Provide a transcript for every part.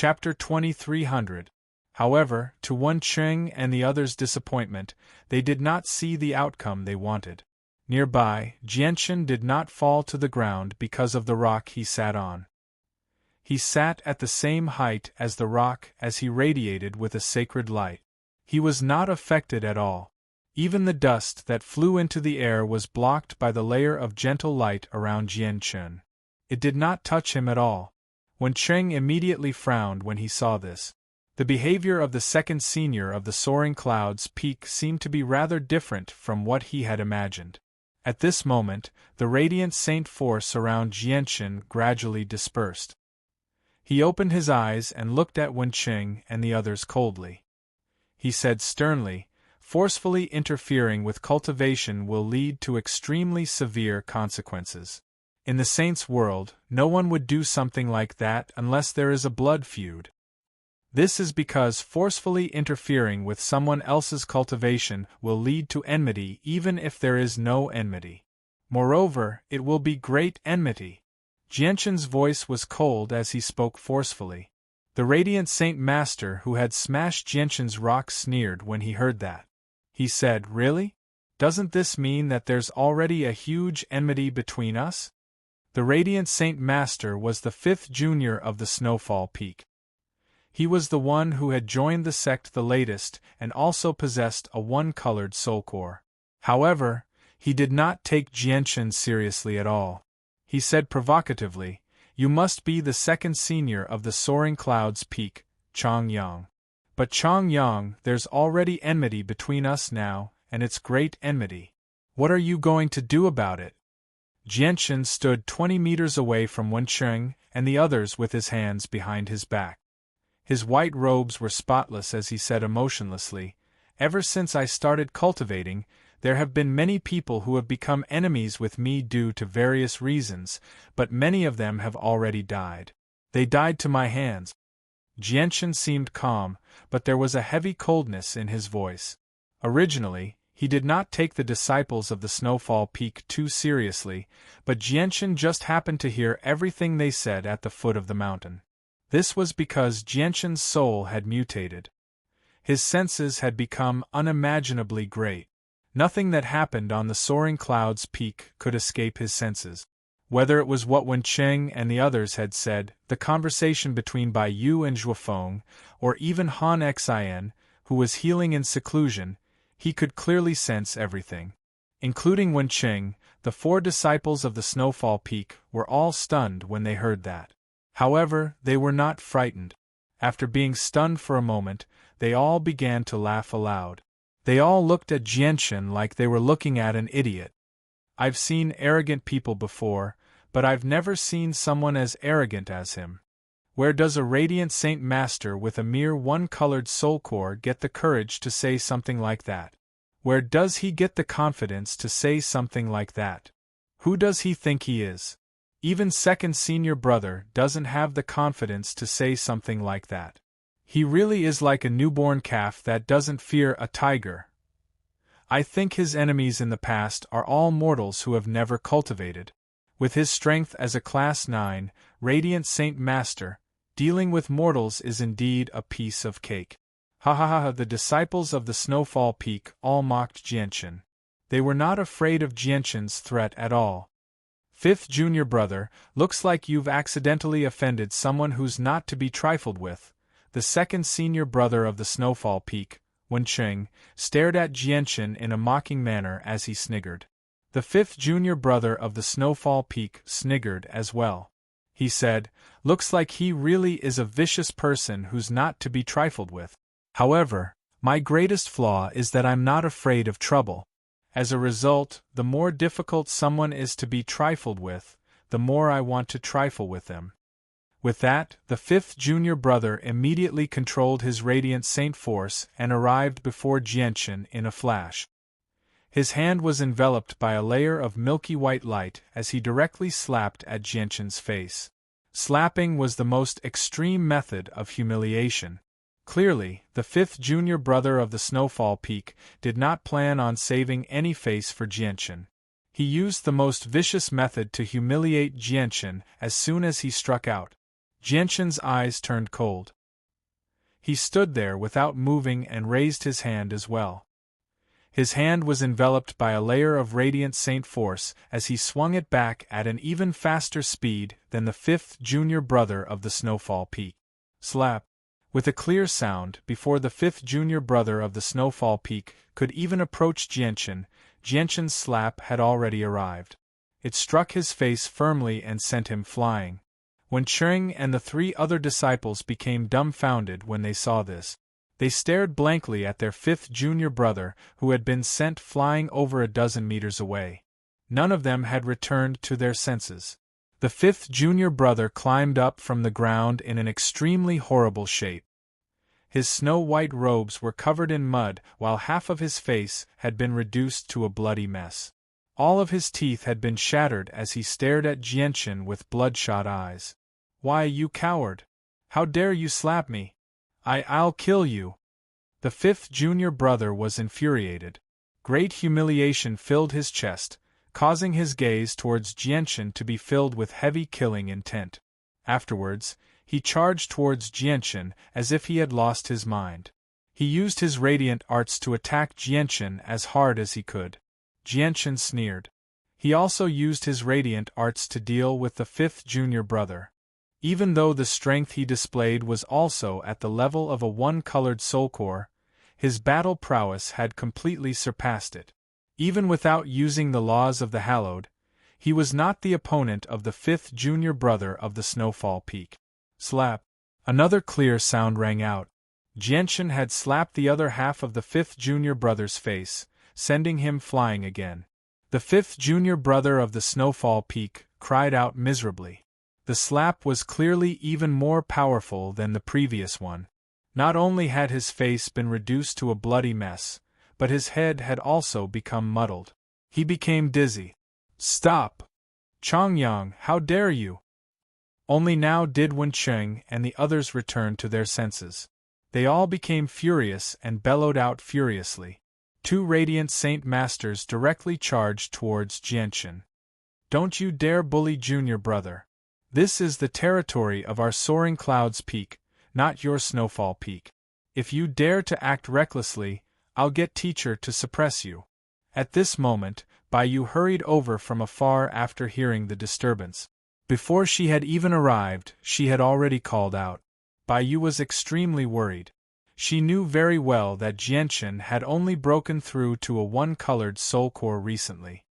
Chapter 2300. However, to Wen Qing and the others' disappointment, they did not see the outcome they wanted. Nearby, Jianchen did not fall to the ground because of the rock he sat on. He sat at the same height as the rock as he radiated with a sacred light. He was not affected at all. Even the dust that flew into the air was blocked by the layer of gentle light around Jianchen. It did not touch him at all. Wen Qing immediately frowned when he saw this. The behavior of the second senior of the soaring cloud's peak seemed to be rather different from what he had imagined. At this moment, the radiant saint force around Jianchen gradually dispersed. He opened his eyes and looked at Wen Qing and the others coldly. He said sternly, "Forcefully interfering with cultivation will lead to extremely severe consequences. In the saint's world, no one would do something like that unless there is a blood feud. This is because forcefully interfering with someone else's cultivation will lead to enmity even if there is no enmity. Moreover, it will be great enmity." Jianchen's voice was cold as he spoke forcefully. The radiant Saint Master who had smashed Jianchen's rock sneered when he heard that. He said, "Really? Doesn't this mean that there's already a huge enmity between us?" The radiant Saint Master was the fifth junior of the Snowfall Peak. He was the one who had joined the sect the latest and also possessed a one-colored soul core. However, he did not take Jianchen seriously at all. He said provocatively, "You must be the second senior of the Soaring Clouds Peak, Chongyang. But Chongyang, there's already enmity between us now, and it's great enmity. What are you going to do about it?" Jianchen stood 20 meters away from Wen Qing and the others with his hands behind his back. His white robes were spotless as he said emotionlessly, "Ever since I started cultivating, there have been many people who have become enemies with me due to various reasons, but many of them have already died. They died to my hands." Jianchen seemed calm, but there was a heavy coldness in his voice. Originally, he did not take the disciples of the Snowfall Peak too seriously, but Jianchen just happened to hear everything they said at the foot of the mountain. This was because Jianchen's soul had mutated. His senses had become unimaginably great. Nothing that happened on the Soaring Clouds Peak could escape his senses. Whether it was what Wen Qing and the others had said, the conversation between Bai Yu and Zhuofeng, or even Han Xin, who was healing in seclusion, he could clearly sense everything. Including Wen Qing, the 4 disciples of the Snowfall Peak were all stunned when they heard that. However, they were not frightened. After being stunned for a moment, they all began to laugh aloud. They all looked at Jianchen like they were looking at an idiot. I've seen arrogant people before, but I've never seen someone as arrogant as him. Where does a radiant Saint Master with a mere one-colored soul core get the courage to say something like that? Where does he get the confidence to say something like that? Who does he think he is? Even second senior brother doesn't have the confidence to say something like that. He really is like a newborn calf that doesn't fear a tiger. I think his enemies in the past are all mortals who have never cultivated. With his strength as a Class 9, Radiant Saint Master, dealing with mortals is indeed a piece of cake. Ha ha ha! The disciples of the Snowfall Peak all mocked Jianchen. They were not afraid of Jianchen's threat at all. "Fifth junior brother, looks like you've accidentally offended someone who's not to be trifled with." The second senior brother of the Snowfall Peak, Wen Qing, stared at Jianchen in a mocking manner as he sniggered. The 5th junior brother of the Snowfall Peak sniggered as well. He said, "Looks like he really is a vicious person who's not to be trifled with. However, my greatest flaw is that I'm not afraid of trouble. As a result, the more difficult someone is to be trifled with, the more I want to trifle with them." With that, the 5th junior brother immediately controlled his radiant saint force and arrived before Jianchen in a flash. His hand was enveloped by a layer of milky white light as he directly slapped at Jianchen's face. Slapping was the most extreme method of humiliation. Clearly, the 5th junior brother of the Snowfall Peak did not plan on saving any face for Jianchen. He used the most vicious method to humiliate Jianchen as soon as he struck out. Jianshan's eyes turned cold. He stood there without moving and raised his hand as well. His hand was enveloped by a layer of radiant saint force as he swung it back at an even faster speed than the fifth junior brother of the Snowfall Peak. Slap! With a clear sound, before the fifth junior brother of the Snowfall Peak could even approach Jianshan, Jianshan's slap had already arrived. It struck his face firmly and sent him flying. Wen Qing and the three other disciples became dumbfounded when they saw this. They stared blankly at their fifth junior brother, who had been sent flying over a dozen meters away. None of them had returned to their senses. The fifth junior brother climbed up from the ground in an extremely horrible shape. His snow-white robes were covered in mud, while half of his face had been reduced to a bloody mess. All of his teeth had been shattered as he stared at Jianshan with bloodshot eyes. "Why, you coward! How dare you slap me? I'll kill you!" The fifth junior brother was infuriated. Great humiliation filled his chest, causing his gaze towards Jianshan to be filled with heavy killing intent. Afterwards, he charged towards Jianshan as if he had lost his mind. He used his radiant arts to attack Jianshan as hard as he could. Jianshan sneered. He also used his radiant arts to deal with the fifth junior brother. Even though the strength he displayed was also at the level of a one-colored soul core, his battle prowess had completely surpassed it. Even without using the laws of the Hallowed, he was not the opponent of the fifth junior brother of the Snowfall Peak. Slap! Another clear sound rang out. Jianshan had slapped the other half of the fifth junior brother's face, sending him flying again. The fifth junior brother of the Snowfall Peak cried out miserably. The slap was clearly even more powerful than the previous one. Not only had his face been reduced to a bloody mess, but his head had also become muddled. He became dizzy. "Stop! Chongyang, how dare you!" Only now did Wen Qing and the others return to their senses. They all became furious and bellowed out furiously. Two radiant saint masters directly charged towards Jianshan. "Don't you dare bully junior brother. This is the territory of our Soaring Clouds Peak, not your Snowfall Peak. If you dare to act recklessly, I'll get teacher to suppress you." At this moment, Baiyu hurried over from afar after hearing the disturbance. Before she had even arrived, she had already called out. Baiyu was extremely worried. She knew very well that Jianshan had only broken through to a one-colored soul core recently.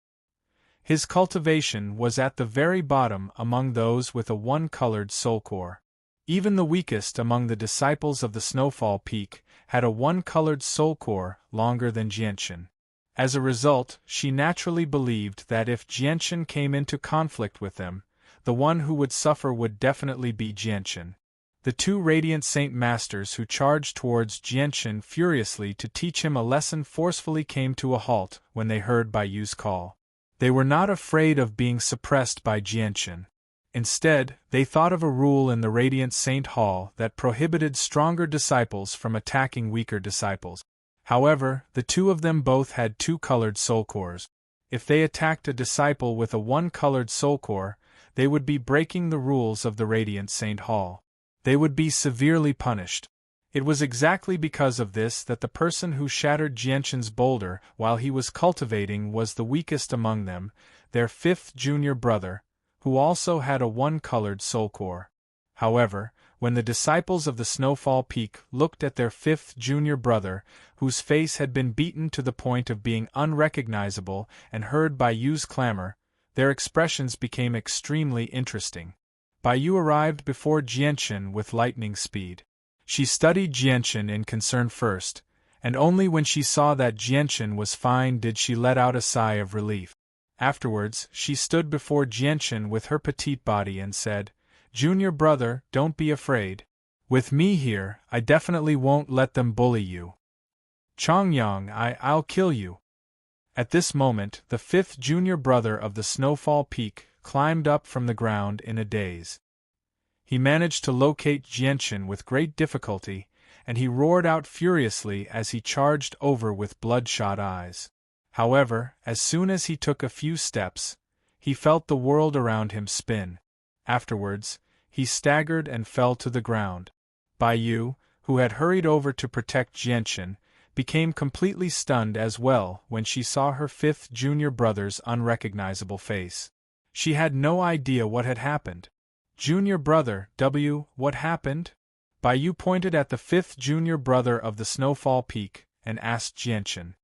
His cultivation was at the very bottom among those with a one-colored soul core. Even the weakest among the disciples of the Snowfall Peak had a one-colored soul core longer than Jianshan. As a result, she naturally believed that if Jianshan came into conflict with them, the one who would suffer would definitely be Jianshan. The two radiant saint masters who charged towards Jianshan furiously to teach him a lesson forcefully came to a halt when they heard Baiyu's call. They were not afraid of being suppressed by Jianshan. Instead, they thought of a rule in the Radiant Saint Hall that prohibited stronger disciples from attacking weaker disciples. However, the two of them both had two-colored soul cores. If they attacked a disciple with a one-colored soul core, they would be breaking the rules of the Radiant Saint Hall. They would be severely punished. It was exactly because of this that the person who shattered Jianshan's boulder while he was cultivating was the weakest among them, their fifth junior brother, who also had a one-colored soul core. However, when the disciples of the Snowfall Peak looked at their fifth junior brother, whose face had been beaten to the point of being unrecognizable, and heard Baiyu's clamor, their expressions became extremely interesting. Baiyu arrived before Jianshan with lightning speed. She studied Jianshan in concern first, and only when she saw that Jianshan was fine did she let out a sigh of relief. Afterwards, she stood before Jianshan with her petite body and said, "Junior brother, don't be afraid. With me here, I definitely won't let them bully you. Chongyang, I'll kill you." At this moment, the fifth junior brother of the Snowfall Peak climbed up from the ground in a daze. He managed to locate Jianshan with great difficulty, and he roared out furiously as he charged over with bloodshot eyes. However, as soon as he took a few steps, he felt the world around him spin. Afterwards, he staggered and fell to the ground. Bai Yu, who had hurried over to protect Jianchen, became completely stunned as well when she saw her fifth junior brother's unrecognizable face. She had no idea what had happened. Junior brother, what happened? Bai Yu pointed at the fifth junior brother of the Snowfall Peak, and asked Jianchen.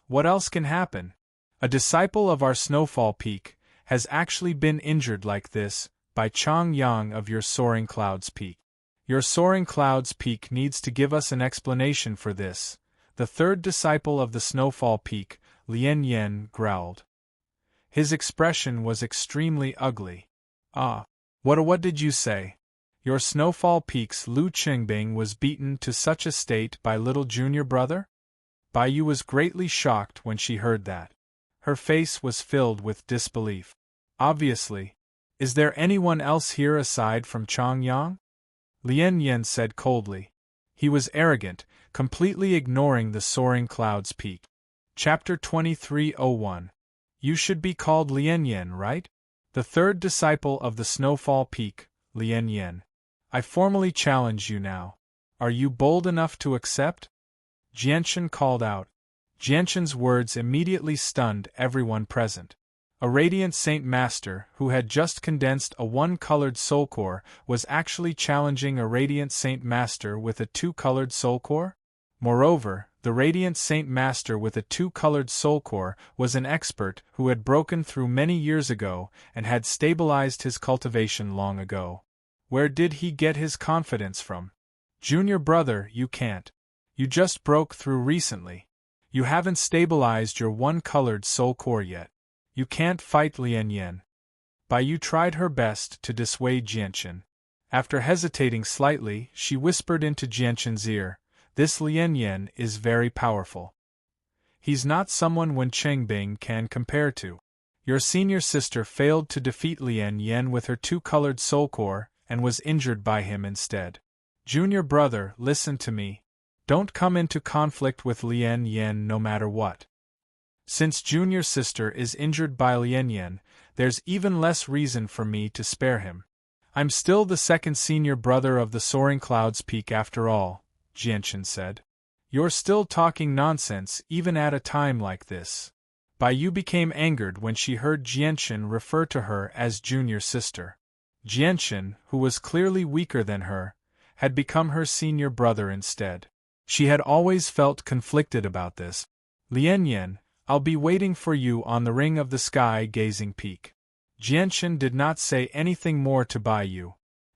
What else can happen? A disciple of our Snowfall Peak has actually been injured like this by Chang Yang of your Soaring Clouds Peak. Your Soaring Clouds Peak needs to give us an explanation for this, the third disciple of the Snowfall Peak, Lian Yen, growled. His expression was extremely ugly. What did you say? Your Snowfall Peak's Lu Qingbing was beaten to such a state by little junior brother? Bai Yu was greatly shocked when she heard that. Her face was filled with disbelief. Obviously. Is there anyone else here aside from Chang Yang? Lian Yen said coldly. He was arrogant, completely ignoring the Soaring Clouds Peak. Chapter 2301. You should be called Lian Yen, right? The third disciple of the Snowfall Peak, Lian Yen. I formally challenge you now. Are you bold enough to accept? Jianchen called out. Jianchen's words immediately stunned everyone present. A Radiant Saint Master, who had just condensed a one-colored soul core, was actually challenging a Radiant Saint Master with a two-colored soul core? Moreover, the Radiant Saint Master with a two-colored soul core was an expert who had broken through many years ago and had stabilized his cultivation long ago. Where did he get his confidence from? Junior brother, you can't. You just broke through recently. You haven't stabilized your one-colored soul core yet. You can't fight Lian Yen. Bai Yu tried her best to dissuade Jianchen. After hesitating slightly, she whispered into Jianchen's ear, "This Lian Yen is very powerful. He's not someone Wen Qingbing can compare to. Your senior sister failed to defeat Lian Yen with her two-colored soul core and was injured by him instead. Junior brother, listen to me. Don't come into conflict with Lian Yen no matter what. Since junior sister is injured by Lian Yen, there's even less reason for me to spare him. I'm still the second senior brother of the Soaring Clouds Peak after all," Jianchen said. "You're still talking nonsense even at a time like this." Bai Yu became angered when she heard Jianchen refer to her as junior sister. Jianchen, who was clearly weaker than her, had become her senior brother instead. She had always felt conflicted about this. "Lian Yen, I'll be waiting for you on the ring of the sky-gazing peak." Jianchen did not say anything more to Bai Yu.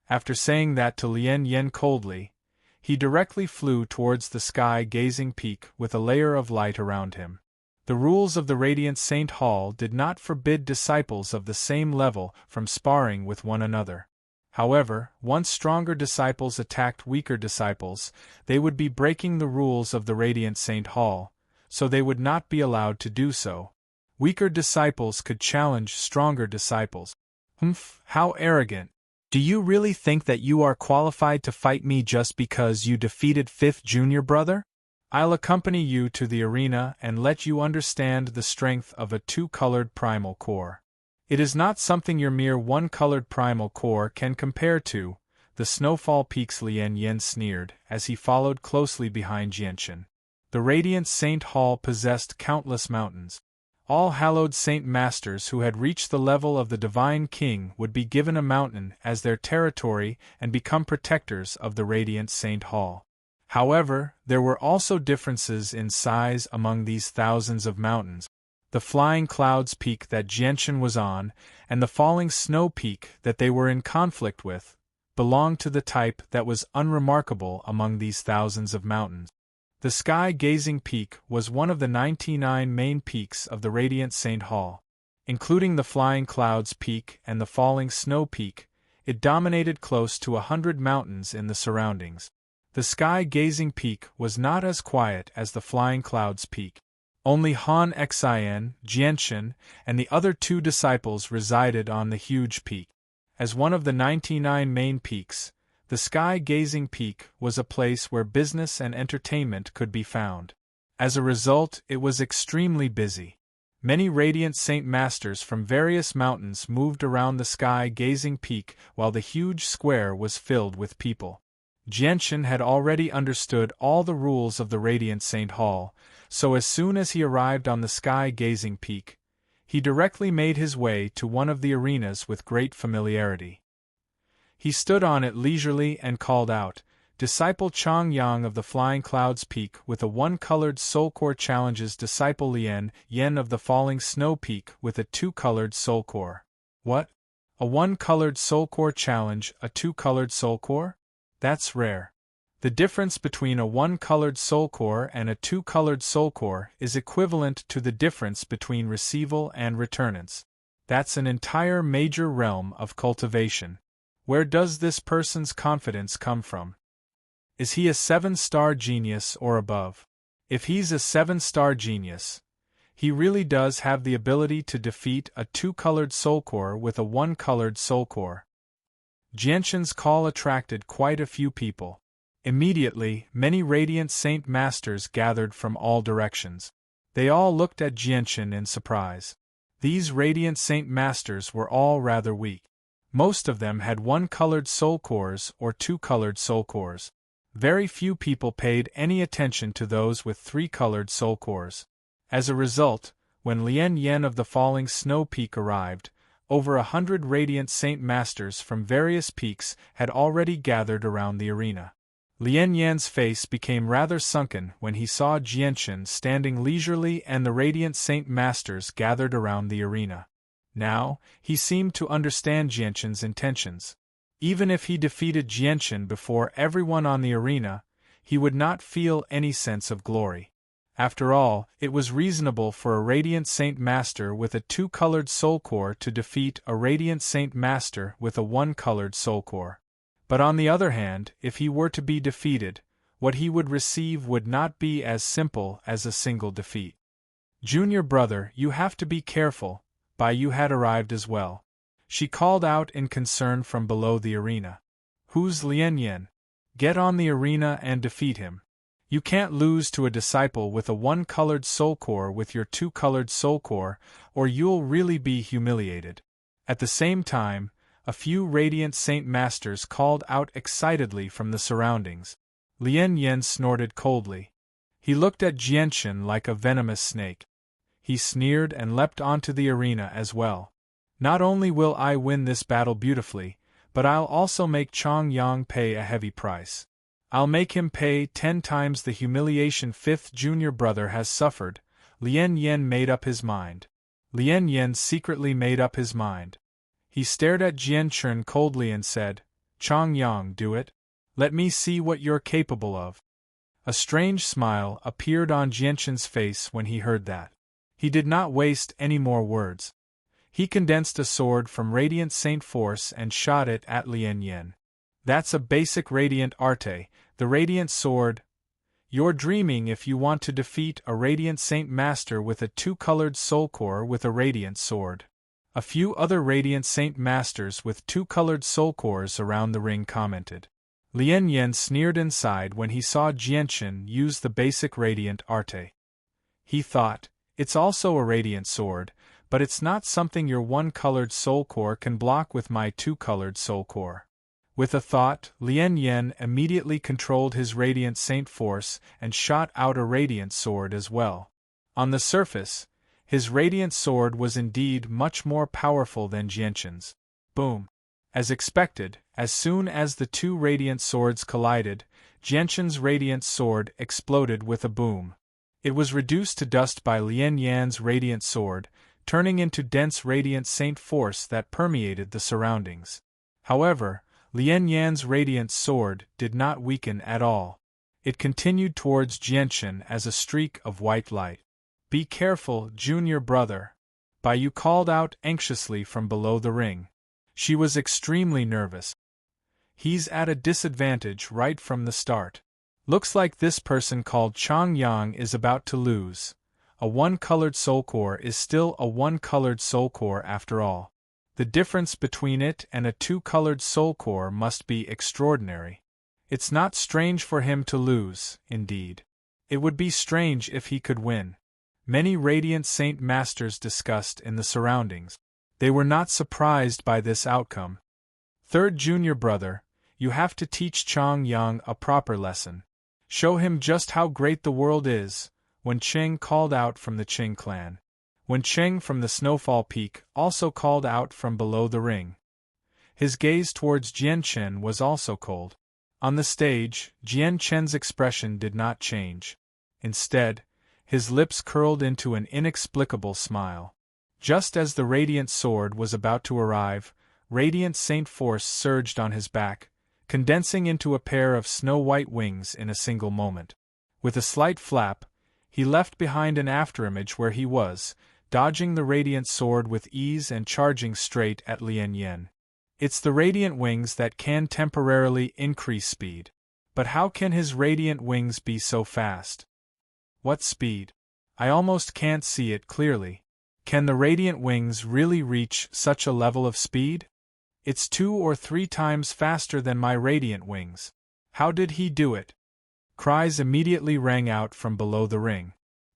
After saying that to Lian Yen coldly, he directly flew towards the sky-gazing peak with a layer of light around him. The rules of the Radiant Saint Hall did not forbid disciples of the same level from sparring with one another. However, once stronger disciples attacked weaker disciples, they would be breaking the rules of the Radiant Saint Hall, so they would not be allowed to do so. Weaker disciples could challenge stronger disciples. How arrogant. Do you really think that you are qualified to fight me just because you defeated fifth junior brother? I'll accompany you to the arena and let you understand the strength of a two-colored primal core. It is not something your mere one-colored primal core can compare to, the Snowfall Peak's Lian Yen sneered as he followed closely behind Jianchen. The Radiant Saint Hall possessed countless mountains. All hallowed Saint Masters who had reached the level of the Divine King would be given a mountain as their territory and become protectors of the Radiant Saint Hall. However, there were also differences in size among these thousands of mountains. The Flying Clouds Peak that Jianchen was on, and the Falling Snow Peak that they were in conflict with, belonged to the type that was unremarkable among these thousands of mountains. The Sky-Gazing Peak was one of the 99 main peaks of the Radiant Saint Hall. Including the Flying Clouds Peak and the Falling Snow Peak, it dominated close to 100 mountains in the surroundings. The Sky-Gazing Peak was not as quiet as the Flying Clouds Peak. Only Han Xian, Jianchen, and the other two disciples resided on the huge peak. As one of the 99 main peaks, the Sky-Gazing Peak was a place where business and entertainment could be found. As a result, it was extremely busy. Many radiant Saint Masters from various mountains moved around the sky-gazing peak while the huge square was filled with people. Jianshan had already understood all the rules of the Radiant Saint Hall, so as soon as he arrived on the sky-gazing peak, he directly made his way to one of the arenas with great familiarity. He stood on it leisurely and called out, "Disciple Chang Yang of the Flying Clouds Peak with a one-colored soul core challenges Disciple Lian Yen of the Falling Snow Peak with a two-colored soul core." What? A one-colored soul core challenge a two-colored soul core? That's rare. The difference between a one-colored soul core and a two-colored soul core is equivalent to the difference between receival and returnance. That's an entire major realm of cultivation. Where does this person's confidence come from? Is he a 7-star genius or above? If he's a 7-star genius, he really does have the ability to defeat a two-colored soul core with a one-colored soul core. Jianshan's call attracted quite a few people. Immediately, many Radiant Saint Masters gathered from all directions. They all looked at Jianshan in surprise. These Radiant Saint Masters were all rather weak. Most of them had one-colored soul cores or two-colored soul cores. Very few people paid any attention to those with three-colored soul cores. As a result, when Lian Yen of the Falling Snow Peak arrived, over 100 Radiant Saint Masters from various peaks had already gathered around the arena. Lian Yan's face became rather sunken when he saw Jianshan standing leisurely and the Radiant Saint Masters gathered around the arena. Now, he seemed to understand Jianshan's intentions. Even if he defeated Jianshan before everyone on the arena, he would not feel any sense of glory. After all, it was reasonable for a Radiant Saint Master with a two-colored soul core to defeat a Radiant Saint Master with a one-colored soul core. But on the other hand, if he were to be defeated, what he would receive would not be as simple as a single defeat. "Junior brother, you have to be careful," Bai Yu had arrived as well. She called out in concern from below the arena. "Who's Lian Yen? Get on the arena and defeat him. You can't lose to a disciple with a one-colored soul core with your two-colored soul core, or you'll really be humiliated." At the same time, a few Radiant Saint Masters called out excitedly from the surroundings. Lian Yen snorted coldly. He looked at Jianshan like a venomous snake. He sneered and leapt onto the arena as well. "Not only will I win this battle beautifully, but I'll also make Chang Yang pay a heavy price. I'll make him pay 10 times the humiliation fifth junior brother has suffered." Lian Yen made up his mind. Lian Yen secretly made up his mind. He stared at Jianshan coldly and said, "Chang Yang, do it. Let me see what you're capable of." A strange smile appeared on Jianshan's face when he heard that. He did not waste any more words. He condensed a sword from Radiant Saint Force and shot it at Lian Yen. "That's a basic Radiant Arte, the Radiant Sword. You're dreaming if you want to defeat a Radiant Saint Master with a two-colored soul core with a Radiant Sword." A few other Radiant Saint Masters with two-colored soul cores around the ring commented. Lian Yen sneered inside when he saw Jianshan use the basic Radiant Arte. He thought, "It's also a Radiant Sword, but it's not something your one-colored soul core can block with my two-colored soul core." With a thought, Lian Yen immediately controlled his Radiant Saint Force and shot out a Radiant Sword as well. On the surface, his Radiant Sword was indeed much more powerful than Jianshan's. Boom! As expected, as soon as the two Radiant Swords collided, Jianshan's Radiant Sword exploded with a boom. It was reduced to dust by Lian Yan's Radiant Sword, turning into dense Radiant Saint Force that permeated the surroundings. However, Lian Yan's Radiant Sword did not weaken at all. It continued towards Jianshan as a streak of white light. "Be careful, junior brother," Bai Yu called out anxiously from below the ring. She was extremely nervous. "He's at a disadvantage right from the start. Looks like this person called Chang Yang is about to lose. A one-colored soul core is still a one-colored soul core after all. The difference between it and a two-colored soul core must be extraordinary. It's not strange for him to lose, indeed. It would be strange if he could win. Many radiant Saint Masters discussed in the surroundings. They were not surprised by this outcome. Third junior brother, you have to teach Chang Yang a proper lesson. Show him just how great the world is, Wen Cheng called out from the Qing clan. Wen Cheng from the Snowfall Peak also called out from below the ring. His gaze towards Jian Chen was also cold. On the stage, Jian Chen's expression did not change. Instead, his lips curled into an inexplicable smile. Just as the radiant sword was about to arrive, radiant saint force surged on his back, condensing into a pair of snow-white wings in a single moment. With a slight flap, he left behind an afterimage where he was, dodging the radiant sword with ease and charging straight at Lian Yan. It's the radiant wings that can temporarily increase speed. But how can his radiant wings be so fast? What speed? I almost can't see it clearly. Can the radiant wings really reach such a level of speed? It's 2 or 3 times faster than my radiant wings. How did he do it? Cries immediately rang out from below the ring.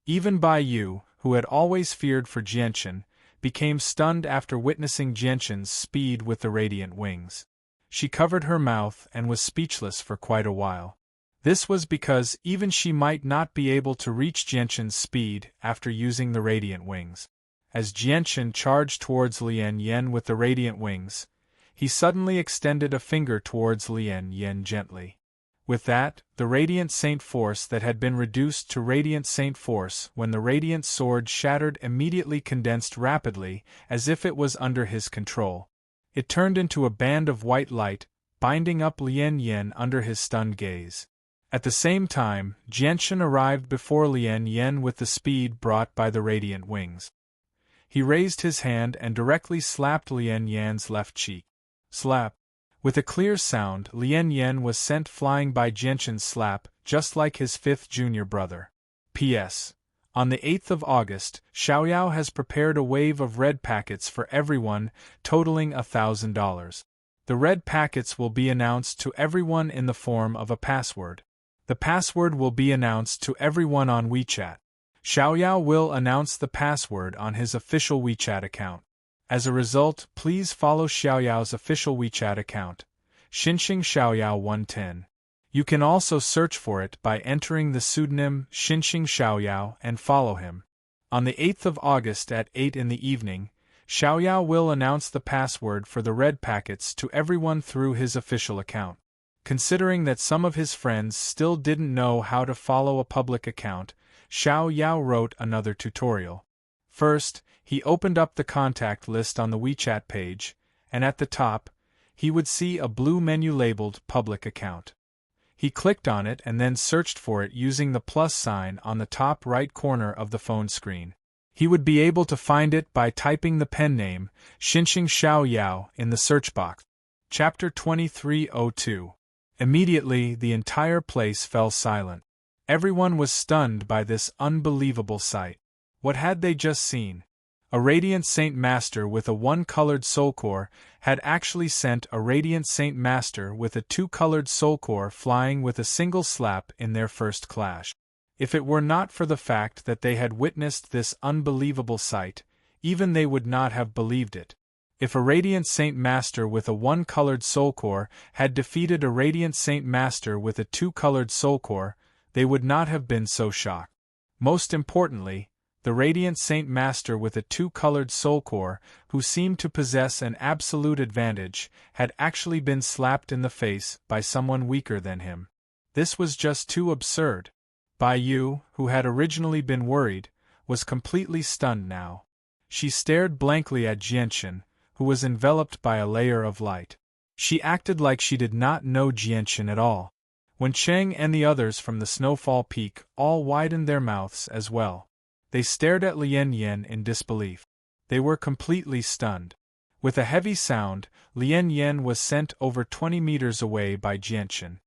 Even Bai Yu, who had always feared for Jianchen, became stunned after witnessing Jianchen's speed with the radiant wings. She covered her mouth and was speechless for quite a while. This was because even she might not be able to reach Jianchen's speed after using the radiant wings. As Jianchen charged towards Lian Yan with the radiant wings, he suddenly extended a finger towards Lian Yan gently. With that, the Radiant Saint Force that had been reduced to Radiant Saint Force when the Radiant Sword shattered immediately condensed rapidly, as if it was under his control. It turned into a band of white light, binding up Lian Yan under his stunned gaze. At the same time, Jianchen arrived before Lian Yan with the speed brought by the Radiant Wings. He raised his hand and directly slapped Lian Yan's left cheek. Slap. With a clear sound, Lian Yan was sent flying by Jianchen's slap, just like his 5th junior brother. P.S. On the 8th of August, Xiaoyao has prepared a wave of red packets for everyone, totaling $1,000. The red packets will be announced to everyone in the form of a password. The password will be announced to everyone on WeChat. Xiaoyao will announce the password on his official WeChat account. As a result, please follow Xiaoyao's official WeChat account, Xinxing Xiaoyao 110. You can also search for it by entering the pseudonym Xinxing Xiaoyao and follow him. On the 8th of August at 8 in the evening, Xiaoyao will announce the password for the red packets to everyone through his official account. Considering that some of his friends still didn't know how to follow a public account, Xiaoyao wrote another tutorial. First, he opened up the contact list on the WeChat page, and at the top, he would see a blue menu labeled Public Account. He clicked on it and then searched for it using the plus sign on the top right corner of the phone screen. He would be able to find it by typing the pen name, Xinxing Xiaoyao, in the search box. Chapter 2302. Immediately, the entire place fell silent. Everyone was stunned by this unbelievable sight. What had they just seen? A Radiant Saint Master with a 1-colored soul core had actually sent a Radiant Saint Master with a 2-colored soul core flying with a single slap in their first clash. If it were not for the fact that they had witnessed this unbelievable sight, even they would not have believed it. If a Radiant Saint Master with a 1-colored soul core had defeated a Radiant Saint Master with a 2-colored soul core, they would not have been so shocked. Most importantly, the Radiant Saint Master with a 2-colored soul core, who seemed to possess an absolute advantage, had actually been slapped in the face by someone weaker than him. This was just too absurd. Bai Yu, who had originally been worried, was completely stunned now. She stared blankly at Jianchen, who was enveloped by a layer of light. She acted like she did not know Jianchen at all. Wen Cheng and the others from the Snowfall Peak all widened their mouths as well. They stared at Lian Yan in disbelief. They were completely stunned. With a heavy sound, Lian Yan was sent over 20 meters away by Jianchen.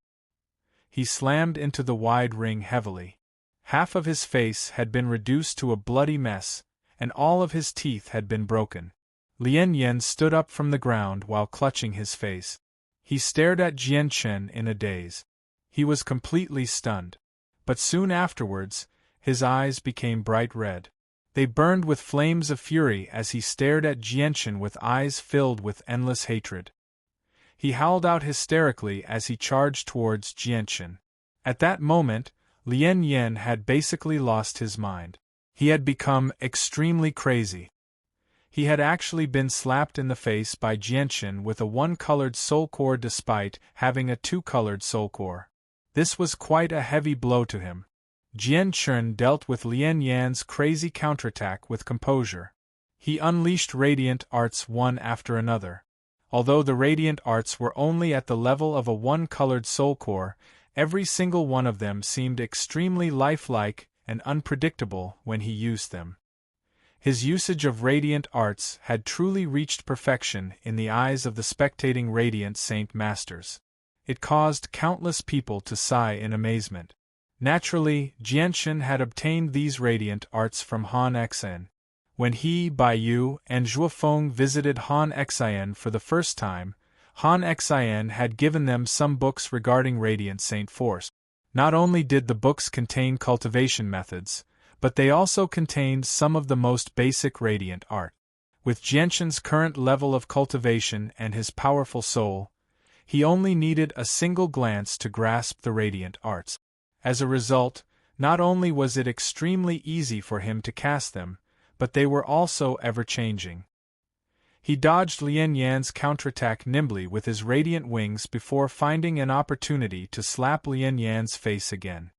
He slammed into the wide ring heavily. Half of his face had been reduced to a bloody mess, and all of his teeth had been broken. Lian Yan stood up from the ground while clutching his face. He stared at Jianchen in a daze. He was completely stunned. But soon afterwards, his eyes became bright red. They burned with flames of fury as he stared at Jianchen with eyes filled with endless hatred. He howled out hysterically as he charged towards Jianchen. At that moment, Lien Yen had basically lost his mind. He had become extremely crazy. He had actually been slapped in the face by Jianchen with a one-colored soul core despite having a two-colored soul core. This was quite a heavy blow to him. Jianchen dealt with Lien Yan's crazy counterattack with composure. He unleashed radiant arts one after another. Although the radiant arts were only at the level of a one-colored soul core, every single one of them seemed extremely lifelike and unpredictable when he used them. His usage of radiant arts had truly reached perfection in the eyes of the spectating radiant Saint Masters. It caused countless people to sigh in amazement. Naturally, Jianchen had obtained these radiant arts from Han Xian. When he, Bai Yu, and Zhuofeng visited Han Xian for the first time, Han Xian had given them some books regarding Radiant Saint Force. Not only did the books contain cultivation methods, but they also contained some of the most basic radiant art. With Jianchen's current level of cultivation and his powerful soul, he only needed a single glance to grasp the radiant arts. As a result, not only was it extremely easy for him to cast them, but they were also ever-changing. He dodged Lien Yan's counterattack nimbly with his radiant wings before finding an opportunity to slap Lien Yan's face again.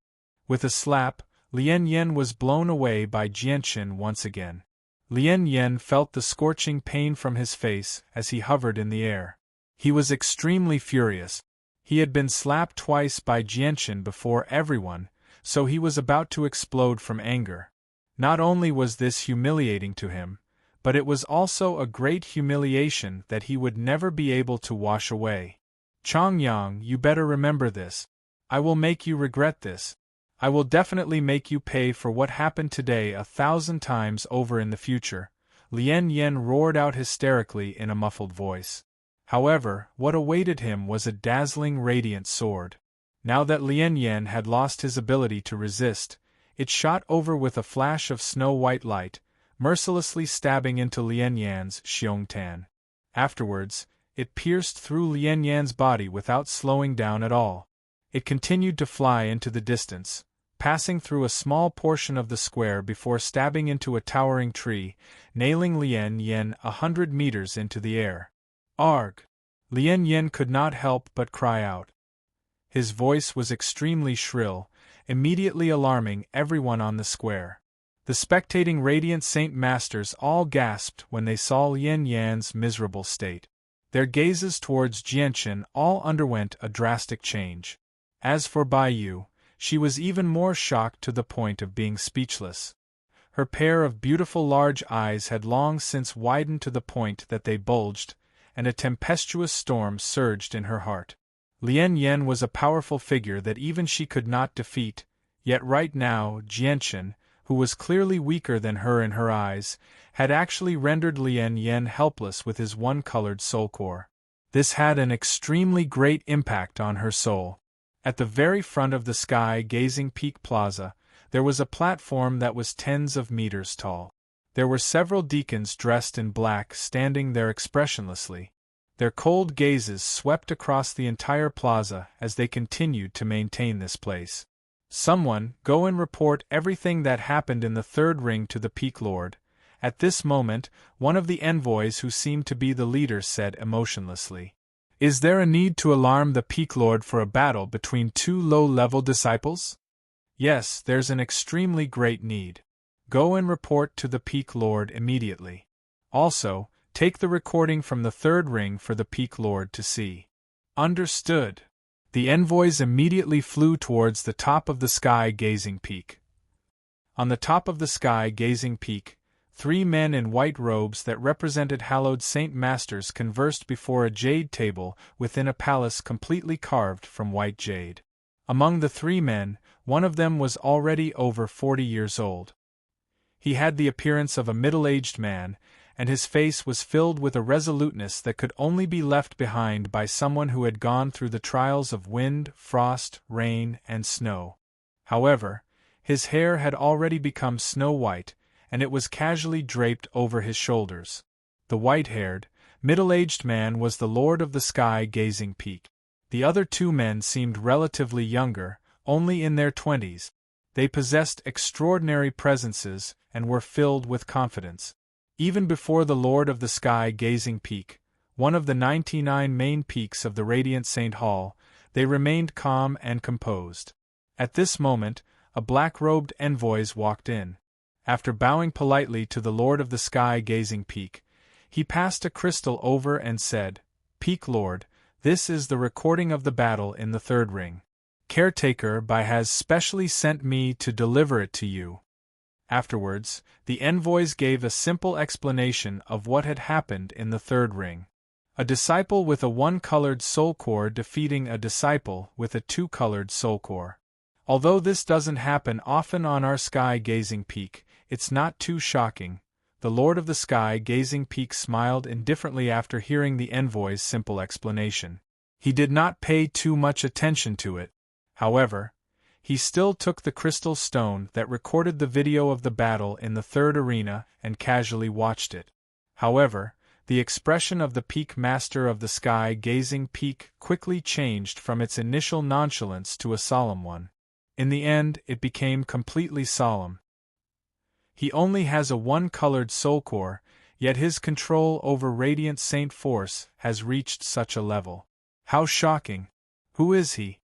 With a slap, Lien Yan was blown away by Jianchen once again. Lien Yan felt the scorching pain from his face as he hovered in the air. He was extremely furious. He had been slapped twice by Jianchen before everyone, so he was about to explode from anger. Not only was this humiliating to him, but it was also a great humiliation that he would never be able to wash away. Chongyang, you better remember this. I will make you regret this. I will definitely make you pay for what happened today 1,000 times over in the future, Lien Yan roared out hysterically in a muffled voice. However, what awaited him was a dazzling radiant sword. Now that Lien Yan had lost his ability to resist, it shot over with a flash of snow-white light, mercilessly stabbing into Lien Yan's Xiongtan. Afterwards, it pierced through Lien Yan's body without slowing down at all. It continued to fly into the distance, passing through a small portion of the square before stabbing into a towering tree, nailing Lien Yan 100 meters into the air. Arg! Lien Yan could not help but cry out. His voice was extremely shrill, immediately alarming everyone on the square. The spectating Radiant Saint Masters all gasped when they saw Lien Yan's miserable state. Their gazes towards Jianchen all underwent a drastic change. As for Bai Yu, she was even more shocked to the point of being speechless. Her pair of beautiful large eyes had long since widened to the point that they bulged, and a tempestuous storm surged in her heart. Lien Yan was a powerful figure that even she could not defeat, yet right now Jianchen, who was clearly weaker than her in her eyes, had actually rendered Lien Yan helpless with his one-colored soul core. This had an extremely great impact on her soul. At the very front of the sky-gazing peak plaza, there was a platform that was tens of meters tall. There were several deacons dressed in black standing there expressionlessly. Their cold gazes swept across the entire plaza as they continued to maintain this place. Someone, go and report everything that happened in the third ring to the Peak Lord. At this moment, one of the envoys who seemed to be the leader said emotionlessly. Is there a need to alarm the Peak Lord for a battle between two low-level disciples? Yes, there's an extremely great need. Go and report to the Peak Lord immediately. Also, take the recording from the third ring for the Peak Lord to see. Understood. The envoys immediately flew towards the top of the sky-gazing peak. On the top of the sky-gazing peak, 3 men in white robes that represented hallowed Saint Masters conversed before a jade table within a palace completely carved from white jade. Among the 3 men, one of them was already over 40 years old. He had the appearance of a middle-aged man, and his face was filled with a resoluteness that could only be left behind by someone who had gone through the trials of wind, frost, rain, and snow. However, his hair had already become snow-white, and it was casually draped over his shoulders. The white-haired, middle-aged man was the Lord of the Sky-Gazing Peak. The other two men seemed relatively younger, only in their 20s. They possessed extraordinary presences and were filled with confidence. Even before the Lord of the Sky-Gazing Peak, one of the 99 main peaks of the Radiant St. Hall, they remained calm and composed. At this moment, a black-robed envoy walked in. After bowing politely to the Lord of the Sky-Gazing Peak, he passed a crystal over and said, "Peak Lord, this is the recording of the battle in the third ring. Caretaker Bai has specially sent me to deliver it to you." Afterwards, the envoys gave a simple explanation of what had happened in the third ring. A disciple with a one-colored soul core defeating a disciple with a two-colored soul core. Although this doesn't happen often on our Sky-Gazing Peak, it's not too shocking. The Lord of the Sky-Gazing Peak smiled indifferently after hearing the envoy's simple explanation. He did not pay too much attention to it. However, he still took the crystal stone that recorded the video of the battle in the third arena and casually watched it. However, the expression of the Peak Master of the Sky-Gazing Peak quickly changed from its initial nonchalance to a solemn one. In the end, it became completely solemn. He only has a one-colored soul core, yet his control over Radiant Saint Force has reached such a level. How shocking! Who is he?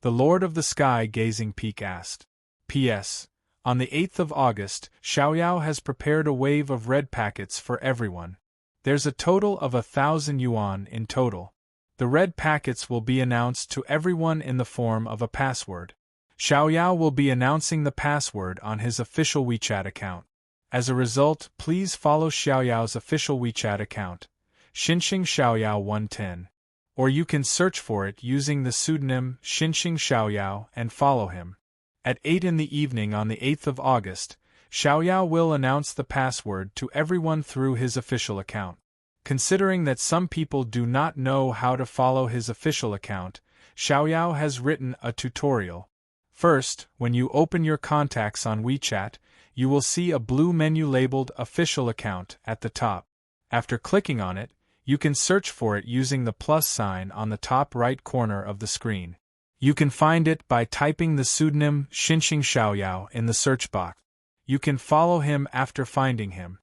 The Lord of the Sky-Gazing Peak asked. P.S. On the 8th of August, Xiaoyao has prepared a wave of red packets for everyone. There's a total of 1,000 yuan in total. The red packets will be announced to everyone in the form of a password. Xiaoyao will be announcing the password on his official WeChat account. As a result, please follow Xiaoyao's official WeChat account, Xinxing Xiaoyao 110. Or you can search for it using the pseudonym Xinxing Xiaoyao and follow him. At 8 in the evening on the 8th of August, Xiaoyao will announce the password to everyone through his official account. Considering that some people do not know how to follow his official account, Xiaoyao has written a tutorial. First, when you open your contacts on WeChat, you will see a blue menu labeled Official Account at the top. After clicking on it, you can search for it using the plus sign on the top right corner of the screen. You can find it by typing the pseudonym Xinxing Xiaoyao in the search box. You can follow him after finding him.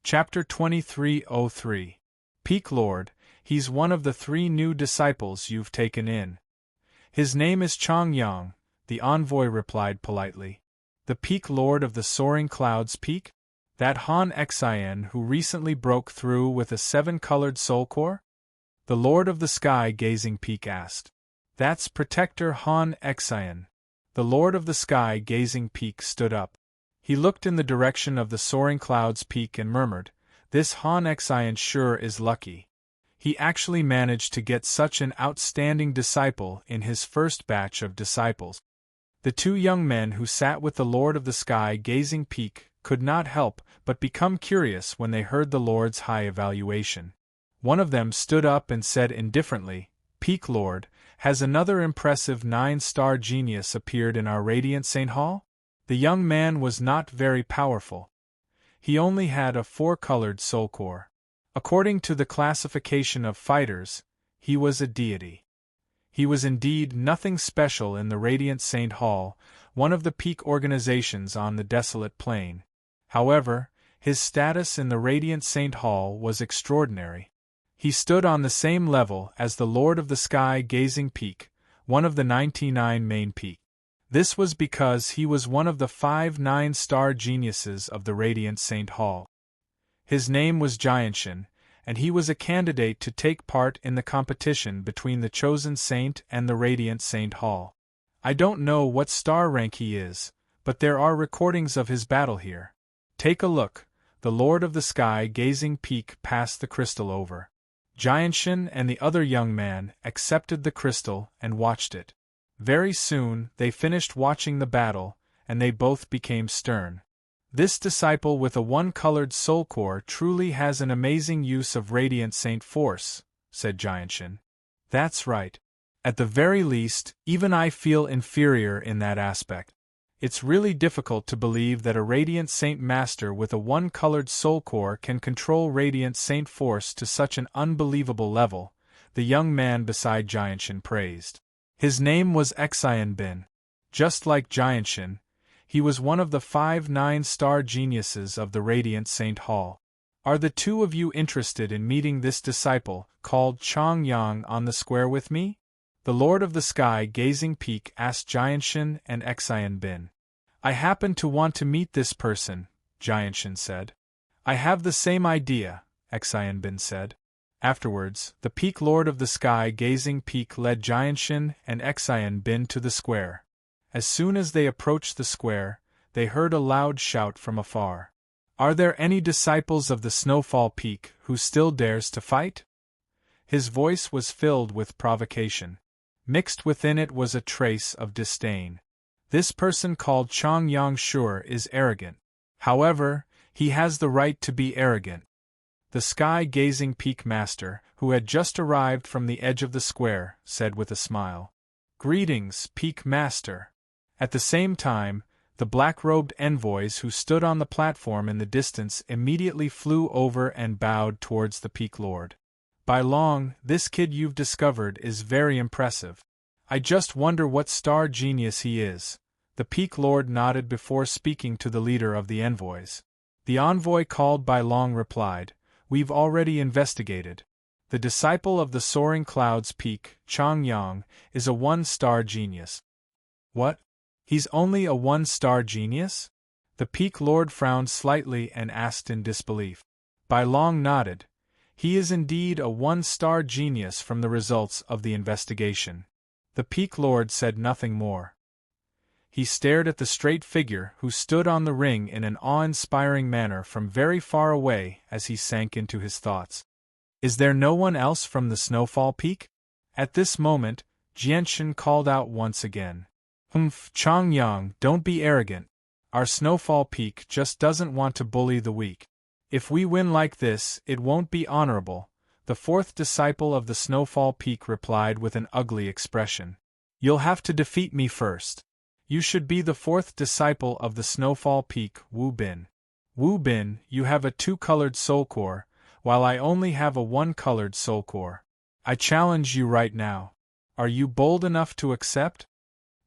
Chapter 2303. Peak Lord, he's one of the 3 new disciples you've taken in. His name is Chong Yang, the envoy replied politely. The Peak Lord of the Soaring Clouds Peak? That Han Xian who recently broke through with a 7-colored soul core? The Lord of the Sky-Gazing Peak asked. That's Protector Han Xian. The Lord of the Sky-Gazing Peak stood up. He looked in the direction of the Soaring Clouds Peak and murmured, "This Han Xian sure is lucky. He actually managed to get such an outstanding disciple in his first batch of disciples." The 2 young men who sat with the Lord of the Sky-Gazing Peak could not help but become curious when they heard the Lord's high evaluation. One of them stood up and said indifferently, "Peak Lord, has another impressive 9-star genius appeared in our Radiant St. Hall?" The young man was not very powerful. He only had a 4-colored soul core. According to the classification of fighters, he was a deity. He was indeed nothing special in the Radiant St. Hall, one of the peak organizations on the desolate plain. However, his status in the Radiant St. Hall was extraordinary. He stood on the same level as the Lord of the Sky-Gazing Peak, one of the 99 main peaks. This was because he was one of the 5 9-star geniuses of the Radiant St. Hall. His name was Jianshan, and he was a candidate to take part in the competition between the Chosen Saint and the Radiant St. Hall. I don't know what star rank he is, but there are recordings of his battle here. Take a look. The Lord of the Sky-Gazing Peak passed the crystal over. Jianshan and the other young man accepted the crystal and watched it. Very soon they finished watching the battle, and they both became stern. This disciple with a 1-colored soul core truly has an amazing use of Radiant Saint Force, said Jianshan. That's right. At the very least, even I feel inferior in that aspect. It's really difficult to believe that a Radiant Saint Master with a one-colored soul core can control Radiant Saint Force to such an unbelievable level, the young man beside Jianshan praised. His name was Xian Bin. Just like Jianshan, he was one of the 5 9-star geniuses of the Radiant Saint Hall. Are the two of you interested in meeting this disciple, called Chongyang, on the square with me? The Lord of the Sky Gazing Peak asked Jianshan and Xian Bin. I happen to want to meet this person, Jianshan said. I have the same idea, Xian Bin said. Afterwards, the Peak Lord of the Sky Gazing Peak led Jianshan and Xian Bin to the square. As soon as they approached the square, they heard a loud shout from afar. Are there any disciples of the Snowfall Peak who still dares to fight? His voice was filled with provocation. Mixed within it was a trace of disdain. This person called Chongyang sure is arrogant. However, he has the right to be arrogant. The Sky-Gazing Peak Master, who had just arrived from the edge of the square, said with a smile. Greetings, Peak Master. At the same time, the black-robed envoys who stood on the platform in the distance immediately flew over and bowed towards the Peak Lord. By long, this kid you've discovered is very impressive. I just wonder what star genius he is. The Peak Lord nodded before speaking to the leader of the envoys. The envoy called Bai Long replied, We've already investigated. The disciple of the Soaring Clouds Peak, Chongyang, is a 1-star genius. What? He's only a 1-star genius? The Peak Lord frowned slightly and asked in disbelief. Bai Long nodded. He is indeed a 1-star genius from the results of the investigation. The Peak Lord said nothing more. He stared at the straight figure who stood on the ring in an awe-inspiring manner from very far away as he sank into his thoughts. Is there no one else from the Snowfall Peak? At this moment, Jianshan called out once again. Chongyang, don't be arrogant. Our Snowfall Peak just doesn't want to bully the weak. If we win like this, it won't be honorable, the 4th disciple of the Snowfall Peak replied with an ugly expression. You'll have to defeat me first. You should be the 4th disciple of the Snowfall Peak, Wu Bin. Wu Bin, you have a 2-colored soul core, while I only have a 1-colored soul core. I challenge you right now. Are you bold enough to accept?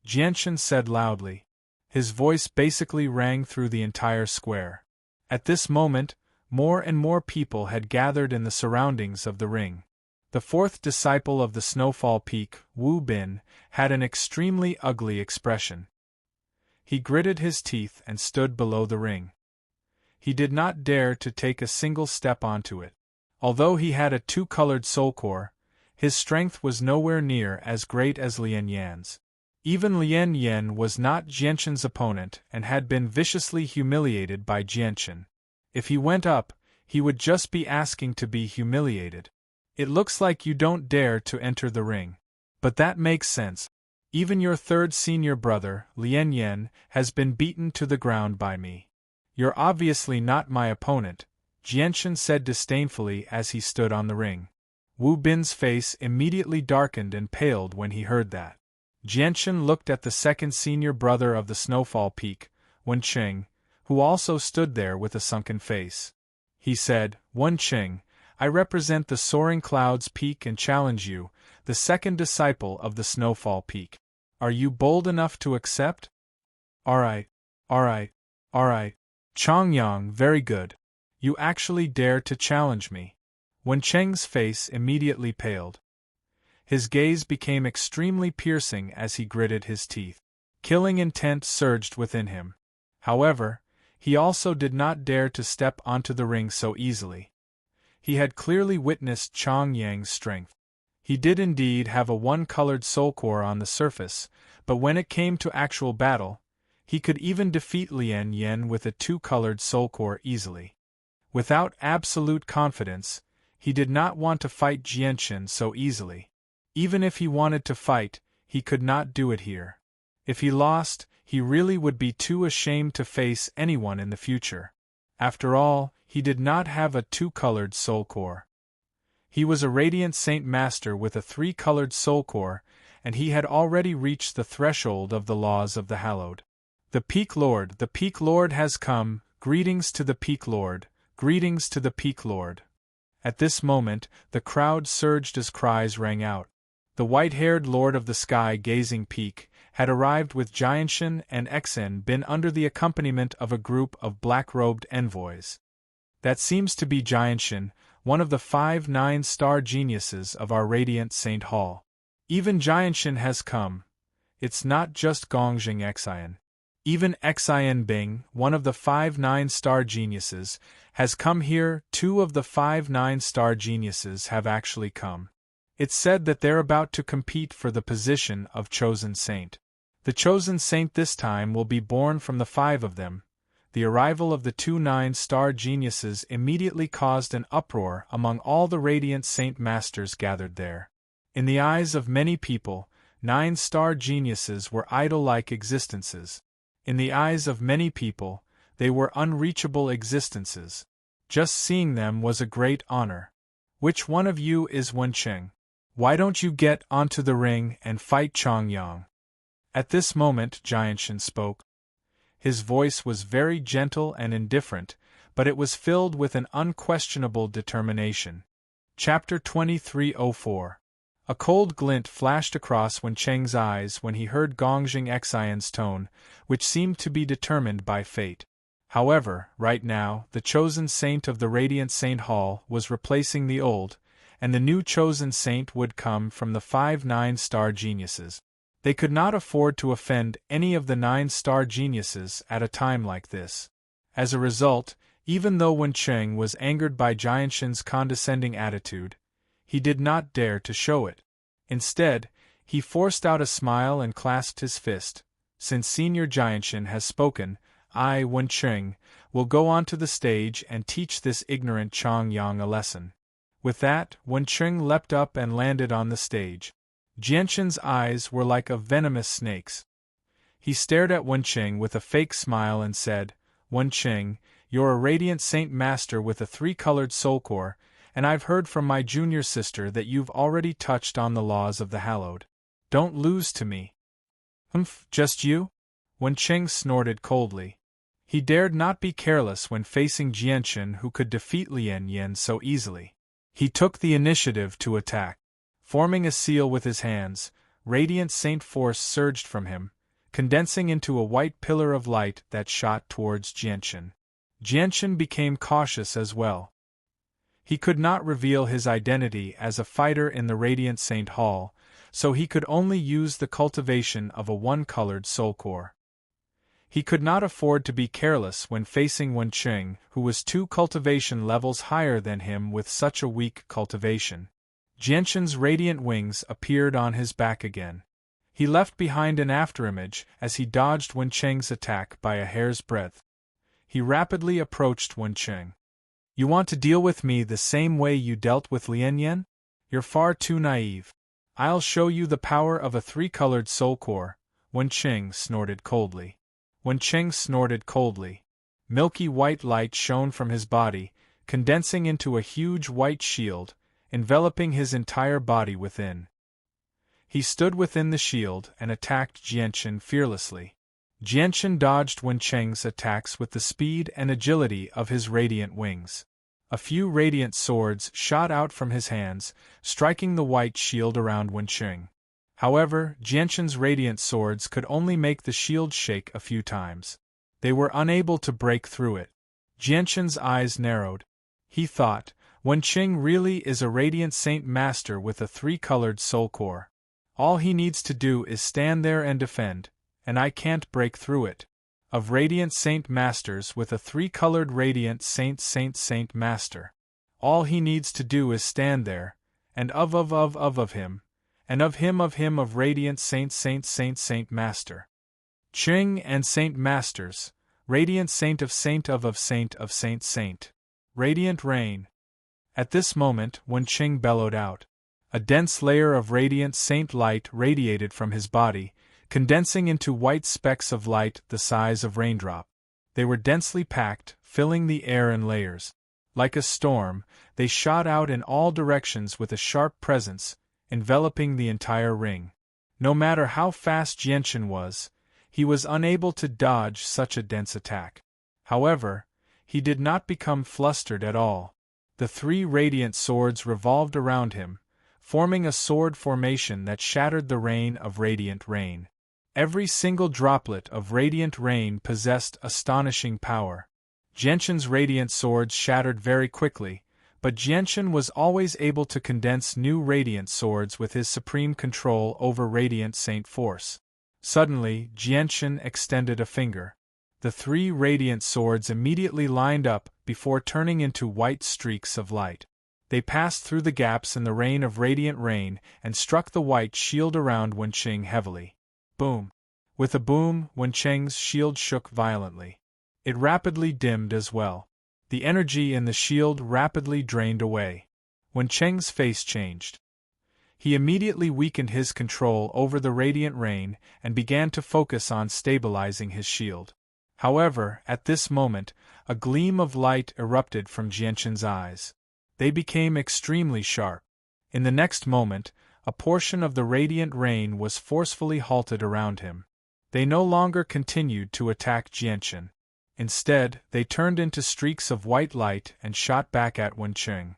Jianshan said loudly. His voice basically rang through the entire square. At this moment, more and more people had gathered in the surroundings of the ring. The 4th disciple of the Snowfall Peak, Wu Bin, had an extremely ugly expression. He gritted his teeth and stood below the ring. He did not dare to take a single step onto it. Although he had a 2-colored soul core, his strength was nowhere near as great as Lian Yan's. Even Lian Yan was not Jianshan's opponent and had been viciously humiliated by Jianshan. If he went up, he would just be asking to be humiliated. It looks like you don't dare to enter the ring. But that makes sense. Even your 3rd senior brother, Lian Yan, has been beaten to the ground by me. You're obviously not my opponent, Jianshan said disdainfully as he stood on the ring. Wu Bin's face immediately darkened and paled when he heard that. Jianshan looked at the 2nd senior brother of the Snowfall Peak, Wen Qing, who also stood there with a sunken face. He said, Wen Qing, I represent the Soaring Clouds Peak and challenge you, the 2nd disciple of the Snowfall Peak. Are you bold enough to accept? Alright. Chongyang, very good. You actually dare to challenge me. Wen Cheng's face immediately paled. His gaze became extremely piercing as he gritted his teeth. Killing intent surged within him. However, he also did not dare to step onto the ring so easily. He had clearly witnessed Chongyang's strength. He did indeed have a 1-colored soul core on the surface, but when it came to actual battle, he could even defeat Lian Yan with a 2-colored soul core easily. Without absolute confidence, he did not want to fight Jianshan so easily. Even if he wanted to fight, he could not do it here. If he lost, he really would be too ashamed to face anyone in the future. After all, he did not have a 2-colored soul core. He was a Radiant Saint Master with a 3-colored soul core, and he had already reached the threshold of the laws of the Hallowed. The Peak Lord has come, greetings to the Peak Lord, greetings to the Peak Lord. At this moment, the crowd surged as cries rang out. The white-haired Lord of the Sky Gazing Peak had arrived with Jianshan and Xen been under the accompaniment of a group of black-robed envoys. That seems to be Jianshan, one of the 5 9-star geniuses of our Radiant Saint Hall. Even Jianshan has come. It's not just Gongjing Xian. Even Xian Bing, one of the 5 9-star geniuses, has come here. 2 of the 5 9-star geniuses have actually come. It's said that they're about to compete for the position of Chosen Saint. The Chosen Saint this time will be born from the 5 of them. The arrival of the 2 9-star geniuses immediately caused an uproar among all the Radiant Saint Masters gathered there. In the eyes of many people, 9-star geniuses were idol-like existences. In the eyes of many people, they were unreachable existences. Just seeing them was a great honor. Which one of you is Wenqing? Why don't you get onto the ring and fight Chongyang? At this moment Jianshan spoke. His voice was very gentle and indifferent, but it was filled with an unquestionable determination. Chapter 2304. A cold glint flashed across Wenqing's eyes when he heard Gongjing Xian's tone, which seemed to be determined by fate. However, right now, the chosen saint of the Radiant Saint Hall was replacing the old, and the new chosen saint would come from the 5 9-star geniuses. They could not afford to offend any of the 9-star geniuses at a time like this. As a result, even though Wenqing was angered by Jianshan's condescending attitude, he did not dare to show it. Instead, he forced out a smile and clasped his fist. Since Senior Jianshan has spoken, I, Wenqing, will go onto the stage and teach this ignorant Chongyang a lesson. With that, Wenqing leapt up and landed on the stage. Jianshan's eyes were like a venomous snake's. He stared at Wenqing with a fake smile and said, Wenqing, you're a Radiant Saint Master with a 3-colored soul core, and I've heard from my junior sister that you've already touched on the laws of the hallowed. Don't lose to me. Just you? Wenqing snorted coldly. He dared not be careless when facing Jianshan, who could defeat Lian Yen so easily. He took the initiative to attack. Forming a seal with his hands, Radiant Saint Force surged from him, condensing into a white pillar of light that shot towards Jianshan. Jianshan became cautious as well. He could not reveal his identity as a fighter in the Radiant Saint Hall, so he could only use the cultivation of a 1-colored soul core. He could not afford to be careless when facing Wenqing, who was 2 cultivation levels higher than him with such a weak cultivation. Jianshan's radiant wings appeared on his back again. He left behind an afterimage as he dodged Wenqing's attack by a hair's breadth. He rapidly approached Wenqing. You want to deal with me the same way you dealt with Lian Yen? You're far too naive. I'll show you the power of a 3-colored soul core, Wenqing snorted coldly. Wenqing snorted coldly. Milky white light shone from his body, condensing into a huge white shield, enveloping his entire body within. He stood within the shield and attacked Jianshan fearlessly. Jianshan dodged Wenqing's attacks with the speed and agility of his radiant wings. A few radiant swords shot out from his hands, striking the white shield around Wenqing. However, Jianshan's radiant swords could only make the shield shake a few times. They were unable to break through it. Jianshan's eyes narrowed. He thought, Wenqing really is a Radiant Saint Master with a 3-colored soul core. All he needs to do is stand there and defend, and I can't break through it. Of Radiant Saint Masters with a 3-colored Radiant Saint Master. All he needs to do is stand there, and of him, and of him of Radiant Saint Master. Qing and Saint Masters, Radiant Saint of Saint. Radiant Rain. At this moment, Wenqing bellowed out. A dense layer of radiant saint light radiated from his body, condensing into white specks of light the size of raindrop. They were densely packed, filling the air in layers. Like a storm, they shot out in all directions with a sharp presence, enveloping the entire ring. No matter how fast Jianshan was, He was unable to dodge such a dense attack. However, he did not become flustered at all. The three radiant swords revolved around him, forming a sword formation that shattered the rain of radiant rain. Every single droplet of radiant rain possessed astonishing power. Jianshan's radiant swords shattered very quickly, but Jianshan was always able to condense new radiant swords with his supreme control over radiant saint force. Suddenly, Jianshan extended a finger. The three radiant swords immediately lined up before turning into white streaks of light. They passed through the gaps in the rain of radiant rain and struck the white shield around Wenqing heavily. Boom! With a boom, Wenqing's shield shook violently. It rapidly dimmed as well. The energy in the shield rapidly drained away. Wenqing's face changed. He immediately weakened his control over the radiant rain and began to focus on stabilizing his shield. However, at this moment, a gleam of light erupted from Jianshan's eyes. They became extremely sharp. In the next moment, a portion of the radiant rain was forcefully halted around him. They no longer continued to attack Jianshan. Instead, they turned into streaks of white light and shot back at Wenqing.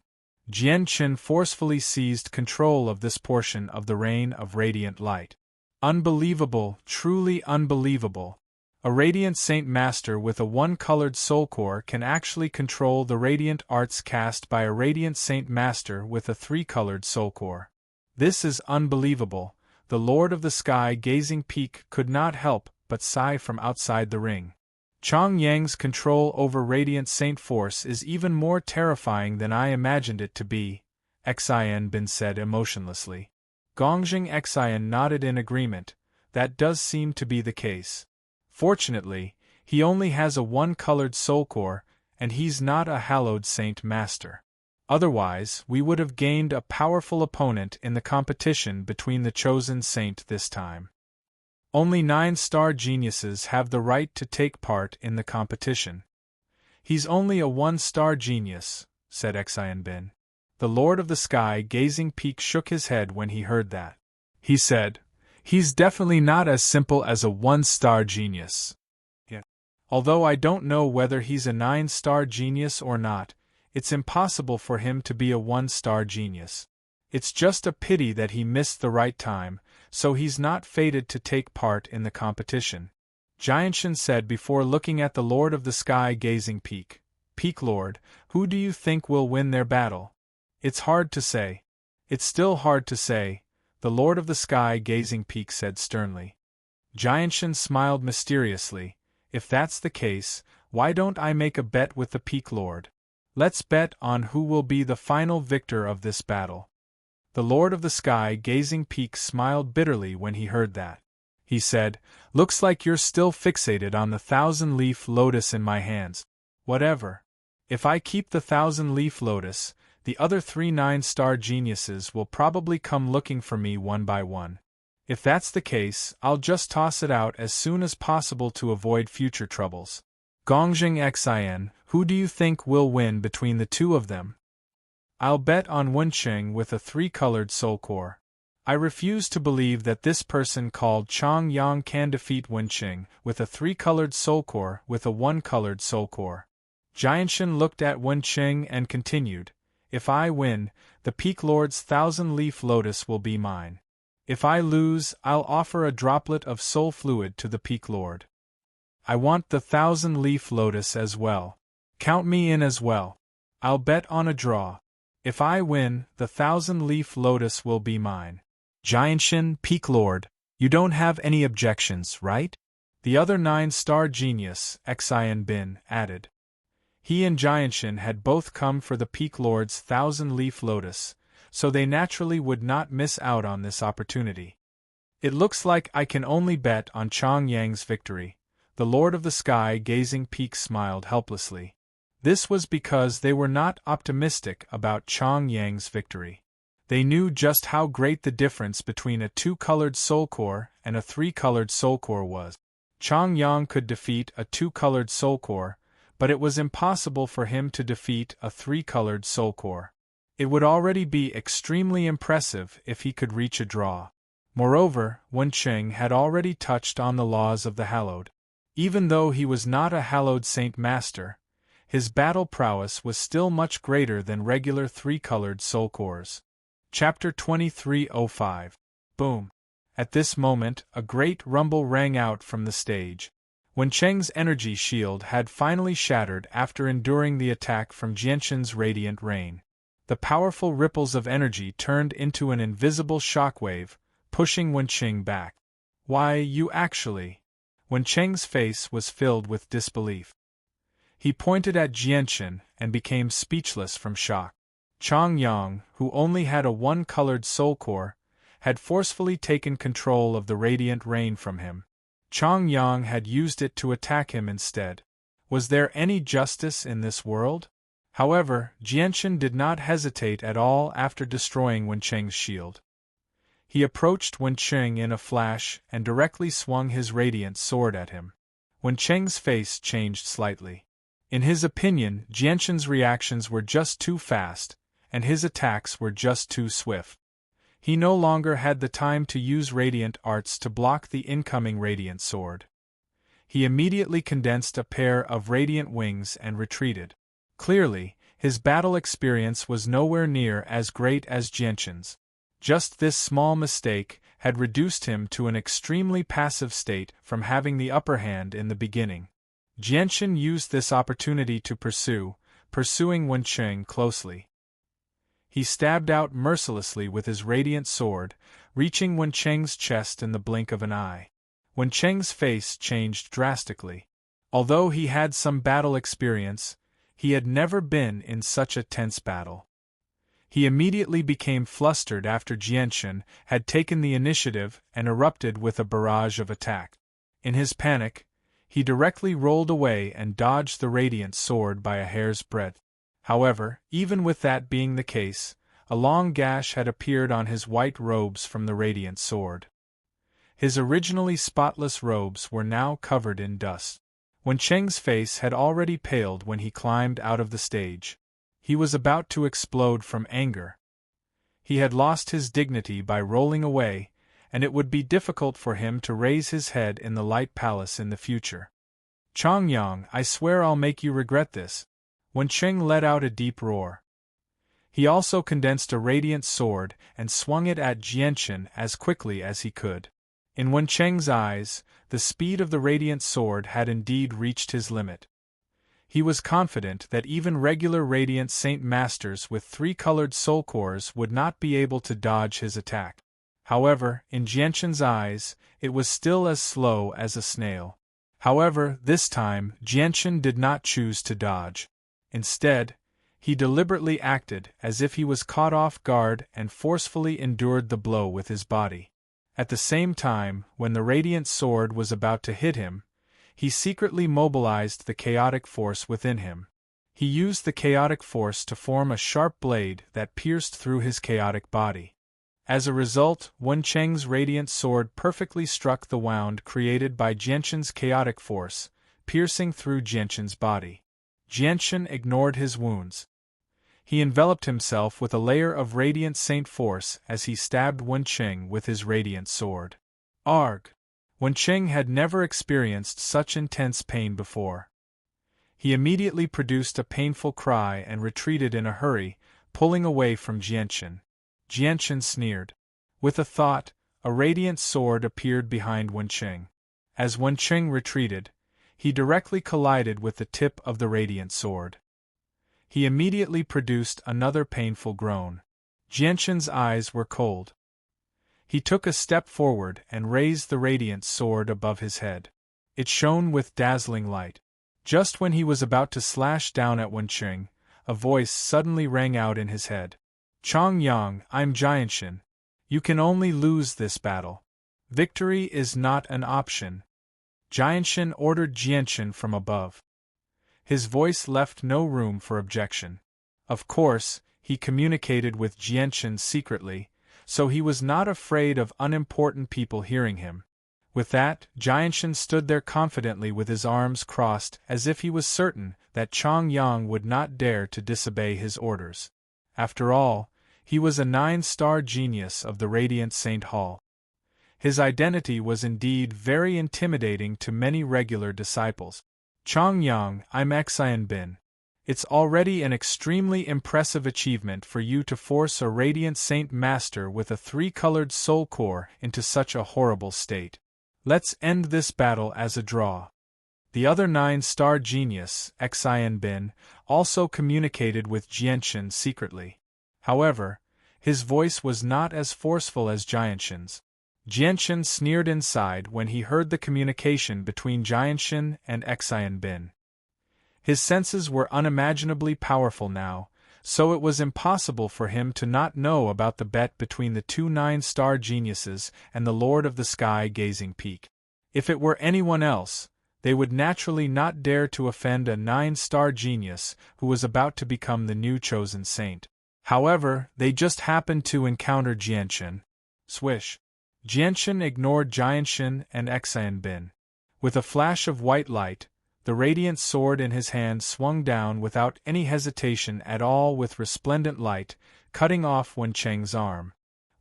Jianshan forcefully seized control of this portion of the rain of radiant light. Unbelievable, truly unbelievable. A Radiant Saint Master with a one-colored soul core can actually control the radiant arts cast by a Radiant Saint Master with a three-colored soul core. This is unbelievable. The Lord of the Sky Gazing Peak could not help but sigh from outside the ring. Chang Yang's control over Radiant Saint Force is even more terrifying than I imagined it to be, Xian Bin said emotionlessly. Gongjing Xian nodded in agreement. That does seem to be the case. Fortunately, he only has a one-colored soul core, and he's not a hallowed saint master. Otherwise, we would have gained a powerful opponent in the competition between the chosen saint this time. Only 9-star geniuses have the right to take part in the competition. He's only a 1-star genius, said Xian Bin. The Lord of the Sky Gazing Peak shook his head when he heard that. He said, "He's definitely not as simple as a 1-star genius. Yeah. Although I don't know whether he's a 9-star genius or not, it's impossible for him to be a 1-star genius. It's just a pity that he missed the right time, so he's not fated to take part in the competition," Jianshan said before looking at the Lord of the Sky Gazing Peak. "Peak Lord, who do you think will win their battle?" "It's hard to say. It's still hard to say," the Lord of the Sky Gazing Peak said sternly. Jianshan smiled mysteriously. "If that's the case, why don't I make a bet with the Peak Lord? Let's bet on who will be the final victor of this battle." The Lord of the Sky Gazing Peak smiled bitterly when he heard that. He said, "Looks like you're still fixated on the 1,000-leaf lotus in my hands. Whatever. If I keep the 1,000-leaf lotus, the other 3 9-star geniuses will probably come looking for me one by one. If that's the case, I'll just toss it out as soon as possible to avoid future troubles. Gongjing Xian, who do you think will win between the two of them?" "I'll bet on Wenqing with a 3-colored soul core. I refuse to believe that this person called Chang Yang can defeat Wenqing with a 3-colored soul core with a 1-colored soul core." Jianshan looked at Wenqing and continued, "If I win, the Peak Lord's 1,000-leaf lotus will be mine. If I lose, I'll offer a droplet of soul fluid to the Peak Lord. I want the 1,000-leaf lotus as well. Count me in as well. I'll bet on a draw. If I win, the 1,000-leaf lotus will be mine." "Jianshan, Peak Lord, you don't have any objections, right?" the other 9-star genius, Xian Bin, added. He and Jianshan had both come for the Peak Lord's 1,000-leaf lotus, so they naturally would not miss out on this opportunity. "It looks like I can only bet on Chang Yang's victory," the Lord of the Sky Gazing Peak smiled helplessly. This was because they were not optimistic about Chang Yang's victory. They knew just how great the difference between a 2-colored soul core and a 3-colored soul core was. Chang Yang could defeat a 2-colored soul core, but it was impossible for him to defeat a 3-colored soul core. It would already be extremely impressive if he could reach a draw. Moreover, Wen Qing had already touched on the laws of the hallowed. Even though he was not a hallowed saint master, his battle prowess was still much greater than regular three-colored soul cores. Chapter 2305. Boom. At this moment, a great rumble rang out from the stage. Wen Cheng's energy shield had finally shattered after enduring the attack from Jianshan's radiant rain. The powerful ripples of energy turned into an invisible shockwave, pushing Wen Qing back. Why, you actually... Wen Cheng's face was filled with disbelief. He pointed at Jianshan and became speechless from shock. Chang Yang, who only had a one-colored soul core, had forcefully taken control of the radiant rain from him. Chang Yang had used it to attack him instead. Was there any justice in this world? However, Jianshan did not hesitate at all after destroying Wen Cheng's shield. He approached Wen Qing in a flash and directly swung his radiant sword at him. Wen Cheng's face changed slightly. In his opinion, Jianshan's reactions were just too fast, and his attacks were just too swift. He no longer had the time to use radiant arts to block the incoming radiant sword. He immediately condensed a pair of radiant wings and retreated. Clearly, his battle experience was nowhere near as great as Jianshan's. Just this small mistake had reduced him to an extremely passive state from having the upper hand in the beginning. Jianshan used this opportunity to pursuing Wen Qing closely. He stabbed out mercilessly with his radiant sword, reaching Wen Cheng's chest in the blink of an eye. Wen Cheng's face changed drastically. Although he had some battle experience, he had never been in such a tense battle. He immediately became flustered after Jianshan had taken the initiative and erupted with a barrage of attack. In his panic, he directly rolled away and dodged the radiant sword by a hair's breadth. However, even with that being the case, a long gash had appeared on his white robes from the radiant sword. His originally spotless robes were now covered in dust. Wen Cheng's face had already paled when he climbed out of the stage. He was about to explode from anger. He had lost his dignity by rolling away, and it would be difficult for him to raise his head in the Light Palace in the future. Chang Yang, I swear I'll make you regret this. Wen Qing let out a deep roar. He also condensed a radiant sword and swung it at Jianshan as quickly as he could. In Wen Cheng's eyes, the speed of the radiant sword had indeed reached his limit. He was confident that even regular Radiant Saint Masters with three-colored soul cores would not be able to dodge his attack. However, in Jianshan's eyes, it was still as slow as a snail. However, this time, Jianshan did not choose to dodge. Instead, he deliberately acted as if he was caught off guard and forcefully endured the blow with his body. At the same time, when the radiant sword was about to hit him, he secretly mobilized the chaotic force within him. He used the chaotic force to form a sharp blade that pierced through his chaotic body. As a result, Wen Cheng's radiant sword perfectly struck the wound created by Jianshan's chaotic force, piercing through Jianshan's body. Jianshan ignored his wounds. He enveloped himself with a layer of radiant saint force as he stabbed Wen Cheng with his radiant sword. Arg! Wen Cheng had never experienced such intense pain before. He immediately produced a painful cry and retreated in a hurry, pulling away from Jianshan. Jianshan sneered. With a thought, a radiant sword appeared behind Wen Cheng. As Wen Cheng retreated, he directly collided with the tip of the radiant sword. He immediately produced another painful groan. Jianshan's eyes were cold. He took a step forward and raised the radiant sword above his head. It shone with dazzling light. Just when he was about to slash down at Wen Cheng, a voice suddenly rang out in his head. Chang Yang, I'm Jianshan. You can only lose this battle. Victory is not an option. Jianshan ordered Jianshan from above. His voice left no room for objection. Of course, he communicated with Jianshan secretly, so he was not afraid of unimportant people hearing him. With that, Jianshan stood there confidently with his arms crossed as if he was certain that Chang Yang would not dare to disobey his orders. After all, he was a 9-star genius of the Radiant Saint Hall. His identity was indeed very intimidating to many regular disciples. Chongyang, I'm Xian Bin. It's already an extremely impressive achievement for you to force a Radiant Saint Master with a three-colored soul core into such a horrible state. Let's end this battle as a draw. The other 9-star genius, Xian Bin, also communicated with Jianshan secretly. However, his voice was not as forceful as Jianshan's. Jianshan sneered inside when he heard the communication between Jianshan and Xian Bin. His senses were unimaginably powerful now, so it was impossible for him to not know about the bet between the two 9-star geniuses and the Lord of the Sky Gazing Peak. If it were anyone else, they would naturally not dare to offend a 9-star genius who was about to become the new chosen saint. However, they just happened to encounter Jianshan. Swish! Jianshan ignored Jianshan and Xian Bin. With a flash of white light, the radiant sword in his hand swung down without any hesitation at all with resplendent light, cutting off Wencheng's arm.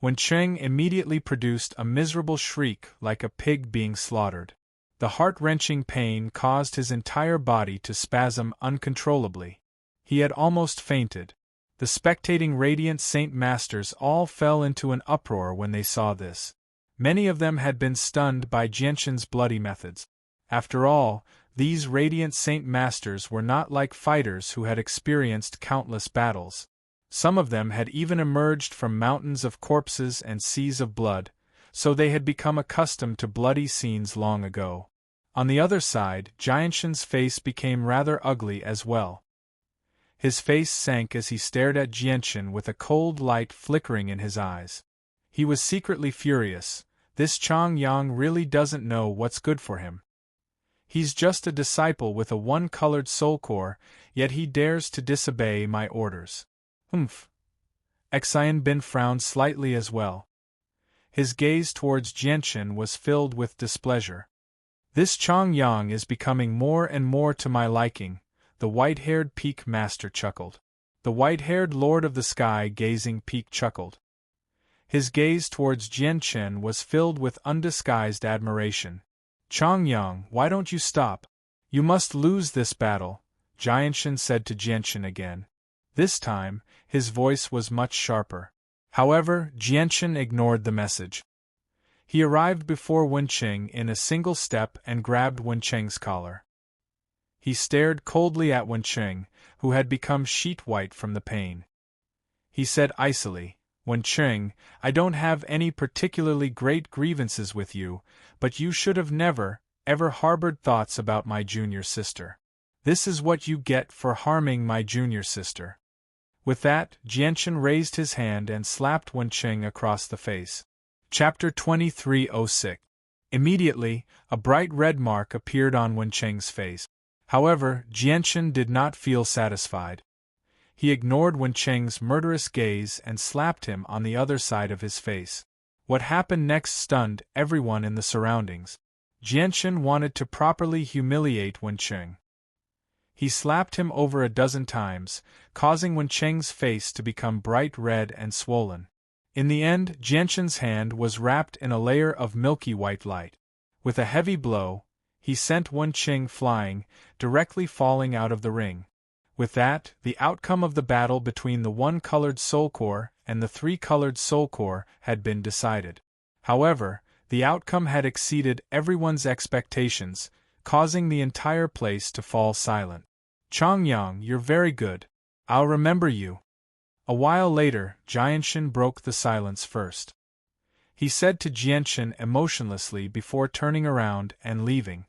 Wencheng immediately produced a miserable shriek like a pig being slaughtered. The heart-wrenching pain caused his entire body to spasm uncontrollably. He had almost fainted. The spectating Radiant Saint Masters all fell into an uproar when they saw this. Many of them had been stunned by Jianshan's bloody methods. After all, these Radiant Saint Masters were not like fighters who had experienced countless battles. Some of them had even emerged from mountains of corpses and seas of blood, so they had become accustomed to bloody scenes long ago. On the other side, Jianshan's face became rather ugly as well. His face sank as he stared at Jianshan with a cold light flickering in his eyes. He was secretly furious. This Chongyang really doesn't know what's good for him. He's just a disciple with a one-colored soul core, yet he dares to disobey my orders. Humph. Xian Bin frowned slightly as well. His gaze towards Jianshan was filled with displeasure. This Chongyang is becoming more and more to my liking, the white-haired Peak Master chuckled. The white-haired Lord of the Sky Gazing Peak chuckled. His gaze towards Jianshan was filled with undisguised admiration. Chongyang, why don't you stop? You must lose this battle, Jianshan said to Jianshan again. This time, his voice was much sharper. However, Jianshan ignored the message. He arrived before Wencheng in a single step and grabbed Wencheng's collar. He stared coldly at Wencheng, who had become sheet-white from the pain. He said icily, Wencheng, I don't have any particularly great grievances with you, but you should have never, ever harbored thoughts about my junior sister. This is what you get for harming my junior sister. With that, Jianshan raised his hand and slapped Wencheng across the face. Chapter 2306. Immediately, a bright red mark appeared on Wencheng's face. However, Jianshan did not feel satisfied. He ignored Wencheng's murderous gaze and slapped him on the other side of his face. What happened next stunned everyone in the surroundings. Jianshan wanted to properly humiliate Wencheng. He slapped him over a dozen times, causing Wencheng's face to become bright red and swollen. In the end, Jianshan's hand was wrapped in a layer of milky white light. With a heavy blow, he sent Wencheng flying, directly falling out of the ring. With that, the outcome of the battle between the one-colored soul core and the three-colored soul core had been decided. However, the outcome had exceeded everyone's expectations, causing the entire place to fall silent. Chongyang, you're very good. I'll remember you. A while later, Jianshan broke the silence first. He said to Jianshan emotionlessly before turning around and leaving.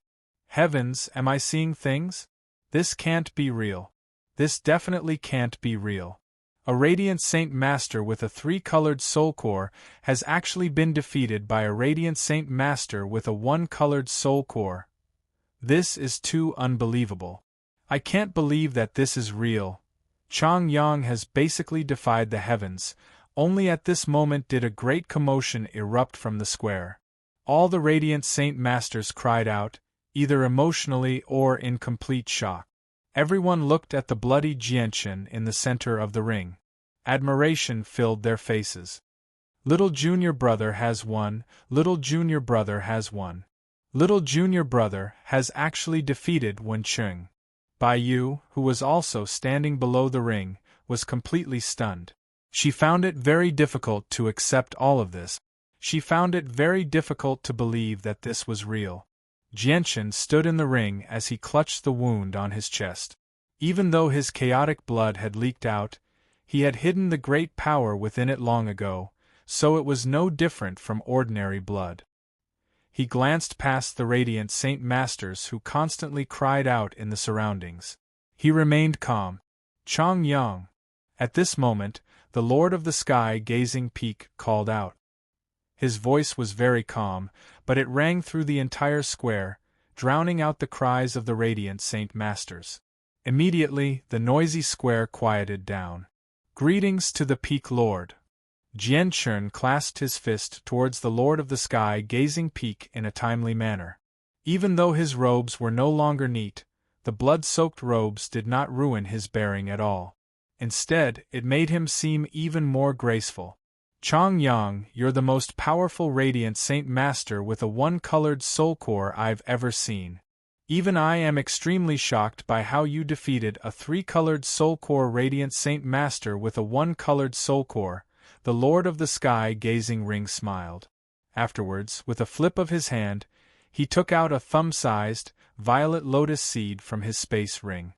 Heavens, am I seeing things? This can't be real. This definitely can't be real. A Radiant Saint Master with a three-colored soul core has actually been defeated by a Radiant Saint Master with a one-colored soul core. This is too unbelievable. I can't believe that this is real. Chongyang has basically defied the heavens. Only at this moment did a great commotion erupt from the square. All the Radiant Saint Masters cried out, either emotionally or in complete shock. Everyone looked at the bloody Jianshan in the center of the ring. Admiration filled their faces. Little junior brother has won, little junior brother has won. Little junior brother has actually defeated Wen Qing. Bai Yu, who was also standing below the ring, was completely stunned. She found it very difficult to accept all of this. She found it very difficult to believe that this was real. Jianchen stood in the ring as he clutched the wound on his chest. Even though his chaotic blood had leaked out, he had hidden the great power within it long ago, so it was no different from ordinary blood. He glanced past the radiant Saint Masters who constantly cried out in the surroundings. He remained calm. Chang Yang. At this moment, the Lord of the Sky Gazing Peak called out. His voice was very calm, but it rang through the entire square, drowning out the cries of the radiant Saint Masters. Immediately, the noisy square quieted down. Greetings to the Peak Lord. Jianchen clasped his fist towards the Lord of the Sky Gazing Peak in a timely manner. Even though his robes were no longer neat, the blood-soaked robes did not ruin his bearing at all. Instead, it made him seem even more graceful. Chang Yang, you're the most powerful radiant Saint Master with a one-colored soul core I've ever seen. Even I am extremely shocked by how you defeated a three-colored soul core radiant Saint Master with a one-colored soul core. The Lord of the Sky Gazing Ring smiled. Afterwards, with a flip of his hand, he took out a thumb-sized, violet lotus seed from his space ring.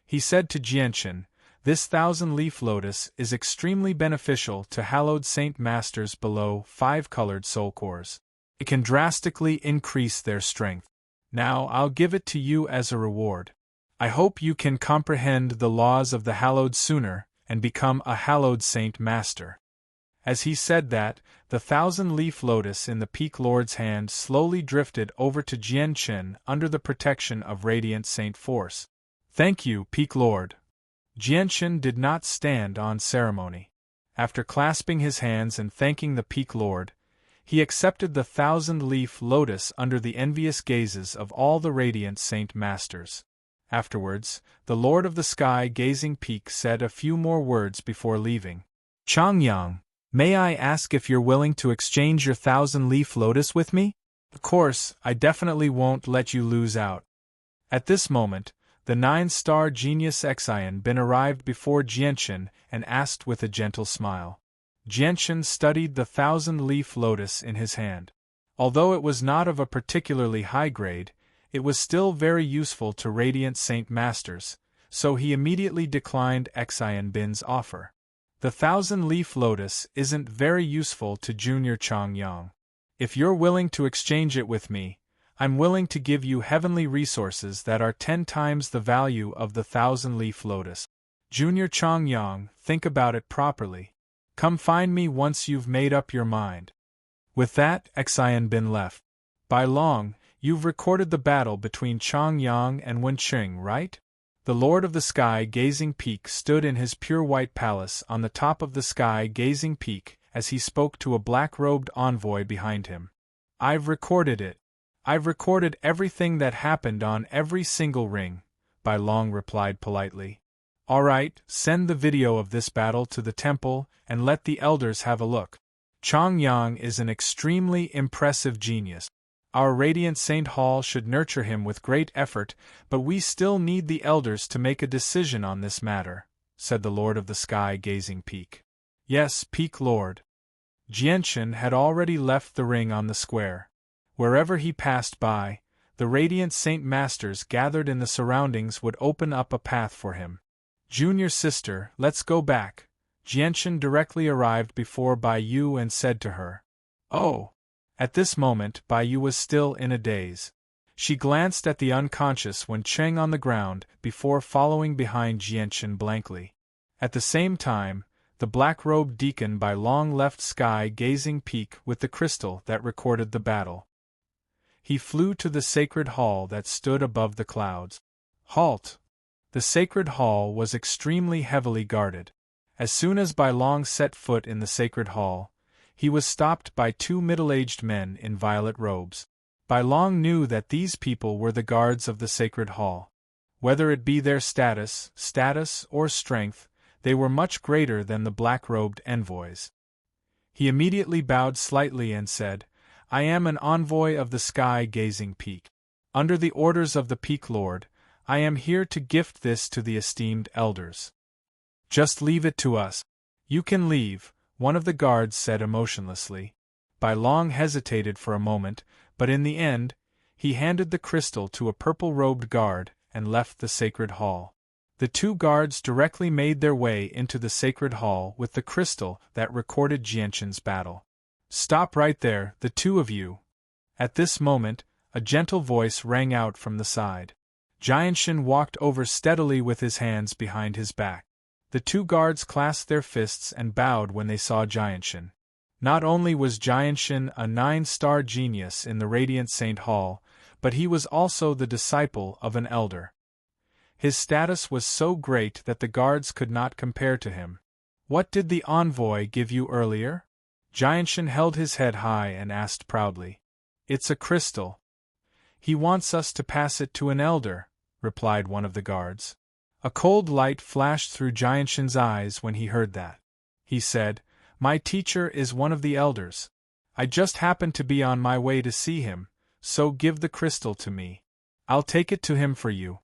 He said to Jianchen, "This 1,000-leaf lotus is extremely beneficial to hallowed Saint Masters below 5-colored soul cores. It can drastically increase their strength. Now I'll give it to you as a reward. I hope you can comprehend the laws of the hallowed sooner and become a hallowed Saint Master." As he said that, the 1,000-leaf lotus in the Peak Lord's hand slowly drifted over to Jianchen under the protection of Radiant Saint Force. "Thank you, Peak Lord." Jianchen did not stand on ceremony. After clasping his hands and thanking the Peak Lord, he accepted the 1,000-leaf lotus under the envious gazes of all the Radiant Saint Masters. Afterwards, the Lord of the Sky Gazing Peak said a few more words before leaving. "Chang Yang, may I ask if you're willing to exchange your 1,000-leaf lotus with me? Of course, I definitely won't let you lose out." At this moment, the 9-star genius Xian Bin arrived before Jianchen and asked with a gentle smile. Jianchen studied the 1,000-leaf lotus in his hand. Although it was not of a particularly high grade, it was still very useful to Radiant Saint Masters, so he immediately declined Xian Bin's offer. "The 1,000-leaf lotus isn't very useful to Junior Chang Yang. If you're willing to exchange it with me, I'm willing to give you heavenly resources that are 10 times the value of the 1,000-leaf lotus. Junior Chang Yang, think about it properly. Come find me once you've made up your mind." With that, Xian Bin left. "By Long, you've recorded the battle between Chang Yang and Wen Qing, right?" The Lord of the Sky Gazing Peak stood in his pure white palace on the top of the Sky Gazing Peak as he spoke to a black-robed envoy behind him. "I've recorded it. I've recorded everything that happened on every single ring," Bai Long replied politely. "All right, send the video of this battle to the temple and let the elders have a look. Chang Yang is an extremely impressive genius. Our Radiant Saint Hall should nurture him with great effort, but we still need the elders to make a decision on this matter," said the Lord of the Sky Gazing Peak. "Yes, Peak Lord." Jianchen had already left the ring on the square. Wherever he passed by, the Radiant Saint Masters gathered in the surroundings would open up a path for him. "Junior sister, let's go back." Jianchen directly arrived before Bai Yu and said to her, "Oh." At this moment, Bai Yu was still in a daze. She glanced at the unconscious Wen Qing on the ground before following behind Jianchen blankly. At the same time, the black-robed deacon Bai Long left Sky Gazing Peak with the crystal that recorded the battle. He flew to the sacred hall that stood above the clouds. Halt! The sacred hall was extremely heavily guarded. As soon as Bai Long set foot in the sacred hall, he was stopped by 2 middle-aged men in violet robes. Bai Long knew that these people were the guards of the sacred hall. Whether it be their status, or strength, they were much greater than the black-robed envoys. He immediately bowed slightly and said, I am an envoy of the sky-gazing peak. Under the orders of the Peak Lord, I am here to gift this to the esteemed elders. Just leave it to us. You can leave, one of the guards said emotionlessly. Bai Long hesitated for a moment, but in the end, he handed the crystal to a purple-robed guard and left the sacred hall. The two guards directly made their way into the sacred hall with the crystal that recorded Jianshan's battle. Stop right there, the two of you. At this moment, a gentle voice rang out from the side. Jianshan walked over steadily with his hands behind his back. The two guards clasped their fists and bowed when they saw Jianshan. Not only was Jianshan a 9-star genius in the Radiant Saint Hall, but he was also the disciple of an elder. His status was so great that the guards could not compare to him. What did the envoy give you earlier? Jianshan held his head high and asked proudly. It's a crystal. He wants us to pass it to an elder, replied one of the guards. A cold light flashed through Jianshan's eyes when he heard that. He said, My teacher is one of the elders. I just happened to be on my way to see him, so give the crystal to me. I'll take it to him for you.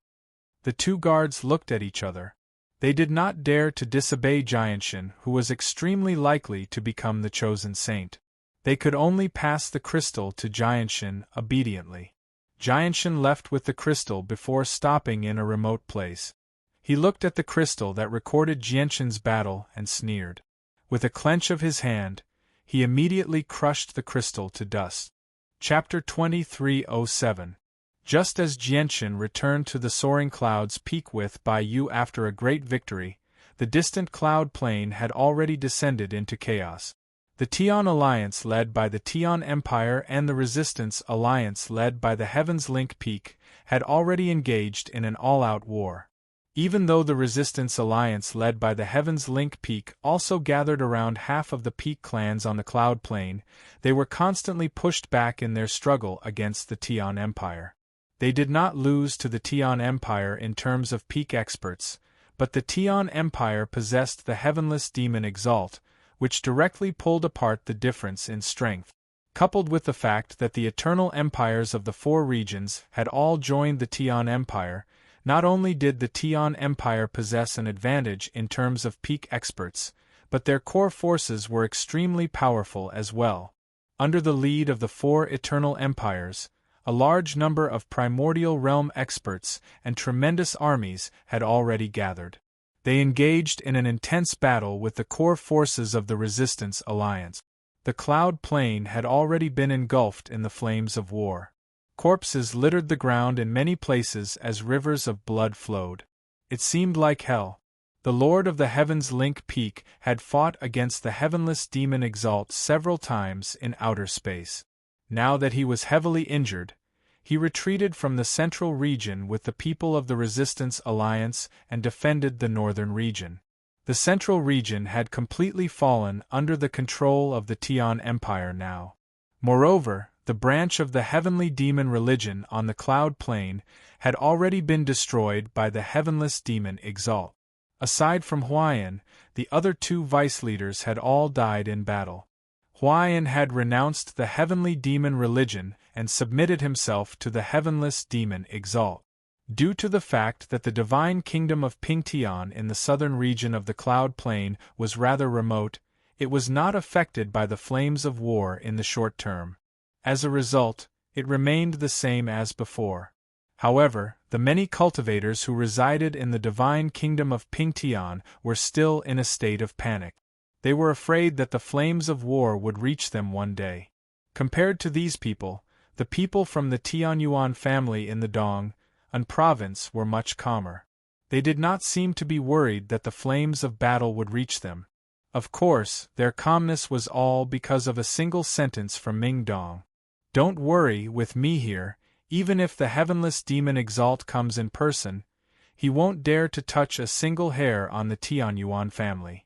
The two guards looked at each other. They did not dare to disobey Jianshan, who was extremely likely to become the chosen saint. They could only pass the crystal to Jianshan obediently. Jianshan left with the crystal before stopping in a remote place. He looked at the crystal that recorded Jianshan's battle and sneered. With a clench of his hand, he immediately crushed the crystal to dust. Chapter 2307. Just as Jianshan returned to the soaring cloud's peak with Bai Yu after a great victory, the distant cloud plain had already descended into chaos. The Tian Alliance led by the Tian Empire and the Resistance Alliance led by the Heaven's Link Peak had already engaged in an all-out war. Even though the Resistance Alliance led by the Heaven's Link Peak also gathered around half of the Peak clans on the Cloud Plain, they were constantly pushed back in their struggle against the Tian Empire. They did not lose to the Tian Empire in terms of peak experts, but the Tian Empire possessed the heavenless demon Exalt, which directly pulled apart the difference in strength. Coupled with the fact that the eternal empires of the four regions had all joined the Tian Empire, not only did the Tian Empire possess an advantage in terms of peak experts, but their core forces were extremely powerful as well. Under the lead of the four eternal empires, a large number of primordial realm experts and tremendous armies had already gathered. They engaged in an intense battle with the core forces of the Resistance Alliance. The Cloud Plain had already been engulfed in the flames of war. Corpses littered the ground in many places as rivers of blood flowed. It seemed like hell. The Lord of the Heavens Link Peak had fought against the heavenless demon Exalt several times in outer space. Now that he was heavily injured, he retreated from the central region with the people of the Resistance Alliance and defended the northern region. The central region had completely fallen under the control of the Tian Empire now. Moreover, the branch of the heavenly demon religion on the Cloud Plain had already been destroyed by the heavenless demon Exalt. Aside from Huayan, the other two vice leaders had all died in battle. Huayan had renounced the heavenly demon religion and submitted himself to the heavenless demon Exalt. Due to the fact that the divine kingdom of Pingtian in the southern region of the Cloud Plain was rather remote, it was not affected by the flames of war in the short term. As a result, it remained the same as before. However, the many cultivators who resided in the divine kingdom of Pingtian were still in a state of panic. They were afraid that the flames of war would reach them one day. Compared to these people, the people from the Tianyuan family in the Dong province were much calmer. They did not seem to be worried that the flames of battle would reach them. Of course, their calmness was all because of a single sentence from Ming Dong. Don't worry with me here, even if the heavenless demon Exalt comes in person, he won't dare to touch a single hair on the Tianyuan family.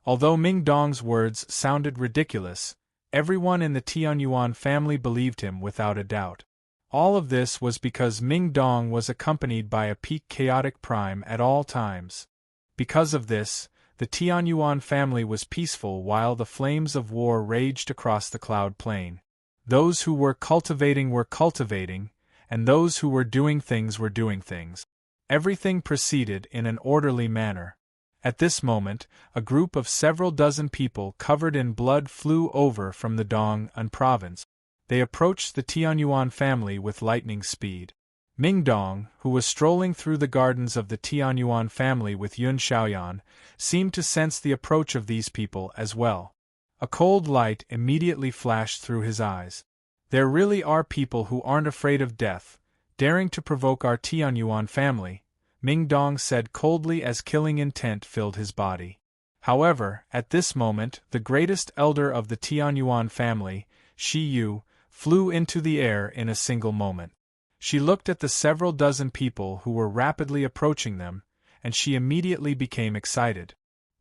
Although Ming Dong's words sounded ridiculous, everyone in the Tianyuan family believed him without a doubt. All of this was because Ming Dong was accompanied by a peak chaotic prime at all times. Because of this, the Tianyuan family was peaceful while the flames of war raged across the cloud plain. Those who were cultivating, and those who were doing things were doing things. Everything proceeded in an orderly manner. At this moment, a group of several dozen people covered in blood flew over from the Dong'an province. They approached the Tianyuan family with lightning speed. Mingdong, who was strolling through the gardens of the Tianyuan family with Yun Xiaoyan, seemed to sense the approach of these people as well. A cold light immediately flashed through his eyes. There really are people who aren't afraid of death, daring to provoke our Tianyuan family, Mingdong said coldly as killing intent filled his body. However, at this moment, the greatest elder of the Tianyuan family, Shi Yu, flew into the air in a single moment. She looked at the several dozen people who were rapidly approaching them, and she immediately became excited.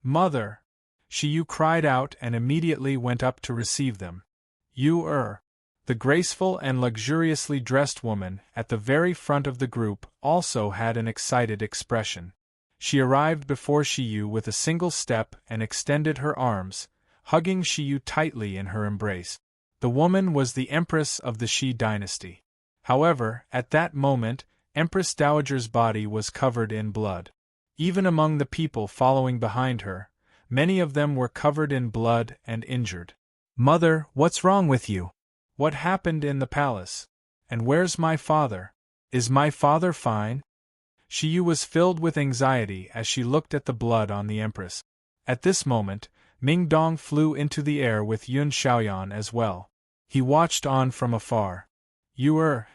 "Mother!" Shi Yu cried out and immediately went up to receive them. "You The graceful and luxuriously dressed woman at the very front of the group also had an excited expression. She arrived before Shi Yu with a single step and extended her arms, hugging Shi Yu tightly in her embrace. The woman was the Empress of the Shi dynasty. However, at that moment, Empress Dowager's body was covered in blood. Even among the people following behind her, many of them were covered in blood and injured. "Mother, what's wrong with you? What happened in the palace? And where's my father? Is my father fine?" Shi Yu was filled with anxiety as she looked at the blood on the Empress. At this moment, Mingdong flew into the air with Yun Xiaoyan as well. He watched on from afar.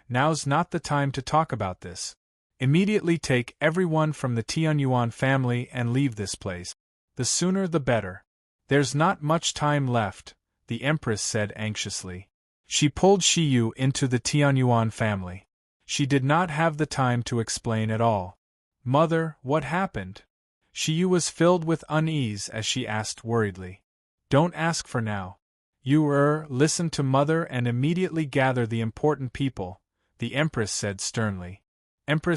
Now's not the time to talk about this. Immediately take everyone from the Tianyuan family and leave this place. The sooner the better. There's not much time left, the Empress said anxiously. She pulled Shi Yu into the Tianyuan family. She did not have the time to explain at all. "Mother, what happened?" Shi Yu was filled with unease as she asked worriedly. "Don't ask for now. Listen to Mother and immediately gather the important people," the Empress said sternly. After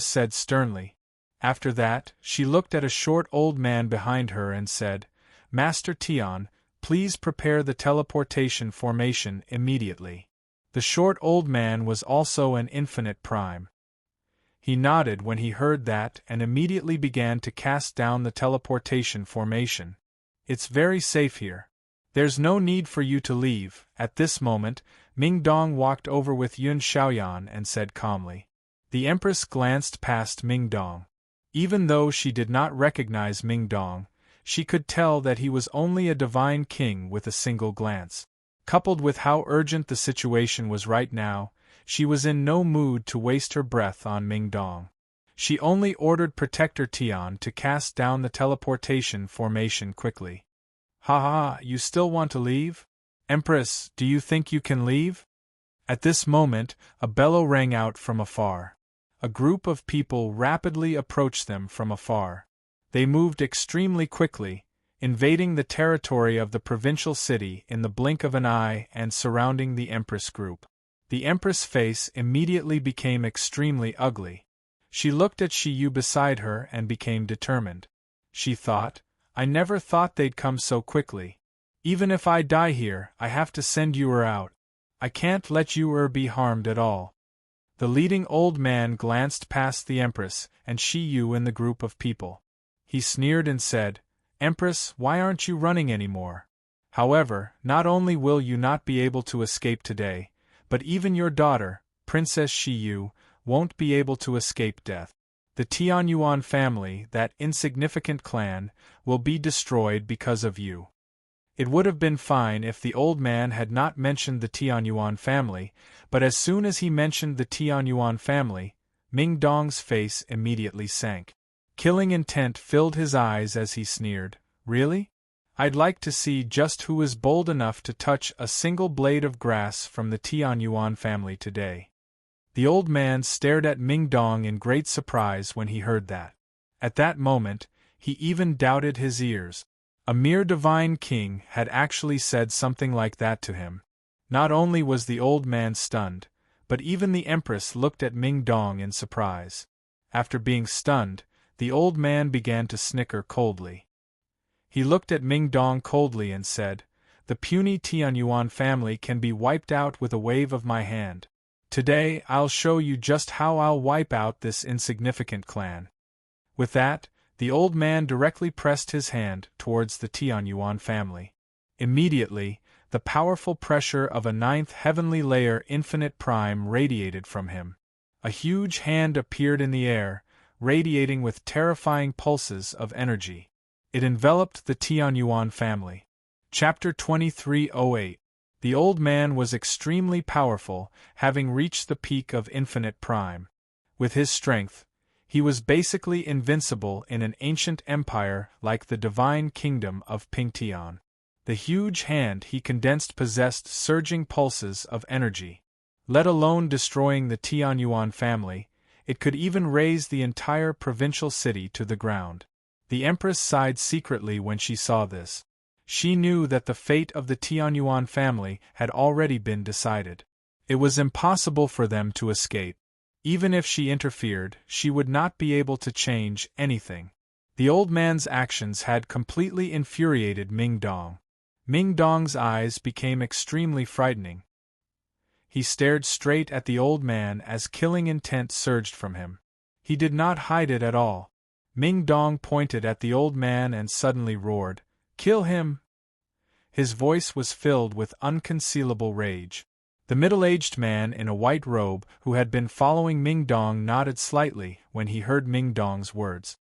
that, she looked at a short old man behind her and said, "Master Tian, please prepare the teleportation formation immediately." The short old man was also an infinite prime. He nodded when he heard that and immediately began to cast down the teleportation formation. "It's very safe here. There's no need for you to leave." At this moment, Mingdong walked over with Yun Xiaoyan and said calmly. The Empress glanced past Mingdong. Even though she did not recognize Mingdong, she could tell that he was only a divine king with a single glance. Coupled with how urgent the situation was right now, she was in no mood to waste her breath on Mingdong. She only ordered Protector Tian to cast down the teleportation formation quickly. You still want to leave? Empress, do you think you can leave?" At this moment, a bellow rang out from afar. A group of people rapidly approached them from afar. They moved extremely quickly, invading the territory of the provincial city in the blink of an eye and surrounding the Empress group. The Empress' face immediately became extremely ugly. She looked at Shi Yu beside her and became determined. She thought, "I never thought they'd come so quickly. Even if I die here, I have to send you out. I can't let you be harmed at all." The leading old man glanced past the Empress and Shi Yu in the group of people. He sneered and said, "Empress, why aren't you running anymore? However, not only will you not be able to escape today, but even your daughter, Princess Shi Yu, won't be able to escape death. The Tianyuan family, that insignificant clan, will be destroyed because of you." It would have been fine if the old man had not mentioned the Tianyuan family, but as soon as he mentioned the Tianyuan family, Mingdong's face immediately sank. Killing intent filled his eyes as he sneered, "Really? I'd like to see just who is bold enough to touch a single blade of grass from the Tianyuan family today." The old man stared at Mingdong in great surprise when he heard that. At that moment, he even doubted his ears. A mere divine king had actually said something like that to him. Not only was the old man stunned, but even the Empress looked at Mingdong in surprise. After being stunned, the old man began to snicker coldly. He looked at Ming Dong coldly and said, "The puny Tianyuan family can be wiped out with a wave of my hand. Today I'll show you just how I'll wipe out this insignificant clan." With that, the old man directly pressed his hand towards the Tianyuan family. Immediately, the powerful pressure of a ninth heavenly layer infinite prime radiated from him. A huge hand appeared in the air, radiating with terrifying pulses of energy. It enveloped the Tianyuan family. Chapter 2308. The old man was extremely powerful, having reached the peak of infinite prime. With his strength, he was basically invincible in an ancient empire like the divine kingdom of Pingtian. The huge hand he condensed possessed surging pulses of energy. Let alone destroying the Tianyuan family, it could even raze the entire provincial city to the ground. The Empress sighed secretly when she saw this. She knew that the fate of the Tianyuan family had already been decided. It was impossible for them to escape. Even if she interfered, she would not be able to change anything. The old man's actions had completely infuriated Ming Dong. Ming Dong's eyes became extremely frightening. He stared straight at the old man as killing intent surged from him. He did not hide it at all. Ming Dong pointed at the old man and suddenly roared, "Kill him!" His voice was filled with unconcealable rage. The middle-aged man in a white robe who had been following Ming Dong nodded slightly when he heard Ming Dong's words.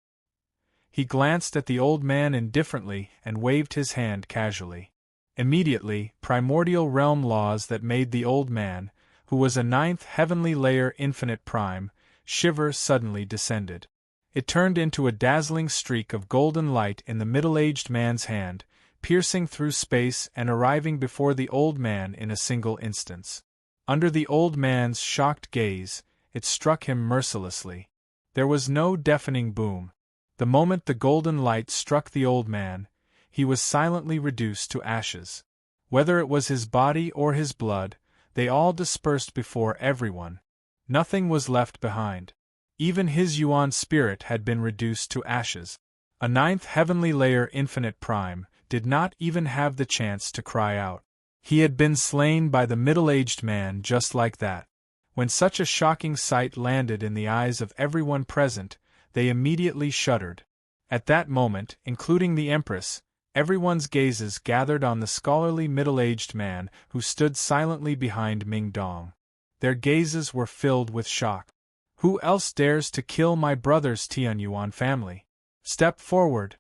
He glanced at the old man indifferently and waved his hand casually. Immediately, primordial realm laws that made the old man, who was a ninth heavenly layer infinite prime, shiver suddenly descended. It turned into a dazzling streak of golden light in the middle-aged man's hand, piercing through space and arriving before the old man in a single instance. Under the old man's shocked gaze, it struck him mercilessly. There was no deafening boom. The moment the golden light struck the old man, he was silently reduced to ashes. Whether it was his body or his blood, they all dispersed before everyone. Nothing was left behind. Even his Yuan spirit had been reduced to ashes. A ninth heavenly layer infinite prime did not even have the chance to cry out. He had been slain by the middle-aged man just like that. When such a shocking sight landed in the eyes of everyone present, they immediately shuddered. At that moment, including the Empress, everyone's gazes gathered on the scholarly middle-aged man who stood silently behind Ming Dong. Their gazes were filled with shock. "Who else dares to kill my brother's Tianyuan family? Step forward!"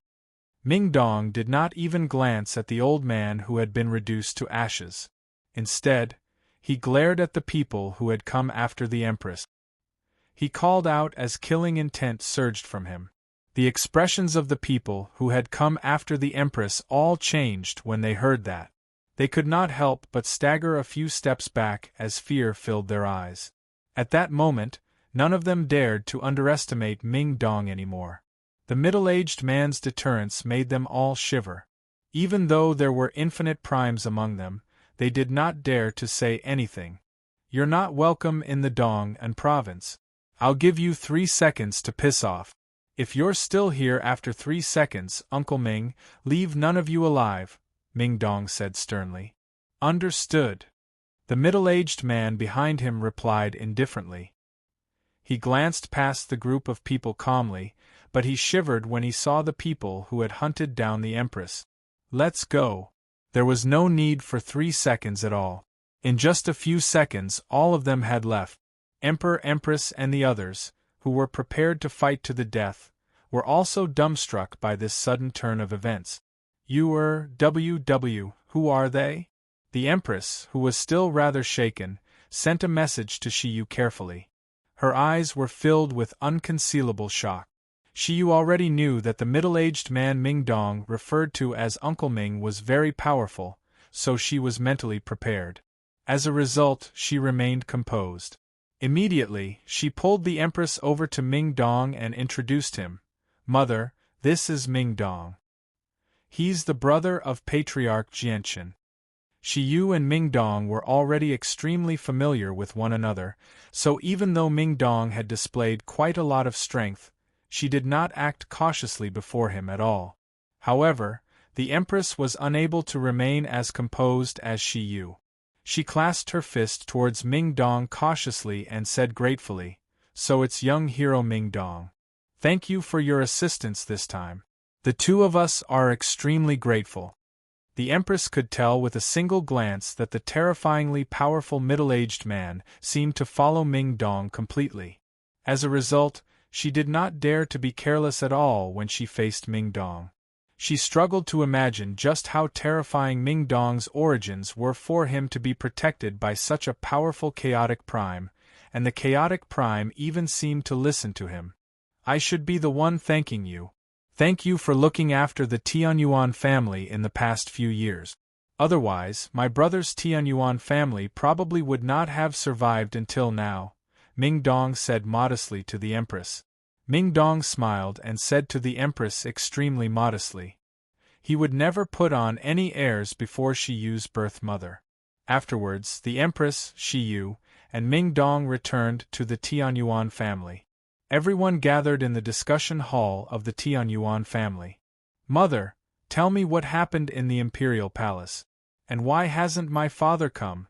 Ming Dong did not even glance at the old man who had been reduced to ashes. Instead, he glared at the people who had come after the Empress. He called out as killing intent surged from him. The expressions of the people who had come after the Empress all changed when they heard that. They could not help but stagger a few steps back as fear filled their eyes. At that moment, none of them dared to underestimate Ming Dong anymore. The middle-aged man's deterrence made them all shiver. Even though there were infinite primes among them, they did not dare to say anything. "You're not welcome in the Dong and province. I'll give you 3 seconds to piss off. If you're still here after 3 seconds, Uncle Ming, leave none of you alive," Ming Dong said sternly. "Understood." The middle-aged man behind him replied indifferently. He glanced past the group of people calmly, but he shivered when he saw the people who had hunted down the Empress. "Let's go." There was no need for 3 seconds at all. In just a few seconds all of them had left. Emperor, Empress, and the others, who were prepared to fight to the death, were also dumbstruck by this sudden turn of events. Who are they?" The Empress, who was still rather shaken, sent a message to Shiyu carefully. Her eyes were filled with unconcealable shock. Shiyu already knew that the middle-aged man Ming Dong referred to as Uncle Ming was very powerful, so she was mentally prepared. As a result, she remained composed. Immediately, she pulled the Empress over to Ming Dong and introduced him. "Mother, this is Ming Dong. He's the brother of Patriarch Jianchen." Shiyu and Ming Dong were already extremely familiar with one another, so even though Ming Dong had displayed quite a lot of strength, she did not act cautiously before him at all. However, The Empress was unable to remain as composed as Shi Yu. She clasped her fist towards Ming Dong cautiously and said gratefully, "So it's young hero Ming Dong. Thank you for your assistance this time. The two of us are extremely grateful." The Empress could tell with a single glance that the terrifyingly powerful middle-aged man seemed to follow Ming Dong completely. As a result, she did not dare to be careless at all when she faced Ming Dong. She struggled to imagine just how terrifying Ming Dong's origins were for him to be protected by such a powerful chaotic prime, and the chaotic prime even seemed to listen to him. "I should be the one thanking you. Thank you for looking after the Tianyuan family in the past few years. Otherwise, my brother's Tianyuan family probably would not have survived until now," Ming Dong said modestly to the Empress. Ming Dong smiled and said to the Empress extremely modestly, he would never put on any airs before Shi Yu's birth mother. Afterwards, the Empress, Shi Yu, and Ming Dong returned to the Tianyuan family. Everyone gathered in the discussion hall of the Tianyuan family. "Mother, tell me what happened in the Imperial Palace. And why hasn't my father come?"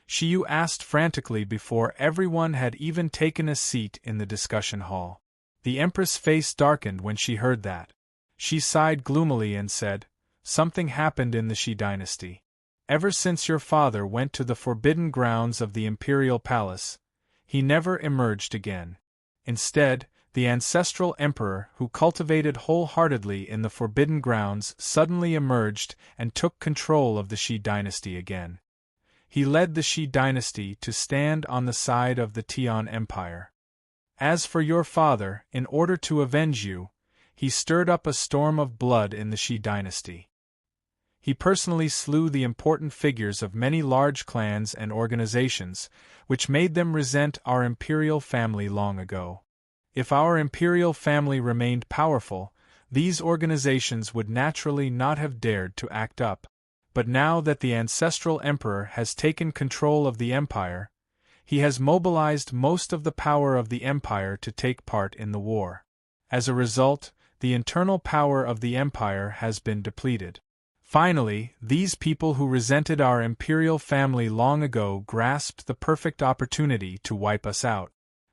Shi Yu asked frantically before everyone had even taken a seat in the discussion hall. The Empress' face darkened when she heard that. She sighed gloomily and said, "Something happened in the Shi dynasty. Ever since your father went to the forbidden grounds of the Imperial Palace, he never emerged again. Instead, the ancestral emperor who cultivated wholeheartedly in the forbidden grounds suddenly emerged and took control of the Shi dynasty again. He led the Shi dynasty to stand on the side of the Tian Empire. As for your father, in order to avenge you, he stirred up a storm of blood in the Shi dynasty. He personally slew the important figures of many large clans and organizations, which made them resent our imperial family long ago. If our imperial family remained powerful, these organizations would naturally not have dared to act up. But now that the ancestral emperor has taken control of the empire, he has mobilized most of the power of the empire to take part in the war. As a result, the internal power of the empire has been depleted. Finally, these people who resented our imperial family long ago grasped the perfect opportunity to wipe us out.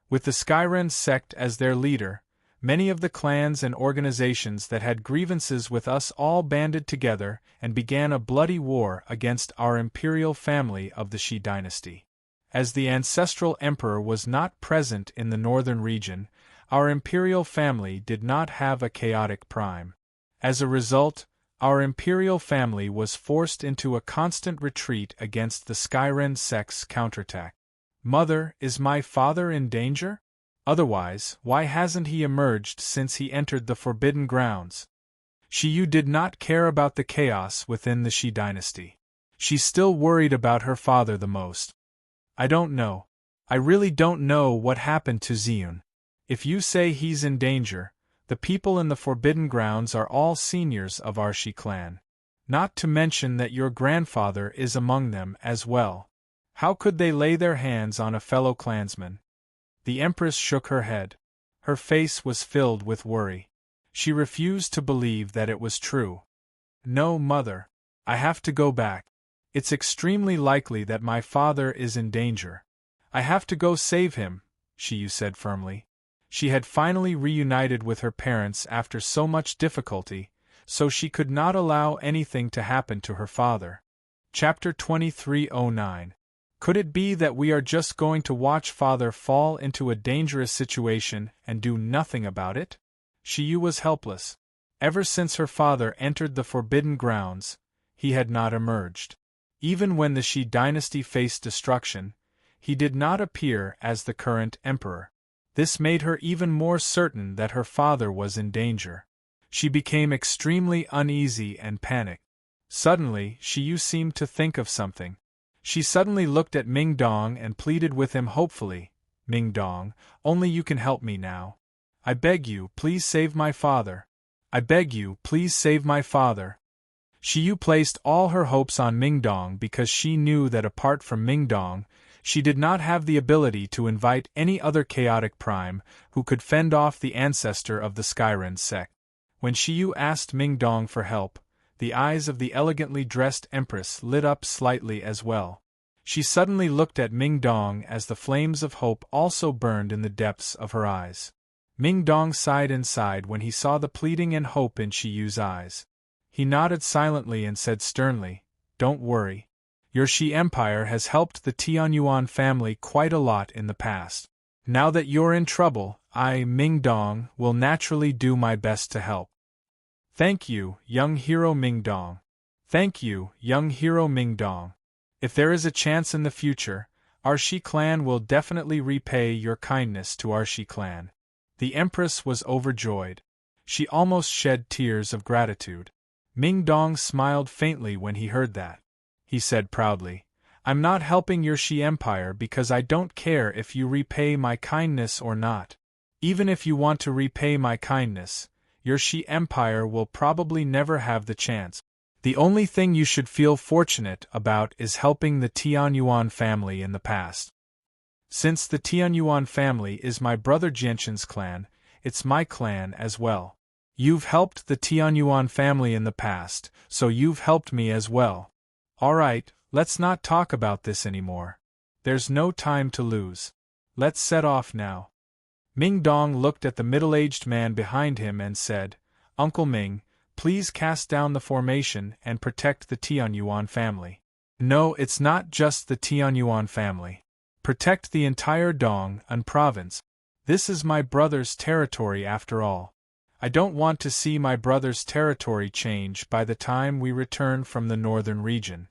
With the Skyren sect as their leader, many of the clans and organizations that had grievances with us all banded together and began a bloody war against our imperial family of the Shi dynasty. As the ancestral emperor was not present in the northern region, our imperial family did not have a chaotic prime. As a result, our imperial family was forced into a constant retreat against the Skyren sect's counterattack. "Mother, is my father in danger? Otherwise, why hasn't he emerged since he entered the forbidden grounds?" Shi Yu did not care about the chaos within the Shi dynasty. She still worried about her father the most. "I don't know. I really don't know what happened to Ziyun. If you say he's in danger, the people in the Forbidden Grounds are all seniors of our Shi clan. Not to mention that your grandfather is among them as well. How could they lay their hands on a fellow clansman?" The Empress shook her head. Her face was filled with worry. She refused to believe that it was true. "No, Mother. I have to go back. It's extremely likely that my father is in danger. I have to go save him," Shi Yu said firmly. She had finally reunited with her parents after so much difficulty, so she could not allow anything to happen to her father. Chapter 2309. Could it be that we are just going to watch father fall into a dangerous situation and do nothing about it? Shi Yu was helpless. Ever since her father entered the forbidden grounds, he had not emerged. Even when the Shi dynasty faced destruction, he did not appear as the current emperor. This made her even more certain that her father was in danger. She became extremely uneasy and panicked. Suddenly, Shi Yu seemed to think of something. She suddenly looked at Ming Dong and pleaded with him hopefully, "Ming Dong, only you can help me now. I beg you, please save my father. I beg you, please save my father." Shi Yu placed all her hopes on Ming Dong because she knew that apart from Ming Dong, she did not have the ability to invite any other chaotic prime who could fend off the ancestor of the Skyren sect. When Shi Yu asked Ming Dong for help, The eyes of the elegantly dressed Empress lit up slightly as well. She suddenly looked at Ming Dong as the flames of hope also burned in the depths of her eyes. Ming Dong sighed inside when he saw the pleading and hope in Shi Yu's eyes. He nodded silently and said sternly, "Don't worry. Your Shi Empire has helped the Tianyuan family quite a lot in the past. Now that you're in trouble, I, Ming Dong, will naturally do my best to help." "Thank you, young hero Ming Dong. Thank you, young hero Ming Dong. If there is a chance in the future, our Shi clan will definitely repay your kindness to our Shi clan." The Empress was overjoyed. She almost shed tears of gratitude. Ming Dong smiled faintly when he heard that. He said proudly, "I'm not helping your Shi Empire because I don't care if you repay my kindness or not. Even if you want to repay my kindness, your Shi Empire will probably never have the chance. The only thing you should feel fortunate about is helping the Tianyuan family in the past. Since the Tianyuan family is my brother Jianshan's clan, it's my clan as well. You've helped the Tianyuan family in the past, so you've helped me as well. Alright, let's not talk about this anymore. There's no time to lose. Let's set off now." Ming Dong looked at the middle-aged man behind him and said, "Uncle Ming, please cast down the formation and protect the Tianyuan family." "No, it's not just the Tianyuan family. Protect the entire Dong-an province. This is my brother's territory after all. I don't want to see my brother's territory change by the time we return from the northern region."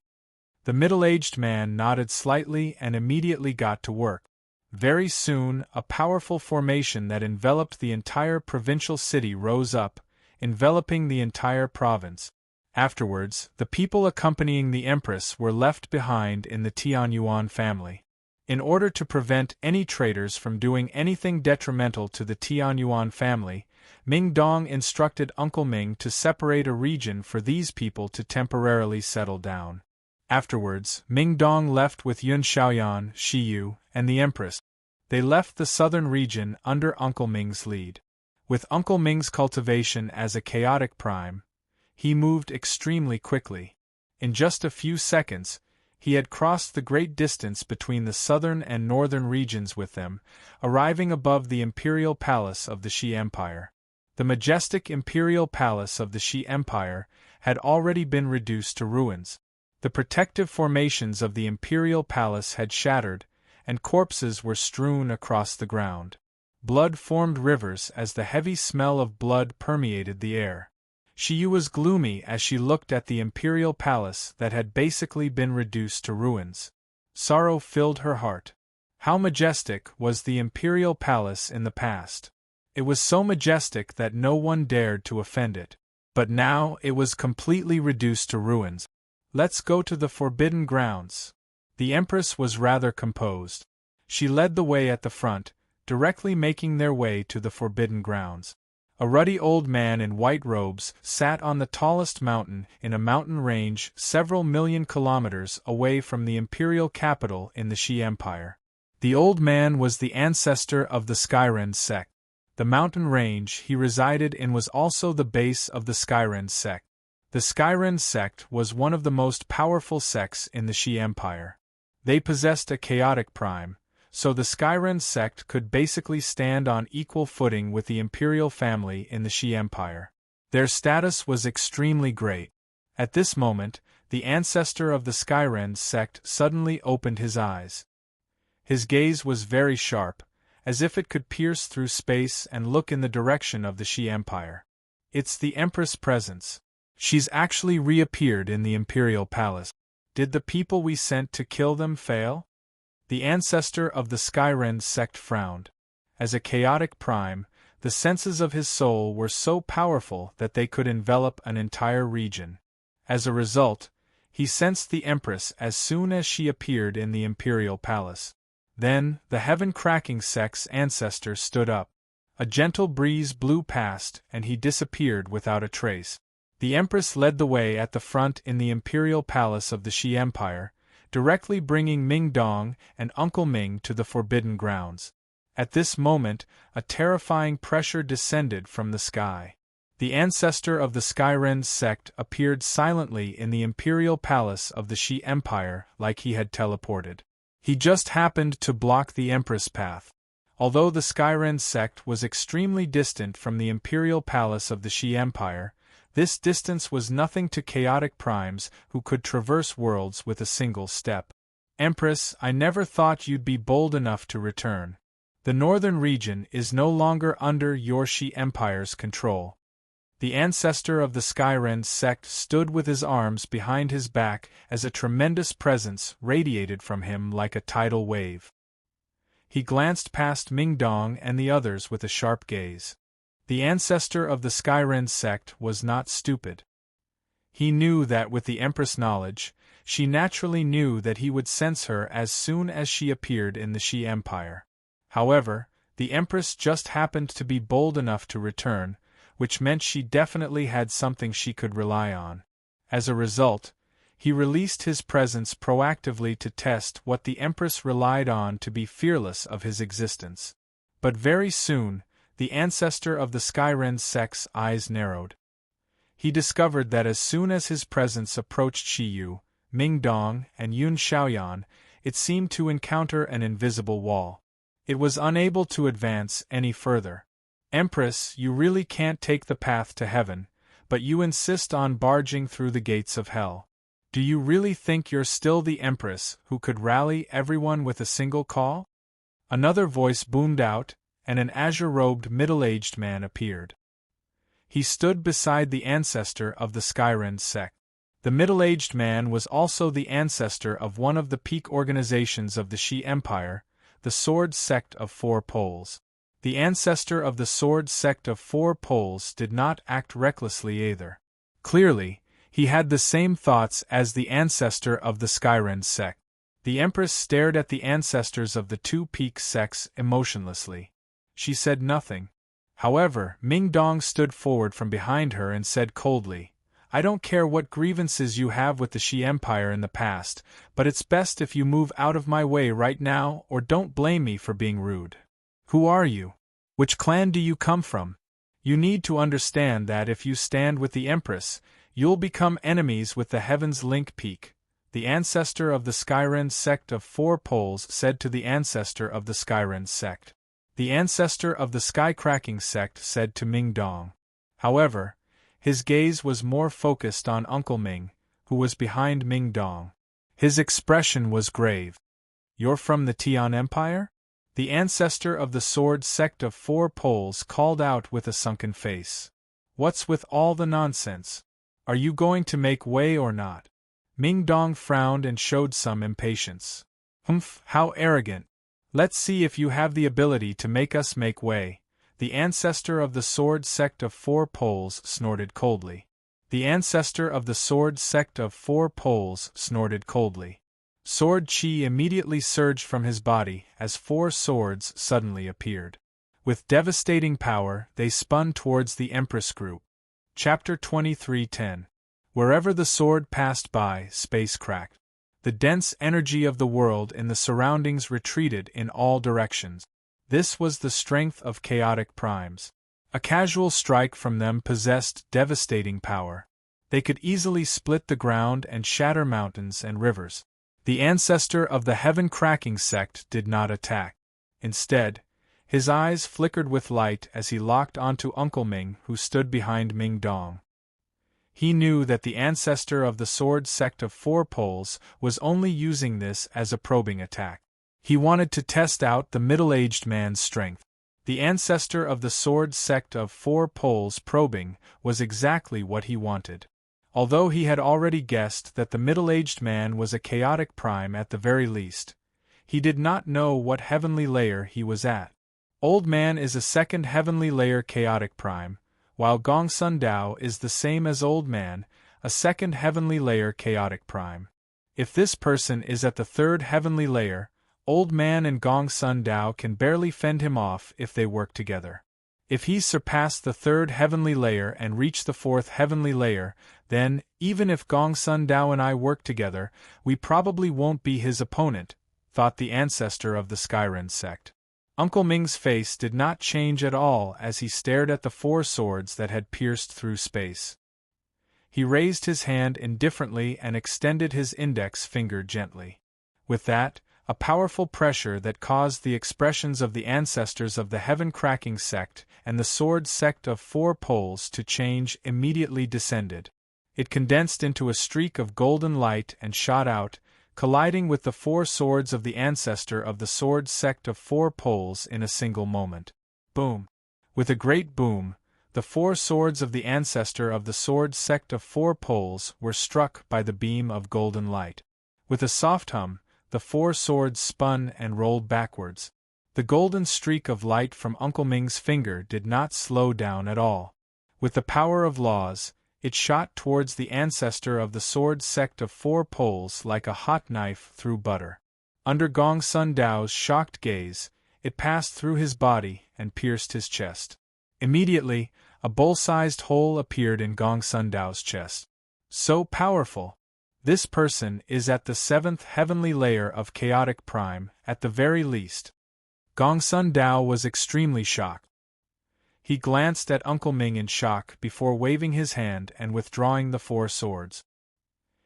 The middle-aged man nodded slightly and immediately got to work. Very soon, a powerful formation that enveloped the entire provincial city rose up, enveloping the entire province. Afterwards, the people accompanying the Empress were left behind in the Tianyuan family. In order to prevent any traitors from doing anything detrimental to the Tianyuan family, Ming Dong instructed Uncle Ming to separate a region for these people to temporarily settle down. Afterwards, Ming Dong left with Yun Xiaoyan, Shi Yu, and the Empress. They left the southern region under Uncle Ming's lead. With Uncle Ming's cultivation as a chaotic prime, he moved extremely quickly. In just a few seconds, he had crossed the great distance between the southern and northern regions with them, arriving above the imperial palace of the Shi Empire. The majestic imperial palace of the Shi Empire had already been reduced to ruins. The protective formations of the imperial palace had shattered, and corpses were strewn across the ground. Blood formed rivers as the heavy smell of blood permeated the air. Shi Yu was gloomy as she looked at the imperial palace that had basically been reduced to ruins. Sorrow filled her heart. How majestic was the imperial palace in the past! It was so majestic that no one dared to offend it. But now it was completely reduced to ruins. "Let's go to the Forbidden Grounds." The Empress was rather composed. She led the way at the front, directly making their way to the Forbidden Grounds. A ruddy old man in white robes sat on the tallest mountain in a mountain range several million kilometers away from the imperial capital in the Shi Empire. The old man was the ancestor of the Skyren sect. The mountain range he resided in was also the base of the Skyren sect. The Skyren sect was one of the most powerful sects in the Shi Empire. They possessed a chaotic prime, so the Skyren sect could basically stand on equal footing with the imperial family in the Shi Empire. Their status was extremely great. At this moment, the ancestor of the Skyren sect suddenly opened his eyes. His gaze was very sharp, as if it could pierce through space and look in the direction of the Shi Empire. "It's the Empress' presence. She's actually reappeared in the imperial palace. Did the people we sent to kill them fail?" The ancestor of the Skyren sect frowned. As a chaotic prime, the senses of his soul were so powerful that they could envelop an entire region. As a result, he sensed the Empress as soon as she appeared in the imperial palace. Then, the heaven-cracking sect's ancestor stood up. A gentle breeze blew past and he disappeared without a trace. The Empress led the way at the front in the imperial palace of the Shi Empire, directly bringing Ming Dong and Uncle Ming to the Forbidden Grounds. At this moment, a terrifying pressure descended from the sky. The ancestor of the Skyren sect appeared silently in the imperial palace of the Shi Empire like he had teleported. He just happened to block the Empress' path. Although the Skyren sect was extremely distant from the imperial palace of the Shi Empire, this distance was nothing to chaotic primes who could traverse worlds with a single step. Empress, I never thought you'd be bold enough to return. The northern region is no longer under your Shi Empire's control. The ancestor of the Skyren sect stood with his arms behind his back as a tremendous presence radiated from him like a tidal wave. He glanced past Mingdong and the others with a sharp gaze. The ancestor of the Skyren sect was not stupid. He knew that with the Empress' knowledge, she naturally knew that he would sense her as soon as she appeared in the Shi Empire. However, the Empress just happened to be bold enough to return, which meant she definitely had something she could rely on. As a result, he released his presence proactively to test what the Empress relied on to be fearless of his existence. But very soon, the ancestor of the Skyren sect's eyes narrowed. He discovered that as soon as his presence approached Shiyu, Mingdong, and Yun Xiaoyan, it seemed to encounter an invisible wall. It was unable to advance any further. Empress, you really can't take the path to heaven, but you insist on barging through the gates of hell. Do you really think you're still the Empress who could rally everyone with a single call? Another voice boomed out, and an azure-robed middle-aged man appeared. He stood beside the ancestor of the Skyren sect. The middle-aged man was also the ancestor of one of the peak organizations of the Shi Empire, the Sword Sect of Four Poles. The ancestor of the Sword Sect of Four Poles did not act recklessly either. Clearly, he had the same thoughts as the ancestor of the Skyren sect. The Empress stared at the ancestors of the two peak sects emotionlessly. She said nothing. However, Mingdong stood forward from behind her and said coldly, I don't care what grievances you have with the Shi Empire in the past, but it's best if you move out of my way right now or don't blame me for being rude. Who are you? Which clan do you come from? You need to understand that if you stand with the Empress, you'll become enemies with the Heaven's Link Peak. The ancestor of the Skyren sect of Four Poles said to the ancestor of the Skyren sect. The ancestor of the Skycracking sect said to Mingdong. However, his gaze was more focused on Uncle Ming, who was behind Mingdong. His expression was grave. You're from the Tian Empire? The ancestor of the Sword Sect of Four Poles called out with a sunken face. What's with all the nonsense? Are you going to make way or not? Mingdong frowned and showed some impatience. Humph, how arrogant. Let's see if you have the ability to make us make way. The ancestor of the Sword Sect of Four Poles snorted coldly. The ancestor of the Sword Sect of Four Poles snorted coldly. Sword chi immediately surged from his body as four swords suddenly appeared. With devastating power, they spun towards the Empress group. Chapter 23:10. Wherever the sword passed by, space cracked. The dense energy of the world in the surroundings retreated in all directions. This was the strength of chaotic primes. A casual strike from them possessed devastating power. They could easily split the ground and shatter mountains and rivers. The ancestor of the Heaven-Cracking sect did not attack. Instead, his eyes flickered with light as he locked onto Uncle Ming, who stood behind Mingdong. He knew that the ancestor of the Sword Sect of Four Poles was only using this as a probing attack. He wanted to test out the middle-aged man's strength. The ancestor of the Sword Sect of Four Poles probing was exactly what he wanted. Although he had already guessed that the middle-aged man was a chaotic prime at the very least, he did not know what heavenly layer he was at. Old Man is a second heavenly layer chaotic prime, while Gong Sun Dao is the same as Old Man, a second heavenly layer chaotic prime. If this person is at the third heavenly layer, Old Man and Gong Sun Dao can barely fend him off if they work together. If he's surpassed the third heavenly layer and reached the fourth heavenly layer, then, even if Gong Sun Dao and I work together, we probably won't be his opponent, thought the ancestor of the Skyren sect. Uncle Ming's face did not change at all as he stared at the four swords that had pierced through space. He raised his hand indifferently and extended his index finger gently. With that, a powerful pressure that caused the expressions of the ancestors of the heaven-cracking sect and the sword sect of four poles to change immediately descended. It condensed into a streak of golden light and shot out, colliding with the four swords of the ancestor of the sword sect of four poles in a single moment. Boom! With a great boom, the four swords of the ancestor of the sword sect of four poles were struck by the beam of golden light. With a soft hum, the four swords spun and rolled backwards. The golden streak of light from Uncle Ming's finger did not slow down at all. With the power of laws, it shot towards the ancestor of the sword sect of four poles like a hot knife through butter. Under Gong Sun Dao's shocked gaze, it passed through his body and pierced his chest. Immediately, a bowl-sized hole appeared in Gong Sun Dao's chest. So powerful! This person is at the seventh heavenly layer of chaotic prime, at the very least. Gong Sun Dao was extremely shocked. He glanced at Uncle Ming in shock before waving his hand and withdrawing the four swords.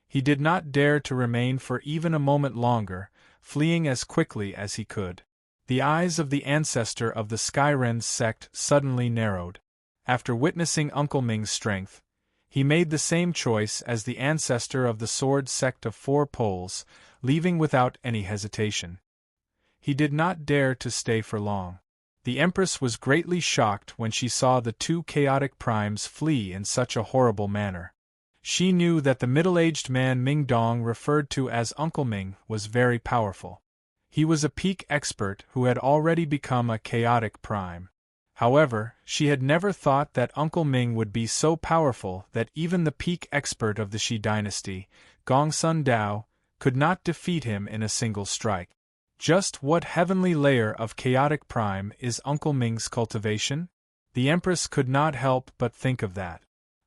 He did not dare to remain for even a moment longer, fleeing as quickly as he could. The eyes of the ancestor of the Skyren's sect suddenly narrowed. After witnessing Uncle Ming's strength, he made the same choice as the ancestor of the sword sect of four poles, leaving without any hesitation. He did not dare to stay for long. The Empress was greatly shocked when she saw the two chaotic primes flee in such a horrible manner. She knew that the middle-aged man Ming Dong referred to as Uncle Ming was very powerful. He was a peak expert who had already become a chaotic prime. However, she had never thought that Uncle Ming would be so powerful that even the peak expert of the Shi dynasty, Gong Sun Dao, could not defeat him in a single strike. Just what heavenly layer of chaotic prime is Uncle Ming's cultivation? The Empress could not help but think of that.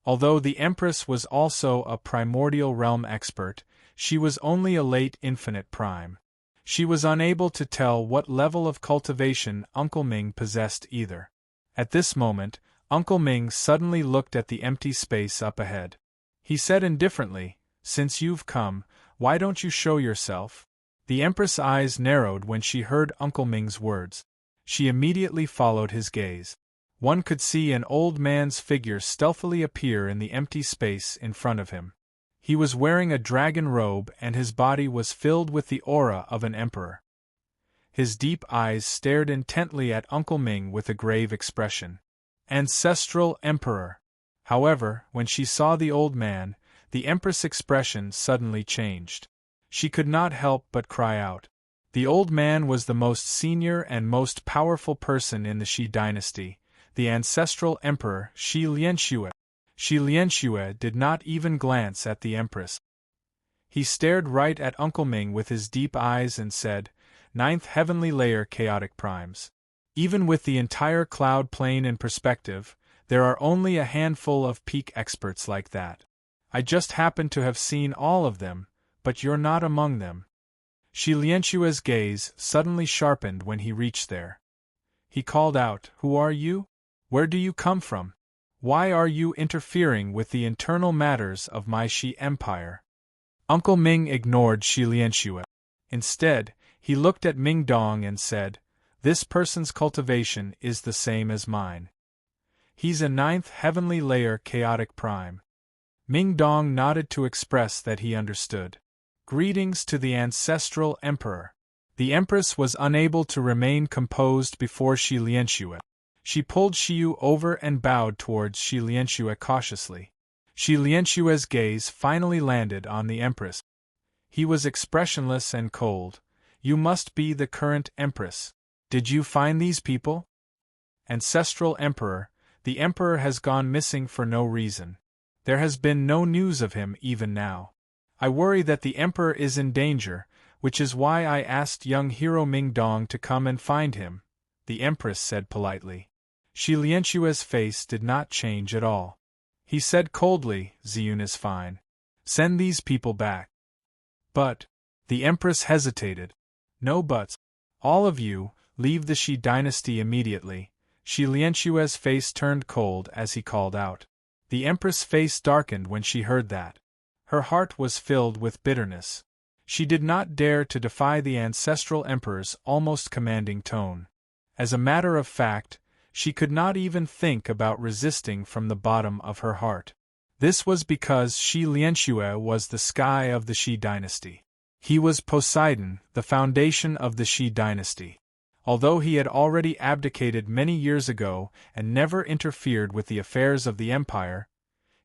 Although the Empress was also a primordial realm expert, she was only a late infinite prime. She was unable to tell what level of cultivation Uncle Ming possessed either. At this moment, Uncle Ming suddenly looked at the empty space up ahead. He said indifferently, "Since you've come, why don't you show yourself?" The Empress' eyes narrowed when she heard Uncle Ming's words. She immediately followed his gaze. One could see an old man's figure stealthily appear in the empty space in front of him. He was wearing a dragon robe and his body was filled with the aura of an emperor. His deep eyes stared intently at Uncle Ming with a grave expression. Ancestral Emperor! However, when she saw the old man, the Empress' expression suddenly changed. She could not help but cry out. The old man was the most senior and most powerful person in the Shi dynasty, the ancestral emperor Shi Lianxue. Shi Lianxue did not even glance at the Empress. He stared right at Uncle Ming with his deep eyes and said, "Ninth heavenly layer chaotic primes. Even with the entire cloud plane in perspective, there are only a handful of peak experts like that. I just happen to have seen all of them, but you're not among them." Shi Lianxue's gaze suddenly sharpened when he reached there. He called out, "Who are you? Where do you come from? Why are you interfering with the internal matters of my Shi Empire?" Uncle Ming ignored Shi Lianxue. Instead, he looked at Ming Dong and said, "This person's cultivation is the same as mine. He's a ninth heavenly layer chaotic prime." Ming Dong nodded to express that he understood. Greetings to the ancestral emperor. The Empress was unable to remain composed before Shi Lianxue. She pulled Shiyu over and bowed towards Shi Lianxue cautiously. Shi Lianxue's gaze finally landed on the Empress. He was expressionless and cold. "You must be the current Empress. Did you find these people?" "Ancestral Emperor, the Emperor has gone missing for no reason. There has been no news of him even now. I worry that the Emperor is in danger, which is why I asked young hero Ming Dong to come and find him," the Empress said politely. Shi Lianxue's face did not change at all. He said coldly, "Ziyun is fine. Send these people back." "But," the Empress hesitated. "No buts. All of you, leave the Shi dynasty immediately. Shi Lianshue's face turned cold as he called out. The Empress' face darkened when she heard that. Her heart was filled with bitterness. She did not dare to defy the ancestral emperor's almost commanding tone. As a matter of fact, she could not even think about resisting from the bottom of her heart. This was because Shi Lianshue was the sky of the Shi dynasty. He was Poseidon, the foundation of the Shi dynasty. Although he had already abdicated many years ago and never interfered with the affairs of the empire,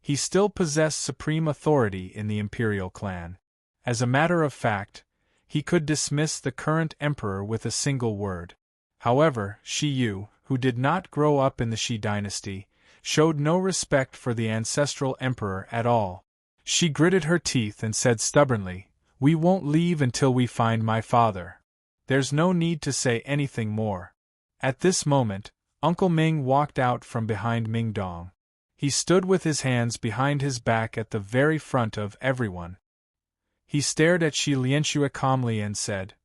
he still possessed supreme authority in the imperial clan. As a matter of fact, he could dismiss the current emperor with a single word. However, Shi Yu, who did not grow up in the Shi dynasty, showed no respect for the ancestral emperor at all. She gritted her teeth and said stubbornly, "We won't leave until we find my father. There's no need to say anything more." At this moment, Uncle Ming walked out from behind Ming Dong. He stood with his hands behind his back at the very front of everyone. He stared at Shi Lianshue calmly and said,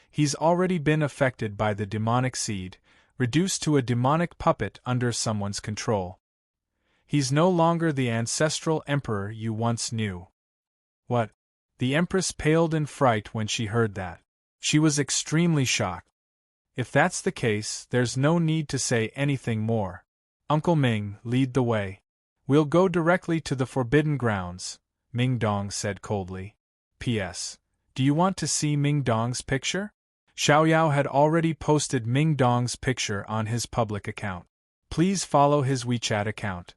"He's already been affected by the demonic seed, reduced to a demonic puppet under someone's control. He's no longer the ancestral emperor you once knew." What? The Empress paled in fright when she heard that. She was extremely shocked. If that's the case, there's no need to say anything more. Uncle Ming, lead the way. We'll go directly to the Forbidden Grounds, Ming Dong said coldly. P.S. Do you want to see Ming Dong's picture? Xiaoyao had already posted Ming Dong's picture on his public account. Please follow his WeChat account,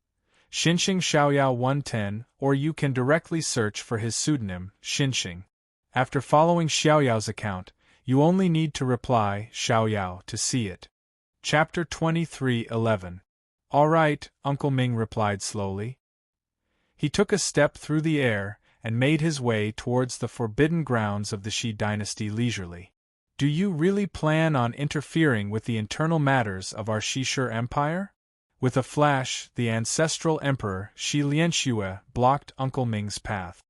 Xinxing Xiaoyao 110, or you can directly search for his pseudonym, Xinxing. After following Xiaoyao's account, you only need to reply Xiaoyao to see it. Chapter 23:11. All right, Uncle Ming replied slowly. He took a step through the air and made his way towards the forbidden grounds of the Shi dynasty leisurely. Do you really plan on interfering with the internal matters of our Shishir Empire? With a flash, the ancestral emperor, Shi Lianshue, blocked Uncle Ming's path.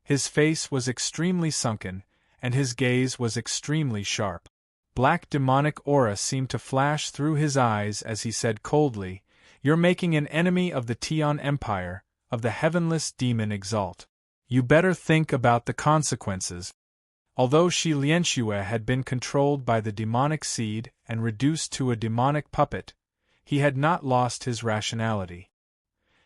His face was extremely sunken, and his gaze was extremely sharp. Black demonic aura seemed to flash through his eyes as he said coldly, "You're making an enemy of the Tian Empire, of the heavenless demon Exalt. You better think about the consequences." Although Shi Lianshue had been controlled by the demonic seed and reduced to a demonic puppet, he had not lost his rationality.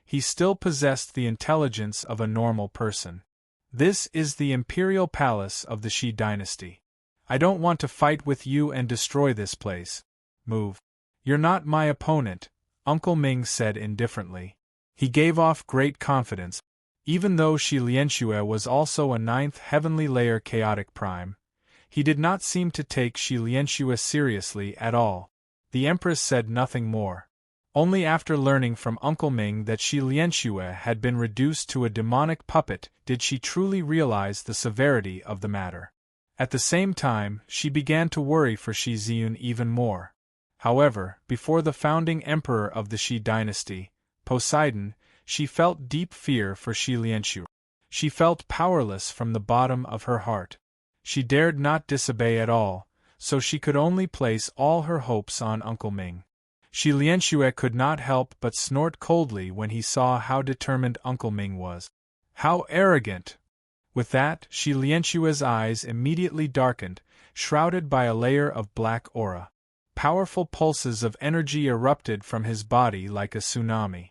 He still possessed the intelligence of a normal person. This is the imperial palace of the Shi dynasty. I don't want to fight with you and destroy this place. Move. You're not my opponent, Uncle Ming said indifferently. He gave off great confidence. Even though Shi Lianshue was also a 9th heavenly layer chaotic prime, he did not seem to take Shi Lianshue seriously at all. The Empress said nothing more. Only after learning from Uncle Ming that Shi Lianshue had been reduced to a demonic puppet did she truly realize the severity of the matter. At the same time, she began to worry for Shi Ziyun even more. However, before the founding emperor of the Shi dynasty, Poseidon, she felt deep fear for Shi Lianshue. She felt powerless from the bottom of her heart. She dared not disobey at all, so she could only place all her hopes on Uncle Ming. Shi Lianshue could not help but snort coldly when he saw how determined Uncle Ming was. How arrogant! With that, Shi Lianshue's eyes immediately darkened, shrouded by a layer of black aura. Powerful pulses of energy erupted from his body like a tsunami.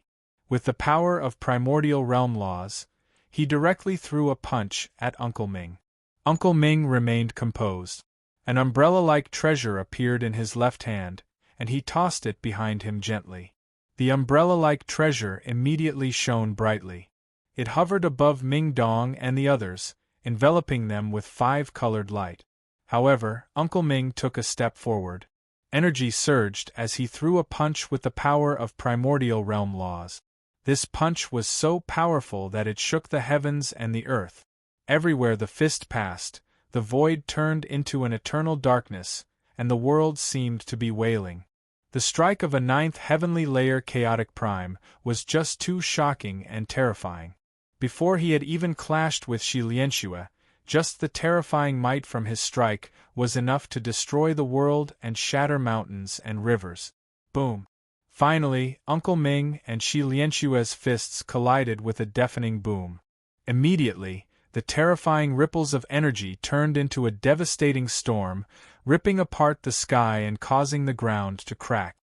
With the power of primordial realm laws, he directly threw a punch at Uncle Ming. Uncle Ming remained composed. An umbrella-like treasure appeared in his left hand, and he tossed it behind him gently. The umbrella-like treasure immediately shone brightly. It hovered above Ming Dong and the others, enveloping them with 5-colored light. However, Uncle Ming took a step forward. Energy surged as he threw a punch with the power of primordial realm laws. This punch was so powerful that it shook the heavens and the earth. Everywhere the fist passed, the void turned into an eternal darkness, and the world seemed to be wailing. The strike of a 9th heavenly layer chaotic prime was just too shocking and terrifying. Before he had even clashed with Shi Lianshue, Just the terrifying might from his strike was enough to destroy the world and shatter mountains and rivers. Boom! Finally, Uncle Ming and Shi Lianshue's fists collided with a deafening boom. Immediately, the terrifying ripples of energy turned into a devastating storm, ripping apart the sky and causing the ground to crack.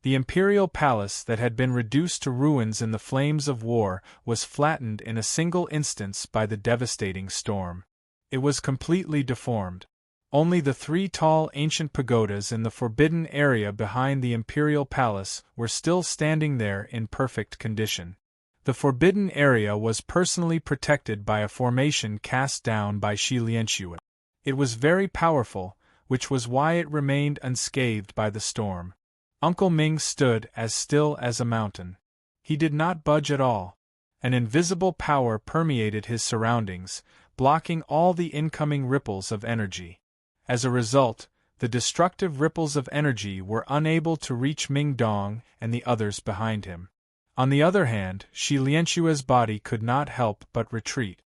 The imperial palace that had been reduced to ruins in the flames of war was flattened in a single instance by the devastating storm. It was completely deformed. Only the 3 tall ancient pagodas in the forbidden area behind the imperial palace were still standing there in perfect condition. The forbidden area was personally protected by a formation cast down by Shi Lianshue. It was very powerful, which was why it remained unscathed by the storm. Uncle Ming stood as still as a mountain. He did not budge at all. An invisible power permeated his surroundings, blocking all the incoming ripples of energy. As a result, the destructive ripples of energy were unable to reach Ming Dong and the others behind him. On the other hand, Shi Lianshue's body could not help but retreat.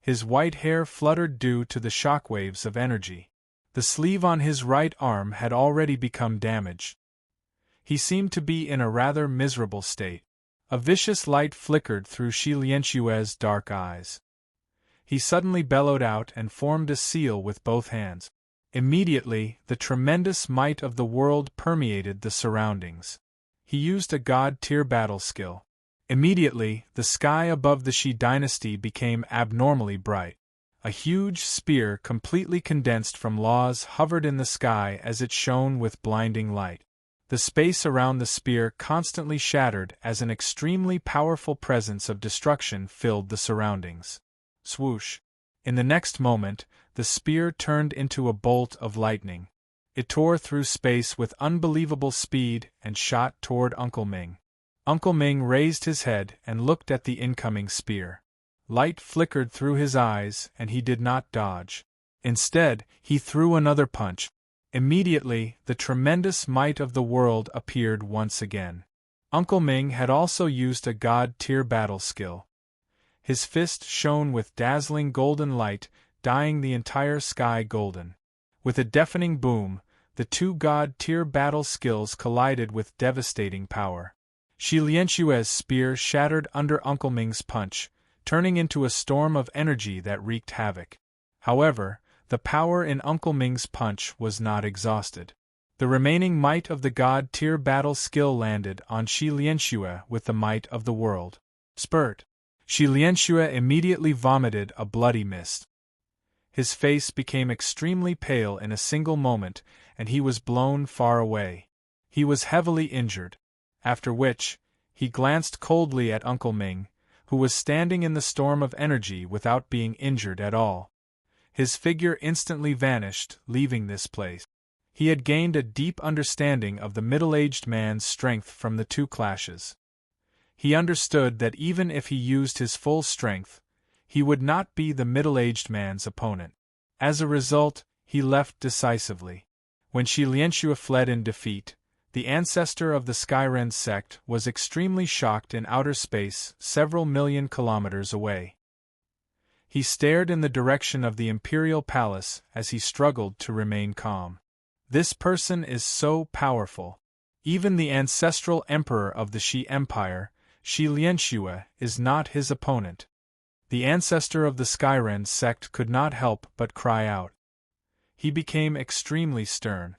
His white hair fluttered due to the shockwaves of energy. The sleeve on his right arm had already become damaged. He seemed to be in a rather miserable state. A vicious light flickered through Shi Lianshue's dark eyes. He suddenly bellowed out and formed a seal with both hands. Immediately, the tremendous might of the world permeated the surroundings. He used a god-tier battle skill. Immediately, the sky above the Shi dynasty became abnormally bright. A huge spear completely condensed from laws hovered in the sky as it shone with blinding light. The space around the spear constantly shattered as an extremely powerful presence of destruction filled the surroundings. Swoosh! In the next moment, the spear turned into a bolt of lightning. It tore through space with unbelievable speed and shot toward Uncle Ming. Uncle Ming raised his head and looked at the incoming spear. Light flickered through his eyes and he did not dodge. Instead, he threw another punch. Immediately, the tremendous might of the world appeared once again. Uncle Ming had also used a god-tier battle skill. His fist shone with dazzling golden light, dyeing the entire sky golden. With a deafening boom, the 2 god-tier battle skills collided with devastating power. Shi Lianshue's spear shattered under Uncle Ming's punch, turning into a storm of energy that wreaked havoc. However, the power in Uncle Ming's punch was not exhausted. The remaining might of the god-tier battle skill landed on Shi Lianshue with the might of the world. Spurt! Shi Lianshue immediately vomited a bloody mist. His face became extremely pale in a single moment, and he was blown far away. He was heavily injured. After which, he glanced coldly at Uncle Ming, who was standing in the storm of energy without being injured at all. His figure instantly vanished, leaving this place. He had gained a deep understanding of the middle-aged man's strength from the 2 clashes. He understood that even if he used his full strength, he would not be the middle-aged man's opponent. As a result, he left decisively. When Shi Lianshue fled in defeat, the ancestor of the Skyren sect was extremely shocked in outer space several million kilometers away. He stared in the direction of the imperial palace as he struggled to remain calm. This person is so powerful. Even the ancestral emperor of the Shi Empire, Shi Lianshue, is not his opponent. The ancestor of the Skyren sect could not help but cry out. He became extremely stern.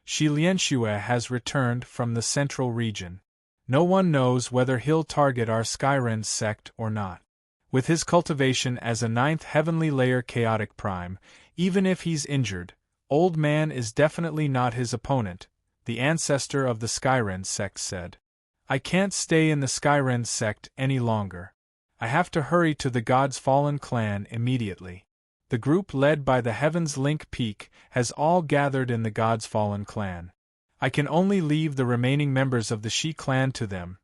Shi Lianshue has returned from the central region. No one knows whether he'll target our Skyren sect or not. With his cultivation as a 9th heavenly layer chaotic prime, even if he's injured, Old Man is definitely not his opponent, the ancestor of the Skyren sect said. I can't stay in the Skyren sect any longer. I have to hurry to the God's Fallen clan immediately. The group led by the Heaven's Link Peak has all gathered in the God's Fallen clan. I can only leave the remaining members of the Shi clan to them,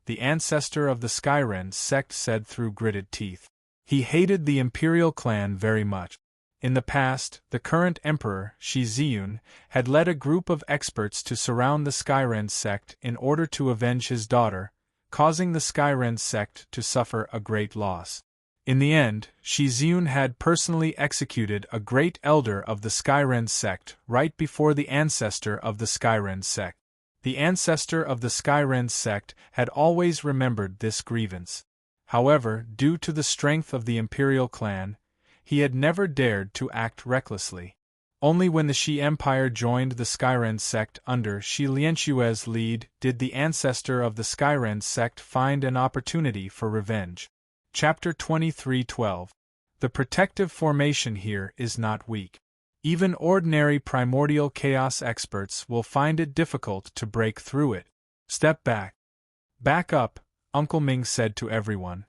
the ancestor of the Skyren sect said through gritted teeth. He hated the Imperial clan very much. In the past, the current emperor, Shi Ziyun, had led a group of experts to surround the Skyren sect in order to avenge his daughter, causing the Skyren sect to suffer a great loss. In the end, Shi Ziyun had personally executed a great elder of the Skyren sect right before the ancestor of the Skyren sect. The ancestor of the Skyren sect had always remembered this grievance. However, due to the strength of the imperial clan, he had never dared to act recklessly. Only when the Shi Empire joined the Skyren sect under Shi Lianshue's lead did the ancestor of the Skyren sect find an opportunity for revenge. Chapter 23:12. The protective formation here is not weak. Even ordinary primordial chaos experts will find it difficult to break through it. Step back. Back up, Uncle Ming said to everyone.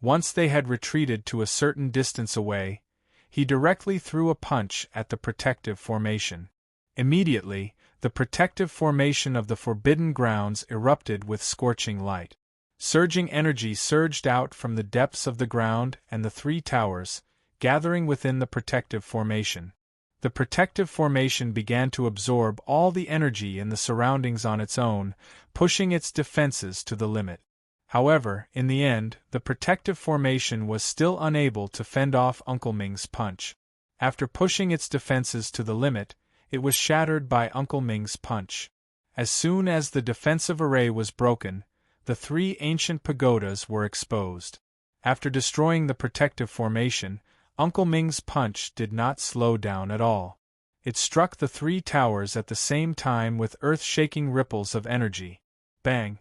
Once they had retreated to a certain distance away, he directly threw a punch at the protective formation. Immediately, the protective formation of the Forbidden Grounds erupted with scorching light. Surging energy surged out from the depths of the ground and the three towers, gathering within the protective formation. The protective formation began to absorb all the energy in the surroundings on its own, pushing its defenses to the limit. However, in the end, the protective formation was still unable to fend off Uncle Ming's punch. After pushing its defenses to the limit, it was shattered by Uncle Ming's punch. As soon as the defensive array was broken, the three ancient pagodas were exposed. After destroying the protective formation, Uncle Ming's punch did not slow down at all. It struck the three towers at the same time with earth-shaking ripples of energy. Bang!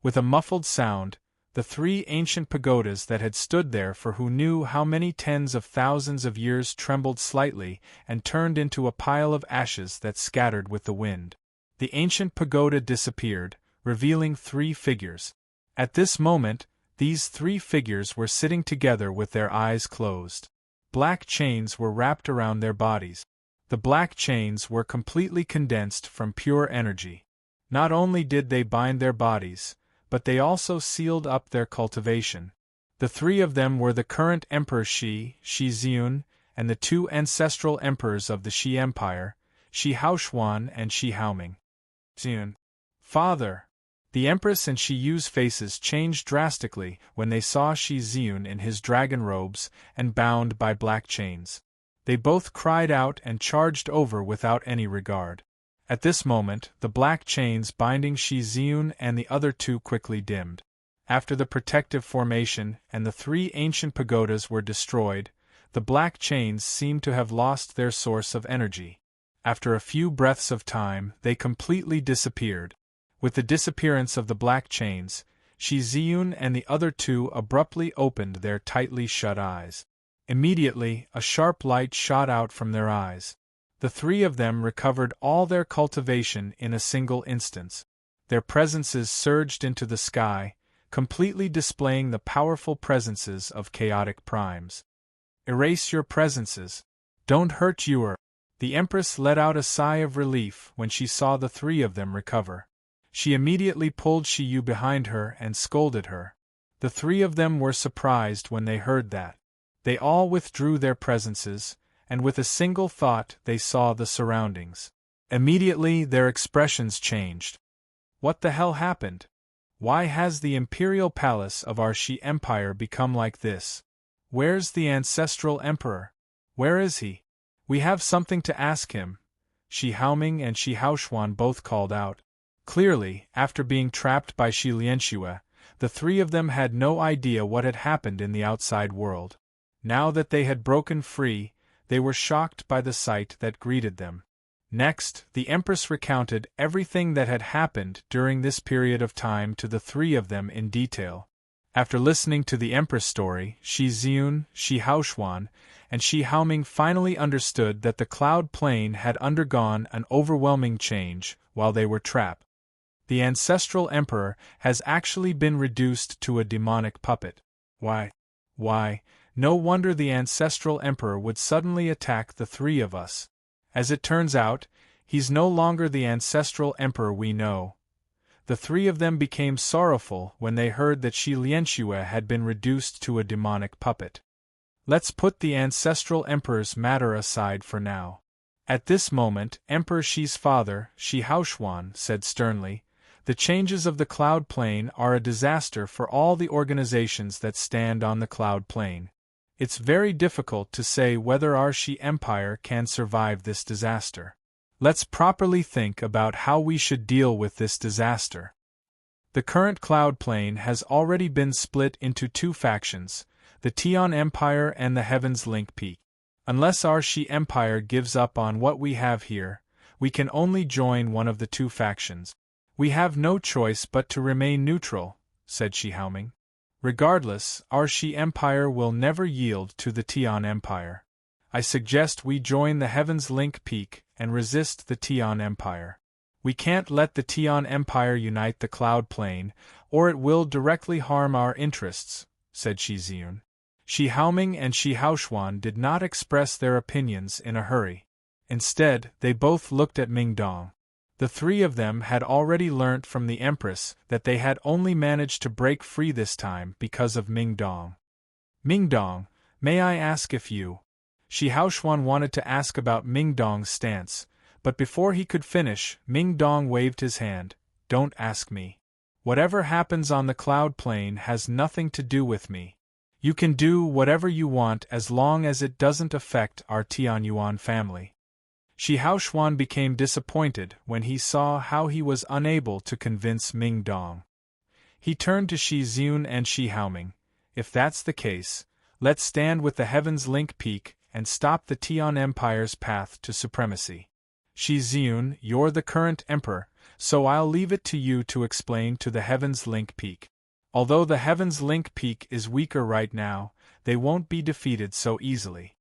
With a muffled sound, the three ancient pagodas that had stood there for who knew how many tens of thousands of years trembled slightly and turned into a pile of ashes that scattered with the wind. The ancient pagoda disappeared, revealing three figures. At this moment, these three figures were sitting together with their eyes closed. Black chains were wrapped around their bodies. The black chains were completely condensed from pure energy. Not only did they bind their bodies, but they also sealed up their cultivation. The three of them were the current Emperor Shi Ziyun, and the two ancestral emperors of the Shi Empire, Shi Haoshuan and Shi Haoming. Ziyun. Father! The Empress and Shi Yu's faces changed drastically when they saw Shi Ziyun in his dragon robes and bound by black chains. They both cried out and charged over without any regard. At this moment, the black chains binding Shi Ziyun and the other two quickly dimmed. After the protective formation and the three ancient pagodas were destroyed, the black chains seemed to have lost their source of energy. After a few breaths of time, they completely disappeared. With the disappearance of the black chains, Shi Ziyun and the other two abruptly opened their tightly shut eyes. Immediately, a sharp light shot out from their eyes. The three of them recovered all their cultivation in a single instance. Their presences surged into the sky, completely displaying the powerful presences of chaotic primes. Erase your presences. Don't hurt you. The Empress let out a sigh of relief when she saw the three of them recover. She immediately pulled Shi Yu behind her and scolded her. The three of them were surprised when they heard that. They all withdrew their presences, and with a single thought they saw the surroundings. Immediately their expressions changed. What the hell happened? Why has the imperial palace of our Shi Empire become like this? Where's the ancestral emperor? Where is he? We have something to ask him, Shi Haoming and Shi Haoshuan both called out. Clearly, after being trapped by Shi Lianshue, the three of them had no idea what had happened in the outside world. Now that they had broken free, they were shocked by the sight that greeted them. Next, the Empress recounted everything that had happened during this period of time to the three of them in detail. After listening to the Empress story, Shi Ziyun, Shi Haoshuan, and Shi Haoming finally understood that the cloud plane had undergone an overwhelming change while they were trapped. The ancestral emperor has actually been reduced to a demonic puppet. Why, no wonder the ancestral emperor would suddenly attack the three of us. As it turns out, he's no longer the ancestral emperor we know. The three of them became sorrowful when they heard that Shi Lianshue had been reduced to a demonic puppet. Let's put the ancestral emperor's matter aside for now. At this moment, Emperor Shi's father, Shi Haoshuan, said sternly, "The changes of the cloud plane are a disaster for all the organizations that stand on the cloud plane. It's very difficult to say whether our Shi Empire can survive this disaster. Let's properly think about how we should deal with this disaster. The current cloud plane has already been split into two factions, the Tian Empire and the Heaven's Link Peak. Unless our Shi Empire gives up on what we have here, we can only join one of the two factions. We have no choice but to remain neutral, said Shi Haoming. Regardless, our Shi Empire will never yield to the Tian Empire. I suggest we join the Heaven's Link Peak and resist the Tian Empire. We can't let the Tian Empire unite the cloud plane, or it will directly harm our interests, said Shi Ziyun. Shi Haoming and Shi Haoshuan did not express their opinions in a hurry. Instead, they both looked at Ming Dong. The three of them had already learnt from the Empress that they had only managed to break free this time because of Ming Dong. Ming Dong, may I ask if you... Shi Haoshuan wanted to ask about Ming Dong's stance, but before he could finish, Ming Dong waved his hand. Don't ask me. Whatever happens on the cloud plane has nothing to do with me. You can do whatever you want as long as it doesn't affect our Tianyuan family. Shi Haoshuan became disappointed when he saw how he was unable to convince Ming Dong. He turned to Shi Ziyun and Shi Haoming. If that's the case, let's stand with the Heaven's Link Peak and stop the Tian Empire's path to supremacy. Shi Ziyun, you're the current emperor, so I'll leave it to you to explain to the Heaven's Link Peak. Although the Heaven's Link Peak is weaker right now, they won't be defeated so easily.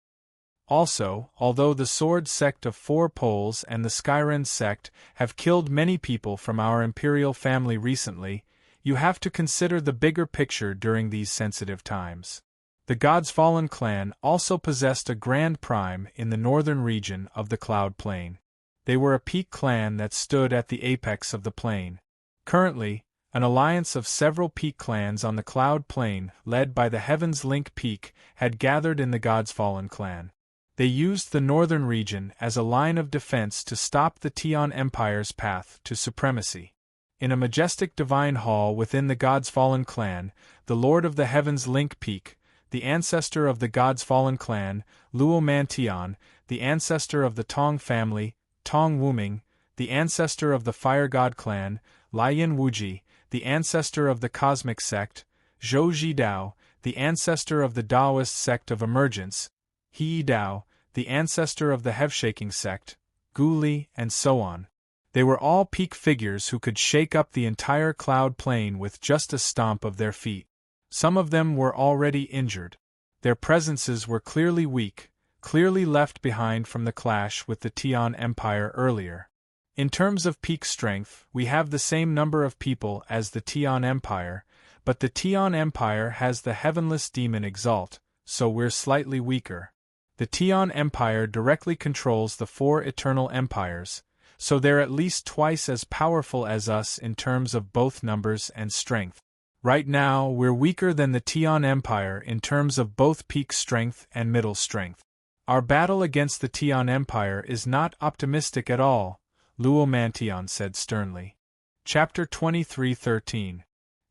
Also, although the Sword Sect of Four Poles and the Skyren Sect have killed many people from our imperial family recently, you have to consider the bigger picture during these sensitive times. The God's Fallen clan also possessed a Grand Prime in the northern region of the Cloud Plain. They were a peak clan that stood at the apex of the plain. Currently, an alliance of several peak clans on the Cloud Plain, led by the Heaven's Link Peak, had gathered in the God's Fallen clan. They used the northern region as a line of defense to stop the Tian Empire's path to supremacy. In a majestic divine hall within the God's Fallen clan, the Lord of the Heaven's Link Peak, the ancestor of the God's Fallen clan, Luo Mantian, the ancestor of the Tong family, Tong Wuming, the ancestor of the Fire God clan, Lian Wuji, the ancestor of the Cosmic sect, Zhou Zhidao, the ancestor of the Taoist sect of Emergence, He Dao, the ancestor of the Heavshaking sect, Gu Li, and so on. They were all peak figures who could shake up the entire cloud plain with just a stomp of their feet. Some of them were already injured. Their presences were clearly weak, clearly left behind from the clash with the Tian Empire earlier. In terms of peak strength, we have the same number of people as the Tian Empire, but the Tian Empire has the heavenless demon Exalt, so we're slightly weaker. The Tian Empire directly controls the four eternal empires, so they're at least twice as powerful as us in terms of both numbers and strength. Right now, we're weaker than the Tian Empire in terms of both peak strength and middle strength. Our battle against the Tian Empire is not optimistic at all, Luo Mantian said sternly. Chapter 23:13.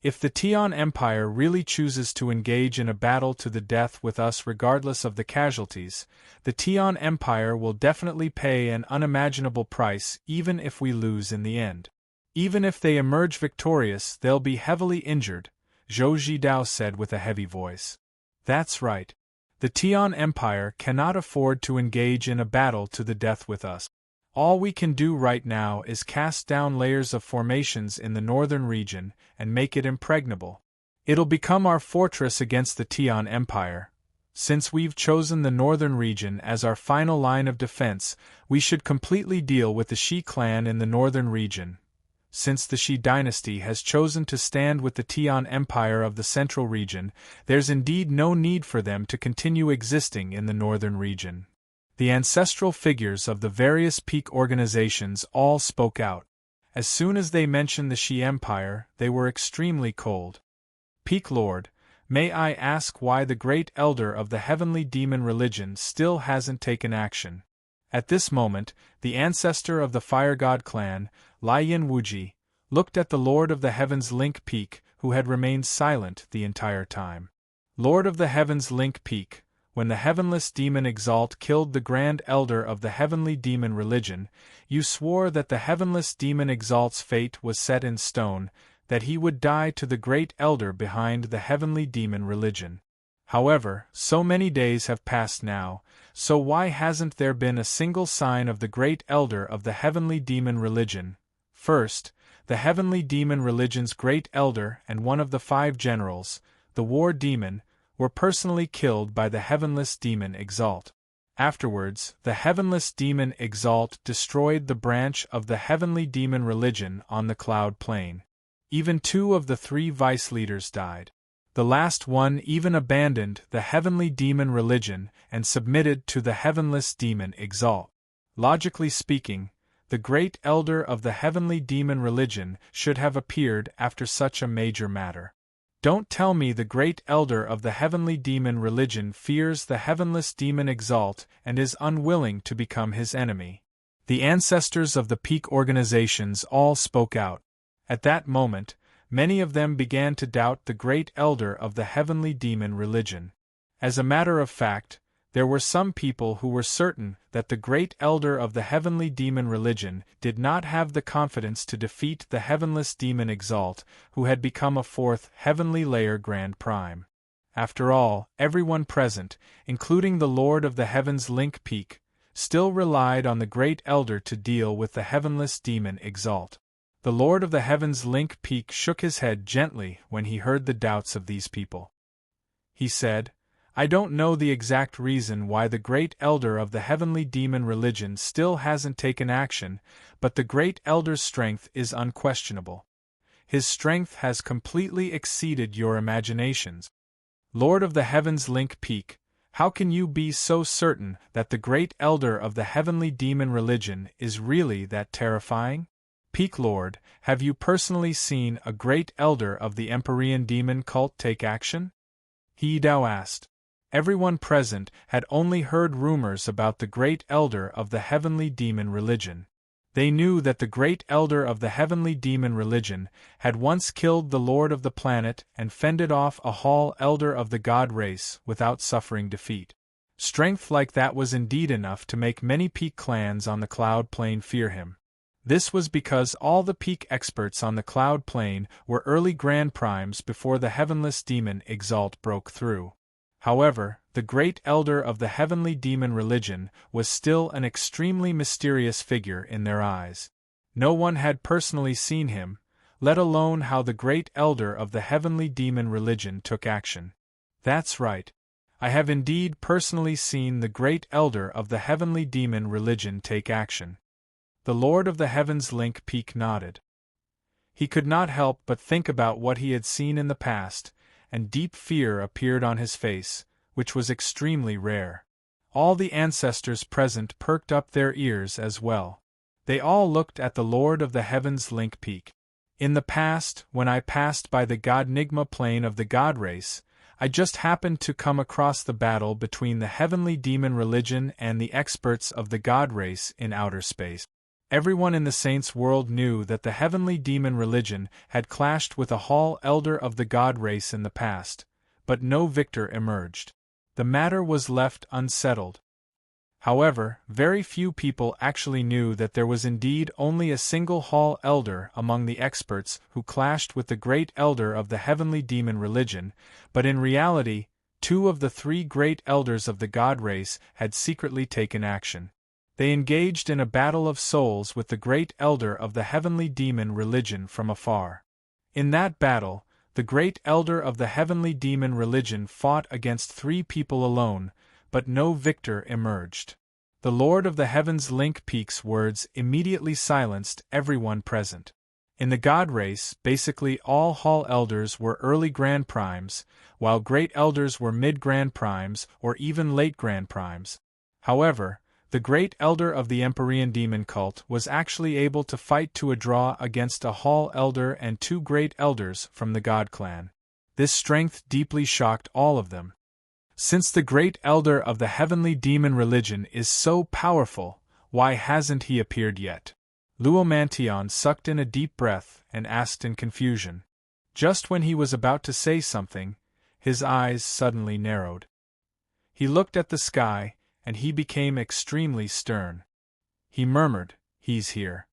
If the Tian Empire really chooses to engage in a battle to the death with us regardless of the casualties, the Tian Empire will definitely pay an unimaginable price even if we lose in the end. Even if they emerge victorious, they'll be heavily injured, Zhou Zhidao said with a heavy voice. That's right. The Tian Empire cannot afford to engage in a battle to the death with us. All we can do right now is cast down layers of formations in the northern region and make it impregnable. It'll become our fortress against the Tian Empire. Since we've chosen the northern region as our final line of defense, we should completely deal with the Shi clan in the northern region. Since the Shi dynasty has chosen to stand with the Tian Empire of the central region, there's indeed no need for them to continue existing in the northern region. The ancestral figures of the various peak organizations all spoke out. As soon as they mentioned the Shi Empire, they were extremely cold. Peak Lord, may I ask why the great elder of the heavenly demon religion still hasn't taken action? At this moment, the ancestor of the Fire God clan, Lian Wuji, looked at the Lord of the Heavens Link Peak, who had remained silent the entire time. Lord of the Heavens Link Peak, when the heavenless demon Exalt killed the Grand Elder of the heavenly demon religion, you swore that the heavenless demon Exalt's fate was set in stone, that he would die to the great elder behind the heavenly demon religion. However, so many days have passed now, so why hasn't there been a single sign of the great elder of the heavenly demon religion? First, the heavenly demon religion's great elder and one of the 5 generals, the war demon, were personally killed by the heavenless demon Exalt. Afterwards, the heavenless demon Exalt destroyed the branch of the heavenly demon religion on the cloud plain. Even 2 of the 3 vice leaders died. The last one even abandoned the heavenly demon religion and submitted to the heavenless demon Exalt. Logically speaking, the great elder of the heavenly demon religion should have appeared after such a major matter. Don't tell me the great elder of the heavenly demon religion fears the heavenless demon Exalt and is unwilling to become his enemy. The ancestors of the peak organizations all spoke out. At that moment, many of them began to doubt the great elder of the heavenly demon religion. As a matter of fact, there were some people who were certain that the great elder of the heavenly demon religion did not have the confidence to defeat the heavenless demon Exalt, who had become a 4th heavenly layer Grand Prime. After all, everyone present, including the Lord of the Heavens Link Peak, still relied on the great elder to deal with the heavenless demon Exalt. The Lord of the Heavens Link Peak shook his head gently when he heard the doubts of these people. He said, I don't know the exact reason why the great elder of the heavenly demon religion still hasn't taken action, but the great elder's strength is unquestionable. His strength has completely exceeded your imaginations. Lord of the Heavens Link Peak, how can you be so certain that the great elder of the heavenly demon religion is really that terrifying? Peak Lord, have you personally seen a great elder of the Empyrean demon cult take action? He Dao asked. Everyone present had only heard rumors about the great elder of the heavenly demon religion. They knew that the great elder of the heavenly demon religion had once killed the lord of the planet and fended off a hall elder of the god race without suffering defeat. Strength like that was indeed enough to make many peak clans on the cloud plane fear him. This was because all the peak experts on the cloud plane were early Grand Primes before the heavenless demon Exalt broke through. However, the great elder of the heavenly demon religion was still an extremely mysterious figure in their eyes. No one had personally seen him, let alone how the great elder of the heavenly demon religion took action. That's right. I have indeed personally seen the great elder of the heavenly demon religion take action. The Lord of the Heavens Link Peak nodded. He could not help but think about what he had seen in the past, and deep fear appeared on his face, which was extremely rare. All the ancestors present perked up their ears as well. They all looked at the Lord of the Heavens Link Peak. In the past, when I passed by the Godnigma plane of the God race, I just happened to come across the battle between the heavenly demon religion and the experts of the God race in outer space. Everyone in the Saints' world knew that the heavenly demon religion had clashed with a hall elder of the God race in the past, but no victor emerged. The matter was left unsettled. However, very few people actually knew that there was indeed only a single hall elder among the experts who clashed with the great elder of the heavenly demon religion, but in reality, 2 of the 3 great elders of the God race had secretly taken action. They engaged in a battle of souls with the great elder of the heavenly demon religion from afar. In that battle, the great elder of the heavenly demon religion fought against 3 people alone, but no victor emerged. The Lord of the Heavens Link Peak's words immediately silenced everyone present. In the God race, basically all hall elders were early Grand Primes, while great elders were mid-Grand Primes or even late Grand Primes. However, the great elder of the Empyrean demon cult was actually able to fight to a draw against a hall elder and 2 great elders from the God clan. This strength deeply shocked all of them. Since the great elder of the heavenly demon religion is so powerful, why hasn't he appeared yet? Luomantion sucked in a deep breath and asked in confusion. Just when he was about to say something, his eyes suddenly narrowed. He looked at the sky, and he became extremely stern. He murmured, "He's here."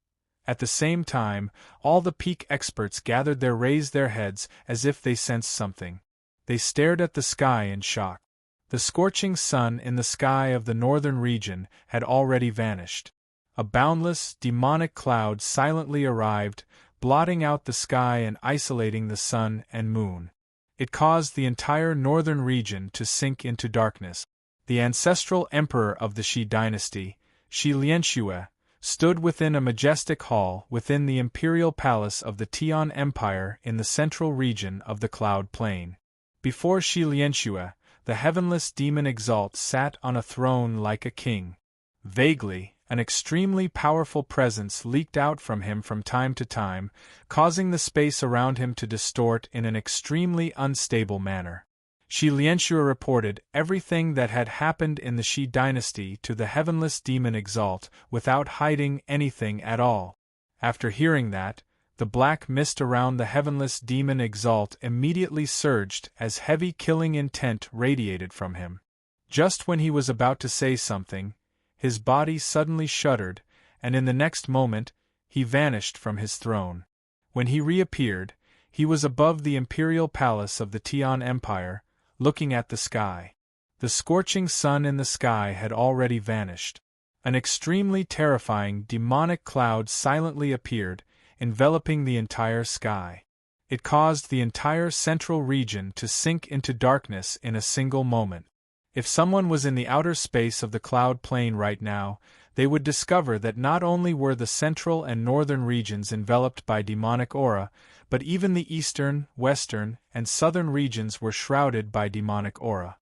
At the same time, all the peak experts raised their heads as if they sensed something. They stared at the sky in shock. The scorching sun in the sky of the northern region had already vanished. A boundless, demonic cloud silently arrived, blotting out the sky and isolating the sun and moon. It caused the entire northern region to sink into darkness. The ancestral emperor of the Shi dynasty, Shi Lianxue, stood within a majestic hall within the imperial palace of the Tian Empire in the central region of the Cloud Plain. Before Shi Lianxue, the heavenless demon Exalt sat on a throne like a king. Vaguely, an extremely powerful presence leaked out from him from time to time, causing the space around him to distort in an extremely unstable manner. Shi Lianxue reported everything that had happened in the Shi dynasty to the heavenless demon Exalt without hiding anything at all. After hearing that, the black mist around the heavenless demon Exalt immediately surged as heavy killing intent radiated from him. Just when he was about to say something, his body suddenly shuddered, and in the next moment, he vanished from his throne. When he reappeared, he was above the imperial palace of the Tian Empire, looking at the sky. The scorching sun in the sky had already vanished. An extremely terrifying demonic cloud silently appeared, enveloping the entire sky. It caused the entire central region to sink into darkness in a single moment. If someone was in the outer space of the Cloud Plain right now, they would discover that not only were the central and northern regions enveloped by demonic aura, but even the eastern, western, and southern regions were shrouded by demonic aura.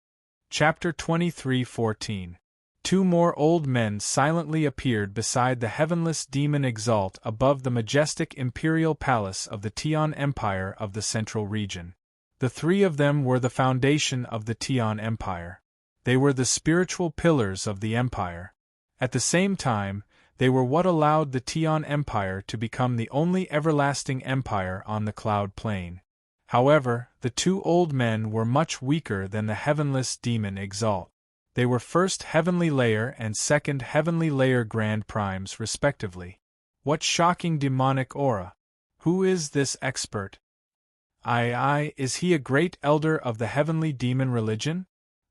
Chapter 23:14. Two more old men silently appeared beside the heavenless demon Exalt above the majestic imperial palace of the Tian Empire of the central region. The three of them were the foundation of the Tian Empire. They were the spiritual pillars of the empire. At the same time, they were what allowed the Tian Empire to become the only everlasting empire on the Cloud Plain. However, the two old men were much weaker than the heavenless demon Exalt. They were first heavenly layer and second heavenly layer grand primes respectively. What shocking demonic aura! Who is this expert? Is he a great elder of the heavenly demon religion?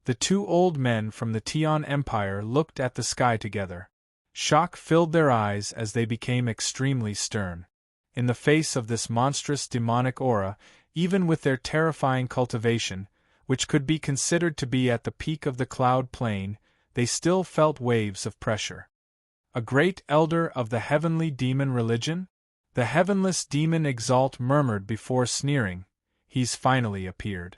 The two old men from the Tian Empire looked at the sky together. Shock filled their eyes as they became extremely stern. In the face of this monstrous demonic aura, even with their terrifying cultivation, which could be considered to be at the peak of the Cloud Plain, they still felt waves of pressure. A great elder of the heavenly demon religion? The heavenless demon Exalt murmured before sneering, "He's finally appeared.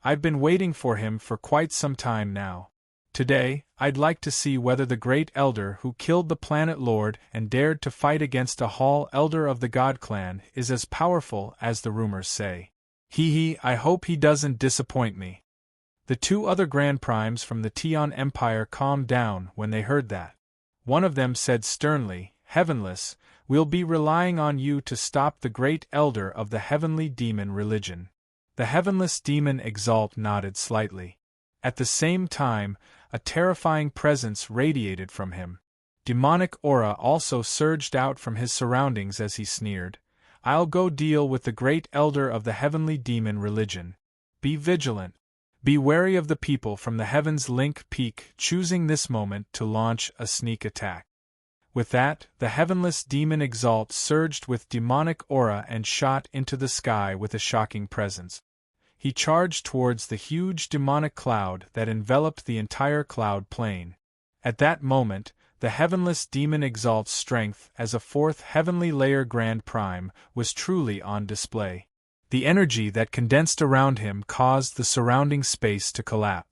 I've been waiting for him for quite some time now. Today, I'd like to see whether the great elder who killed the planet lord and dared to fight against a Hall elder of the God Clan is as powerful as the rumors say. I hope he doesn't disappoint me." The two other Grand Primes from the Tian Empire calmed down when they heard that. One of them said sternly, "Heavenless, we'll be relying on you to stop the great elder of the heavenly demon religion." The heavenless demon Exalt nodded slightly. At the same time, a terrifying presence radiated from him. Demonic aura also surged out from his surroundings as he sneered, "I'll go deal with the great elder of the heavenly demon religion. Be vigilant. Be wary of the people from the Heavens Link Peak choosing this moment to launch a sneak attack." With that, the heavenless demon Exalt surged with demonic aura and shot into the sky with a shocking presence. He charged towards the huge demonic cloud that enveloped the entire Cloud Plain. At that moment, the heavenless demon Exalt's strength as a fourth heavenly layer Grand Prime was truly on display. The energy that condensed around him caused the surrounding space to collapse.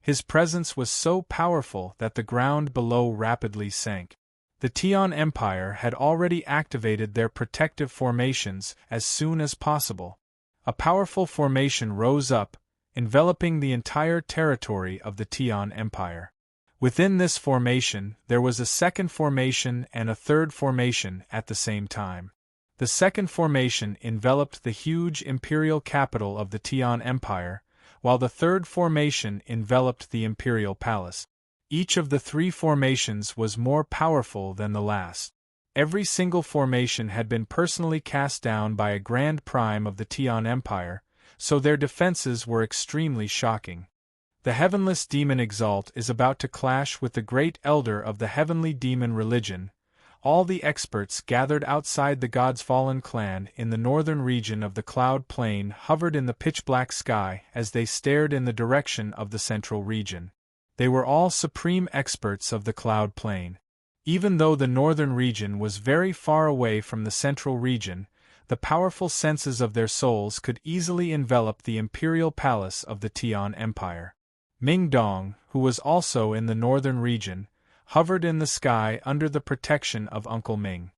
His presence was so powerful that the ground below rapidly sank. The Tian Empire had already activated their protective formations as soon as possible. A powerful formation rose up, enveloping the entire territory of the Tian Empire. Within this formation, there was a second formation and a third formation at the same time. The second formation enveloped the huge imperial capital of the Tian Empire, while the third formation enveloped the imperial palace. Each of the three formations was more powerful than the last. Every single formation had been personally cast down by a Grand Prime of the Tian Empire, so their defenses were extremely shocking. The Heavenless Demon Exalt is about to clash with the Great Elder of the Heavenly Demon Religion. All the experts gathered outside the God's Fallen clan in the northern region of the Cloud Plain hovered in the pitch-black sky as they stared in the direction of the central region. They were all supreme experts of the Cloud Plain. Even though the northern region was very far away from the central region, the powerful senses of their souls could easily envelop the imperial palace of the Tian Empire. Ming Dong, who was also in the northern region, hovered in the sky under the protection of Uncle Ming.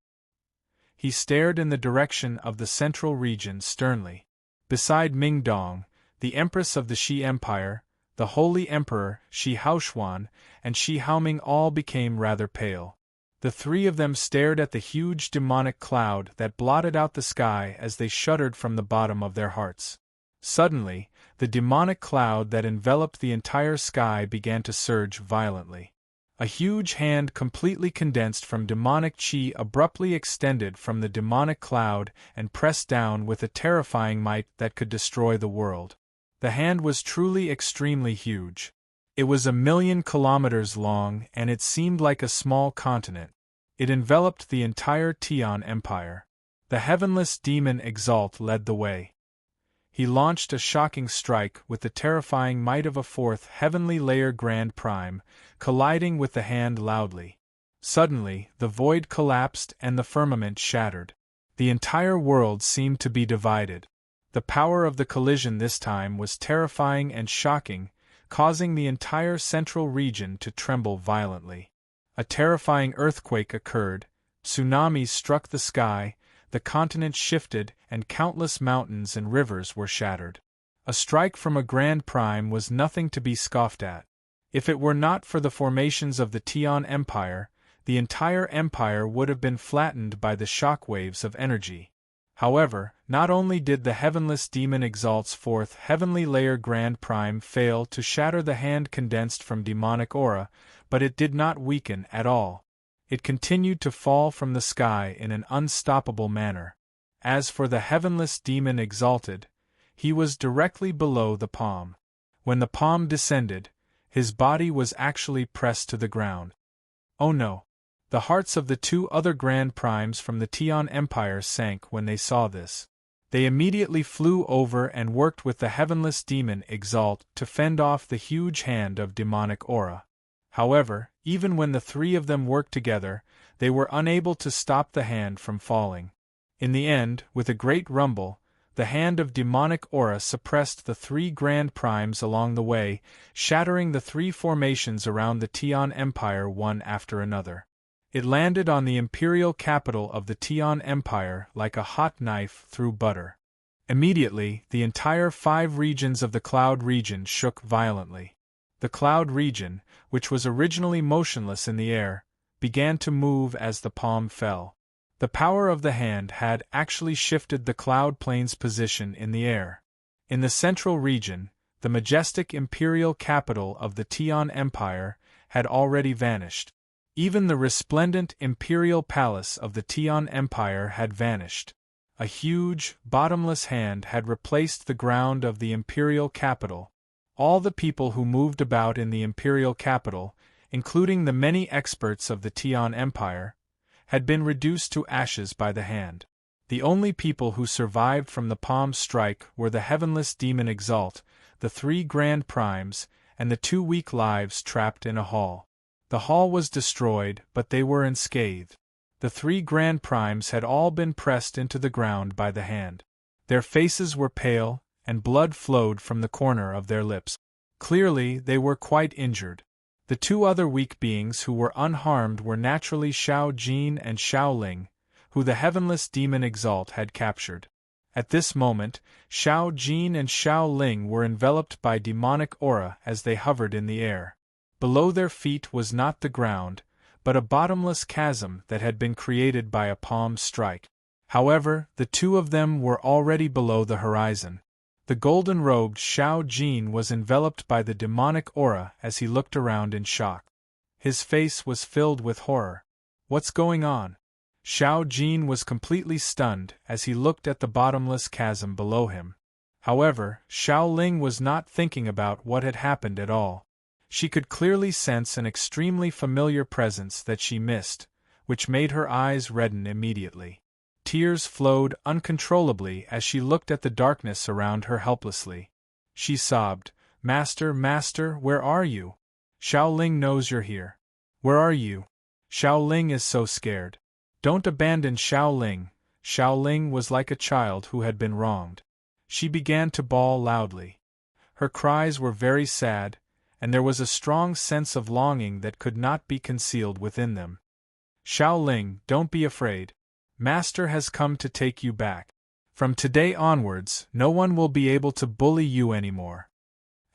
He stared in the direction of the central region sternly. Beside Ming Dong, the Empress of the Shi Empire, the Holy Emperor Shi Haoxuan, and Shi Haoming all became rather pale. The three of them stared at the huge demonic cloud that blotted out the sky as they shuddered from the bottom of their hearts. Suddenly, the demonic cloud that enveloped the entire sky began to surge violently. A huge hand completely condensed from demonic chi abruptly extended from the demonic cloud and pressed down with a terrifying might that could destroy the world. The hand was truly extremely huge. It was 1,000,000 kilometers long and it seemed like a small continent. It enveloped the entire Tian Empire. The Heavenless Demon Exalt led the way. He launched a shocking strike with the terrifying might of a fourth heavenly layer Grand Prime, colliding with the hand loudly. Suddenly, the void collapsed and the firmament shattered. The entire world seemed to be divided. The power of the collision this time was terrifying and shocking, causing the entire central region to tremble violently. A terrifying earthquake occurred, tsunamis struck the sky, the continent shifted, and countless mountains and rivers were shattered. A strike from a Grand Prime was nothing to be scoffed at. If it were not for the formations of the Tian Empire, the entire empire would have been flattened by the shock waves of energy. However, not only did the Heavenless Demon Exalt's fourth heavenly layer Grand Prime fail to shatter the hand condensed from demonic aura, but it did not weaken at all. It continued to fall from the sky in an unstoppable manner. As for the Heavenless Demon Exalted, he was directly below the palm. When the palm descended, his body was actually pressed to the ground. Oh no! The hearts of the two other Grand Primes from the Tian Empire sank when they saw this. They immediately flew over and worked with the Heavenless Demon Exalt to fend off the huge hand of demonic aura. However, even when the three of them worked together, they were unable to stop the hand from falling. In the end, with a great rumble, the hand of demonic aura suppressed the three Grand Primes along the way, shattering the three formations around the Tian Empire one after another. It landed on the imperial capital of the Tian Empire like a hot knife through butter. Immediately, the entire 5 regions of the Cloud region shook violently. The Cloud region, which was originally motionless in the air, began to move as the palm fell. The power of the hand had actually shifted the Cloud Plain's position in the air. In the central region, the majestic imperial capital of the Tian Empire had already vanished. Even the resplendent imperial palace of the Tian Empire had vanished. A huge, bottomless hand had replaced the ground of the imperial capital. All the people who moved about in the imperial capital, including the many experts of the Tian Empire, had been reduced to ashes by the hand. The only people who survived from the palm strike were the Heavenless Demon Exalt, the 3 Grand Primes, and the 2 weak lives trapped in a hall. The hall was destroyed, but they were unscathed. The 3 Grand Primes had all been pressed into the ground by the hand. Their faces were pale, and blood flowed from the corner of their lips. Clearly, they were quite injured. The 2 other weak beings who were unharmed were naturally Shao Jin and Shao Ling, who the Heavenless Demon Exalt had captured. At this moment, Shao Jin and Shao Ling were enveloped by demonic aura as they hovered in the air. Below their feet was not the ground, but a bottomless chasm that had been created by a palm strike. However, the 2 of them were already below the horizon. The golden-robed Xiao Jin was enveloped by the demonic aura as he looked around in shock. His face was filled with horror. What's going on? Xiao Jin was completely stunned as he looked at the bottomless chasm below him. However, Xiao Ling was not thinking about what had happened at all. She could clearly sense an extremely familiar presence that she missed, which made her eyes redden immediately. Tears flowed uncontrollably as she looked at the darkness around her helplessly. She sobbed, "Master, Master, where are you? Xiao Ling knows you're here. Where are you? Xiao Ling is so scared. Don't abandon Xiao Ling." Xiao Ling was like a child who had been wronged. She began to bawl loudly. Her cries were very sad, and there was a strong sense of longing that could not be concealed within them. "Xiao Ling, don't be afraid. Master has come to take you back. From today onwards, no one will be able to bully you anymore."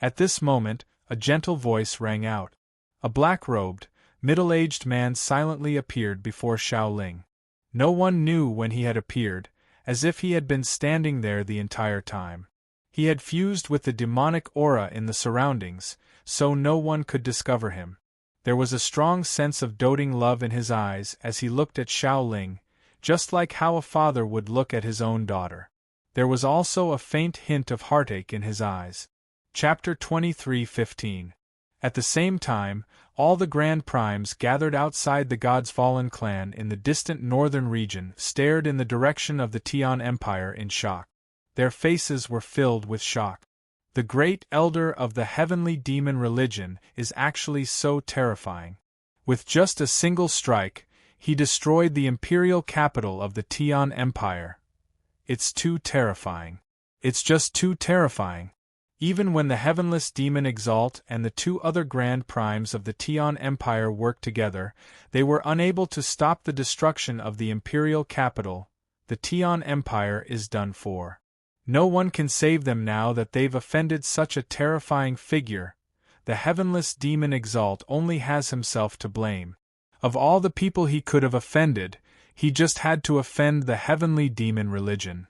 At this moment, a gentle voice rang out. A black-robed, middle-aged man silently appeared before Xiao Ling. No one knew when he had appeared, as if he had been standing there the entire time. He had fused with the demonic aura in the surroundings, so no one could discover him. There was a strong sense of doting love in his eyes as he looked at Xiao Ling, just like how a father would look at his own daughter. There was also a faint hint of heartache in his eyes. Chapter 23:15. At the same time, all the Grand Primes gathered outside the God's Fallen clan in the distant northern region stared in the direction of the Tian Empire in shock. Their faces were filled with shock. The great elder of the heavenly demon religion is actually so terrifying. With just a single strike, he destroyed the imperial capital of the Tian Empire. It's too terrifying. It's just too terrifying. Even when the heavenless demon Exalt and the two other Grand Primes of the Tian Empire worked together, they were unable to stop the destruction of the imperial capital. The Tian Empire is done for. No one can save them now that they've offended such a terrifying figure. The heavenless demon Exalt only has himself to blame. Of all the people he could have offended, he just had to offend the heavenly demon religion.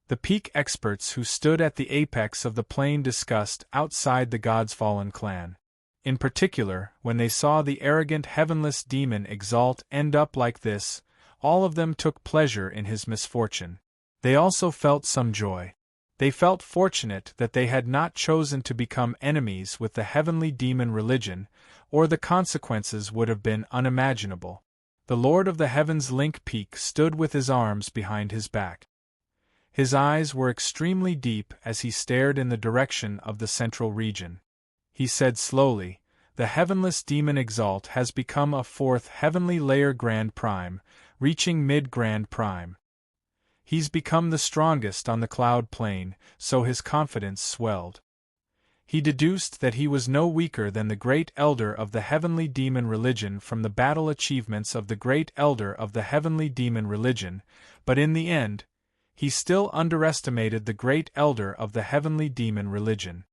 The peak experts who stood at the apex of the plane discussed outside the God's Fallen clan. In particular, when they saw the arrogant heavenless demon Exalt end up like this, all of them took pleasure in his misfortune. They also felt some joy. They felt fortunate that they had not chosen to become enemies with the heavenly demon religion, or the consequences would have been unimaginable. The Lord of the Heavens Link Peak stood with his arms behind his back. His eyes were extremely deep as he stared in the direction of the central region. He said slowly, "The heavenless demon Exalt has become a fourth heavenly layer Grand Prime, reaching mid-Grand Prime. He's become the strongest on the cloud plane, so his confidence swelled. He deduced that he was no weaker than the Great Elder of the Heavenly Demon Religion from the battle achievements of the Great Elder of the Heavenly Demon Religion, but in the end, he still underestimated the Great Elder of the Heavenly Demon Religion.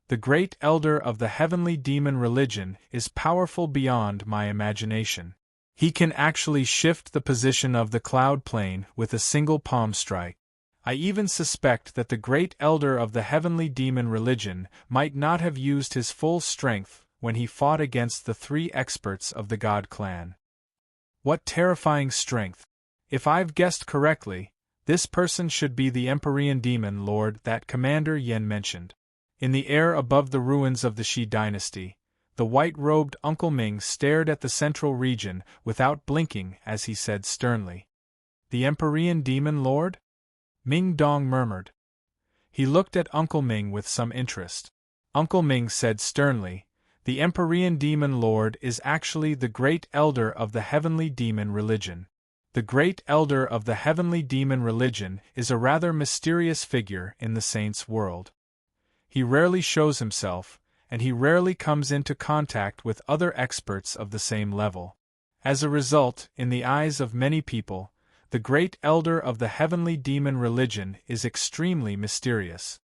The Great Elder of the Heavenly Demon Religion is powerful beyond my imagination. He can actually shift the position of the cloud plane with a single palm strike. I even suspect that the Great Elder of the Heavenly Demon Religion might not have used his full strength when he fought against the three experts of the God Clan. What terrifying strength! If I've guessed correctly, this person should be the Empyrean Demon Lord that Commander Yen mentioned. In the air above the ruins of the Shi dynasty, the white-robed Uncle Ming stared at the central region without blinking as he said sternly, "The Empyrean Demon Lord?" Ming Dong murmured. He looked at Uncle Ming with some interest. Uncle Ming said sternly, "The Empyrean Demon Lord is actually the Great Elder of the Heavenly Demon Religion. The Great Elder of the Heavenly Demon Religion is a rather mysterious figure in the saints' world. He rarely shows himself, and he rarely comes into contact with other experts of the same level. As a result, in the eyes of many people, the Great Elder of the Heavenly Demon Religion is extremely mysterious.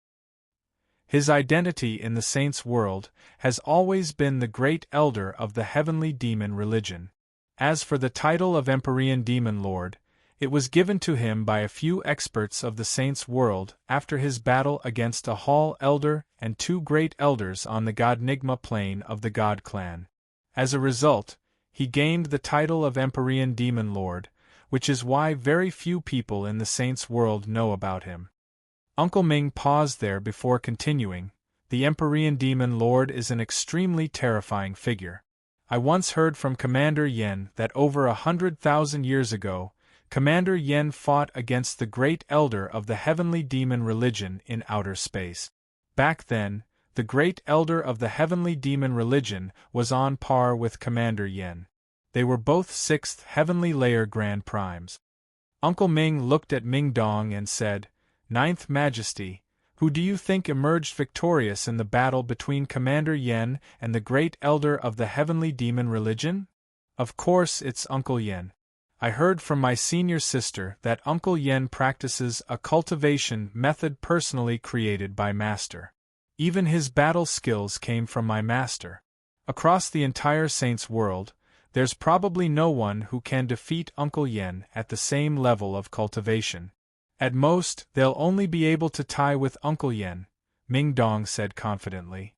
His identity in the saints' world has always been the Great Elder of the Heavenly Demon Religion. As for the title of Empyrean Demon Lord, It was given to him by a few experts of the Saints' world after his battle against a Hall Elder and 2 Great Elders on the Godnigma plane of the God Clan. As a result, he gained the title of Empyrean Demon Lord, which is why very few people in the Saints' world know about him. Uncle Ming paused there before continuing. The Empyrean Demon Lord is an extremely terrifying figure. I once heard from Commander Yen that over 100,000 years ago, Commander Yen fought against the Great Elder of the Heavenly Demon religion in outer space. Back then, the Great Elder of the Heavenly Demon religion was on par with Commander Yen. They were both 6th Heavenly Layer Grand Primes. Uncle Ming looked at Ming Dong and said, "Ninth Majesty, who do you think emerged victorious in the battle between Commander Yen and the Great Elder of the Heavenly Demon religion?" "Of course it's Uncle Yen. I heard from my senior sister that Uncle Yen practices a cultivation method personally created by Master. Even his battle skills came from my master. Across the entire Saints world, there's probably no one who can defeat Uncle Yen at the same level of cultivation. At most, they'll only be able to tie with Uncle Yen," Ming Dong said confidently.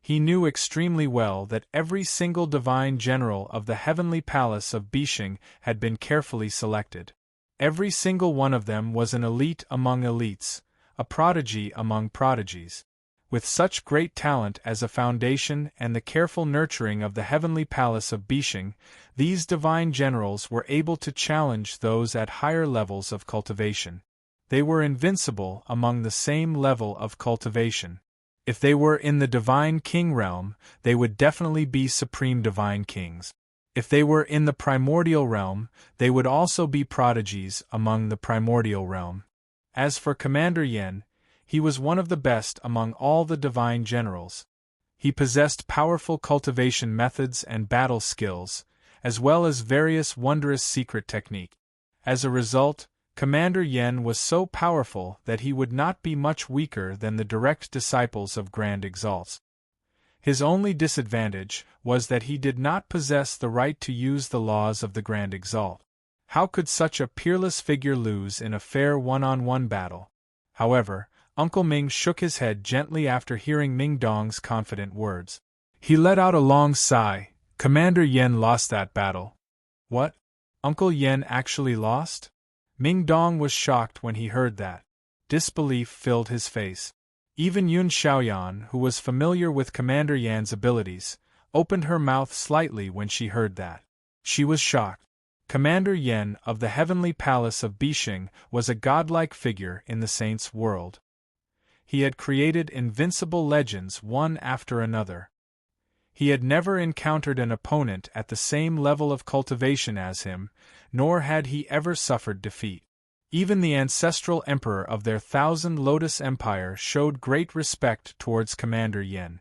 He knew extremely well that every single divine general of the heavenly palace of Bishing had been carefully selected. Every single one of them was an elite among elites, a prodigy among prodigies. With such great talent as a foundation and the careful nurturing of the heavenly palace of Bishing, these divine generals were able to challenge those at higher levels of cultivation. They were invincible among the same level of cultivation. If they were in the Divine King realm, they would definitely be Supreme Divine Kings. If they were in the Primordial realm, they would also be prodigies among the Primordial realm. As for Commander Yen, he was one of the best among all the divine generals. He possessed powerful cultivation methods and battle skills, as well as various wondrous secret technique. As a result, Commander Yen was so powerful that he would not be much weaker than the direct disciples of Grand Exalts. His only disadvantage was that he did not possess the right to use the laws of the Grand Exalt. How could such a peerless figure lose in a fair one-on-one battle? However, Uncle Ming shook his head gently after hearing Ming Dong's confident words. He let out a long sigh. Commander Yen lost that battle. What? Uncle Yen actually lost? Ming Dong was shocked when he heard that. Disbelief filled his face. Even Yun Xiaoyan, who was familiar with Commander Yan's abilities, opened her mouth slightly when she heard that. She was shocked. Commander Yen of the Heavenly Palace of Bishing was a godlike figure in the Saints' world. He had created invincible legends one after another. He had never encountered an opponent at the same level of cultivation as him, nor had he ever suffered defeat. Even the ancestral emperor of their 1,000 Lotus Empire showed great respect towards Commander Yen.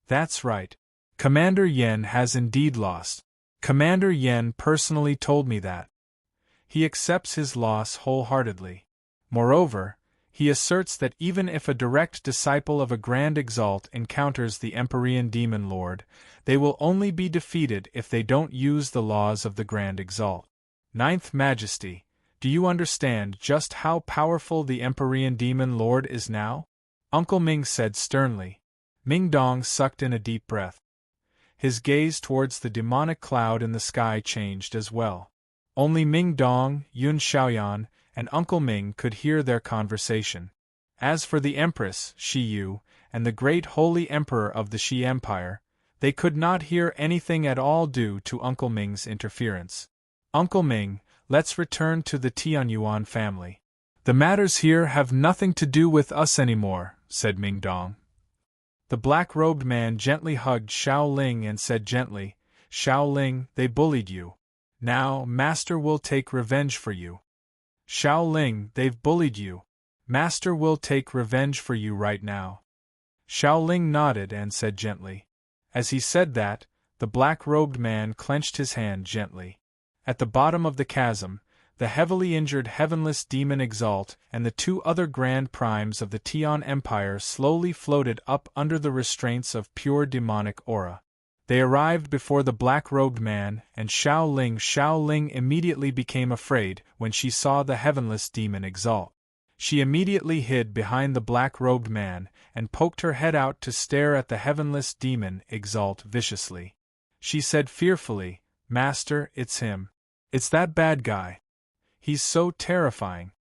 That's right. Commander Yen has indeed lost. Commander Yen personally told me that. He accepts his loss wholeheartedly. Moreover, he asserts that even if a direct disciple of a Grand Exalt encounters the Empyrean Demon Lord, they will only be defeated if they don't use the laws of the Grand Exalt. Ninth Majesty, do you understand just how powerful the Empyrean Demon Lord is now? Uncle Ming said sternly. Ming Dong sucked in a deep breath. His gaze towards the demonic cloud in the sky changed as well. Only Ming Dong, Yun Xiaoyan, and Uncle Ming could hear their conversation. As for the Empress, Shi Yu, and the great holy Emperor of the Shi Empire, they could not hear anything at all due to Uncle Ming's interference. Uncle Ming, let's return to the Tianyuan family. The matters here have nothing to do with us anymore, said Ming Dong. The black-robed man gently hugged Xiao Ling and said gently, Xiao Ling, they bullied you. Now, Master will take revenge for you. Xiao Ling, they've bullied you. Master will take revenge for you right now. Xiao Ling nodded and said gently. As he said that, the black-robed man clenched his hand gently. At the bottom of the chasm, the heavily injured Heavenless Demon Exalt and the 2 other Grand Primes of the Tian Empire slowly floated up under the restraints of pure demonic aura. They arrived before the black-robed man, and Xiao Ling immediately became afraid when she saw the heavenless demon Exalt. She immediately hid behind the black-robed man, and poked her head out to stare at the heavenless demon Exalt viciously. She said fearfully, "Master, it's him. It's that bad guy. He's so terrifying.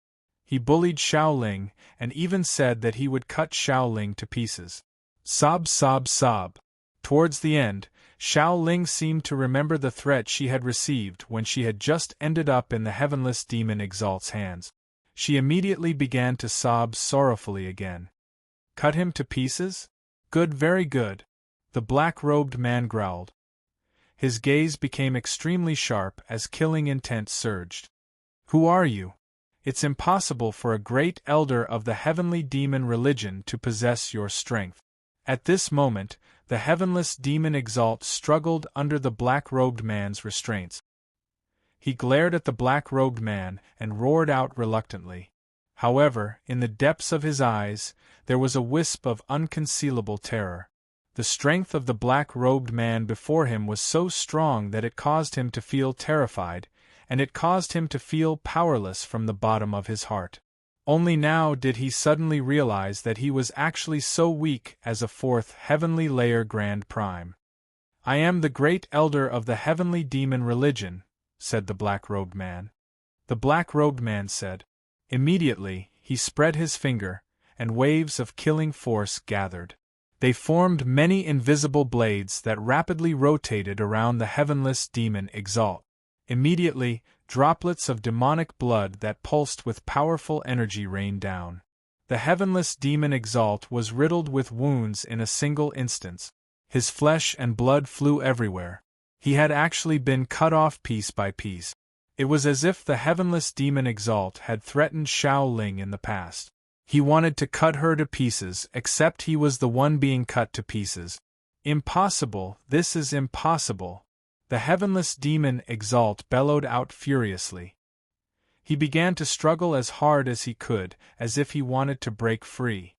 He bullied Xiao Ling, and even said that he would cut Xiao Ling to pieces." Sob, sob, sob. Towards the end, Xiao Ling seemed to remember the threat she had received when she had just ended up in the heavenless demon Exalt's hands. She immediately began to sob sorrowfully again. "Cut him to pieces? Good, very good," the black-robed man growled. His gaze became extremely sharp as killing intent surged. "Who are you? It's impossible for a great elder of the heavenly demon religion to possess your strength." At this moment, the heavenless demon Exalt struggled under the black-robed man's restraints. He glared at the black-robed man and roared out reluctantly. However, in the depths of his eyes, there was a wisp of unconcealable terror. The strength of the black-robed man before him was so strong that it caused him to feel terrified, and it caused him to feel powerless from the bottom of his heart. Only now did he suddenly realize that he was actually so weak as a fourth heavenly layer Grand Prime. "I am the great elder of the heavenly demon religion," said the black-robed man. The black-robed man said. Immediately, he spread his finger, and waves of killing force gathered. They formed many invisible blades that rapidly rotated around the heavenless demon Exalt. Immediately, droplets of demonic blood that pulsed with powerful energy rained down. The heavenless demon Exalt was riddled with wounds in a single instant. His flesh and blood flew everywhere. He had actually been cut off piece by piece. It was as if the heavenless demon Exalt had threatened Xiao Ling in the past. He wanted to cut her to pieces, except he was the one being cut to pieces. "Impossible, this is impossible," the heavenless demon Exalt bellowed out furiously. He began to struggle as hard as he could, as if he wanted to break free.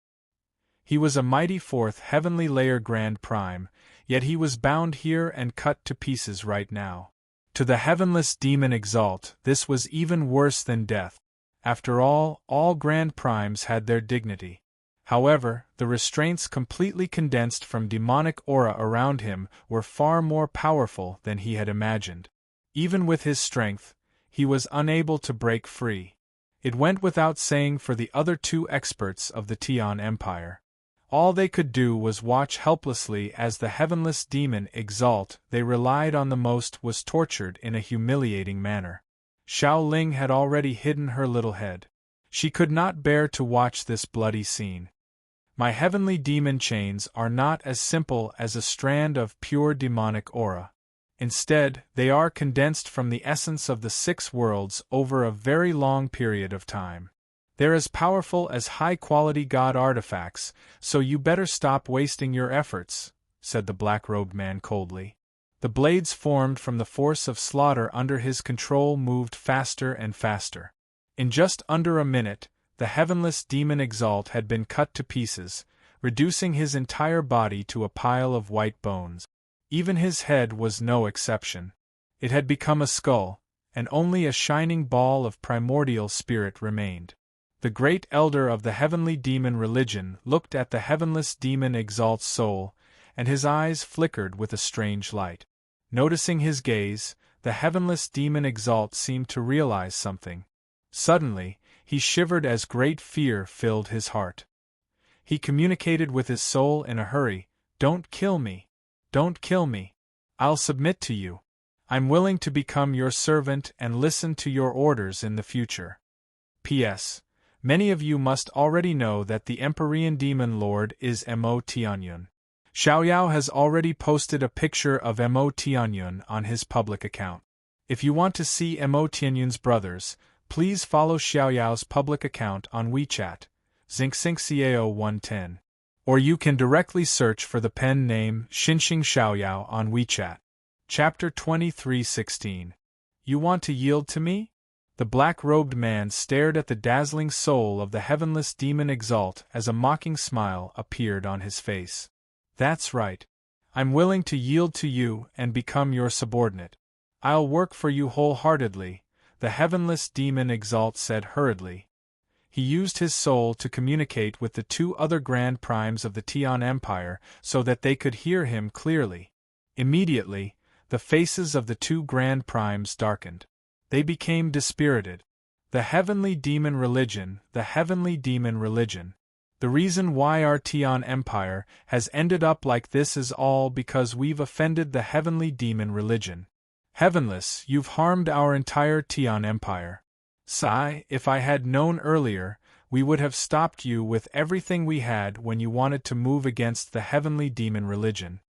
He was a mighty fourth heavenly layer Grand Prime, yet he was bound here and cut to pieces right now. To the heavenless demon Exalt, this was even worse than death. After all Grand Primes had their dignity. However, the restraints completely condensed from demonic aura around him were far more powerful than he had imagined. Even with his strength, he was unable to break free. It went without saying for the other two experts of the Tian Empire. All they could do was watch helplessly as the heavenless demon Exalt they relied on the most was tortured in a humiliating manner. Xiao Ling had already hidden her little head. She could not bear to watch this bloody scene. "My heavenly demon chains are not as simple as a strand of pure demonic aura. Instead, they are condensed from the essence of the 6 worlds over a very long period of time. They're as powerful as high-quality god artifacts, so you better stop wasting your efforts," said the black-robed man coldly. The blades formed from the force of slaughter under his control moved faster and faster. In just under a minute, the heavenless demon Exalt had been cut to pieces, reducing his entire body to a pile of white bones. Even his head was no exception. It had become a skull, and only a shining ball of primordial spirit remained. The great elder of the heavenly demon religion looked at the heavenless demon Exalt's soul, and his eyes flickered with a strange light. Noticing his gaze, the heavenless demon Exalt seemed to realize something. Suddenly, he shivered as great fear filled his heart. He communicated with his soul in a hurry, "Don't kill me. Don't kill me. I'll submit to you. I'm willing to become your servant and listen to your orders in the future. P.S. Many of you must already know that the Empyrean Demon Lord is Mo Tianyun. Xiaoyao has already posted a picture of Mo Tianyun on his public account. If you want to see Mo Tianyun's brothers, please follow Xiaoyao's public account on WeChat, XingXingCiao110. Or you can directly search for the pen name Xinxing Xiaoyao on WeChat. Chapter 23:16. You want to yield to me? The black-robed man stared at the dazzling soul of the heavenless demon Exalt as a mocking smile appeared on his face. "That's right. I'm willing to yield to you and become your subordinate. I'll work for you wholeheartedly, the heavenless demon Exalt said hurriedly. He used his soul to communicate with the two other Grand Primes of the Tian Empire so that they could hear him clearly. Immediately, the faces of the two Grand Primes darkened. They became dispirited. The heavenly demon religion, the heavenly demon religion. The reason why our Tian Empire has ended up like this is all because we've offended the heavenly demon religion. Heavenless, you've harmed our entire Tian Empire. Sigh, if I had known earlier, we would have stopped you with everything we had when you wanted to move against the heavenly demon religion.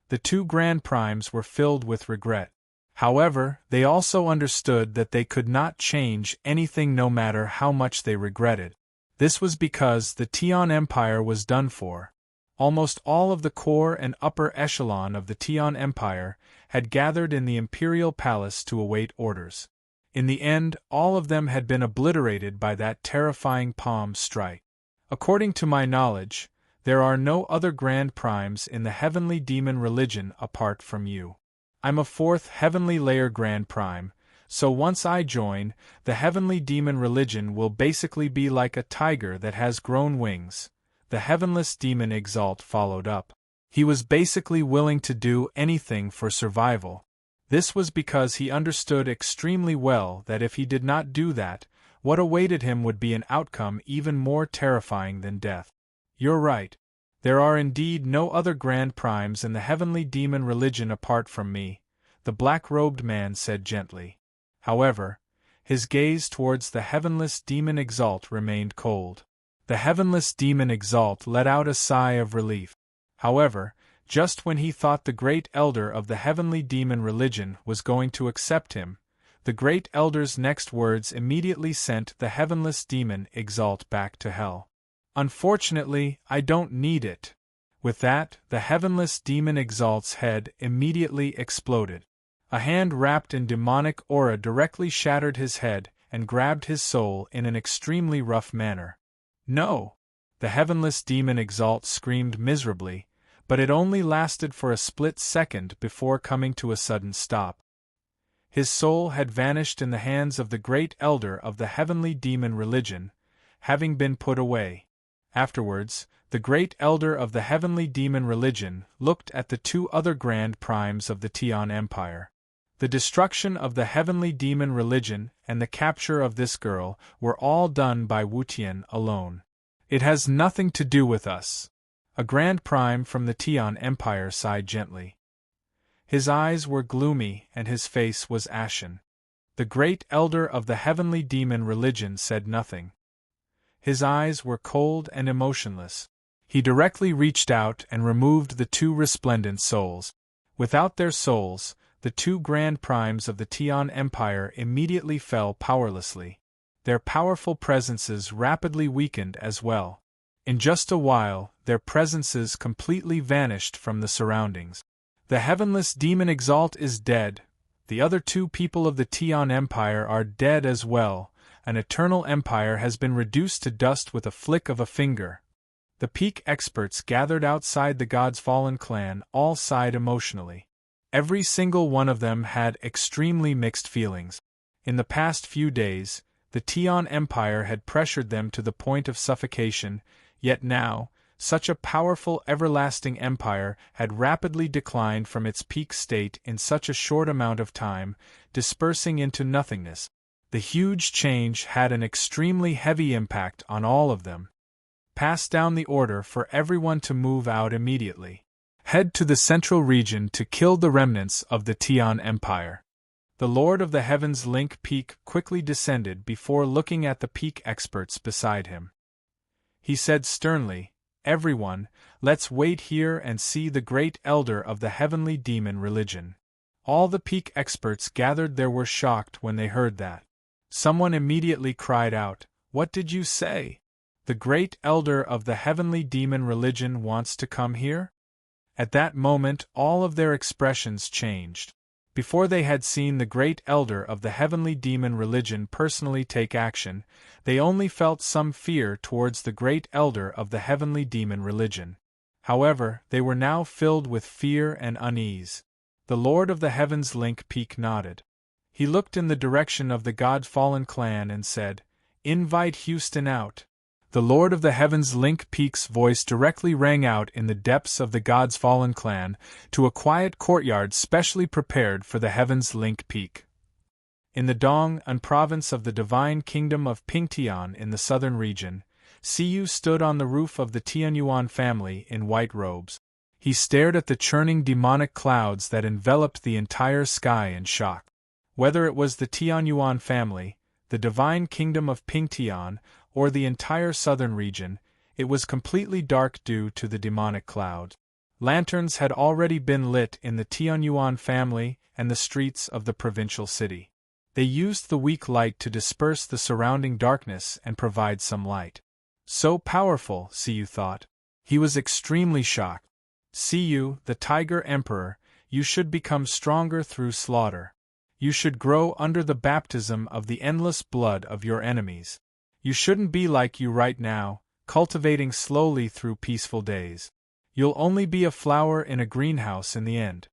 The two Grand Primes were filled with regret. However, they also understood that they could not change anything no matter how much they regretted. This was because the Tian Empire was done for. Almost all of the core and upper echelon of the Tian Empire had gathered in the imperial palace to await orders. In the end, all of them had been obliterated by that terrifying palm strike. According to my knowledge, there are no other Grand Primes in the heavenly demon religion apart from you. I'm a fourth heavenly layer Grand Prime, so once I join, the heavenly demon religion will basically be like a tiger that has grown wings. The heavenless demon Exalt followed up. He was basically willing to do anything for survival. This was because he understood extremely well that if he did not do that, what awaited him would be an outcome even more terrifying than death. You're right. There are indeed no other Grand Primes in the heavenly demon religion apart from me, the black-robed man said gently. However, his gaze towards the heavenless demon Exalt remained cold. The heavenless demon Exalt let out a sigh of relief. However, just when he thought the great elder of the heavenly demon religion was going to accept him, the great elder's next words immediately sent the heavenless demon Exalt back to hell. Unfortunately, I don't need it. With that, the heavenless demon Exalt's head immediately exploded. A hand wrapped in demonic aura directly shattered his head and grabbed his soul in an extremely rough manner. No! The heavenless demon Exalt screamed miserably, but it only lasted for a split second before coming to a sudden stop. His soul had vanished in the hands of the great elder of the heavenly demon religion, having been put away. Afterwards, the great elder of the heavenly demon religion looked at the two other Grand Primes of the Tian Empire. The destruction of the heavenly demon religion and the capture of this girl were all done by Wutian alone. It has nothing to do with us. A Grand Prime from the Tian Empire sighed gently. His eyes were gloomy and his face was ashen. The great elder of the heavenly demon religion said nothing. His eyes were cold and emotionless. He directly reached out and removed the two resplendent souls. Without their souls, the two Grand Primes of the Tian Empire immediately fell powerlessly. Their powerful presences rapidly weakened as well. In just a while, their presences completely vanished from the surroundings. The heavenless demon Exalt is dead. The other two people of the Tian Empire are dead as well. An eternal empire has been reduced to dust with a flick of a finger. The peak experts gathered outside the God's Fallen clan all sighed emotionally. Every single one of them had extremely mixed feelings. In the past few days, the Tian Empire had pressured them to the point of suffocation, yet now, such a powerful everlasting empire had rapidly declined from its peak state in such a short amount of time, dispersing into nothingness. The huge change had an extremely heavy impact on all of them. Pass down the order for everyone to move out immediately. Head to the central region to kill the remnants of the Tian Empire. The Lord of the Heavens Link Peak quickly descended before looking at the peak experts beside him. He said sternly, "Everyone, let's wait here and see the great elder of the heavenly demon religion." All the peak experts gathered there were shocked when they heard that. Someone immediately cried out, "What did you say? The great elder of the heavenly demon religion wants to come here?" At that moment all of their expressions changed. Before they had seen the great elder of the heavenly demon religion personally take action, they only felt some fear towards the great elder of the heavenly demon religion. However, they were now filled with fear and unease. The Lord of the Heavens Link Peak nodded. He looked in the direction of the God-fallen clan and said, "Invite Houston out." The Lord of the Heavens Link Peak's voice directly rang out in the depths of the God's fallen clan, to a quiet courtyard specially prepared for the Heavens Link Peak. In the Dong-an province of the divine kingdom of Pingtian in the southern region, Siyu stood on the roof of the Tianyuan family in white robes. He stared at the churning demonic clouds that enveloped the entire sky in shock. Whether it was the Tianyuan family, the divine kingdom of Pingtian, or the entire southern region, it was completely dark due to the demonic clouds. Lanterns had already been lit in the Tianyuan family and the streets of the provincial city. They used the weak light to disperse the surrounding darkness and provide some light. So powerful, Siyu thought. He was extremely shocked. Siyu, the Tiger Emperor, you should become stronger through slaughter. You should grow under the baptism of the endless blood of your enemies. You shouldn't be like you right now, cultivating slowly through peaceful days. You'll only be a flower in a greenhouse in the end.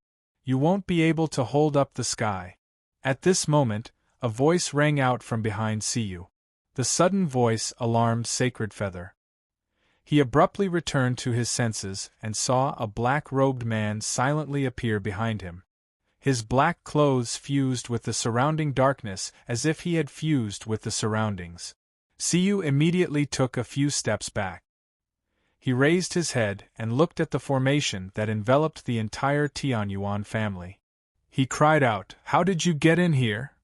You won't be able to hold up the sky. At this moment, a voice rang out from behind Siyu. The sudden voice alarmed Sacred Feather. He abruptly returned to his senses and saw a black-robed man silently appear behind him. His black clothes fused with the surrounding darkness as if he had fused with the surroundings. Siyu immediately took a few steps back. He raised his head and looked at the formation that enveloped the entire Tianyuan family. He cried out, "How did you get in here?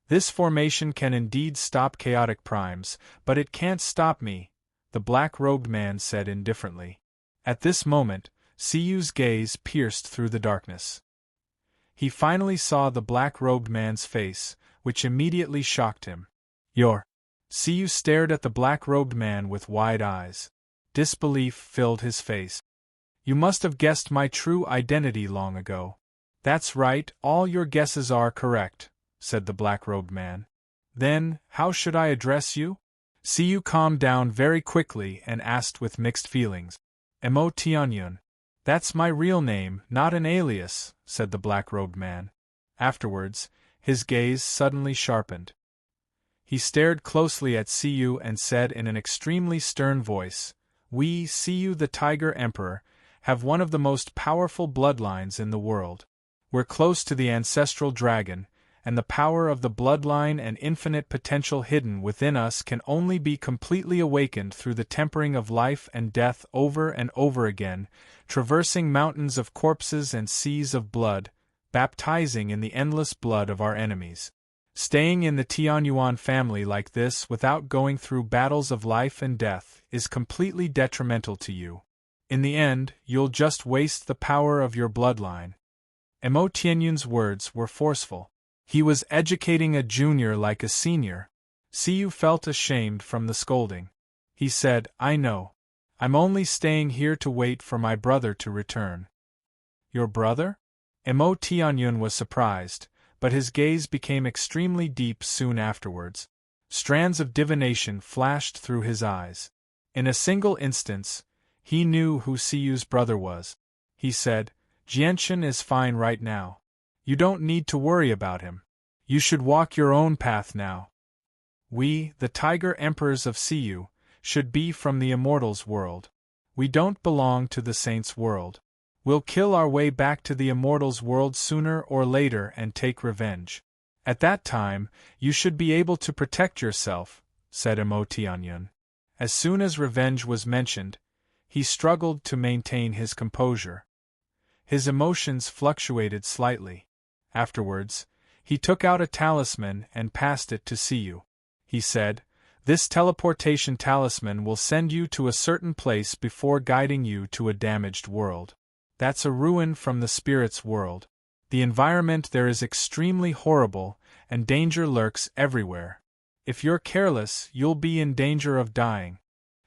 This formation can indeed stop chaotic primes, but it can't stop me," the black-robed man said indifferently. At this moment, Siyu's gaze pierced through the darkness. He finally saw the black-robed man's face, which immediately shocked him. "You're..." Siyu stared at the black-robed man with wide eyes. Disbelief filled his face. "You must have guessed my true identity long ago." "That's right, all your guesses are correct," said the black-robed man. "Then, how should I address you?" Siyu calmed down very quickly and asked with mixed feelings. "Emo Tianyun." "That's my real name, not an alias," said the black-robed man. Afterwards, his gaze suddenly sharpened. He stared closely at Siyu and said in an extremely stern voice, "We, Siyu the Tiger Emperor, have one of the most powerful bloodlines in the world. We're close to the ancestral dragon, and the power of the bloodline and infinite potential hidden within us can only be completely awakened through the tempering of life and death over and over again, traversing mountains of corpses and seas of blood, baptizing in the endless blood of our enemies. Staying in the Tianyuan family like this without going through battles of life and death is completely detrimental to you. In the end, you'll just waste the power of your bloodline." Emo Tianyun's words were forceful. He was educating a junior like a senior. Siyu felt ashamed from the scolding. He said, "I know. I'm only staying here to wait for my brother to return." "Your brother?" Emo Tianyun was surprised, but his gaze became extremely deep soon afterwards. Strands of divination flashed through his eyes. In a single instance, he knew who Siyu's brother was. He said, "Jianshan is fine right now. You don't need to worry about him. You should walk your own path now. We, the Tiger Emperors of Siyu, should be from the Immortals' world. We don't belong to the Saints' world. We'll kill our way back to the Immortals' world sooner or later and take revenge. At that time, you should be able to protect yourself," said Emo Tianyun. As soon as revenge was mentioned, he struggled to maintain his composure. His emotions fluctuated slightly. Afterwards, he took out a talisman and passed it to Siyu. He said, "This teleportation talisman will send you to a certain place before guiding you to a damaged world. That's a ruin from the spirit's world. The environment there is extremely horrible, and danger lurks everywhere. If you're careless, you'll be in danger of dying.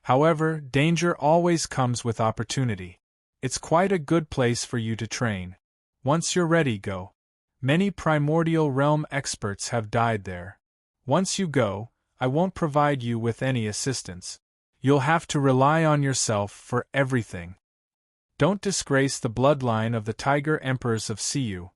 However, danger always comes with opportunity. It's quite a good place for you to train. Once you're ready, go. Many primordial realm experts have died there. Once you go, I won't provide you with any assistance. You'll have to rely on yourself for everything." Don't disgrace the bloodline of the Tiger Emperors of Siyu.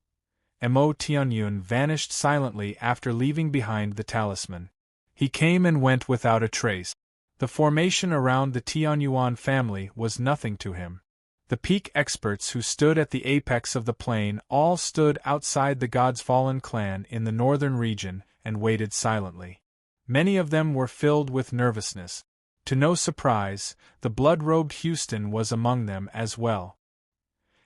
Mo Tianyun vanished silently after leaving behind the talisman. He came and went without a trace. The formation around the Tianyuan family was nothing to him. The peak experts who stood at the apex of the plain all stood outside the God's Fallen clan in the northern region and waited silently. Many of them were filled with nervousness. To no surprise, the blood-robed Houston was among them as well.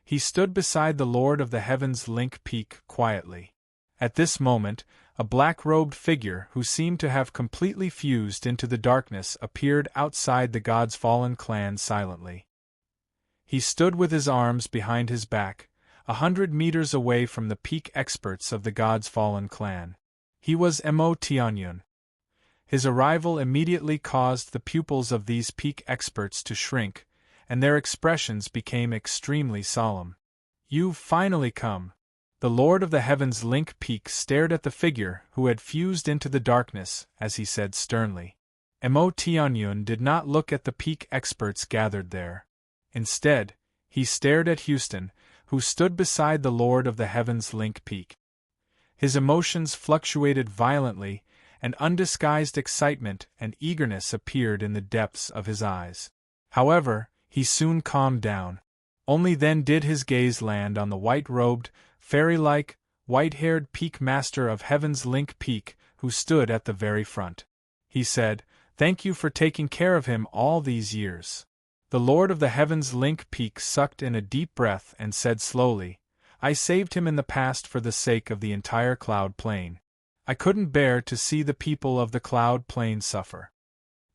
He stood beside the Lord of the Heavens Link Peak quietly. At this moment, a black-robed figure who seemed to have completely fused into the darkness appeared outside the God's Fallen clan silently. He stood with his arms behind his back, 100 meters away from the peak experts of the God's Fallen clan. He was Mo Tianyun. His arrival immediately caused the pupils of these peak experts to shrink, and their expressions became extremely solemn. "You've finally come." The Lord of the Heavens Link Peak stared at the figure who had fused into the darkness as he said sternly. Mo Tianyun did not look at the peak experts gathered there. Instead, he stared at Houston, who stood beside the Lord of the Heavens Link Peak. His emotions fluctuated violently, and undisguised excitement and eagerness appeared in the depths of his eyes. However, he soon calmed down. Only then did his gaze land on the white-robed, fairy-like, white-haired peak master of Heaven's Link Peak, who stood at the very front. He said, "Thank you for taking care of him all these years." The Lord of the Heavens Link Peak sucked in a deep breath and said slowly, "I saved him in the past for the sake of the entire Cloud Plain. I couldn't bear to see the people of the Cloud Plain suffer."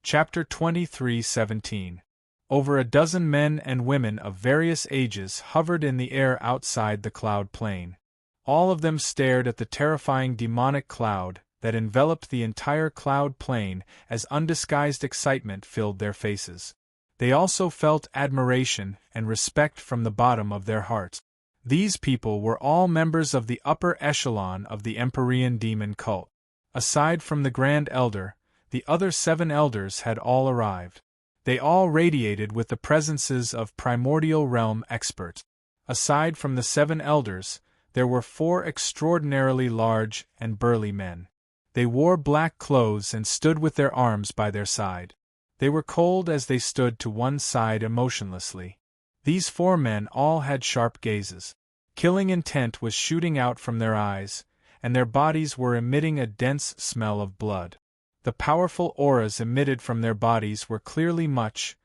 Chapter 23:17. Over a dozen men and women of various ages hovered in the air outside the Cloud Plain. All of them stared at the terrifying demonic cloud that enveloped the entire Cloud Plain as undisguised excitement filled their faces. They also felt admiration and respect from the bottom of their hearts. These people were all members of the upper echelon of the Empyrean demon cult. Aside from the Grand Elder, the other 7 elders had all arrived. They all radiated with the presences of primordial realm experts. Aside from the 7 elders, there were 4 extraordinarily large and burly men. They wore black clothes and stood with their arms by their side. They were cold as they stood to one side emotionlessly. These 4 men all had sharp gazes. Killing intent was shooting out from their eyes, and their bodies were emitting a dense smell of blood. The powerful auras emitted from their bodies were clearly much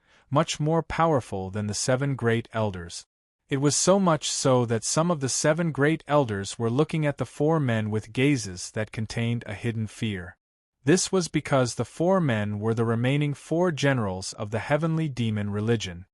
more powerful than the 7 great elders. It was so much so that some of the 7 great elders were looking at the 4 men with gazes that contained a hidden fear. This was because the 4 men were the remaining 4 generals of the heavenly demon religion.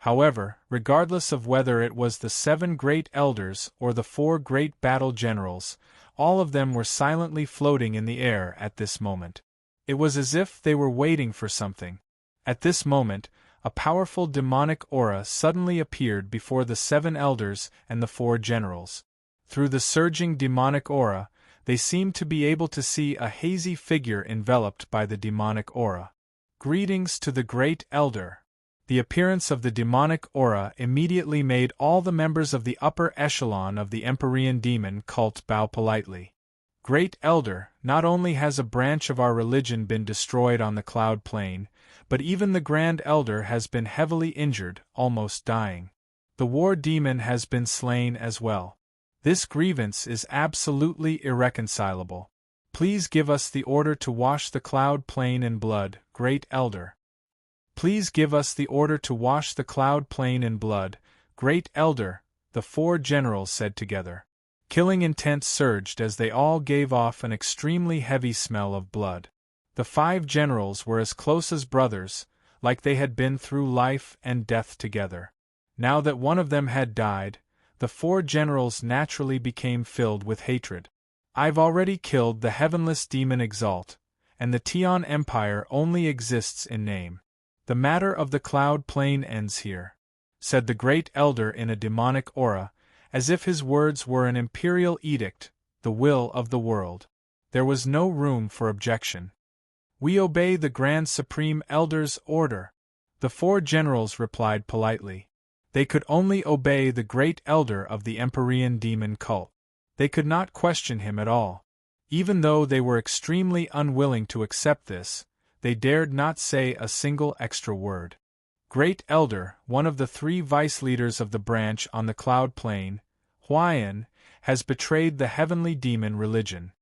However, regardless of whether it was the 7 great elders or the 4 great battle generals, all of them were silently floating in the air at this moment. It was as if they were waiting for something. At this moment, a powerful demonic aura suddenly appeared before the 7 elders and the 4 generals. Through the surging demonic aura, they seemed to be able to see a hazy figure enveloped by the demonic aura. "Greetings to the Great Elder." The appearance of the demonic aura immediately made all the members of the upper echelon of the Empyrean demon cult bow politely. "Great Elder, not only has a branch of our religion been destroyed on the Cloud Plain, but even the Grand Elder has been heavily injured, almost dying. The war demon has been slain as well. This grievance is absolutely irreconcilable. Please give us the order to wash the Cloud Plain in blood, Great Elder." "Please give us the order to wash the Cloud Plain in blood, Great Elder," the 4 generals said together. Killing intent surged as they all gave off an extremely heavy smell of blood. The 5 generals were as close as brothers, like they had been through life and death together. Now that one of them had died, the 4 generals naturally became filled with hatred. "I've already killed the heavenless demon Exalt, and the Tian Empire only exists in name. The matter of the Cloud Plain ends here," said the Great Elder in a demonic aura, as if his words were an imperial edict, the will of the world. There was no room for objection. "We obey the Grand Supreme Elder's order," the 4 generals replied politely. They could only obey the great elder of the Empyrean demon cult. They could not question him at all. Even though they were extremely unwilling to accept this, they dared not say a single extra word. Great Elder, one of the 3 vice leaders of the branch on the cloud plane, Huayan, has betrayed the heavenly demon religion.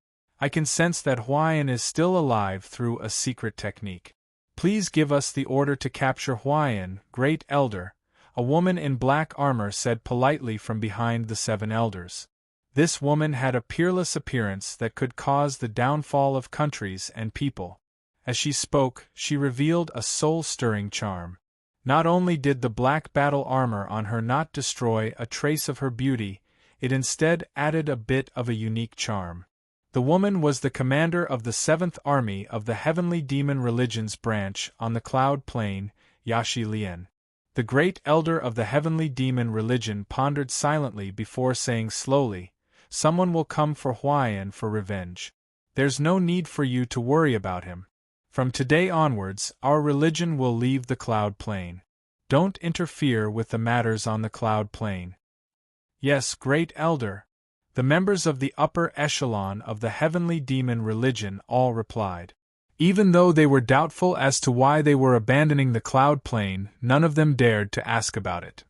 I can sense that Huayan is still alive through a secret technique. Please give us the order to capture Huayan, Great Elder, a woman in black armor said politely from behind the 7 elders. This woman had a peerless appearance that could cause the downfall of countries and people. As she spoke, she revealed a soul-stirring charm. Not only did the black battle armor on her not destroy a trace of her beauty, it instead added a bit of a unique charm. The woman was the commander of the 7th Army of the Heavenly Demon Religions branch on the Cloud Plain, Yashi Lian. The great elder of the Heavenly Demon Religion pondered silently before saying slowly, "Someone will come for Huayan for revenge. There's no need for you to worry about him. From today onwards, our religion will leave the Cloud Plain. Don't interfere with the matters on the Cloud Plain." "Yes, Great Elder." The members of the upper echelon of the Heavenly Demon Religion all replied. Even though they were doubtful as to why they were abandoning the Cloud Plain, none of them dared to ask about it.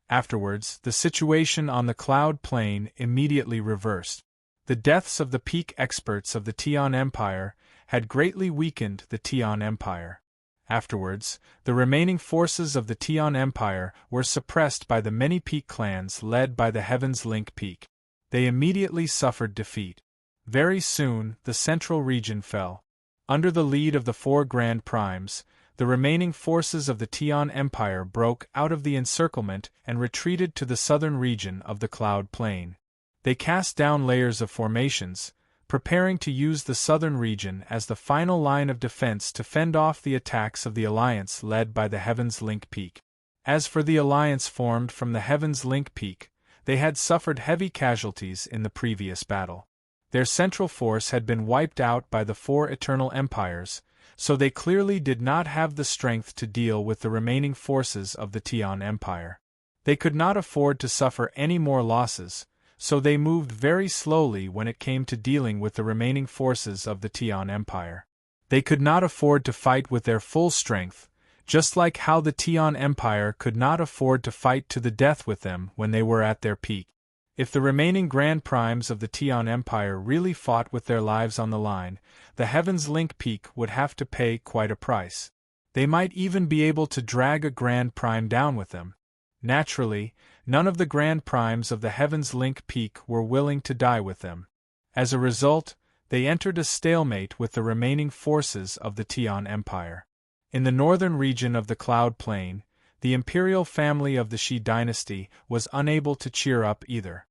Afterwards, the situation on the Cloud Plain immediately reversed. The deaths of the peak experts of the Tian Empire had greatly weakened the Tian Empire. Afterwards, the remaining forces of the Tian Empire were suppressed by the many peak clans led by the Heaven's Link Peak. They immediately suffered defeat. Very soon, the central region fell. Under the lead of the 4 Grand Primes, the remaining forces of the Tian Empire broke out of the encirclement and retreated to the southern region of the Cloud Plain. They cast down layers of formations, preparing to use the southern region as the final line of defense to fend off the attacks of the alliance led by the Heaven's Link Peak. As for the alliance formed from the Heaven's Link Peak, they had suffered heavy casualties in the previous battle. Their central force had been wiped out by the 4 Eternal Empires, so they clearly did not have the strength to deal with the remaining forces of the Tian Empire. They could not afford to suffer any more losses, so they moved very slowly when it came to dealing with the remaining forces of the Tian Empire. They could not afford to fight with their full strength, just like how the Tian Empire could not afford to fight to the death with them when they were at their peak. If the remaining Grand Primes of the Tian Empire really fought with their lives on the line, the Heaven's Link Peak would have to pay quite a price. They might even be able to drag a Grand Prime down with them. Naturally, none of the Grand Primes of the Heaven's Link Peak were willing to die with them. As a result, they entered a stalemate with the remaining forces of the Tian Empire. In the northern region of the Cloud Plain, the imperial family of the Shi dynasty was unable to cheer up either.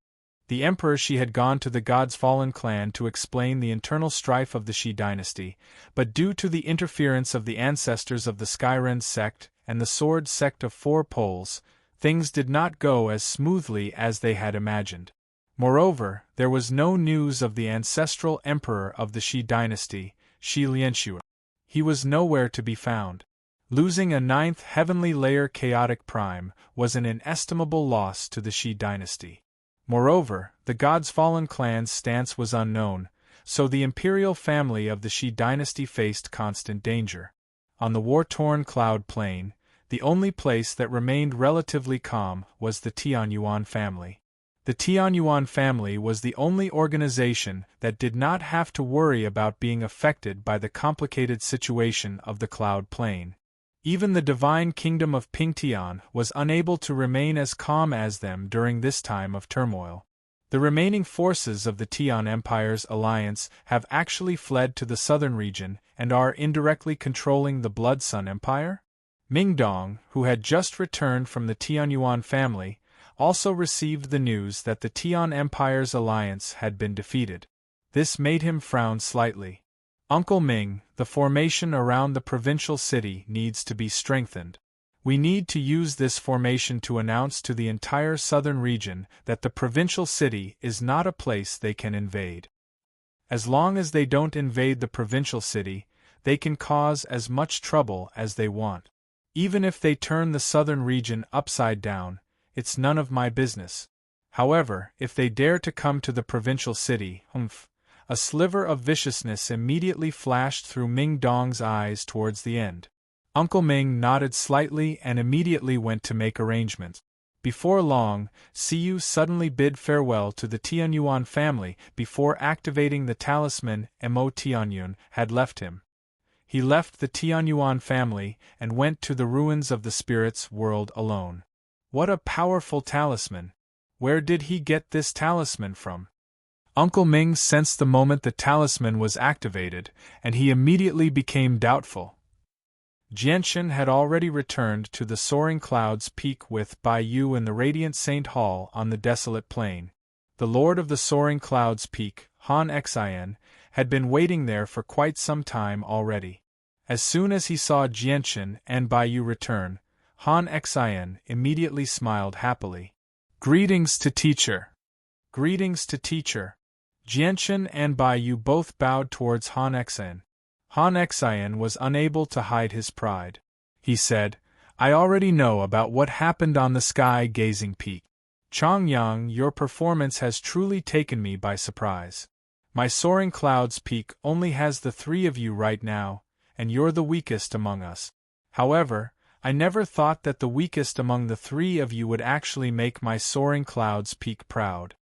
The emperor Shi had gone to the God's Fallen clan to explain the internal strife of the Shi dynasty, but due to the interference of the ancestors of the Skyren sect and the Sword sect of 4 Poles, things did not go as smoothly as they had imagined. Moreover, there was no news of the ancestral emperor of the Shi dynasty, Shi Lianxue. He was nowhere to be found. Losing a 9th heavenly layer chaotic prime was an inestimable loss to the Shi dynasty. Moreover, the God's Fallen clan's stance was unknown, so the imperial family of the Shi dynasty faced constant danger. On the war-torn Cloud Plain, the only place that remained relatively calm was the Tianyuan family. The Tianyuan family was the only organization that did not have to worry about being affected by the complicated situation of the Cloud Plain. Even the divine kingdom of Pingtian was unable to remain as calm as them during this time of turmoil. The remaining forces of the Tian Empire's alliance have actually fled to the southern region and are indirectly controlling the Blood Sun Empire? Mingdong, who had just returned from the Tianyuan family, also received the news that the Tian Empire's alliance had been defeated. This made him frown slightly. "Uncle Ming, the formation around the provincial city needs to be strengthened. We need to use this formation to announce to the entire southern region that the provincial city is not a place they can invade. As long as they don't invade the provincial city, they can cause as much trouble as they want. Even if they turn the southern region upside down, it's none of my business. However, if they dare to come to the provincial city, a sliver of viciousness immediately flashed through Ming Dong's eyes towards the end. Uncle Ming nodded slightly and immediately went to make arrangements. Before long, Siyu suddenly bid farewell to the Tianyuan family before activating the talisman Mo Tianyun had left him. He left the Tianyuan family and went to the ruins of the spirit's world alone. What a powerful talisman! Where did he get this talisman from? Uncle Ming sensed the moment the talisman was activated, and he immediately became doubtful. Jianshan had already returned to the Soaring Clouds Peak with Bai Yu in the Radiant Saint Hall on the desolate plain. The Lord of the Soaring Clouds Peak, Han Xian, had been waiting there for quite some time already. As soon as he saw Jianshan and Bai Yu return, Han Xian immediately smiled happily. "Greetings to teacher." "Greetings to teacher." Jianshan and Bai Yu both bowed towards Han Xian. Han Xian was unable to hide his pride. He said, "I already know about what happened on the sky-gazing peak. Chongyang, your performance has truly taken me by surprise. My Soaring Clouds Peak only has the three of you right now, and you're the weakest among us. However, I never thought that the weakest among the three of you would actually make my Soaring Clouds Peak proud."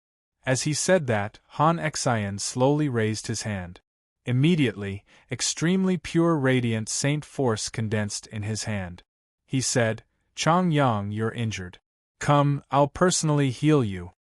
As he said that, Han Xian slowly raised his hand. Immediately, extremely pure radiant saint force condensed in his hand. He said, "Chongyang, you're injured. Come, I'll personally heal you."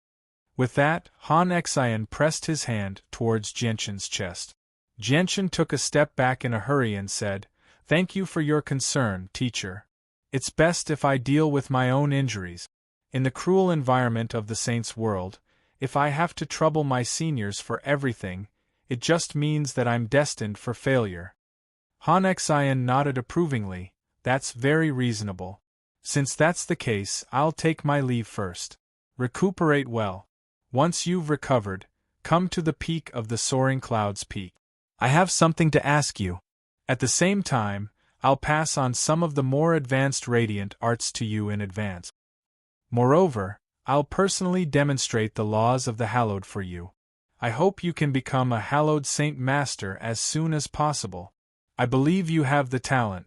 With that, Han Xian pressed his hand towards Jianshan's chest. Jianshan took a step back in a hurry and said, "Thank you for your concern, teacher. It's best if I deal with my own injuries. In the cruel environment of the saints' world, if I have to trouble my seniors for everything, it just means that I'm destined for failure." Han Xian nodded approvingly. "That's very reasonable. Since that's the case, I'll take my leave first. Recuperate well. Once you've recovered, come to the peak of the Soaring Clouds Peak. I have something to ask you. At the same time, I'll pass on some of the more advanced radiant arts to you in advance. Moreover, I'll personally demonstrate the laws of the hallowed for you. I hope you can become a hallowed saint master as soon as possible. I believe you have the talent.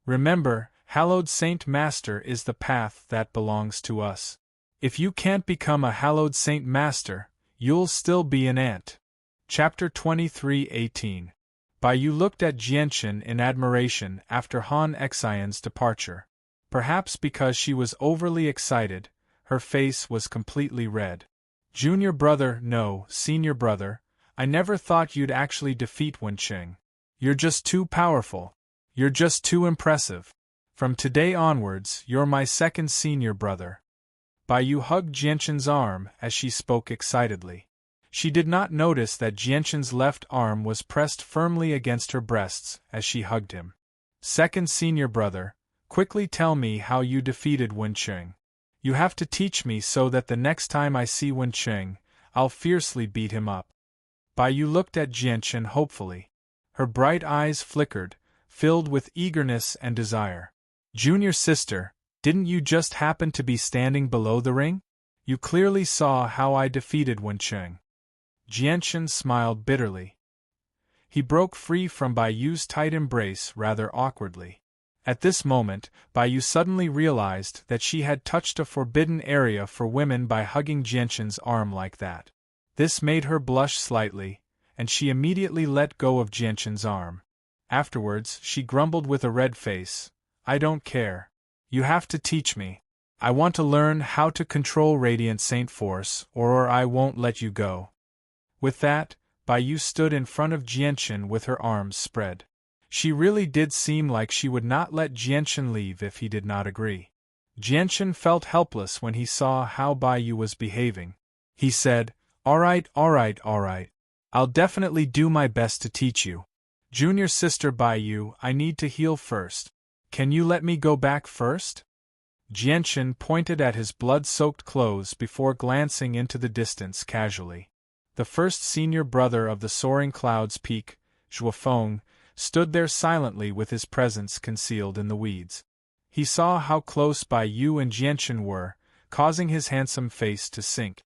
Remember, hallowed saint master is the path that belongs to us. If you can't become a hallowed saint master, you'll still be an ant." Chapter 23:18. Bai Yu looked at Jianshan in admiration after Han Xian's departure. Perhaps because she was overly excited, her face was completely red. "Junior brother, no, senior brother, I never thought you'd actually defeat Wenqing. You're just too powerful. You're just too impressive. From today onwards, you're my second senior brother." Bai Yu hugged Jianshan's arm as she spoke excitedly. She did not notice that Jianshan's left arm was pressed firmly against her breasts as she hugged him. "Second senior brother, quickly tell me how you defeated Wenqing. You have to teach me so that the next time I see Wenqing, I'll fiercely beat him up." Bai Yu looked at Jianshan hopefully. Her bright eyes flickered, filled with eagerness and desire. "Junior sister, didn't you just happen to be standing below the ring? You clearly saw how I defeated Wenqing." Jianshan smiled bitterly. He broke free from Bai Yu's tight embrace rather awkwardly. At this moment, Bai Yu suddenly realized that she had touched a forbidden area for women by hugging Jianshan's arm like that. This made her blush slightly, and she immediately let go of Jianshan's arm. Afterwards, she grumbled with a red face, "I don't care. You have to teach me. I want to learn how to control Radiant Saint Force, or I won't let you go." With that, Bai Yu stood in front of Jianshan with her arms spread. She really did seem like she would not let Jianshan leave if he did not agree. Jianshan felt helpless when he saw how Bai Yu was behaving. He said, All right, I'll definitely do my best to teach you. Junior sister Bai Yu, I need to heal first. Can you let me go back first?" Jianshan pointed at his blood-soaked clothes before glancing into the distance casually. The first senior brother of the Soaring Clouds Peak, Zhuofeng, stood there silently with his presence concealed in the weeds. He saw how close by Yu and Jianchen were, causing his handsome face to sink.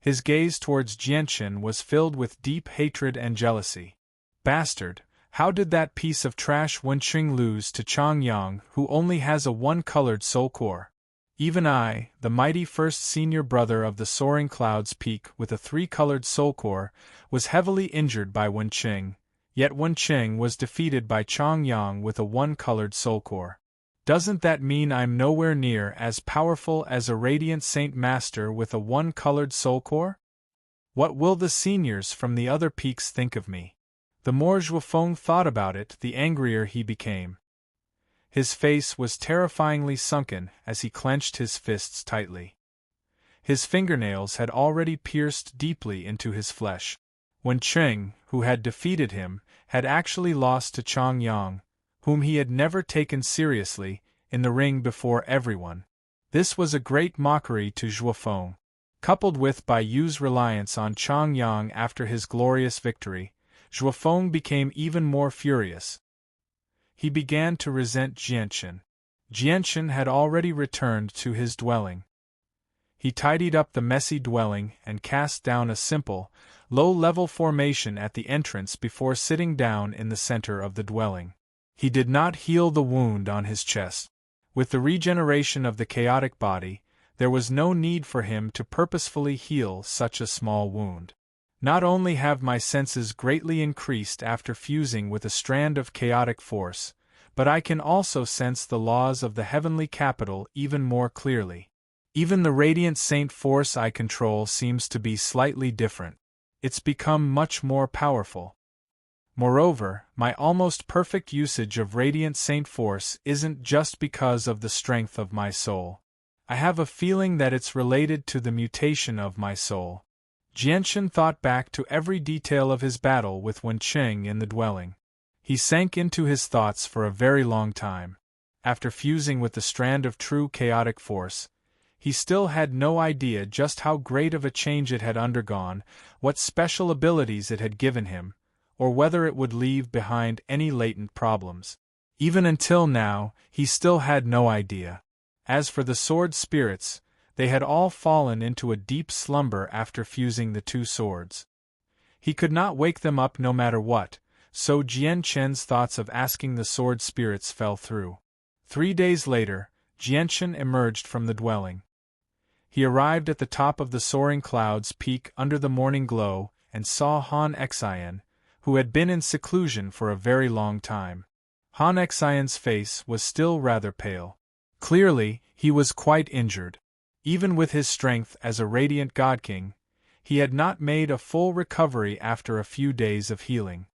His gaze towards Jianchen was filled with deep hatred and jealousy. Bastard, how did that piece of trash Wenqing lose to Chang Yang, who only has a one-colored soul core? Even I, the mighty first senior brother of the soaring clouds peak with a three-colored soul core, was heavily injured by Wenqing, yet Wenqing was defeated by Chang Yang with a one-colored soul core. Doesn't that mean I'm nowhere near as powerful as a Radiant Saint Master with a one-colored soul core? What will the seniors from the other peaks think of me? The more Zhuofeng thought about it, the angrier he became. His face was terrifyingly sunken as he clenched his fists tightly. His fingernails had already pierced deeply into his flesh. Wenqing, who had defeated him, had actually lost to Chang Yang, whom he had never taken seriously, in the ring before everyone. This was a great mockery to Zhuofeng. Coupled with Bai Yu's reliance on Chang Yang after his glorious victory, Zhuofeng became even more furious. He began to resent Jianchen. Jianchen had already returned to his dwelling. He tidied up the messy dwelling and cast down a simple, low-level formation at the entrance before sitting down in the center of the dwelling. He did not heal the wound on his chest. With the regeneration of the chaotic body, there was no need for him to purposefully heal such a small wound. Not only have my senses greatly increased after fusing with a strand of chaotic force, but I can also sense the laws of the heavenly capital even more clearly. Even the radiant saint force I control seems to be slightly different. It's become much more powerful. Moreover, my almost perfect usage of radiant saint force isn't just because of the strength of my soul. I have a feeling that it's related to the mutation of my soul. Jianchen thought back to every detail of his battle with Wenqing in the dwelling. He sank into his thoughts for a very long time. After fusing with the strand of true chaotic force, he still had no idea just how great of a change it had undergone, what special abilities it had given him, or whether it would leave behind any latent problems. Even until now, he still had no idea. As for the sword spirits, they had all fallen into a deep slumber after fusing the two swords. He could not wake them up no matter what, so Jianchen's thoughts of asking the sword spirits fell through. 3 days later, Jianchen emerged from the dwelling. He arrived at the top of the soaring clouds peak under the morning glow and saw Han Xian, who had been in seclusion for a very long time. Han Xian's face was still rather pale. Clearly, he was quite injured. Even with his strength as a radiant God King, he had not made a full recovery after a few days of healing.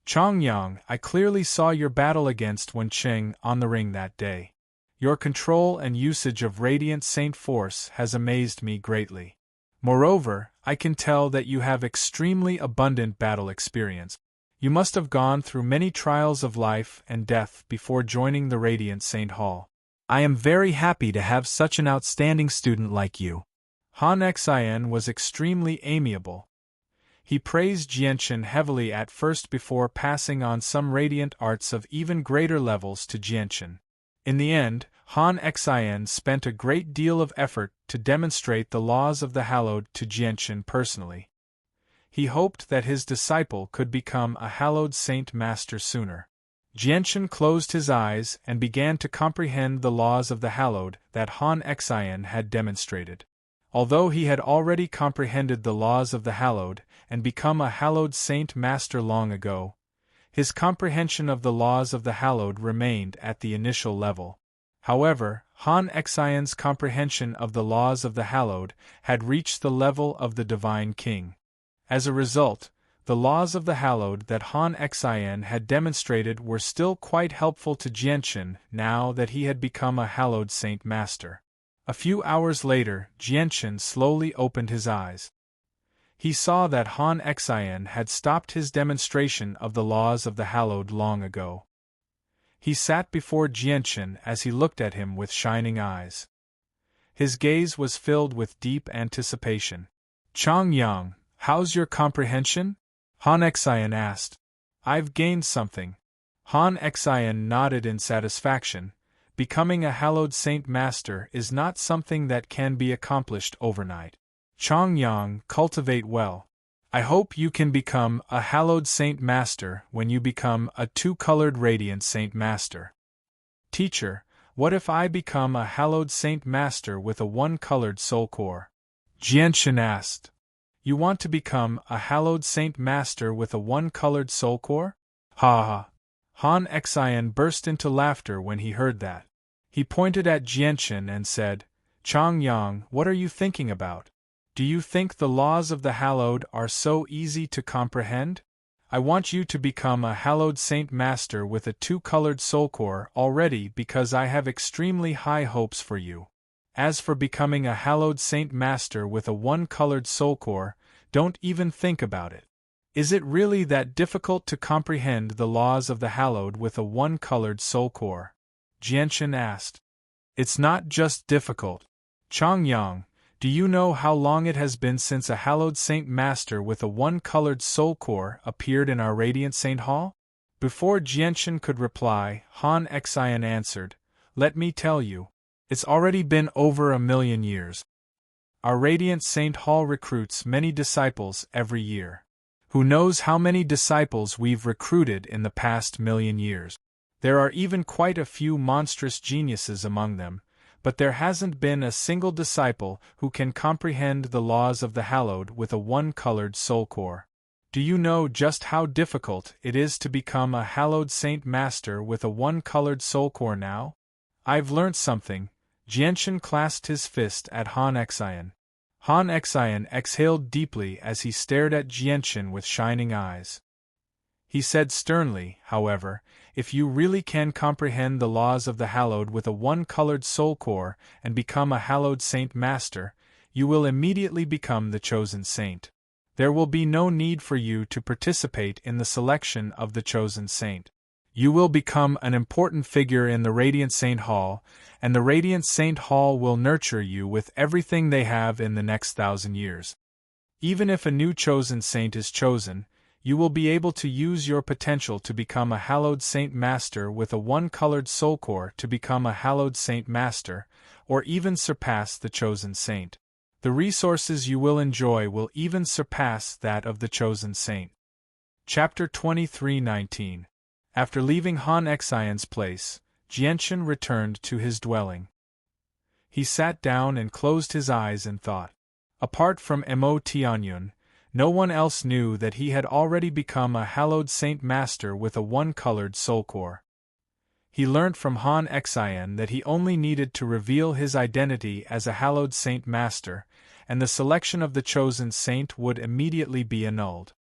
Chang Yang, I clearly saw your battle against Wenqing on the ring that day. Your control and usage of radiant saint force has amazed me greatly. Moreover, I can tell that you have extremely abundant battle experience. You must have gone through many trials of life and death before joining the Radiant Saint Hall. I am very happy to have such an outstanding student like you. Han Xian was extremely amiable. He praised Jianchen heavily at first before passing on some radiant arts of even greater levels to Jianchen. In the end, Han Xian spent a great deal of effort to demonstrate the laws of the hallowed to Jianchen personally. He hoped that his disciple could become a hallowed saint master sooner. Jianchen closed his eyes and began to comprehend the laws of the hallowed that Han Xian had demonstrated. Although he had already comprehended the laws of the hallowed and become a hallowed saint master long ago, his comprehension of the laws of the hallowed remained at the initial level. However, Han Xian's comprehension of the laws of the hallowed had reached the level of the divine king. As a result, the laws of the hallowed that Han Xian had demonstrated were still quite helpful to Jianchen now that he had become a hallowed saint master. A few hours later, Jianchen slowly opened his eyes. He saw that Han Xian had stopped his demonstration of the laws of the hallowed long ago. He sat before Jianchen as he looked at him with shining eyes. His gaze was filled with deep anticipation. Chang Yang, how's your comprehension? Han Xian asked. I've gained something. Han Xian nodded in satisfaction, becoming a hallowed saint master is not something that can be accomplished overnight. Chongyang, cultivate well. I hope you can become a hallowed saint master when you become a two-colored radiant saint master. Teacher, what if I become a hallowed saint master with a one-colored soul core? Jianshan asked. You want to become a hallowed saint master with a one-colored soul core? Ha ha! Han Xian burst into laughter when he heard that. He pointed at Jianshan and said, Chongyang, what are you thinking about? Do you think the laws of the hallowed are so easy to comprehend? I want you to become a hallowed saint master with a two-colored soul core already because I have extremely high hopes for you. As for becoming a hallowed saint master with a one-colored soul core, don't even think about it. Is it really that difficult to comprehend the laws of the hallowed with a one-colored soul core? Jianshan asked. It's not just difficult. Chongyang, do you know how long it has been since a hallowed saint master with a one-colored soul core appeared in our Radiant Saint Hall? Before Jianshan could reply, Han Xian answered, Let me tell you. It's already been over 1,000,000 years. Our Radiant Saint Hall recruits many disciples every year. Who knows how many disciples we've recruited in the past 1,000,000 years? There are even quite a few monstrous geniuses among them, but there hasn't been a single disciple who can comprehend the laws of the hallowed with a one-colored soul core. Do you know just how difficult it is to become a hallowed saint master with a one-colored soul core now? I've learnt something. Jianshan clasped his fist at Han Xian. Han Xian exhaled deeply as he stared at Jianshan with shining eyes. He said sternly, however, if you really can comprehend the laws of the hallowed with a one-colored soul core and become a hallowed saint master, you will immediately become the chosen saint. There will be no need for you to participate in the selection of the chosen saint. You will become an important figure in the Radiant Saint Hall, and the Radiant Saint Hall will nurture you with everything they have in the next 1,000 years. Even if a new chosen saint is chosen, you will be able to use your potential to become a hallowed saint master with a one-colored soul core to become a hallowed saint master, or even surpass the chosen saint. The resources you will enjoy will even surpass that of the chosen saint. Chapter 23:19. After leaving Han Xian's place, Jianshan returned to his dwelling. He sat down and closed his eyes and thought. Apart from Mo Tianyun, no one else knew that he had already become a hallowed saint master with a one-colored soul core. He learnt from Han Xian that he only needed to reveal his identity as a hallowed saint master, and the selection of the chosen saint would immediately be annulled.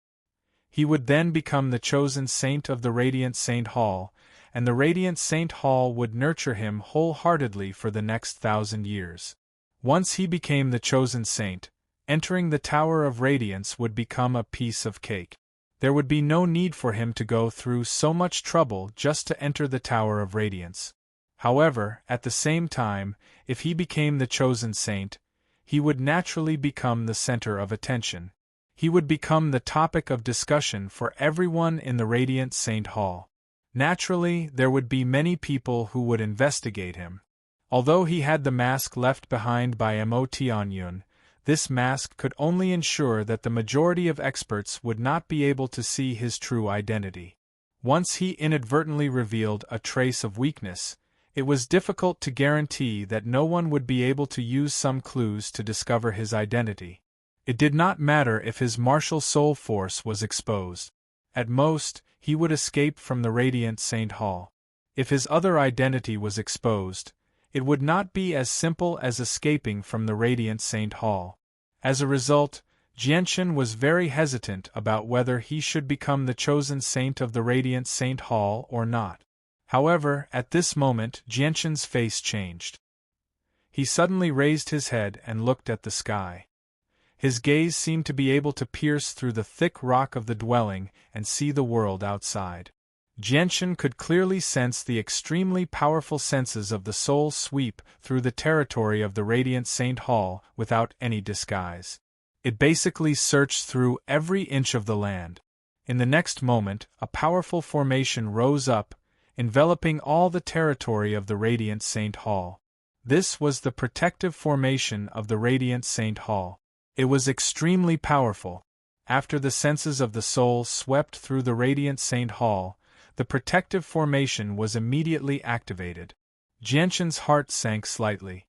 He would then become the chosen saint of the Radiant Saint Hall, and the Radiant Saint Hall would nurture him wholeheartedly for the next 1,000 years. Once he became the chosen saint, entering the Tower of Radiance would become a piece of cake. There would be no need for him to go through so much trouble just to enter the Tower of Radiance. However, at the same time, if he became the chosen saint, he would naturally become the center of attention. He would become the topic of discussion for everyone in the Radiant Saint Hall. Naturally, there would be many people who would investigate him. Although he had the mask left behind by Mo Tianyun, this mask could only ensure that the majority of experts would not be able to see his true identity. Once he inadvertently revealed a trace of weakness, it was difficult to guarantee that no one would be able to use some clues to discover his identity. It did not matter if his martial soul force was exposed. At most, he would escape from the Radiant Saint Hall. If his other identity was exposed, it would not be as simple as escaping from the Radiant Saint Hall. As a result, Jianshan was very hesitant about whether he should become the chosen saint of the Radiant Saint Hall or not. However, at this moment Jianshan's face changed. He suddenly raised his head and looked at the sky. His gaze seemed to be able to pierce through the thick rock of the dwelling and see the world outside. Jianshan could clearly sense the extremely powerful senses of the soul sweep through the territory of the Radiant Saint Hall without any disguise. It basically searched through every inch of the land. In the next moment, a powerful formation rose up, enveloping all the territory of the Radiant Saint Hall. This was the protective formation of the Radiant Saint Hall. It was extremely powerful. After the senses of the soul swept through the Radiant Saint Hall, the protective formation was immediately activated. Jianshan's heart sank slightly.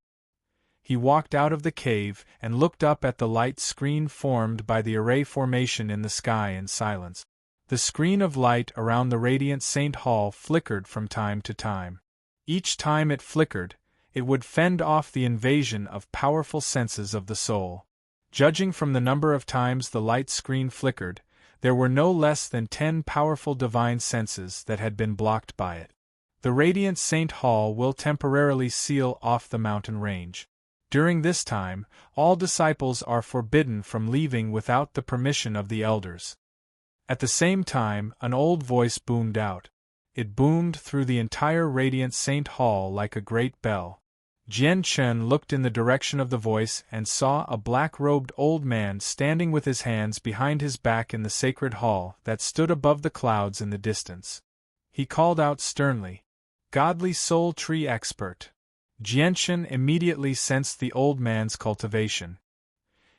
He walked out of the cave and looked up at the light screen formed by the array formation in the sky in silence. The screen of light around the Radiant Saint Hall flickered from time to time. Each time it flickered, it would fend off the invasion of powerful senses of the soul. Judging from the number of times the light screen flickered, there were no less than 10 powerful divine senses that had been blocked by it. The Radiant Saint Hall will temporarily seal off the mountain range. During this time, all disciples are forbidden from leaving without the permission of the elders. At the same time, an old voice boomed out. It boomed through the entire Radiant Saint Hall like a great bell. Jianshan looked in the direction of the voice and saw a black-robed old man standing with his hands behind his back in the sacred hall that stood above the clouds in the distance. He called out sternly, "Godly soul tree expert." Jianshan immediately sensed the old man's cultivation.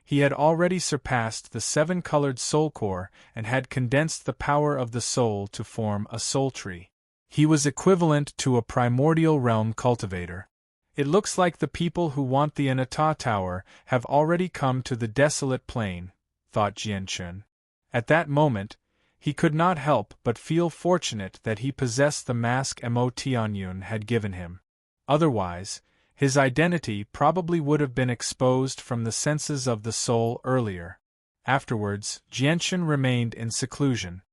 He had already surpassed the 7-colored soul core and had condensed the power of the soul to form a soul tree. He was equivalent to a primordial realm cultivator. It looks like the people who want the Anata Tower have already come to the desolate plain, thought Jianshan. At that moment, he could not help but feel fortunate that he possessed the mask Mo Tianyun had given him. Otherwise, his identity probably would have been exposed from the senses of the soul earlier. Afterwards, Jianshan remained in seclusion.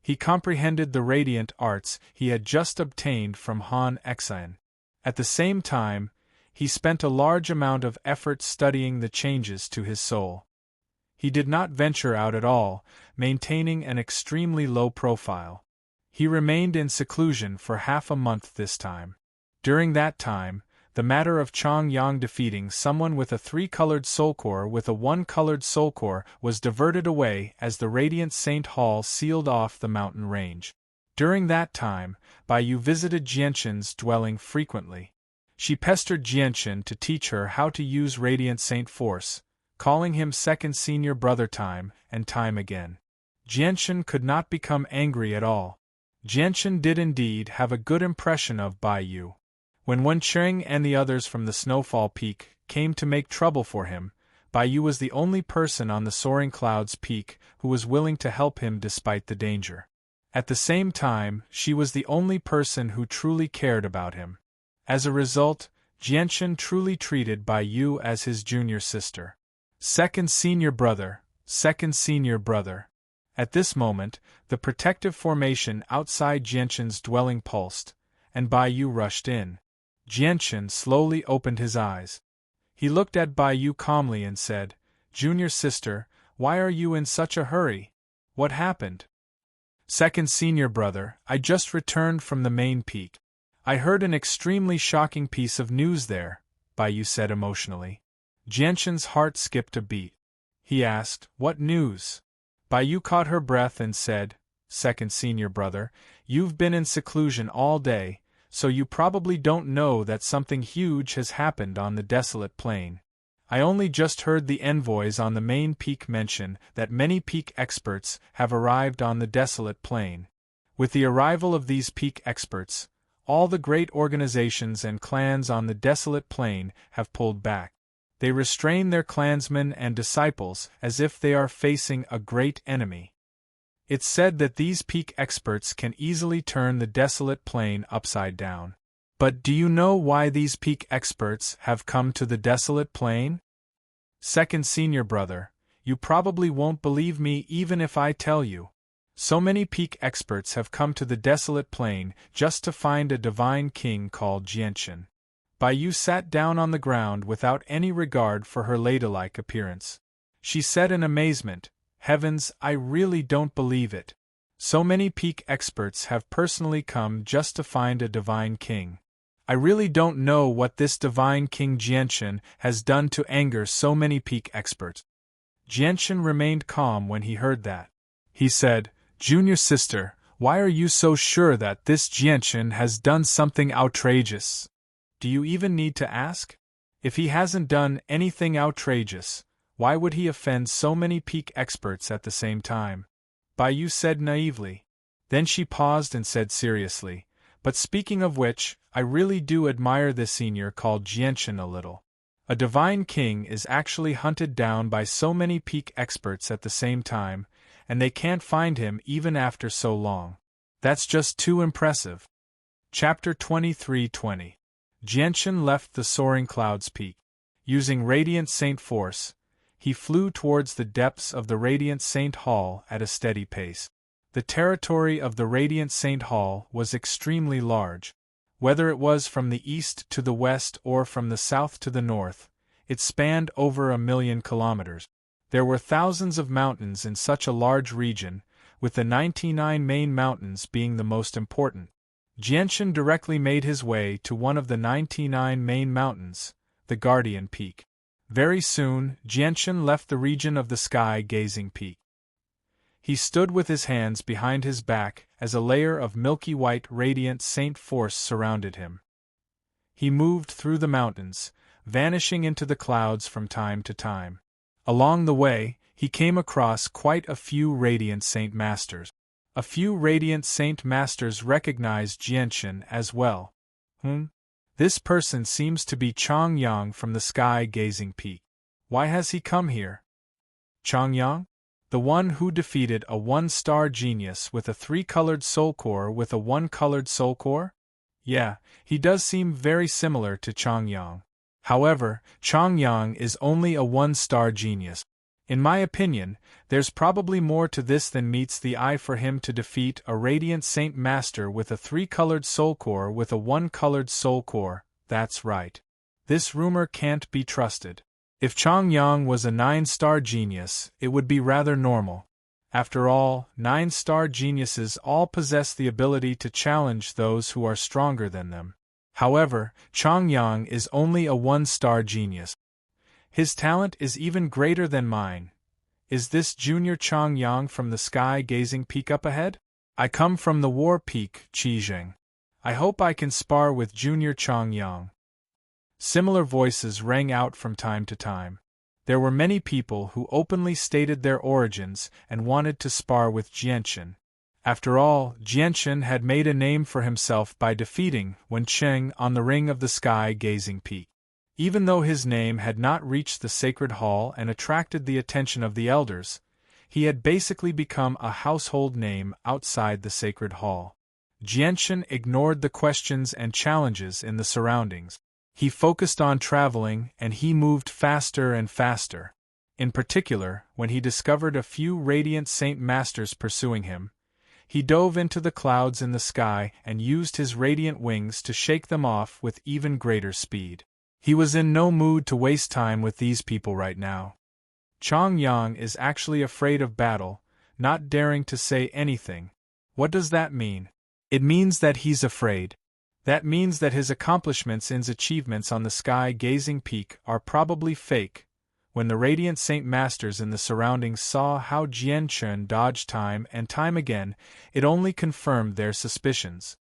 He comprehended the radiant arts he had just obtained from Han Xian. At the same time, he spent a large amount of effort studying the changes to his soul. He did not venture out at all, maintaining an extremely low profile. He remained in seclusion for half a month this time. During that time, the matter of Chang Yang defeating someone with a 3-colored soul core with a 1-colored soul core was diverted away as the Radiant Saint Hall sealed off the mountain range. During that time, Baiyu visited Jianshan's dwelling frequently. She pestered Jianshan to teach her how to use Radiant Saint Force, calling him second senior brother time and time again. Jianshan could not become angry at all. Jianshan did indeed have a good impression of Baiyu. When Wen Cheng and the others from the Snowfall Peak came to make trouble for him, Baiyu was the only person on the Soaring Clouds Peak who was willing to help him despite the danger. At the same time, she was the only person who truly cared about him. As a result, Jianshan truly treated Baiyu as his junior sister. Second senior brother, second senior brother. At this moment, the protective formation outside Jianshan's dwelling pulsed, and Baiyu rushed in. Jianshan slowly opened his eyes. He looked at Baiyu calmly and said, "Junior sister, why are you in such a hurry? What happened?" "Second senior brother, I just returned from the main peak. I heard an extremely shocking piece of news there," Baiyu said emotionally. Jianshan's heart skipped a beat. He asked, "What news?" Baiyu caught her breath and said, "Second senior brother, you've been in seclusion all day, so you probably don't know that something huge has happened on the desolate plain. I only just heard the envoys on the main peak mention that many peak experts have arrived on the desolate plain. With the arrival of these peak experts, all the great organizations and clans on the desolate plain have pulled back. They restrain their clansmen and disciples as if they are facing a great enemy. It's said that these peak experts can easily turn the desolate plain upside down. But do you know why these peak experts have come to the desolate plain? Second senior brother, you probably won't believe me even if I tell you. So many peak experts have come to the desolate plain just to find a divine king called Jianshan." Baiyu sat down on the ground without any regard for her ladylike appearance. She said in amazement, "Heavens, I really don't believe it. So many peak experts have personally come just to find a divine king. I really don't know what this divine king Jianshan has done to anger so many peak experts." Jianshan remained calm when he heard that. He said, "Junior sister, Why are you so sure that this Jianchen has done something outrageous? Do you even need to ask? If he hasn't done anything outrageous, why would he offend so many peak experts at the same time? Bai Yu said naively. Then she paused and said seriously, but speaking of which, I really do admire this senior called Jianchen a little. A divine king is actually hunted down by so many peak experts at the same time, and they can't find him even after so long. That's just too impressive. Chapter 23:20. Jianchen left the soaring cloud's peak. Using Radiant Saint Force, he flew towards the depths of the Radiant Saint Hall at a steady pace. The territory of the Radiant Saint Hall was extremely large. Whether it was from the east to the west or from the south to the north, it spanned over 1,000,000 kilometers. There were thousands of mountains in such a large region, with the 99 main mountains being the most important. Jianchen directly made his way to one of the 99 main mountains, the Guardian Peak. Very soon, Jianchen left the region of the sky-gazing peak. He stood with his hands behind his back as a layer of milky white radiant saint force surrounded him. He moved through the mountains, vanishing into the clouds from time to time. Along the way, he came across quite a few radiant saint masters. A few radiant saint masters recognized Jianchen as well. This person seems to be Chongyang from the sky-gazing peak. Why has he come here? Chongyang? The one who defeated a one-star genius with a 3-colored soul core with a 1-colored soul core? Yeah, he does seem very similar to Chongyang. However, Chongyang is only a 1-star genius. In my opinion, there's probably more to this than meets the eye for him to defeat a Radiant Saint Master with a 3-colored soul core with a 1-colored soul core. That's right. This rumor can't be trusted. If Chongyang was a 9-star genius, it would be rather normal. After all, 9-star geniuses all possess the ability to challenge those who are stronger than them. However, Chongyang is only a 1-star genius. His talent is even greater than mine. Is this Junior Chongyang from the sky-gazing peak up ahead? I come from the war peak, Qizheng. I hope I can spar with Junior Chongyang. Similar voices rang out from time to time. There were many people who openly stated their origins and wanted to spar with Jianchen. After all, Jianchen had made a name for himself by defeating Wen Cheng on the ring of the sky-gazing peak. Even though his name had not reached the sacred hall and attracted the attention of the elders, he had basically become a household name outside the sacred hall. Jianchen ignored the questions and challenges in the surroundings. He focused on traveling, and he moved faster and faster. In particular, when he discovered a few radiant saint masters pursuing him, he dove into the clouds in the sky and used his radiant wings to shake them off with even greater speed. He was in no mood to waste time with these people right now. Chongyang is actually afraid of battle, not daring to say anything. What does that mean? It means that he's afraid. That means that his accomplishments and achievements on the sky-gazing peak are probably fake. When the Radiant Saint Masters in the surroundings saw how Jianchen dodged time and time again, it only confirmed their suspicions.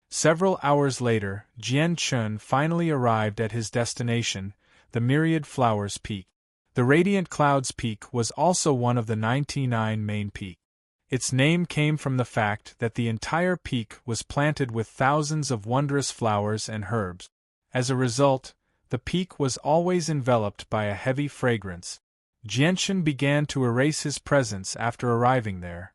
Several hours later, Jianchen finally arrived at his destination, the Myriad Flowers Peak. The Radiant Clouds Peak was also one of the 99 main peaks. Its name came from the fact that the entire peak was planted with thousands of wondrous flowers and herbs. As a result, the peak was always enveloped by a heavy fragrance. Jianchen began to erase his presence after arriving there.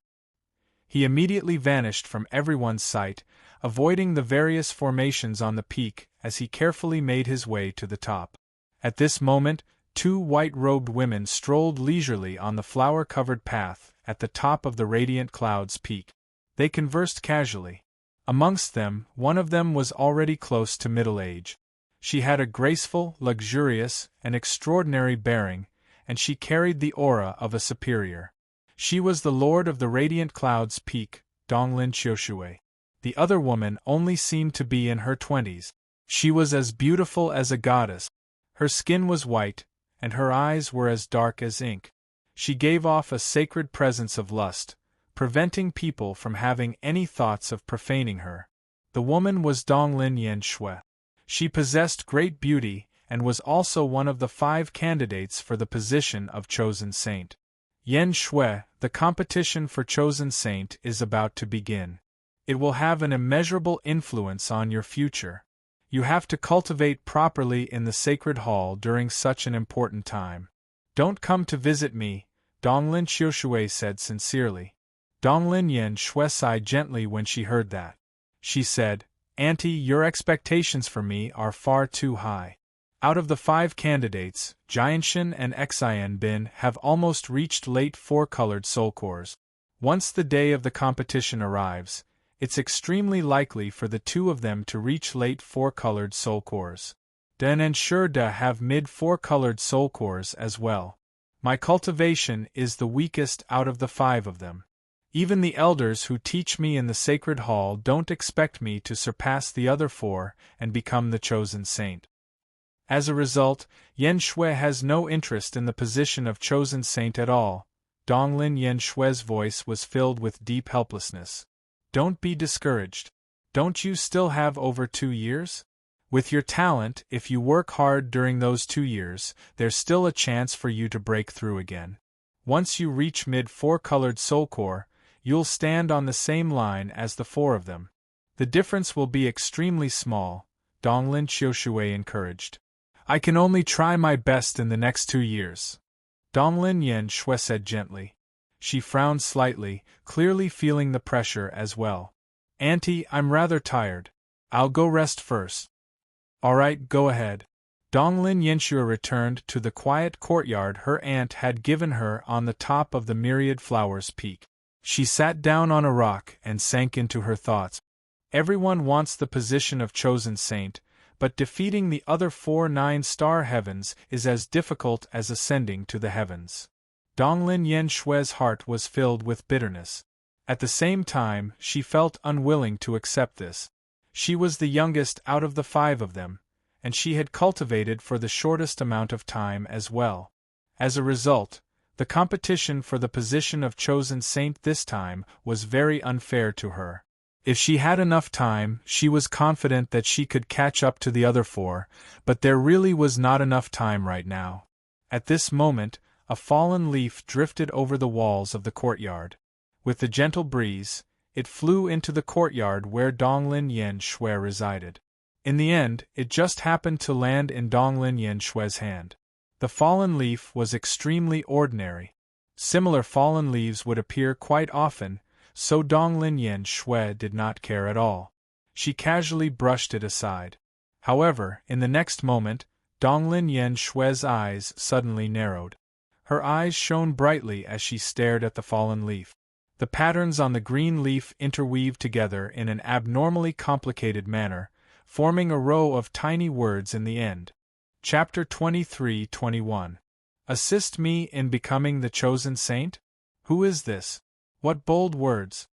He immediately vanished from everyone's sight, avoiding the various formations on the peak as he carefully made his way to the top. At this moment, 2 white-robed women strolled leisurely on the flower-covered path at the top of the Radiant Clouds Peak. They conversed casually. Amongst them, one of them was already close to middle age. She had a graceful, luxurious, and extraordinary bearing, and she carried the aura of a superior. She was the lord of the Radiant Clouds Peak, Donglin Qiushui. The other woman only seemed to be in her 20s. She was as beautiful as a goddess. Her skin was white, and her eyes were as dark as ink. She gave off a sacred presence of lust, preventing people from having any thoughts of profaning her. The woman was Donglin Yen Shui. She possessed great beauty, and was also one of the 5 candidates for the position of chosen saint. Yen Shui, the competition for chosen saint is about to begin. It will have an immeasurable influence on your future. You have to cultivate properly in the sacred hall during such an important time. Don't come to visit me, Donglin Xiushui said sincerely. Donglin Yen Shui sighed gently when she heard that. She said, Auntie, your expectations for me are far too high. Out of the 5 candidates, Jianshan and Xian Bin have almost reached late 4-colored soul cores. Once the day of the competition arrives, it's extremely likely for the 2 of them to reach late 4-colored soul cores. Den and Shurda have mid 4-colored soul cores as well. My cultivation is the weakest out of the 5 of them. Even the elders who teach me in the sacred hall don't expect me to surpass the other 4 and become the chosen saint. As a result, Yen Shui has no interest in the position of chosen saint at all. Donglin Yen Shui's voice was filled with deep helplessness. Don't be discouraged. Don't you still have over 2 years? With your talent, if you work hard during those 2 years, there's still a chance for you to break through again. Once you reach mid 4-colored soul core, you'll stand on the same line as the 4 of them. The difference will be extremely small, Donglin Xiushui encouraged. I can only try my best in the next 2 years. Donglin Yen Shui said gently. She frowned slightly, clearly feeling the pressure as well. Auntie, I'm rather tired. I'll go rest first. Alright, go ahead. Donglin Yenshui returned to the quiet courtyard her aunt had given her on the top of the Myriad Flowers Peak. She sat down on a rock and sank into her thoughts. Everyone wants the position of chosen saint, but defeating the other 4 9-star heavens is as difficult as ascending to the heavens. Donglin Yen Shui's heart was filled with bitterness. At the same time, she felt unwilling to accept this. She was the youngest out of the 5 of them, and she had cultivated for the shortest amount of time as well. As a result, the competition for the position of chosen saint this time was very unfair to her. If she had enough time, she was confident that she could catch up to the other 4, but there really was not enough time right now. At this moment, a fallen leaf drifted over the walls of the courtyard. With the gentle breeze, it flew into the courtyard where Donglin Yen Shui resided. In the end, it just happened to land in Donglin Yen Shui's hand. The fallen leaf was extremely ordinary. Similar fallen leaves would appear quite often, so Donglin Yen Shui did not care at all. She casually brushed it aside. However, in the next moment, Donglin Yen Shui's eyes suddenly narrowed. Her eyes shone brightly as she stared at the fallen leaf. The patterns on the green leaf interweaved together in an abnormally complicated manner, forming a row of tiny words in the end. Chapter 23-21. Assist me in becoming the chosen saint? Who is this? What bold words!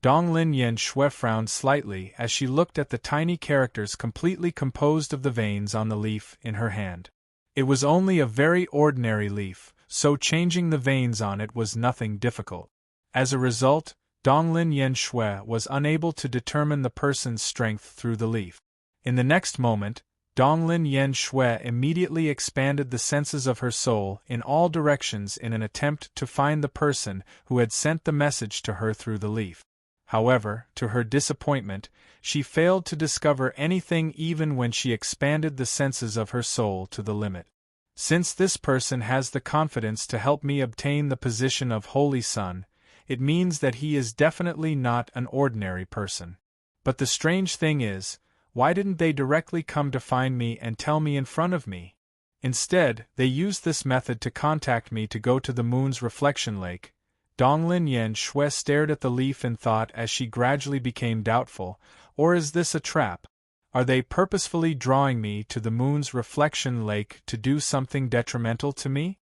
Donglin Yen Shui frowned slightly as she looked at the tiny characters completely composed of the veins on the leaf in her hand. It was only a very ordinary leaf, so changing the veins on it was nothing difficult. As a result, Donglin Yen Shui was unable to determine the person's strength through the leaf. In the next moment, Donglin Yen Shui immediately expanded the senses of her soul in all directions in an attempt to find the person who had sent the message to her through the leaf. However, to her disappointment, she failed to discover anything even when she expanded the senses of her soul to the limit. Since this person has the confidence to help me obtain the position of Holy Son, it means that he is definitely not an ordinary person. But the strange thing is, why didn't they directly come to find me and tell me in front of me? Instead, they used this method to contact me to go to the moon's reflection lake. Donglin Yen Shui stared at the leaf in thought as she gradually became doubtful. Or is this a trap? Are they purposefully drawing me to the moon's reflection lake to do something detrimental to me?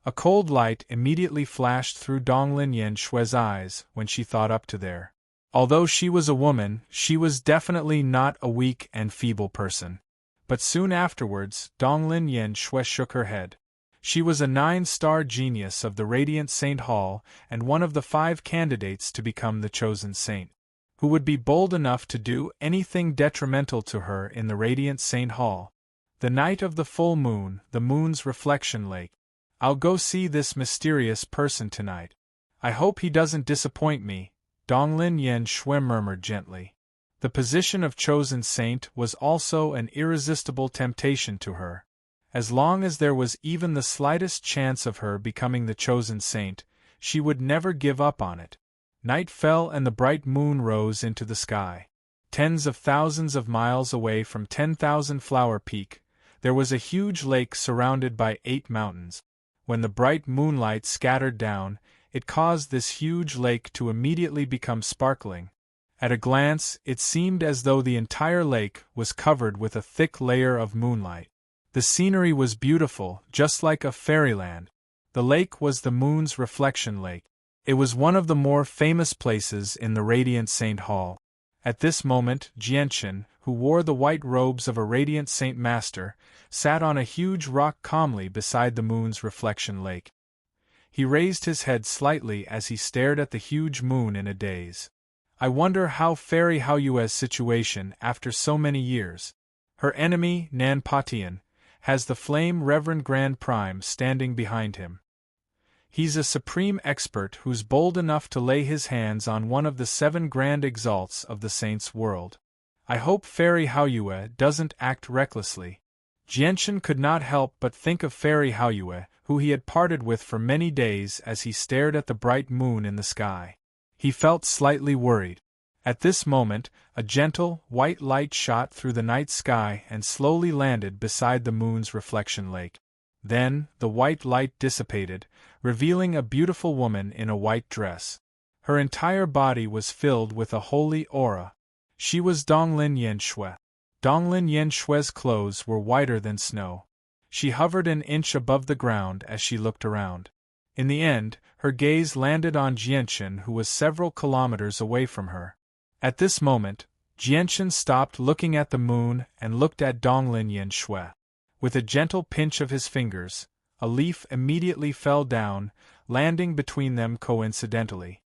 A cold light immediately flashed through Donglin Yen Shui's eyes when she thought up to there. Although she was a woman, she was definitely not a weak and feeble person. But soon afterwards, Donglin Yen Shui shook her head. She was a 9-star genius of the Radiant Saint Hall and one of the 5 candidates to become the chosen saint, who would be bold enough to do anything detrimental to her in the Radiant Saint Hall. The night of the full moon, the moon's reflection lake. I'll go see this mysterious person tonight. I hope he doesn't disappoint me, Donglin Yen Shui murmured gently. The position of chosen saint was also an irresistible temptation to her. As long as there was even the slightest chance of her becoming the chosen saint, she would never give up on it. Night fell and the bright moon rose into the sky. Tens of thousands of miles away from 10,000 Flower Peak, there was a huge lake surrounded by 8 mountains. When the bright moonlight scattered down, it caused this huge lake to immediately become sparkling. At a glance, it seemed as though the entire lake was covered with a thick layer of moonlight. The scenery was beautiful, just like a fairyland. The lake was the moon's reflection lake. It was one of the more famous places in the Radiant Saint Hall. At this moment, Jianchen, who wore the white robes of a Radiant Saint Master, sat on a huge rock calmly beside the moon's reflection lake. He raised his head slightly as he stared at the huge moon in a daze. I wonder how Fairy Haoyue's situation after so many years. Her enemy, Nan Patian, has the Flame Reverend Grand Prime standing behind him. He's a supreme expert who's bold enough to lay his hands on one of the 7 grand exalts of the saints' world. I hope Fairy Haoyue doesn't act recklessly. Jianchen could not help but think of Fairy Haoyue, who he had parted with for many days as he stared at the bright moon in the sky. He felt slightly worried. At this moment, a gentle, white light shot through the night sky and slowly landed beside the moon's reflection lake. Then, the white light dissipated, revealing a beautiful woman in a white dress. Her entire body was filled with a holy aura. She was Donglin Yen Shui. Donglin Yen Shui's clothes were whiter than snow. She hovered an inch above the ground as she looked around. In the end, her gaze landed on Jianchen, who was several kilometers away from her. At this moment, Jianchen stopped looking at the moon and looked at Donglin Yen Shui. With a gentle pinch of his fingers, a leaf immediately fell down, landing between them coincidentally.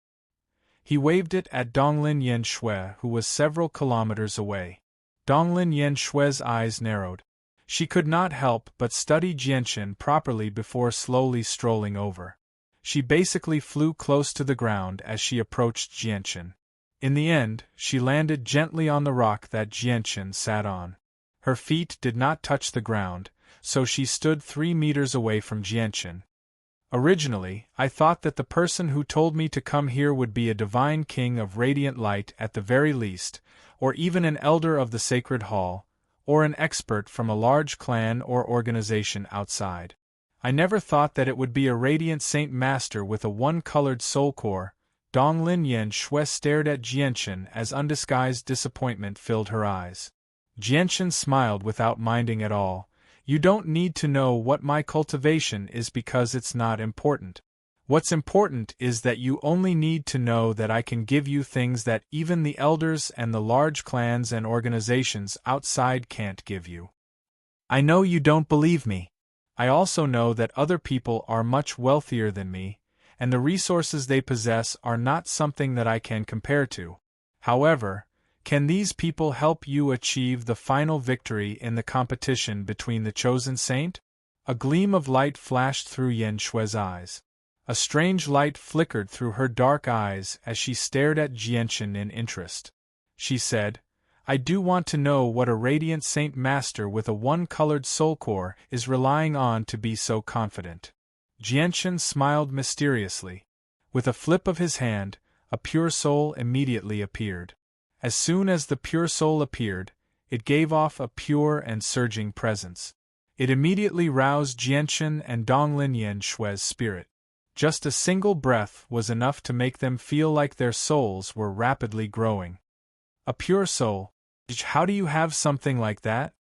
He waved it at Donglin Yen Shui, who was several kilometers away. Donglin Yen Shui's eyes narrowed. She could not help but study Jianchen properly before slowly strolling over. She basically flew close to the ground as she approached Jianchen. In the end, she landed gently on the rock that Jianchen sat on. Her feet did not touch the ground, so she stood 3 meters away from Jianchen. Originally, I thought that the person who told me to come here would be a divine king of radiant light at the very least, or even an elder of the sacred hall, or an expert from a large clan or organization outside. I never thought that it would be a radiant saint master with a one-colored soul core. Donglin Yen Shui stared at Jianchen as undisguised disappointment filled her eyes. Jianchen smiled without minding at all. You don't need to know what my cultivation is because it's not important. What's important is that you only need to know that I can give you things that even the elders and the large clans and organizations outside can't give you. I know you don't believe me. I also know that other people are much wealthier than me, and the resources they possess are not something that I can compare to. However, can these people help you achieve the final victory in the competition between the chosen saint? A gleam of light flashed through Yen Shui's eyes. A strange light flickered through her dark eyes as she stared at Jianchen in interest. She said, I do want to know what a radiant saint master with a one-colored soul core is relying on to be so confident. Jianchen smiled mysteriously. With a flip of his hand, a pure soul immediately appeared. As soon as the pure soul appeared, it gave off a pure and surging presence. It immediately roused Jianchen and Donglin Yen Shui's spirit. Just a single breath was enough to make them feel like their souls were rapidly growing. A pure soul? How do you have something like that?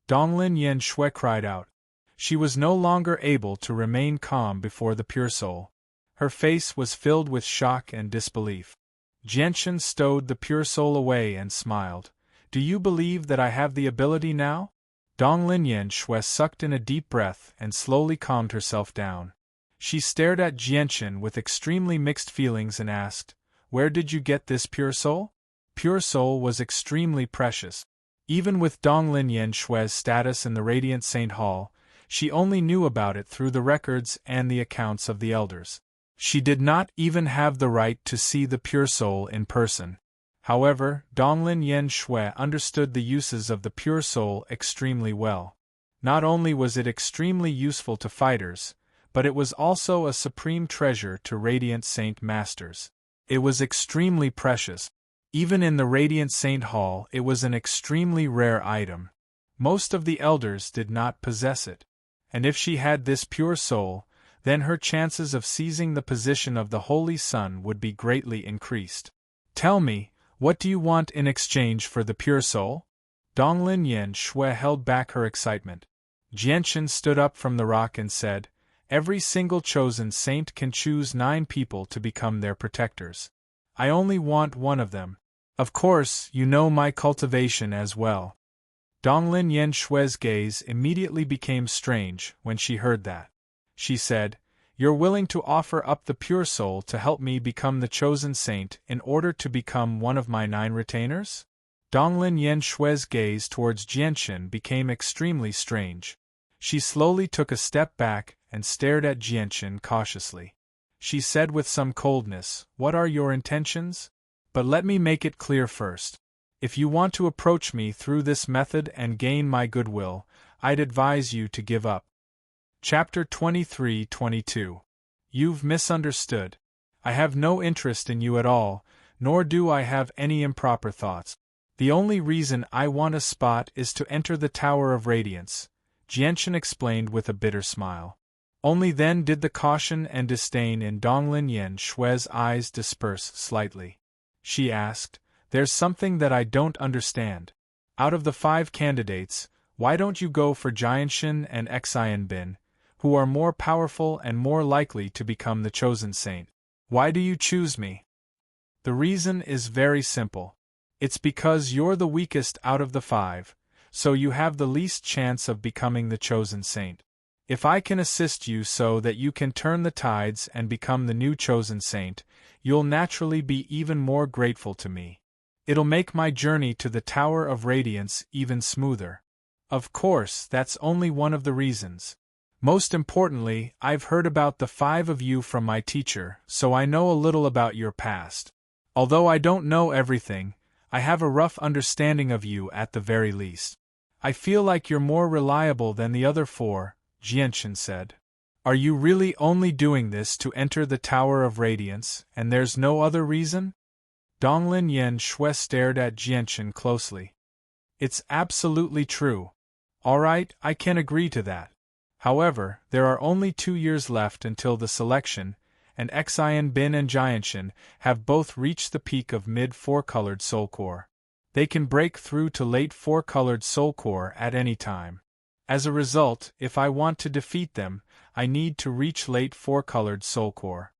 Donglin Yen Shui cried out. She was no longer able to remain calm before the pure soul. Her face was filled with shock and disbelief. Jianchen stowed the pure soul away and smiled. Do you believe that I have the ability now? Donglin Yanxue sucked in a deep breath and slowly calmed herself down. She stared at Jianchen with extremely mixed feelings and asked, "Where did you get this pure soul?" Pure soul was extremely precious. Even with Donglin Yanxue's status in the Radiant Saint Hall, she only knew about it through the records and the accounts of the elders. She did not even have the right to see the pure soul in person. However, Donglin Yanxue understood the uses of the pure soul extremely well. Not only was it extremely useful to fighters, but it was also a supreme treasure to Radiant Saint Masters. It was extremely precious. Even in the Radiant Saint Hall, it was an extremely rare item. Most of the elders did not possess it. And if she had this pure soul, then her chances of seizing the position of the Holy Sun would be greatly increased. "Tell me, what do you want in exchange for the pure soul?" Donglin Yanxue held back her excitement. Jianchen stood up from the rock and said, "Every single chosen saint can choose 9 people to become their protectors. I only want one of them. Of course, you know my cultivation as well." Donglin Yanxue's gaze immediately became strange when she heard that. She said, "You're willing to offer up the pure soul to help me become the chosen saint in order to become one of my 9 retainers?" Donglin Yanxue's gaze towards Jianchen became extremely strange. She slowly took a step back and stared at Jianchen cautiously. She said with some coldness, "What are your intentions? But let me make it clear first. If you want to approach me through this method and gain my goodwill, I'd advise you to give up." Chapter 23-22. You've misunderstood. I have no interest in you at all, nor do I have any improper thoughts. The only reason I want a spot is to enter the Tower of Radiance, Jianchen explained with a bitter smile. Only then did the caution and disdain in Donglin Yanxue's eyes disperse slightly. She asked, "There's something that I don't understand. Out of the 5 candidates, why don't you go for Jianshan and Xianbin, who are more powerful and more likely to become the chosen saint? Why do you choose me?" The reason is very simple. It's because you're the weakest out of the 5, so you have the least chance of becoming the chosen saint. If I can assist you so that you can turn the tides and become the new chosen saint, you'll naturally be even more grateful to me. It'll make my journey to the Tower of Radiance even smoother. Of course, that's only one of the reasons. Most importantly, I've heard about the 5 of you from my teacher, so I know a little about your past. Although I don't know everything, I have a rough understanding of you at the very least. I feel like you're more reliable than the other 4, Jianchen said. Are you really only doing this to enter the Tower of Radiance, and there's no other reason? Donglin Yanxue stared at Jianchen closely. It's absolutely true. Alright, I can agree to that. However, there are only 2 years left until the selection, and Xianbin and Jianshan have both reached the peak of mid-4-colored soul core. They can break through to late 4-colored soul core at any time. As a result, if I want to defeat them, I need to reach late 4-colored soul core.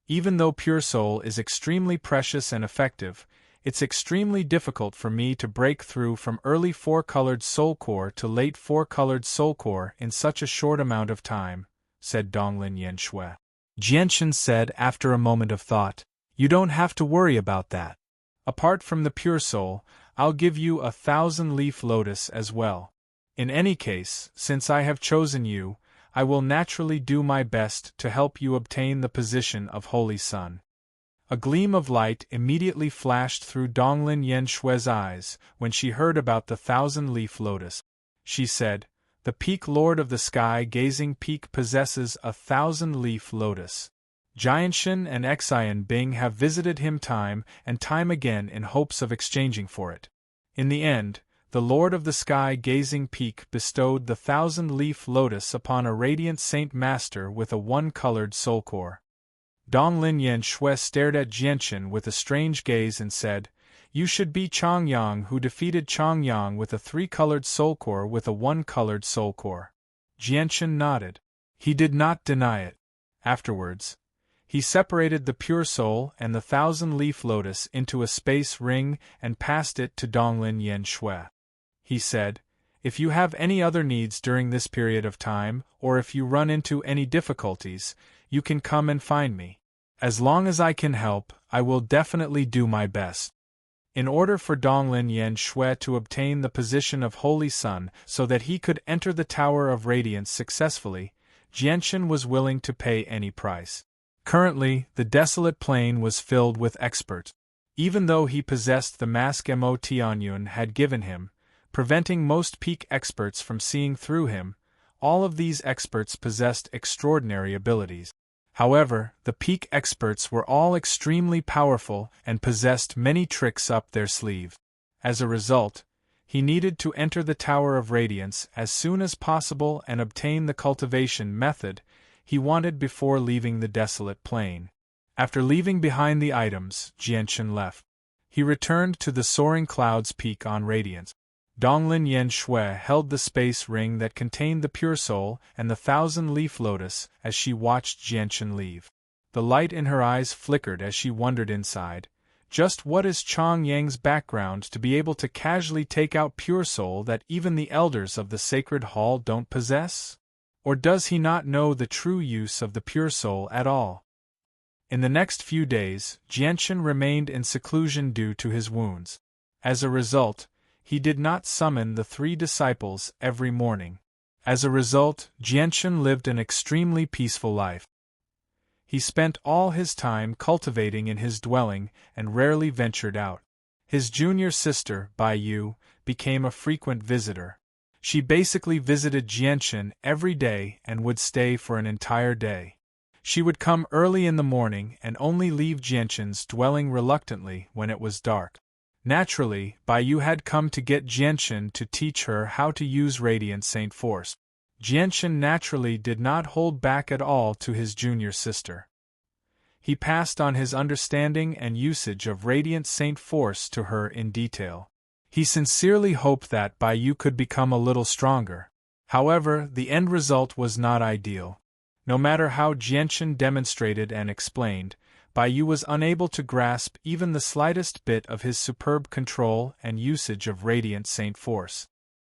Even though pure soul is extremely precious and effective, it's extremely difficult for me to break through from early 4-colored soul core to late 4-colored soul core in such a short amount of time, said Donglin Yanxue. Jianshan said after a moment of thought, "You don't have to worry about that. Apart from the pure soul, I'll give you a 1,000-leaf lotus as well. In any case, since I have chosen you, I will naturally do my best to help you obtain the position of Holy Sun." A gleam of light immediately flashed through Donglin Yanxue's eyes when she heard about the 1,000-leaf lotus. She said, "The Peak Lord of the Sky Gazing Peak possesses a 1,000-leaf lotus. Jianshan and Xianbing have visited him time and time again in hopes of exchanging for it. In the end, the Lord of the Sky Gazing Peak bestowed the 1,000-leaf lotus upon a radiant Saint Master with a 1-colored soul core." Donglin Yanxue stared at Jianshan with a strange gaze and said, "You should be Chongyang, who defeated Chongyang with a 3-colored soul core with a 1-colored soul core." Jianshan nodded. He did not deny it. Afterwards, he separated the pure soul and the 1,000-leaf lotus into a space ring and passed it to Donglin Yanxue. He said, If you have any other needs during this period of time, or if you run into any difficulties, you can come and find me. As long as I can help, I will definitely do my best. In order for Donglin Yen Shui to obtain the position of Holy Sun so that he could enter the Tower of Radiance successfully, Jianshan was willing to pay any price. Currently, the desolate plain was filled with experts. Even though he possessed the mask Mo Tianyun had given him, preventing most peak experts from seeing through him, all of these experts possessed extraordinary abilities. However, the peak experts were all extremely powerful and possessed many tricks up their sleeve. As a result, he needed to enter the Tower of Radiance as soon as possible and obtain the cultivation method he wanted before leaving the desolate plain. After leaving behind the items, Jianshan left. He returned to the soaring clouds peak on Radiance. Donglin Yen Shui held the space ring that contained the Pure Soul and the thousand-leaf lotus as she watched Jianshan leave. The light in her eyes flickered as she wondered inside, just what is Chong Yang's background to be able to casually take out Pure Soul that even the elders of the Sacred Hall don't possess? Or does he not know the true use of the Pure Soul at all? In the next few days, Jianshan remained in seclusion due to his wounds. As a result, he did not summon the 3 disciples every morning. As a result, Jianshan lived an extremely peaceful life. He spent all his time cultivating in his dwelling and rarely ventured out. His junior sister, Bai Yu, became a frequent visitor. She basically visited Jianshan every day and would stay for an entire day. She would come early in the morning and only leave Jianshan's dwelling reluctantly when it was dark. Naturally, Bai Yu had come to get Jianshan to teach her how to use Radiant Saint Force. Jianshan naturally did not hold back at all to his junior sister. He passed on his understanding and usage of Radiant Saint Force to her in detail. He sincerely hoped that Bai Yu could become a little stronger. However, the end result was not ideal. No matter how Jianshan demonstrated and explained, Bai Yu was unable to grasp even the slightest bit of his superb control and usage of Radiant Saint Force.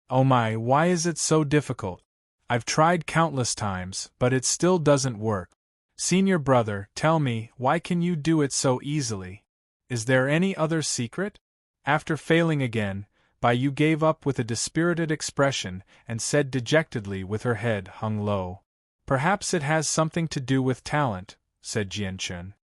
Oh my, why is it so difficult? I've tried countless times, but it still doesn't work. Senior brother, tell me, why can you do it so easily? Is there any other secret? After failing again, Bai Yu gave up with a dispirited expression and said dejectedly with her head hung low. Perhaps it has something to do with talent, said Jianshan.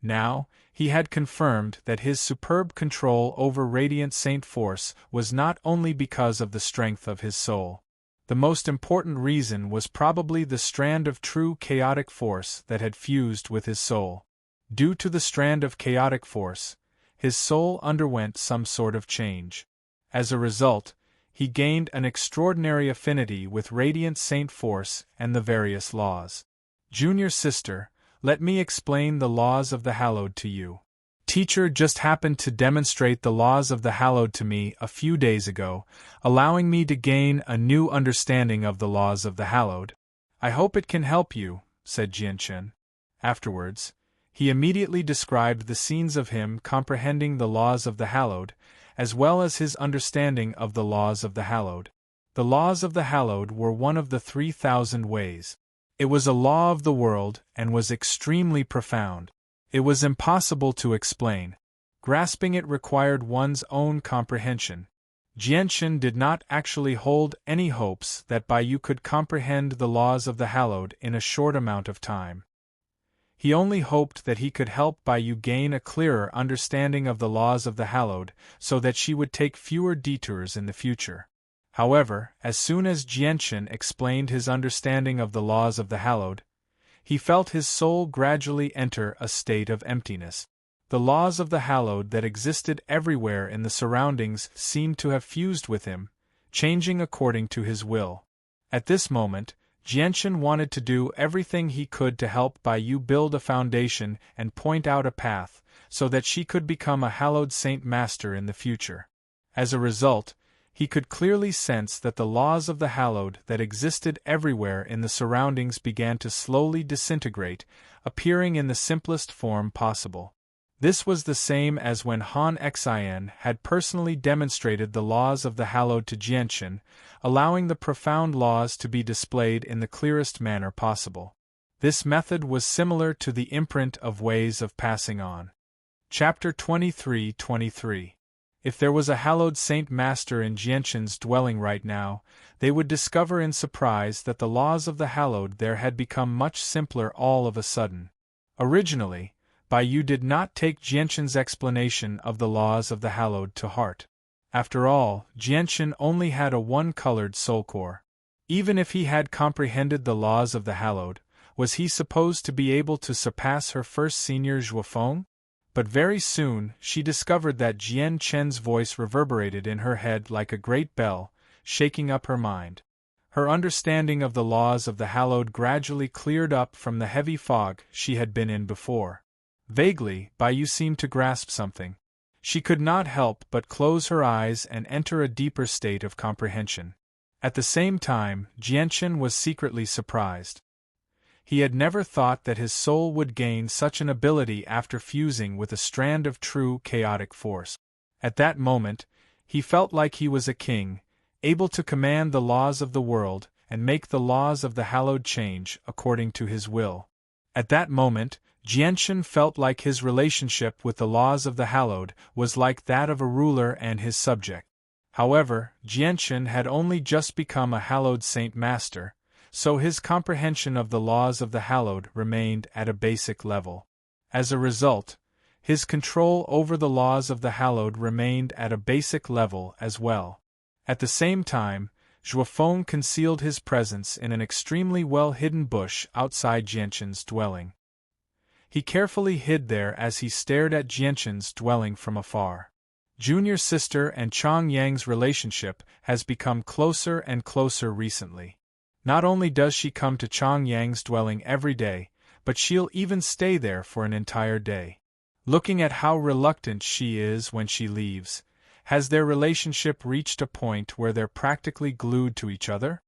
Now, he had confirmed that his superb control over Radiant Saint Force was not only because of the strength of his soul. The most important reason was probably the strand of true chaotic force that had fused with his soul. Due to the strand of chaotic force, his soul underwent some sort of change. As a result, he gained an extraordinary affinity with Radiant Saint Force and the various laws. Junior sister, let me explain the laws of the Hallowed to you. Teacher just happened to demonstrate the laws of the Hallowed to me a few days ago, allowing me to gain a new understanding of the laws of the Hallowed. I hope it can help you, said Jianshan. Afterwards, he immediately described the scenes of him comprehending the laws of the Hallowed, as well as his understanding of the laws of the Hallowed. The laws of the Hallowed were one of the 3,000 ways. It was a law of the world and was extremely profound. It was impossible to explain. Grasping it required one's own comprehension. Jianshan did not actually hold any hopes that Bai Yu could comprehend the laws of the Hallowed in a short amount of time. He only hoped that he could help Bai Yu gain a clearer understanding of the laws of the Hallowed so that she would take fewer detours in the future. However, as soon as Jianshan explained his understanding of the laws of the Hallowed, he felt his soul gradually enter a state of emptiness. The laws of the Hallowed that existed everywhere in the surroundings seemed to have fused with him, changing according to his will. At this moment, Jianshan wanted to do everything he could to help Bai Yu build a foundation and point out a path, so that she could become a Hallowed Saint Master in the future. As a result, he could clearly sense that the laws of the Hallowed that existed everywhere in the surroundings began to slowly disintegrate, appearing in the simplest form possible. This was the same as when Han Xin had personally demonstrated the laws of the hallowed to Jianchen, allowing the profound laws to be displayed in the clearest manner possible. This method was similar to the imprint of ways of passing on. Chapter 23:23. If there was a hallowed saint master in Jianchen's dwelling right now, they would discover in surprise that the laws of the hallowed there had become much simpler all of a sudden. Originally, Bai Yu did not take Jianchen's explanation of the laws of the hallowed to heart. After all, Jianchen only had a one-colored soul core. Even if he had comprehended the laws of the hallowed, was he supposed to be able to surpass her first senior Zhuofeng? But very soon, she discovered that Jian Chen's voice reverberated in her head like a great bell, shaking up her mind. Her understanding of the laws of the hallowed gradually cleared up from the heavy fog she had been in before. Vaguely, Bai Yu seemed to grasp something. She could not help but close her eyes and enter a deeper state of comprehension. At the same time, Jianchen was secretly surprised. He had never thought that his soul would gain such an ability after fusing with a strand of true chaotic force. At that moment, he felt like he was a king, able to command the laws of the world and make the laws of the hallowed change according to his will. At that moment, Jianchen felt like his relationship with the laws of the hallowed was like that of a ruler and his subject. However, Jianchen had only just become a hallowed saint master, so his comprehension of the laws of the hallowed remained at a basic level. As a result, his control over the laws of the hallowed remained at a basic level as well. At the same time, Zhuofeng concealed his presence in an extremely well-hidden bush outside Jianchen's dwelling. He carefully hid there as he stared at Jianchen's dwelling from afar. Junior sister and Chang Yang's relationship has become closer and closer recently. Not only does she come to Chang Yang's dwelling every day, but she'll even stay there for an entire day. Looking at how reluctant she is when she leaves, has their relationship reached a point where they're practically glued to each other?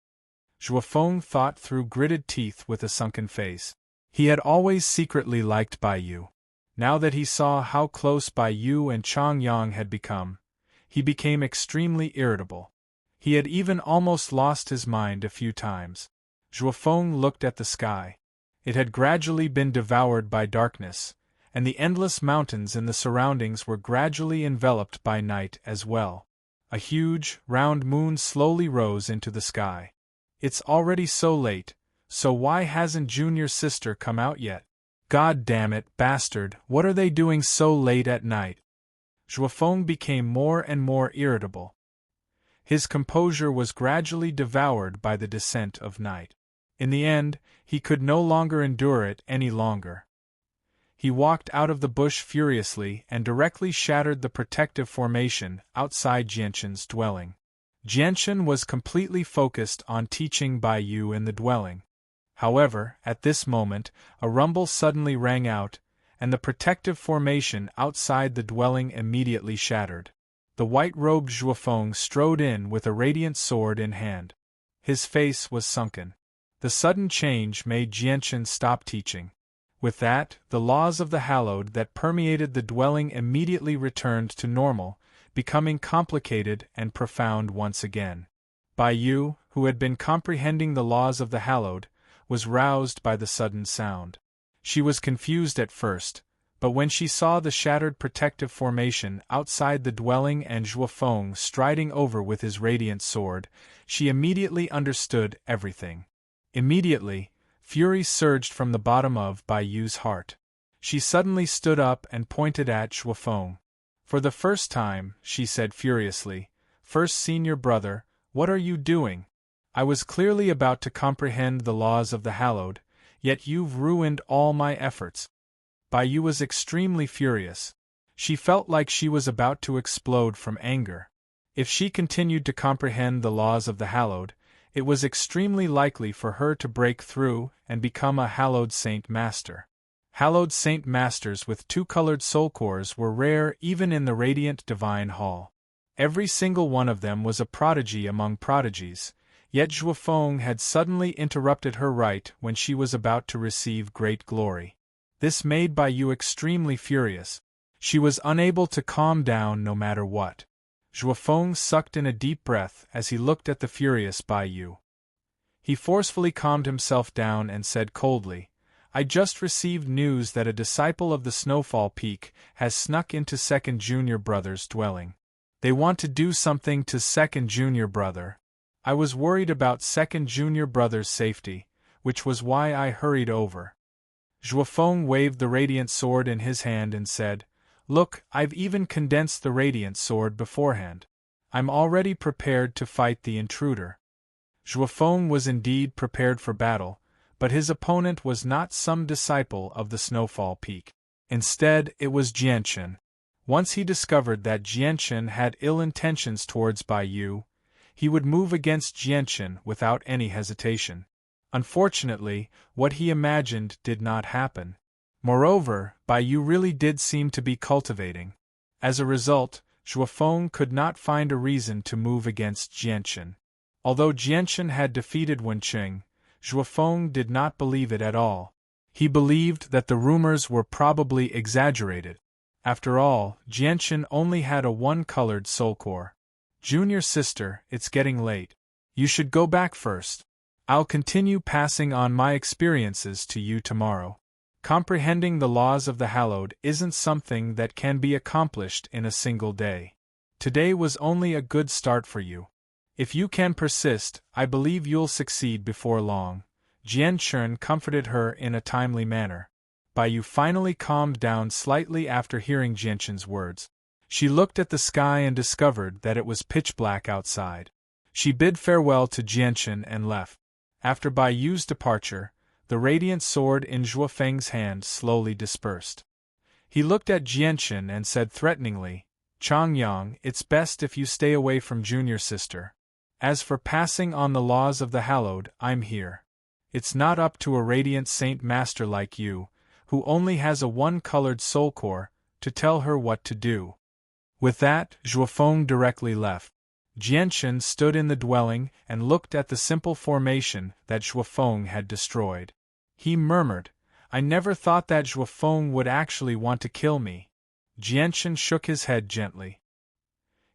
Zhuofeng thought through gritted teeth with a sunken face. He had always secretly liked Bai Yu. Now that he saw how close Bai Yu and Chang Yang had become, he became extremely irritable. He had even almost lost his mind a few times. Zhuofeng looked at the sky. It had gradually been devoured by darkness, and the endless mountains in the surroundings were gradually enveloped by night as well. A huge, round moon slowly rose into the sky. It's already so late, so why hasn't Junior sister come out yet? God damn it, bastard, what are they doing so late at night? Zhuofeng became more and more irritable. His composure was gradually devoured by the descent of night. In the end, he could no longer endure it any longer. He walked out of the bush furiously and directly shattered the protective formation outside Jianchen's dwelling. Jianchen was completely focused on teaching Bai Yu in the dwelling. However, at this moment, a rumble suddenly rang out, and the protective formation outside the dwelling immediately shattered. The white-robed Zhuofeng strode in with a radiant sword in hand. His face was sunken. The sudden change made Jianchen stop teaching. With that, the laws of the hallowed that permeated the dwelling immediately returned to normal, becoming complicated and profound once again. Bai Yu, who had been comprehending the laws of the hallowed, was roused by the sudden sound. She was confused at first, but when she saw the shattered protective formation outside the dwelling and Zhuofeng striding over with his radiant sword, she immediately understood everything. Immediately, fury surged from the bottom of Bai Yu's heart. She suddenly stood up and pointed at Zhuofeng. For the first time, she said furiously, "First senior brother, what are you doing? I was clearly about to comprehend the laws of the hallowed, yet you've ruined all my efforts." Bai Yu was extremely furious. She felt like she was about to explode from anger. If she continued to comprehend the laws of the hallowed, it was extremely likely for her to break through and become a hallowed saint master. Hallowed saint masters with two-colored soul cores were rare even in the radiant divine hall. Every single one of them was a prodigy among prodigies. Yet Zhuofeng had suddenly interrupted her right when she was about to receive great glory. This made Bai Yu extremely furious. She was unable to calm down no matter what. Zhuofeng sucked in a deep breath as he looked at the furious Bai Yu. He forcefully calmed himself down and said coldly, I just received news that a disciple of the Snowfall Peak has snuck into Second Junior Brother's dwelling. They want to do something to Second Junior Brother. I was worried about Second Junior Brother's safety, which was why I hurried over. Zhuofeng waved the radiant sword in his hand and said, Look, I've even condensed the radiant sword beforehand. I'm already prepared to fight the intruder. Zhuofeng was indeed prepared for battle, but his opponent was not some disciple of the Snowfall Peak. Instead, it was Jianchen. Once he discovered that Jianchen had ill intentions towards Bai Yu, he would move against Jianchen without any hesitation. Unfortunately, what he imagined did not happen. Moreover, Bai Yu really did seem to be cultivating. As a result, Zhuofeng could not find a reason to move against Jianchen. Although Jianchen had defeated Wenqing, Zhuofeng did not believe it at all. He believed that the rumors were probably exaggerated. After all, Jianchen only had a one-colored soul core. Junior sister, it's getting late. You should go back first. I'll continue passing on my experiences to you tomorrow. Comprehending the laws of the Hallowed isn't something that can be accomplished in a single day. Today was only a good start for you. If you can persist, I believe you'll succeed before long. Jianchen comforted her in a timely manner. Bai Yu finally calmed down slightly after hearing Jianchen's words. She looked at the sky and discovered that it was pitch black outside. She bid farewell to Jianchen and left. After Bai Yu's departure, the radiant sword in Zhuofeng's hand slowly dispersed. He looked at Jianchen and said threateningly, Changyang, it's best if you stay away from Junior Sister. As for passing on the laws of the Hallowed, I'm here. It's not up to a radiant saint master like you, who only has a one-colored soul core, to tell her what to do. With that, Zhuofeng directly left. Jianchen stood in the dwelling and looked at the simple formation that Zhuofeng had destroyed. He murmured, I never thought that Zhuofeng would actually want to kill me. Jianchen shook his head gently.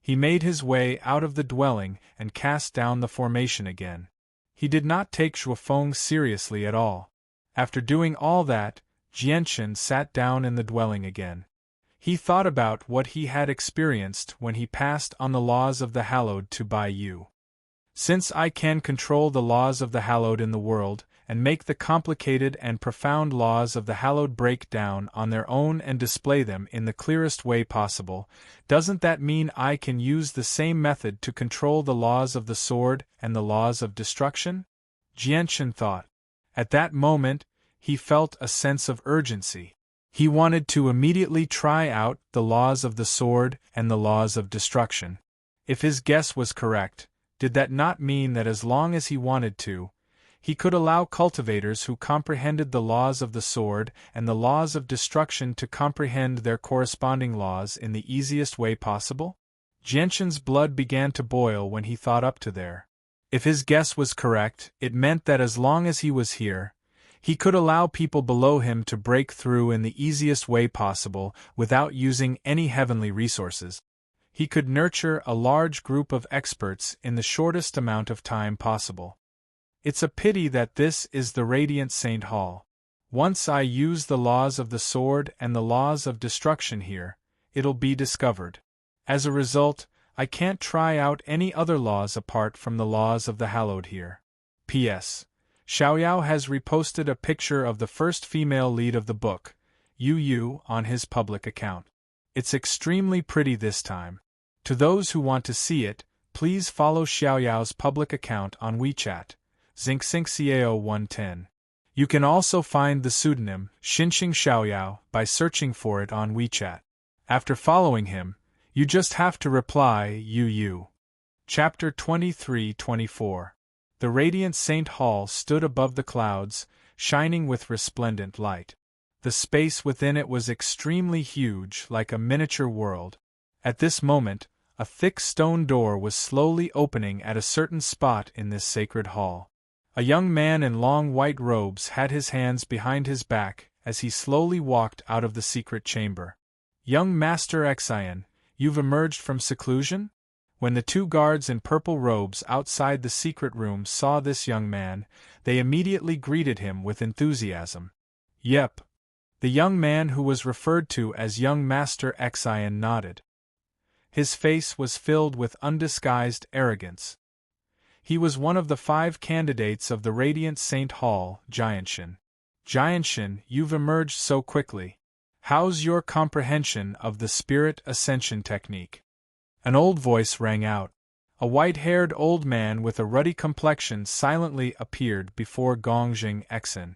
He made his way out of the dwelling and cast down the formation again. He did not take Zhuofeng seriously at all. After doing all that, Jianchen sat down in the dwelling again. He thought about what he had experienced when he passed on the laws of the Hallowed to Bai Yu. Since I can control the laws of the Hallowed in the world, and make the complicated and profound laws of the Hallowed break down on their own and display them in the clearest way possible, doesn't that mean I can use the same method to control the laws of the sword and the laws of destruction? Jianchen thought. At that moment, he felt a sense of urgency. He wanted to immediately try out the laws of the sword and the laws of destruction. If his guess was correct, did that not mean that as long as he wanted to, he could allow cultivators who comprehended the laws of the sword and the laws of destruction to comprehend their corresponding laws in the easiest way possible? Jianchen's blood began to boil when he thought up to there. If his guess was correct, it meant that as long as he was here, he could allow people below him to break through in the easiest way possible without using any heavenly resources. He could nurture a large group of experts in the shortest amount of time possible. It's a pity that this is the Radiant Saint Hall. Once I use the laws of the sword and the laws of destruction here, it'll be discovered. As a result, I can't try out any other laws apart from the laws of the Hallowed here. P.S. Xiaoyao has reposted a picture of the first female lead of the book, Yu Yu, on his public account. It's extremely pretty this time. To those who want to see it, please follow Xiaoyao's public account on WeChat, ZingXingCiao110. You can also find the pseudonym Xinxing Xiaoyao by searching for it on WeChat. After following him, you just have to reply Yu Yu. Chapter 23-24. The radiant Saint Hall stood above the clouds, shining with resplendent light. The space within it was extremely huge, like a miniature world. At this moment, a thick stone door was slowly opening at a certain spot in this sacred hall. A young man in long white robes had his hands behind his back as he slowly walked out of the secret chamber. Young Master Xian, you've emerged from seclusion? When the two guards in purple robes outside the secret room saw this young man, they immediately greeted him with enthusiasm. Yep. The young man who was referred to as Young Master Xian nodded. His face was filled with undisguised arrogance. He was one of the 5 candidates of the Radiant Saint Hall, Jianshan. Jianshan, you've emerged so quickly. How's your comprehension of the Spirit Ascension technique? An old voice rang out. A white-haired old man with a ruddy complexion silently appeared before Gongjing Exin.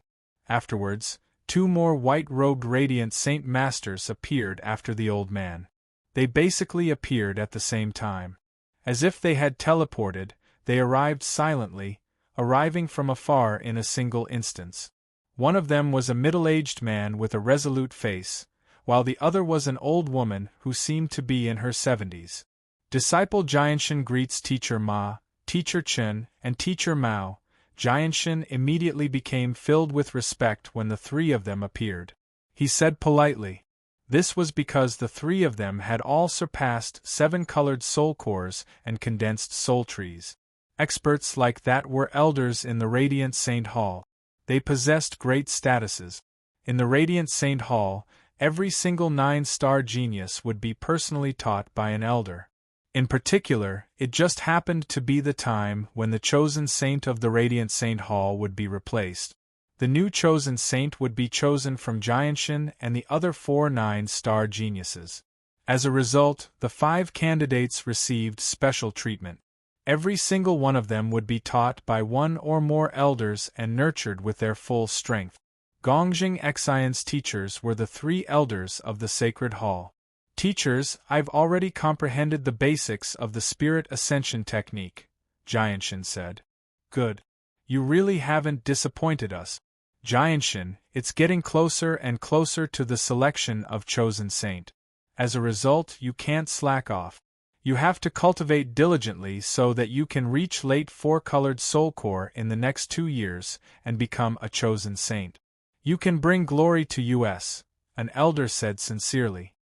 Afterwards, 2 more white-robed Radiant Saint Masters appeared after the old man. They basically appeared at the same time. As if they had teleported, they arrived silently, arriving from afar in a single instance. One of them was a middle-aged man with a resolute face, while the other was an old woman who seemed to be in her 70s. Disciple Jianshan greets Teacher Ma, Teacher Chen, and Teacher Mao. Jianshan immediately became filled with respect when the 3 of them appeared. He said politely. This was because the 3 of them had all surpassed 7-colored soul cores and condensed soul trees. Experts like that were elders in the Radiant Saint Hall. They possessed great statuses. In the Radiant Saint Hall, every single 9-star genius would be personally taught by an elder. In particular, it just happened to be the time when the chosen saint of the Radiant Saint Hall would be replaced. The new chosen saint would be chosen from Jianshan and the other 4 9-star geniuses. As a result, the 5 candidates received special treatment. Every single one of them would be taught by 1 or more elders and nurtured with their full strength. Gongjing Xian's teachers were the 3 elders of the Sacred Hall. Teachers, I've already comprehended the basics of the Spirit Ascension technique, Jianshan said. Good. You really haven't disappointed us. Jianshan, it's getting closer and closer to the selection of chosen saint. As a result, you can't slack off. You have to cultivate diligently so that you can reach late 4-colored soul core in the next 2 years and become a chosen saint. You can bring glory to us, an elder said sincerely.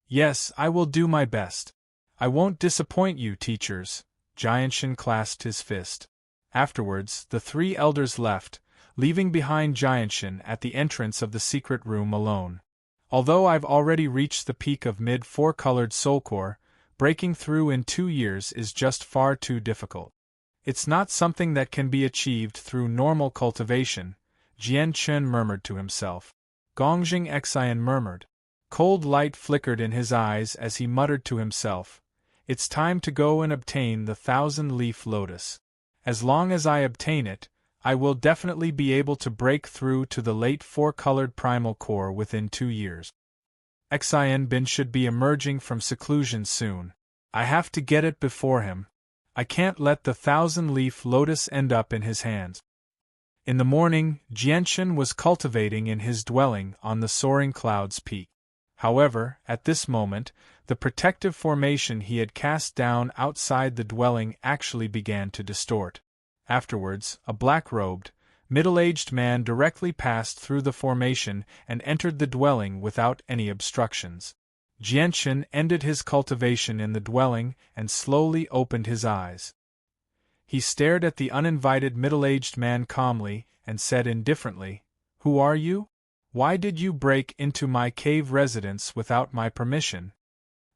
Yes, I will do my best. I won't disappoint you, teachers. Jianshan clasped his fist. Afterwards, the 3 elders left, leaving behind Jianshan at the entrance of the secret room alone. Although I've already reached the peak of mid 4-colored soul core, breaking through in 2 years is just far too difficult. It's not something that can be achieved through normal cultivation, Jian Chen murmured to himself. Gongjing Xian murmured. Cold light flickered in his eyes as he muttered to himself, It's time to go and obtain the 1,000-leaf lotus. As long as I obtain it, I will definitely be able to break through to the late 4-colored primal core within 2 years. Xian Bin should be emerging from seclusion soon. I have to get it before him. I can't let the 1,000-leaf lotus end up in his hands. In the morning, Jianshan was cultivating in his dwelling on the soaring cloud's peak. However, at this moment, the protective formation he had cast down outside the dwelling actually began to distort. Afterwards, a black-robed, middle-aged man directly passed through the formation and entered the dwelling without any obstructions. Jianshan ended his cultivation in the dwelling and slowly opened his eyes. He stared at the uninvited middle-aged man calmly and said indifferently, Who are you? Why did you break into my cave residence without my permission?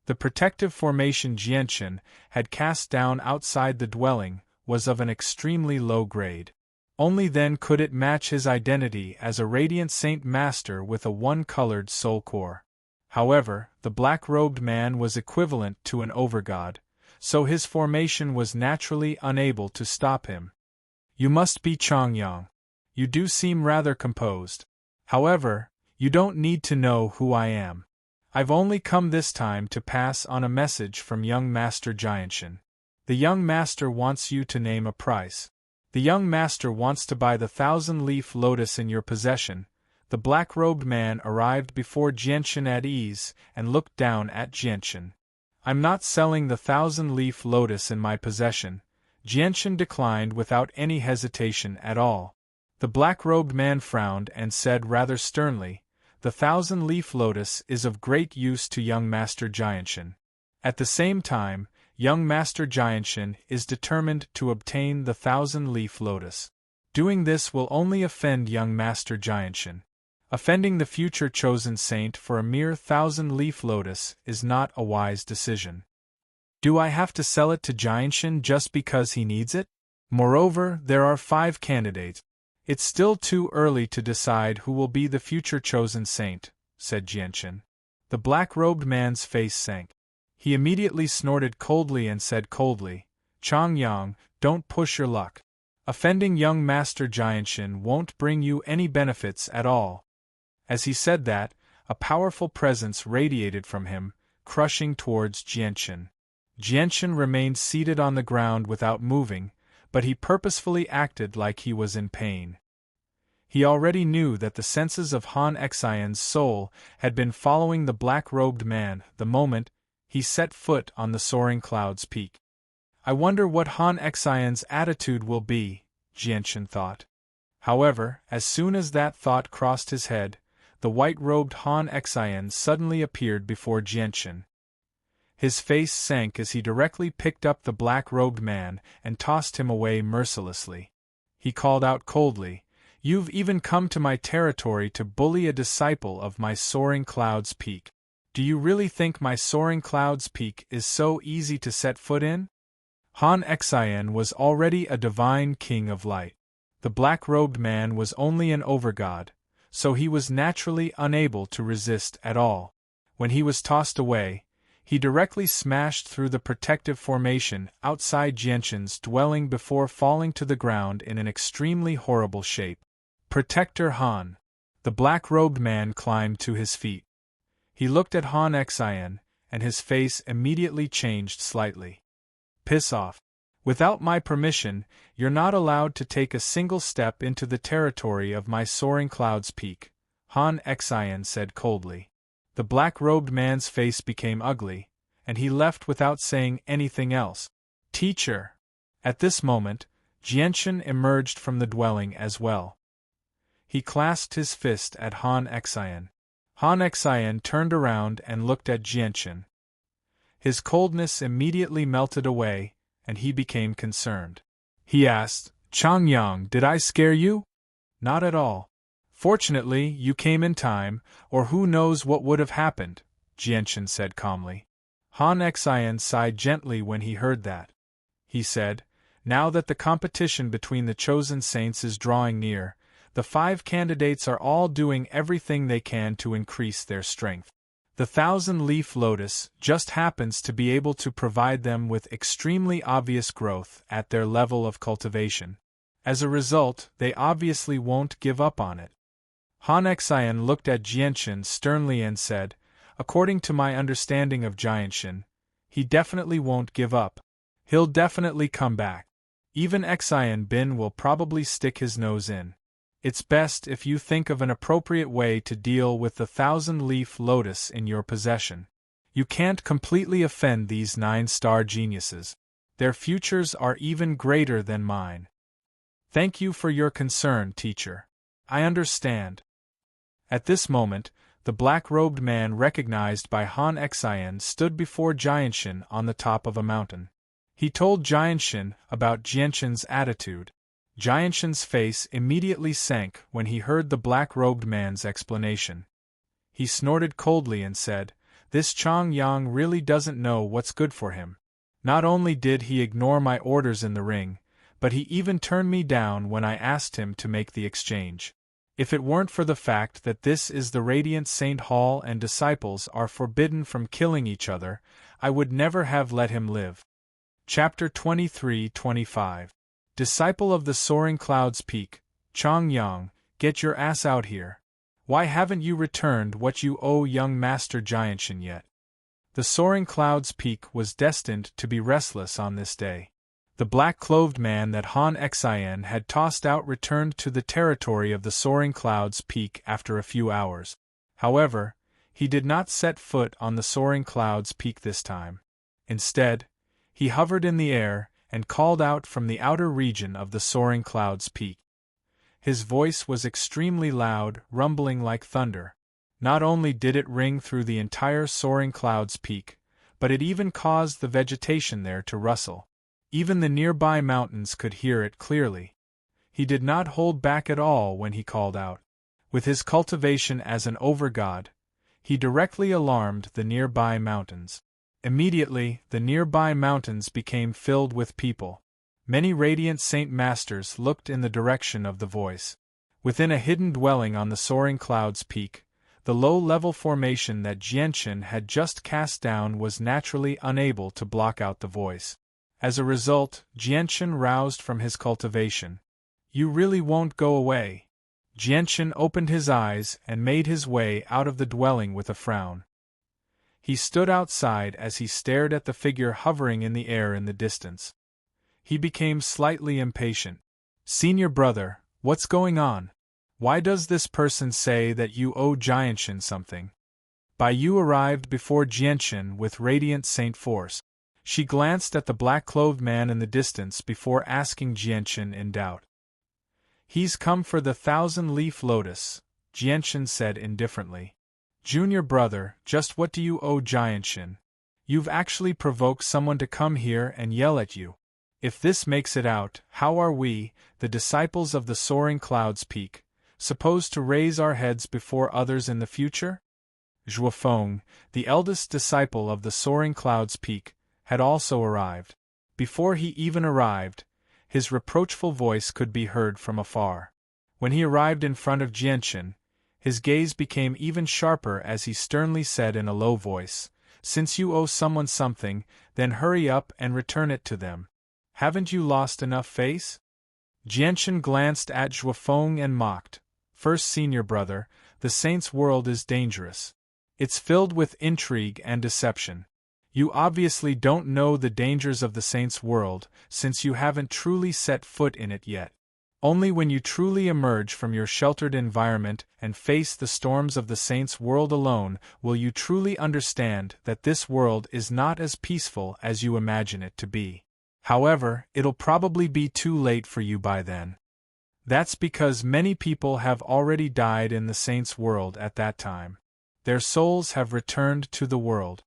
The protective formation Jianshan had cast down outside the dwelling was of an extremely low grade. Only then could it match his identity as a Radiant Saint Master with a 1-colored soul core. However, the black-robed man was equivalent to an overgod, so his formation was naturally unable to stop him. You must be Chongyang. You do seem rather composed. However, you don't need to know who I am. I've only come this time to pass on a message from young Master Jianshan. The young master wants you to name a price. The young master wants to buy the 1,000-leaf lotus in your possession. The black-robed man arrived before Jianshan at ease and looked down at Jianshan. I'm not selling the 1,000-leaf lotus in my possession. Jianshan declined without any hesitation at all. The black-robed man frowned and said rather sternly, the thousand-leaf lotus is of great use to young Master Jianshan. At the same time, young Master Jianshan is determined to obtain the thousand-leaf lotus. Doing this will only offend young Master Jianshan. Offending the future chosen saint for a mere thousand-leaf lotus is not a wise decision. Do I have to sell it to Jianshan just because he needs it? Moreover, there are 5 candidates. It's still too early to decide who will be the future chosen saint, said Jianshan. The black-robed man's face sank. He immediately snorted coldly and said coldly, Changyang, don't push your luck. Offending young Master Jianshan won't bring you any benefits at all. As he said that, a powerful presence radiated from him, crushing towards Jianshan. Jianshan remained seated on the ground without moving, but he purposefully acted like he was in pain. He already knew that the senses of Han Xian's soul had been following the black-robed man the moment he set foot on the soaring cloud's peak. I wonder what Han Xian's attitude will be, Jianshan thought. However, as soon as that thought crossed his head, the white-robed Han Xian suddenly appeared before Jianshan. His face sank as he directly picked up the black-robed man and tossed him away mercilessly. He called out coldly, You've even come to my territory to bully a disciple of my soaring cloud's peak. Do you really think my soaring cloud's peak is so easy to set foot in? Han Xian was already a divine king of light. The black-robed man was only an overgod, so he was naturally unable to resist at all. When he was tossed away, he directly smashed through the protective formation outside Jianshan's dwelling before falling to the ground in an extremely horrible shape. Protector Han. The black-robed man climbed to his feet. He looked at Han Xian, and his face immediately changed slightly. Piss off. Without my permission, you're not allowed to take a single step into the territory of my soaring cloud's peak, Han Xian said coldly. The black-robed man's face became ugly, and he left without saying anything else. Teacher! At this moment, Jianshan emerged from the dwelling as well. He clasped his fist at Han Xian. Han Xian turned around and looked at Jianshan. His coldness immediately melted away, and he became concerned. He asked, Changyang, did I scare you? Not at all. Fortunately, you came in time, or who knows what would have happened, Jianshan said calmly. Han Xian sighed gently when he heard that. He said, Now that the competition between the chosen saints is drawing near, the 5 candidates are all doing everything they can to increase their strength. The thousand-leaf lotus just happens to be able to provide them with extremely obvious growth at their level of cultivation. As a result, they obviously won't give up on it. Han Xian looked at Jianshan sternly and said, According to my understanding of Jianshan, he definitely won't give up. He'll definitely come back. Even Xian Bin will probably stick his nose in. It's best if you think of an appropriate way to deal with the thousand-leaf lotus in your possession. You can't completely offend these 9-star geniuses. Their futures are even greater than mine. Thank you for your concern, teacher. I understand. At this moment, the black-robed man recognized by Han Xian stood before Jianshan on the top of a mountain. He told Jianshan about Jianshan's attitude. Jianshan's face immediately sank when he heard the black-robed man's explanation. He snorted coldly and said, This Changyang really doesn't know what's good for him. Not only did he ignore my orders in the ring, but he even turned me down when I asked him to make the exchange. If it weren't for the fact that this is the Radiant Saint Hall and disciples are forbidden from killing each other, I would never have let him live. Chapter 23-25. Disciple of the Soaring Cloud's Peak, Changyang, get your ass out here. Why haven't you returned what you owe young Master Jianshan yet? The Soaring Cloud's Peak was destined to be restless on this day. The black-clothed man that Han Xian had tossed out returned to the territory of the Soaring Cloud's Peak after a few hours. However, he did not set foot on the Soaring Cloud's Peak this time. Instead, he hovered in the air and called out from the outer region of the Soaring Cloud's Peak. His voice was extremely loud, rumbling like thunder. Not only did it ring through the entire soaring cloud's peak, but it even caused the vegetation there to rustle. Even the nearby mountains could hear it clearly. He did not hold back at all when he called out. With his cultivation as an overgod, he directly alarmed the nearby mountains. Immediately, the nearby mountains became filled with people. Many radiant saint masters looked in the direction of the voice. Within a hidden dwelling on the soaring cloud's peak, the low-level formation that Jianchen had just cast down was naturally unable to block out the voice. As a result, Jianchen roused from his cultivation. "You really won't go away?" Jianchen opened his eyes and made his way out of the dwelling with a frown. He stood outside as he stared at the figure hovering in the air in the distance. He became slightly impatient. "Senior brother, what's going on? Why does this person say that you owe Jianchen something?" Bai Yu arrived before Jianchen with radiant saint force. She glanced at the black-clothed man in the distance before asking Jianchen in doubt. "He's come for the 1,000-leaf lotus," Jianchen said indifferently. "Junior brother, just what do you owe Jianchen? You've actually provoked someone to come here and yell at you. If this makes it out, how are we, the disciples of the soaring cloud's peak, supposed to raise our heads before others in the future?" Zhuofeng, the eldest disciple of the soaring cloud's peak, had also arrived. Before he even arrived, his reproachful voice could be heard from afar. When he arrived in front of Jianchen, his gaze became even sharper as he sternly said in a low voice, "Since you owe someone something, then hurry up and return it to them. Haven't you lost enough face?" Jianchen glanced at Zhuofeng and mocked. "First, senior brother, the saint's world is dangerous. It's filled with intrigue and deception. You obviously don't know the dangers of the saint's world, since you haven't truly set foot in it yet. Only when you truly emerge from your sheltered environment and face the storms of the saint's world alone will you truly understand that this world is not as peaceful as you imagine it to be. However, it'll probably be too late for you by then. That's because many people have already died in the saint's world at that time. Their souls have returned to the world.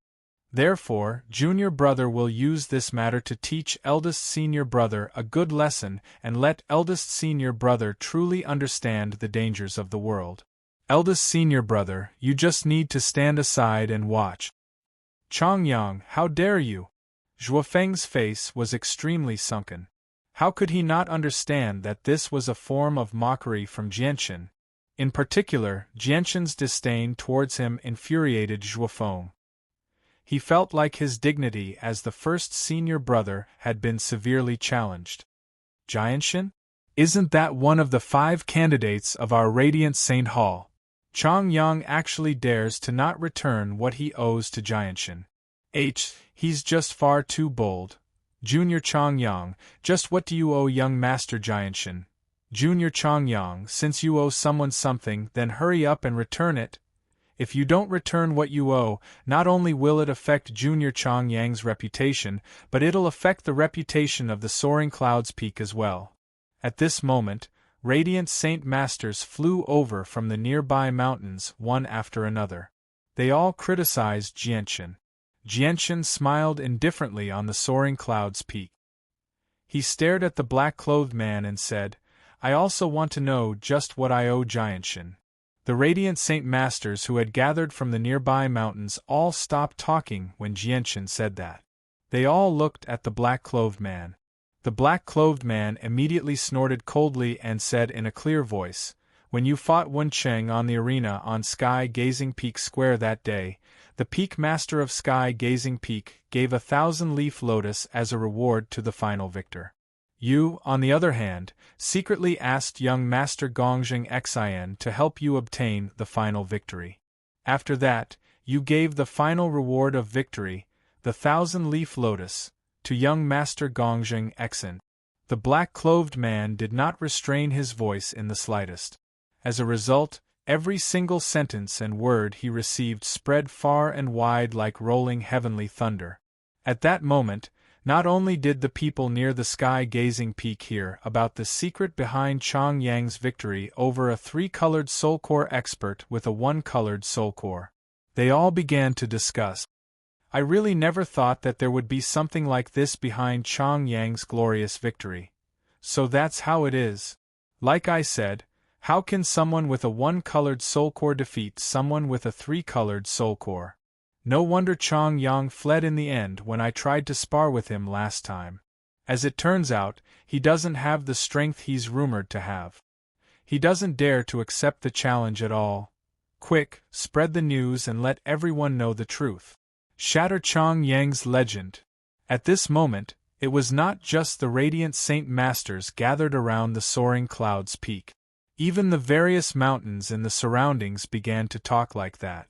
Therefore, junior brother will use this matter to teach eldest senior brother a good lesson and let eldest senior brother truly understand the dangers of the world. Eldest senior brother, you just need to stand aside and watch." "Chongyang, how dare you?" Zhuofeng's face was extremely sunken. How could he not understand that this was a form of mockery from Jianchen? In particular, Jianchen's disdain towards him infuriated Zhuofeng. He felt like his dignity as the first senior brother had been severely challenged. "Jianchen? Isn't that one of the 5 candidates of our Radiant Saint Hall? Chongyang actually dares to not return what he owes to Jianchen. He's just far too bold. Junior Chongyang, just what do you owe young Master Jianchen? Junior Chongyang, since you owe someone something, then hurry up and return it. If you don't return what you owe, not only will it affect Junior Chongyang's reputation, but it'll affect the reputation of the Soaring Clouds Peak as well." At this moment, radiant Saint Masters flew over from the nearby mountains one after another. They all criticized Jianchen. Jianchen smiled indifferently on the Soaring Clouds Peak. He stared at the black-clothed man and said, "I also want to know just what I owe Jianchen." The radiant Saint Masters who had gathered from the nearby mountains all stopped talking when Jianchen said that. They all looked at the black-clothed man. The black-clothed man immediately snorted coldly and said in a clear voice, "When you fought Wen Cheng on the arena on Sky Gazing Peak Square that day, the Peak Master of Sky Gazing Peak gave a 1,000-leaf lotus as a reward to the final victor. You, on the other hand, secretly asked young Master Gongjing Xian to help you obtain the final victory. After that, you gave the final reward of victory, the 1,000-leaf lotus, to young Master Gongjing Xian." The black-clothed man did not restrain his voice in the slightest. As a result, every single sentence and word he received spread far and wide like rolling heavenly thunder. At that moment, Not only did the people near the sky-gazing peak hear about the secret behind Chang Yang's victory over a 3-colored soul core expert with a 1-colored soul core, they all began to discuss. I really never thought that there would be something like this behind Chang Yang's glorious victory. So that's how it is. Like I said, how can someone with a 1-colored soul core defeat someone with a 3-colored soul core? No wonder Chang Yang fled in the end when I tried to spar with him last time. As it turns out, he doesn't have the strength he's rumored to have. He doesn't dare to accept the challenge at all. Quick, spread the news and let everyone know the truth. Shatter Chang Yang's legend. At this moment, it was not just the radiant Saint Masters gathered around the soaring cloud's peak. Even the various mountains in the surroundings began to talk like that.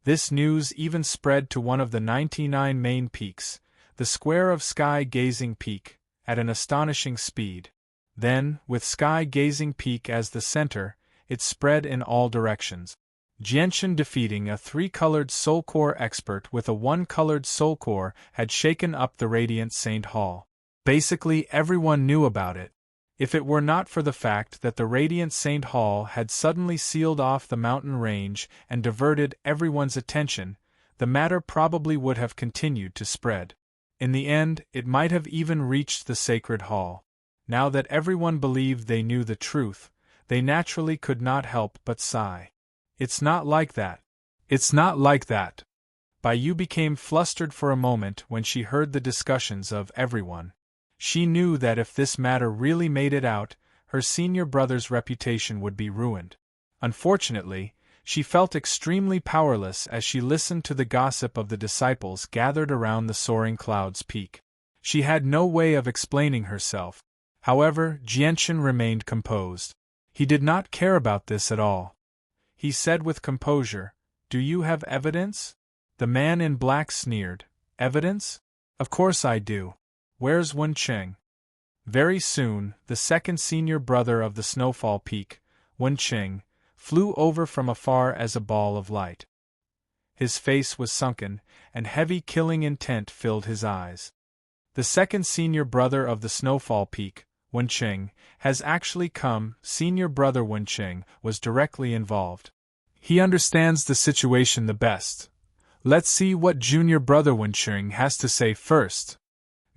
This news even spread to one of the 99 main peaks, the square of Sky-Gazing Peak, at an astonishing speed. Then, with Sky-Gazing Peak as the center, it spread in all directions. Jianshan defeating a 3-colored soul core expert with a 1-colored soul core had shaken up the Radiant Saint Hall. Basically everyone knew about it. If it were not for the fact that the Radiant Saint Hall had suddenly sealed off the mountain range and diverted everyone's attention, the matter probably would have continued to spread. In the end, it might have even reached the Sacred Hall. Now that everyone believed they knew the truth, they naturally could not help but sigh. It's not like that. It's not like that. Bai Yu became flustered for a moment when she heard the discussions of everyone. She knew that if this matter really made it out, her senior brother's reputation would be ruined. Unfortunately, she felt extremely powerless as she listened to the gossip of the disciples gathered around the soaring cloud's peak. She had no way of explaining herself. However, Jianshan remained composed. He did not care about this at all. He said with composure, "Do you have evidence?" The man in black sneered, "Evidence? Of course I do. Where's Wen Qing?" Very soon, the second senior brother of the Snowfall Peak, Wen Qing, flew over from afar as a ball of light. His face was sunken, and heavy killing intent filled his eyes. The second senior brother of the Snowfall Peak, Wen Qing, has actually come. Senior brother Wen Qing was directly involved. He understands the situation the best. Let's see what junior brother Wen Qing has to say first.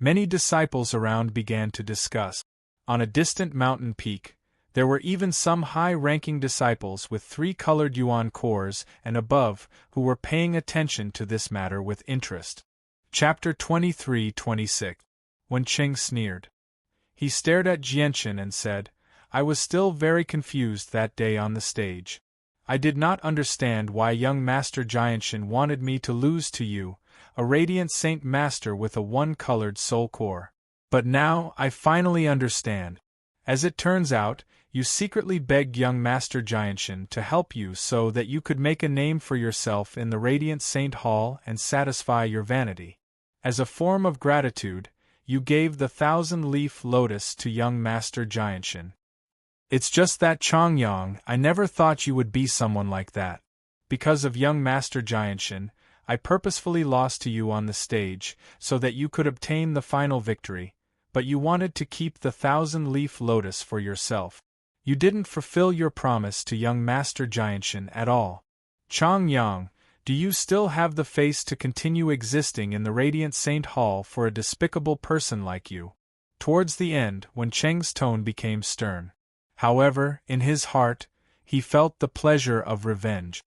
Many disciples around began to discuss. On a distant mountain peak, there were even some high-ranking disciples with 3-colored yuan cores and above who were paying attention to this matter with interest. Chapter 23-26. Wen Qing sneered. He stared at Jianshan and said, "I was still very confused that day on the stage. I did not understand why young Master Jianshan wanted me to lose to you, a Radiant Saint Master with a 1-colored soul core. But now I finally understand. As it turns out, you secretly begged young Master Jianshan to help you so that you could make a name for yourself in the Radiant Saint Hall and satisfy your vanity. As a form of gratitude, you gave the 1,000-leaf lotus to young Master Jianshan. It's just that Chang Yang, I never thought you would be someone like that. Because of young Master Jianshan, I purposefully lost to you on the stage, so that you could obtain the final victory, but you wanted to keep the 1,000-leaf lotus for yourself. You didn't fulfill your promise to young Master Jianshan at all. Chang Yang, do you still have the face to continue existing in the Radiant Saint Hall for a despicable person like you?" Towards the end, when Cheng's tone became stern. However, in his heart, he felt the pleasure of revenge.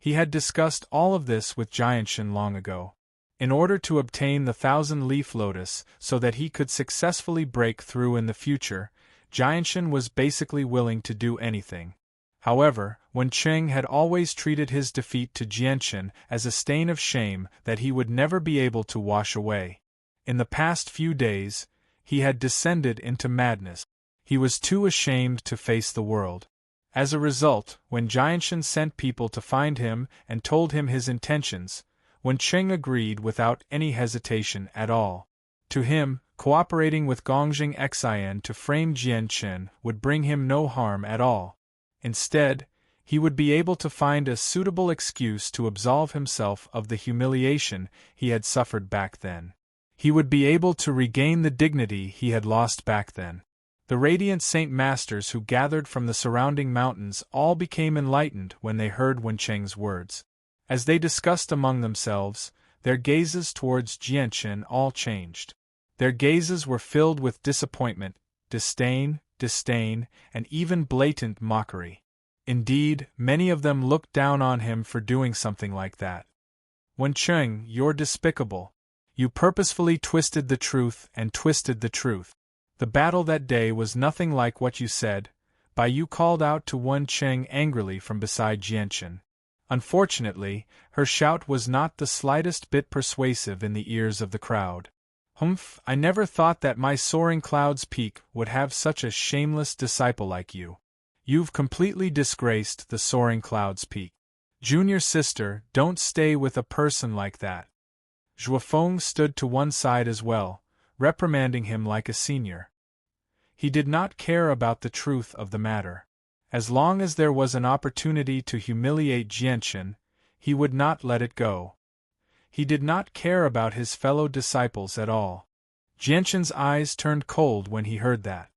He had discussed all of this with Jianshan long ago. In order to obtain the 1,000-leaf lotus so that he could successfully break through in the future, Jianshan was basically willing to do anything. However, Wen Qing had always treated his defeat to Jianshan as a stain of shame that he would never be able to wash away. In the past few days, he had descended into madness. He was too ashamed to face the world. As a result, when Jianshan sent people to find him and told him his intentions, Wen Qing agreed without any hesitation at all. To him, cooperating with Gongjing Xian to frame Jianshan would bring him no harm at all. Instead, he would be able to find a suitable excuse to absolve himself of the humiliation he had suffered back then. He would be able to regain the dignity he had lost back then. The radiant Saint Masters who gathered from the surrounding mountains all became enlightened when they heard Wencheng's words. As they discussed among themselves, their gazes towards Jianchen all changed. Their gazes were filled with disappointment, disdain, and even blatant mockery. Indeed, many of them looked down on him for doing something like that. Wencheng, you're despicable. You purposefully twisted the truth and twisted the truth. The battle that day was nothing like what you said, Bai Yu called out to Wencheng angrily from beside Jianchen. Unfortunately, her shout was not the slightest bit persuasive in the ears of the crowd. Humph, I never thought that my soaring cloud's peak would have such a shameless disciple like you. You've completely disgraced the soaring cloud's peak. Junior sister, don't stay with a person like that. Zhuofeng stood to one side as well, reprimanding him like a senior. He did not care about the truth of the matter. As long as there was an opportunity to humiliate Jianchen, he would not let it go. He did not care about his fellow disciples at all. Jianchen's eyes turned cold when he heard that.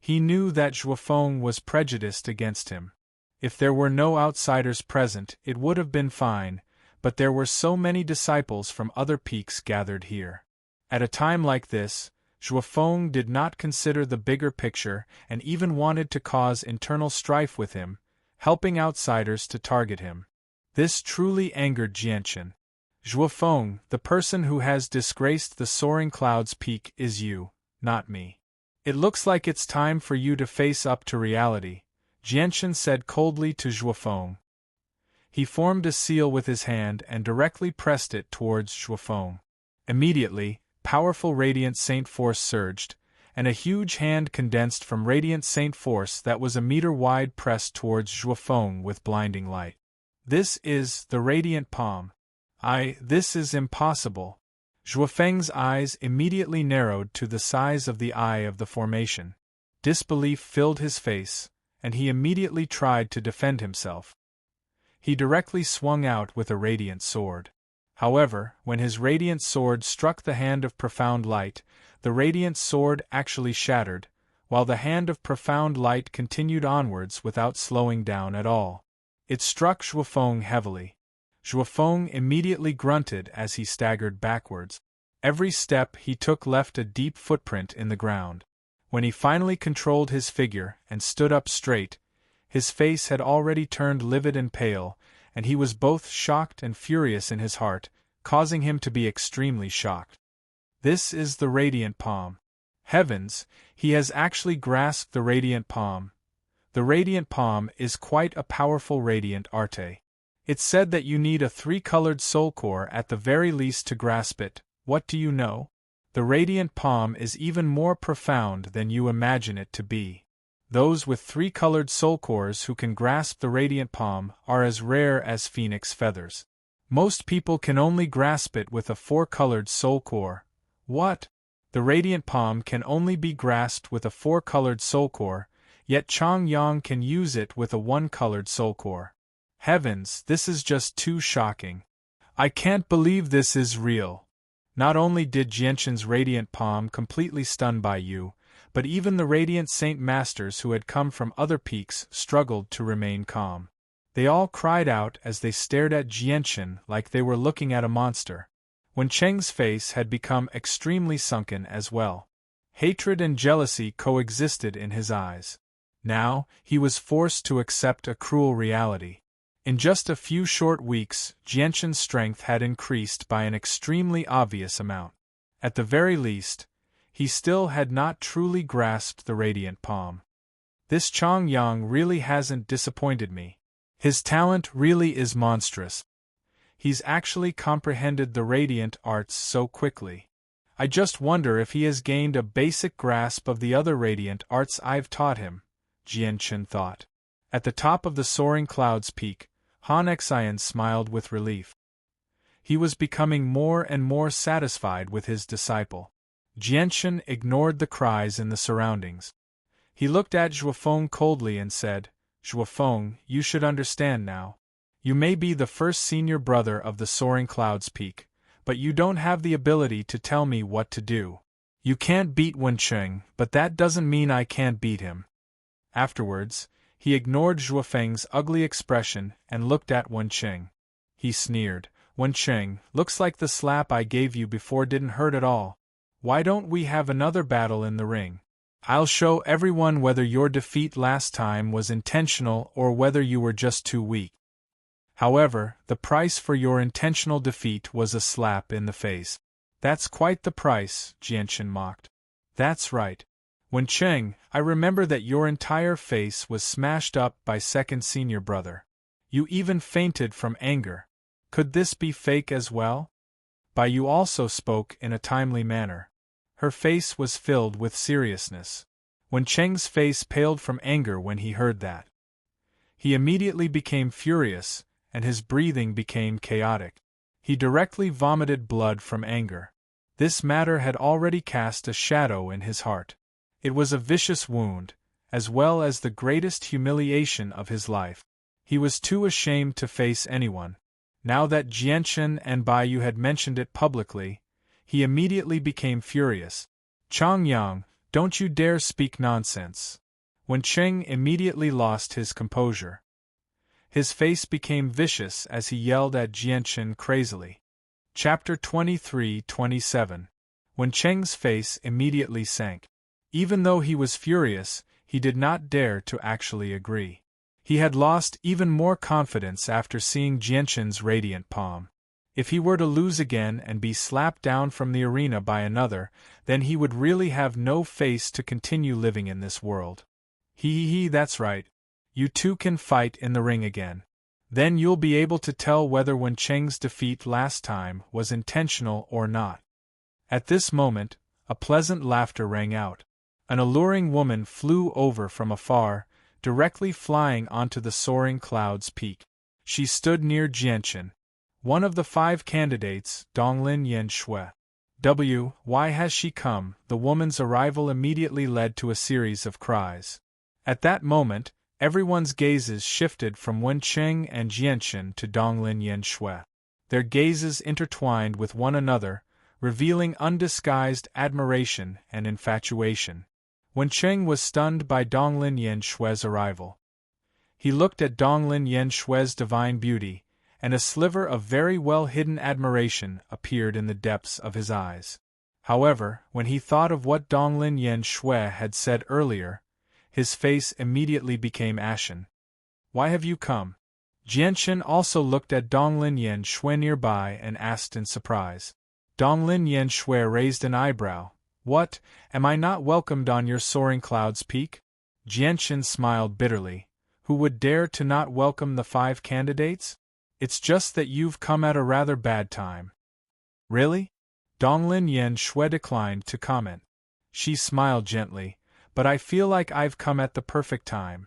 He knew that Zhuofeng was prejudiced against him. If there were no outsiders present, it would have been fine, but there were so many disciples from other peaks gathered here. At a time like this, Zhuofeng did not consider the bigger picture and even wanted to cause internal strife with him, helping outsiders to target him. This truly angered Jianchen. Zhuofeng, the person who has disgraced the soaring cloud's peak is you, not me. It looks like it's time for you to face up to reality, Jianchen said coldly to Zhuofeng. He formed a seal with his hand and directly pressed it towards Zhuofeng. Immediately, powerful Radiant Saint Force surged, and a huge hand condensed from Radiant Saint Force that was a meter wide pressed towards Zhuofeng with blinding light. This is the Radiant Palm. This is impossible. Zhuofeng's eyes immediately narrowed to the size of the eye of the formation. Disbelief filled his face, and he immediately tried to defend himself. He directly swung out with a radiant sword. However, when his radiant sword struck the hand of profound light, the radiant sword actually shattered, while the hand of profound light continued onwards without slowing down at all. It struck Zhuofeng heavily. Zhuofeng immediately grunted as he staggered backwards. Every step he took left a deep footprint in the ground. When he finally controlled his figure and stood up straight, his face had already turned livid and pale, and he was both shocked and furious in his heart, causing him to be extremely shocked. This is the Radiant Palm. Heavens, he has actually grasped the Radiant Palm. The Radiant Palm is quite a powerful radiant arte. It's said that you need a 3-colored soul core at the very least to grasp it. What do you know? The Radiant Palm is even more profound than you imagine it to be. Those with 3-colored soul cores who can grasp the Radiant Palm are as rare as phoenix feathers. Most people can only grasp it with a 4-colored soul core. What? The Radiant Palm can only be grasped with a 4-colored soul core, yet Chang Yang can use it with a 1-colored soul core. Heavens, this is just too shocking. I can't believe this is real. Not only did Jianchen's Radiant Palm completely stun Bai Yu, but even the Radiant Saint Masters who had come from other peaks struggled to remain calm. They all cried out as they stared at Jianchen like they were looking at a monster. Wencheng's face had become extremely sunken as well. Hatred and jealousy coexisted in his eyes. Now, he was forced to accept a cruel reality. In just a few short weeks, Jianchen's strength had increased by an extremely obvious amount. At the very least, he still had not truly grasped the Radiant Palm. This Chang Yang really hasn't disappointed me. His talent really is monstrous. He's actually comprehended the radiant arts so quickly. I just wonder if he has gained a basic grasp of the other radiant arts I've taught him, Jianchen thought. At the top of the soaring cloud's peak, Han Xian smiled with relief. He was becoming more and more satisfied with his disciple. Jianchen ignored the cries in the surroundings. He looked at Zhuofeng coldly and said, Zhuofeng, you should understand now. You may be the first senior brother of the soaring cloud's peak, but you don't have the ability to tell me what to do. You can't beat Wencheng, but that doesn't mean I can't beat him. Afterwards, he ignored Zhuofeng's ugly expression and looked at Wencheng. He sneered, Wencheng, looks like the slap I gave you before didn't hurt at all. Why don't we have another battle in the ring? I'll show everyone whether your defeat last time was intentional or whether you were just too weak. However, the price for your intentional defeat was a slap in the face. That's quite the price, Jianchen mocked. That's right. Wencheng, I remember that your entire face was smashed up by second senior brother. You even fainted from anger. Could this be fake as well? Bai Yu also spoke in a timely manner. Her face was filled with seriousness. Wencheng's face paled from anger when he heard that. He immediately became furious, and his breathing became chaotic. He directly vomited blood from anger. This matter had already cast a shadow in his heart. It was a vicious wound, as well as the greatest humiliation of his life. He was too ashamed to face anyone. Now that Jianchen and Bai Yu had mentioned it publicly, he immediately became furious. Chongyang, don't you dare speak nonsense. Wencheng immediately lost his composure. His face became vicious as he yelled at Jianchen crazily. Chapter 23-27. Wencheng's face immediately sank. Even though he was furious, he did not dare to actually agree. He had lost even more confidence after seeing Jianchen's radiant palm. If he were to lose again and be slapped down from the arena by another, then he would really have no face to continue living in this world. That's right. You two can fight in the ring again. Then you'll be able to tell whether Wencheng's defeat last time was intentional or not. At this moment, a pleasant laughter rang out. An alluring woman flew over from afar, directly flying onto the soaring cloud's peak. She stood near Jianchen. One of the 5 candidates, Donglin Yanxue. Why has she come? The woman's arrival immediately led to a series of cries. At that moment, everyone's gazes shifted from Wencheng and Jianchen to Donglin Yanxue. Their gazes intertwined with one another, revealing undisguised admiration and infatuation. Wencheng was stunned by Donglin Yanshue's arrival. He looked at Donglin Yanshue's divine beauty, and a sliver of very well-hidden admiration appeared in the depths of his eyes. However, when he thought of what Donglin Yanshue had said earlier, his face immediately became ashen. Why have you come? Jianchen also looked at Donglin Yanshue nearby and asked in surprise. Donglin Yanshue raised an eyebrow. What, am I not welcomed on your soaring cloud's peak? Jianchen smiled bitterly. Who would dare to not welcome the 5 candidates? It's just that you've come at a rather bad time. Really? Donglin Yanshue declined to comment. She smiled gently, but I feel like I've come at the perfect time.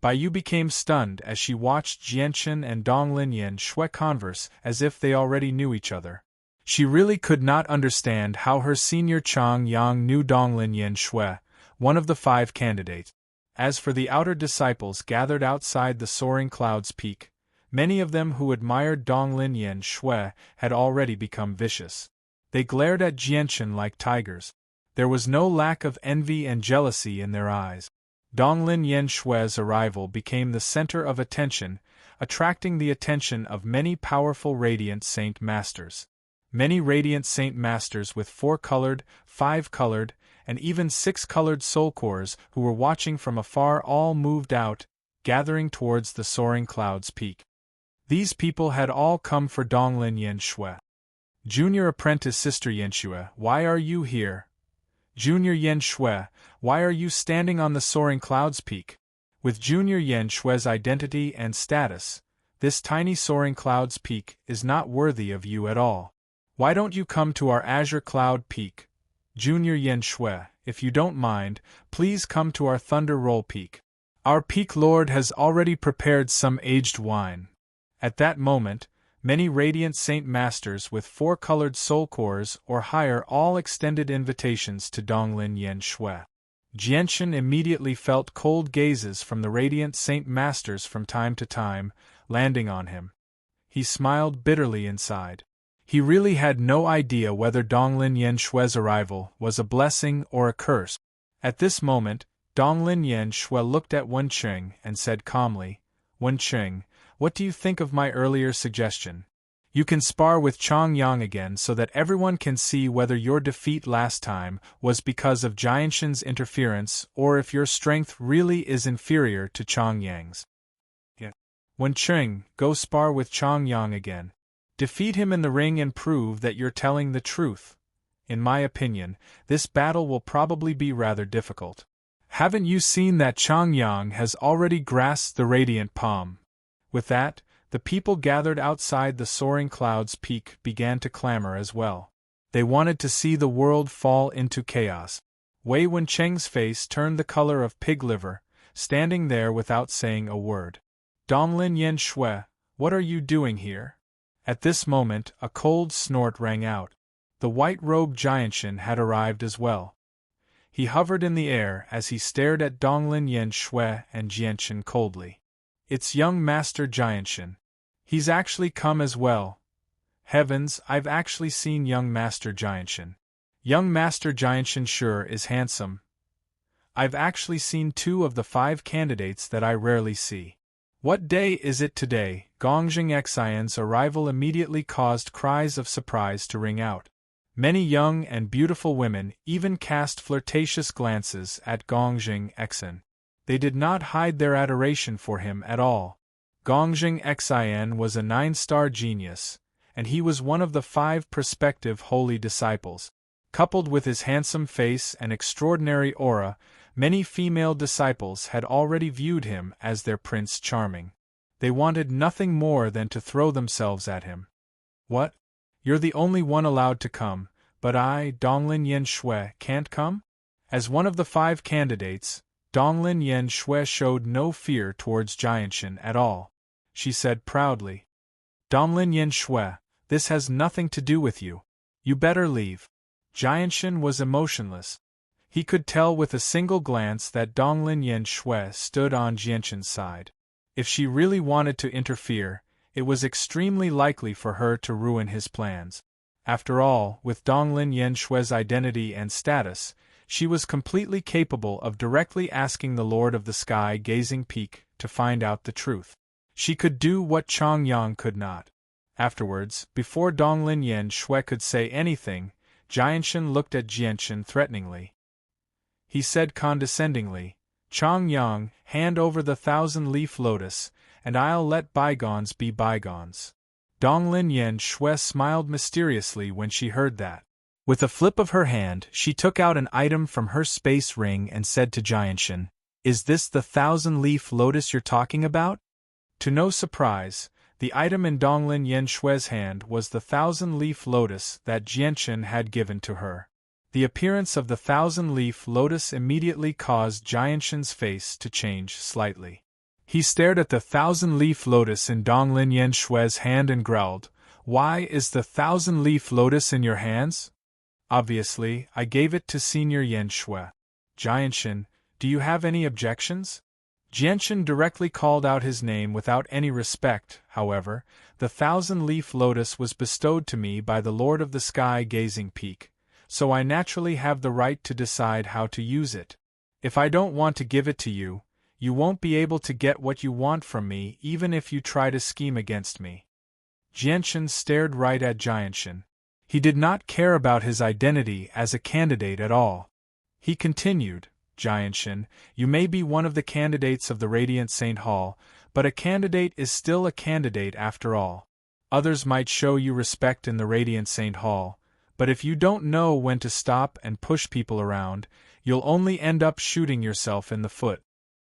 Bai Yu became stunned as she watched Jianchen and Donglin Yanshue converse as if they already knew each other. She really could not understand how her senior Chang Yang knew Donglin Yanshue, one of the 5 candidates. As for the outer disciples gathered outside the soaring cloud's peak, many of them who admired Donglin Yanshue had already become vicious. They glared at Jianchen like tigers. There was no lack of envy and jealousy in their eyes. Donglin Yanshue's arrival became the center of attention, attracting the attention of many powerful Radiant Saint Masters. Many Radiant Saint Masters with 4-colored, 5-colored, and even 6-colored soul cores who were watching from afar all moved out, gathering towards the soaring cloud's peak. These people had all come for Donglin Yanshue. Junior Apprentice Sister Yanshue, why are you here? Junior Yanshue, why are you standing on the soaring cloud's peak? With Junior Yanshue's identity and status, this tiny soaring cloud's peak is not worthy of you at all. Why don't you come to our Azure Cloud Peak? Junior Yanshue, if you don't mind, please come to our Thunder Roll Peak. Our Peak Lord has already prepared some aged wine. At that moment, many Radiant Saint Masters with 4-colored soul cores or higher all extended invitations to Donglin Yanshue. Jianchen immediately felt cold gazes from the Radiant Saint Masters from time to time, landing on him. He smiled bitterly inside. He really had no idea whether Donglin Yen-shue's arrival was a blessing or a curse. At this moment, Donglin Yen-shue looked at Wen Qing and said calmly, "Wen Qing, what do you think of my earlier suggestion? You can spar with Chong Yang again so that everyone can see whether your defeat last time was because of Jianshan's interference or if your strength really is inferior to Chong Yang's. Wen Qing, go spar with Chong Yang again. Defeat him in the ring and prove that you're telling the truth. In my opinion, this battle will probably be rather difficult. Haven't you seen that Chong Yang has already grasped the radiant palm?" With that, the people gathered outside the soaring cloud's peak began to clamor as well. They wanted to see the world fall into chaos. Wei Wencheng's face turned the color of pig liver, standing there without saying a word. "Donglin Yen-shue, what are you doing here?" At this moment, a cold snort rang out. The white-robed Jianshan had arrived as well. He hovered in the air as he stared at Donglin Yen-shue and Jianshan coldly. "It's young Master Jianshan. He's actually come as well. Heavens, I've actually seen young Master Jianshan. Young Master Jianshan sure is handsome. I've actually seen 2 of the 5 candidates that I rarely see. What day is it today?" Gongjing Xian's arrival immediately caused cries of surprise to ring out. Many young and beautiful women even cast flirtatious glances at Gongjing Xian. They did not hide their adoration for him at all. Gongjing Xian was a 9-star genius, and he was one of the 5 prospective holy disciples. Coupled with his handsome face and extraordinary aura, many female disciples had already viewed him as their Prince Charming. They wanted nothing more than to throw themselves at him. "What? You're the only one allowed to come, but I, Donglin Yen-shue, can't come?" As one of the 5 candidates, Donglin Yen-shue showed no fear towards Jianshan at all. She said proudly, "Donglin Yen-shue, this has nothing to do with you. You better leave." Jianshan was emotionless. He could tell with a single glance that Donglin Yen-shue stood on Jianshan's side. If she really wanted to interfere, it was extremely likely for her to ruin his plans. After all, with Donglin Yen-shue's identity and status, she was completely capable of directly asking the Lord of the Sky Gazing Peak to find out the truth. She could do what Chong Yang could not. Afterwards, before Donglin Yen-shue could say anything, Jianshan looked at Jianshan threateningly. He said condescendingly, "Chong Yang, hand over the 1,000-leaf lotus, and I'll let bygones be bygones." Donglin Yen-shue smiled mysteriously when she heard that. With a flip of her hand, she took out an item from her space ring and said to Jianshan, "Is this the 1,000-leaf lotus you're talking about?" To no surprise, the item in Donglin Yen-shue's hand was the 1,000-leaf lotus that Jianshan had given to her. The appearance of the 1,000-leaf lotus immediately caused Jianshan's face to change slightly. He stared at the 1,000-leaf lotus in Donglin Yen-shue's hand and growled, "Why is the 1,000-leaf lotus in your hands?" "Obviously, I gave it to Senior Yen-shue." "Jianshan, do you have any objections?" Jianshan directly called out his name without any respect. "However, the 1,000-leaf lotus was bestowed to me by the Lord of the Sky Gazing Peak, so I naturally have the right to decide how to use it. If I don't want to give it to you, you won't be able to get what you want from me even if you try to scheme against me." Jianshan stared right at Jianshan. He did not care about his identity as a candidate at all. He continued, "Jianshan, you may be one of the candidates of the Radiant Saint Hall, but a candidate is still a candidate after all. Others might show you respect in the Radiant Saint Hall, but if you don't know when to stop and push people around, you'll only end up shooting yourself in the foot.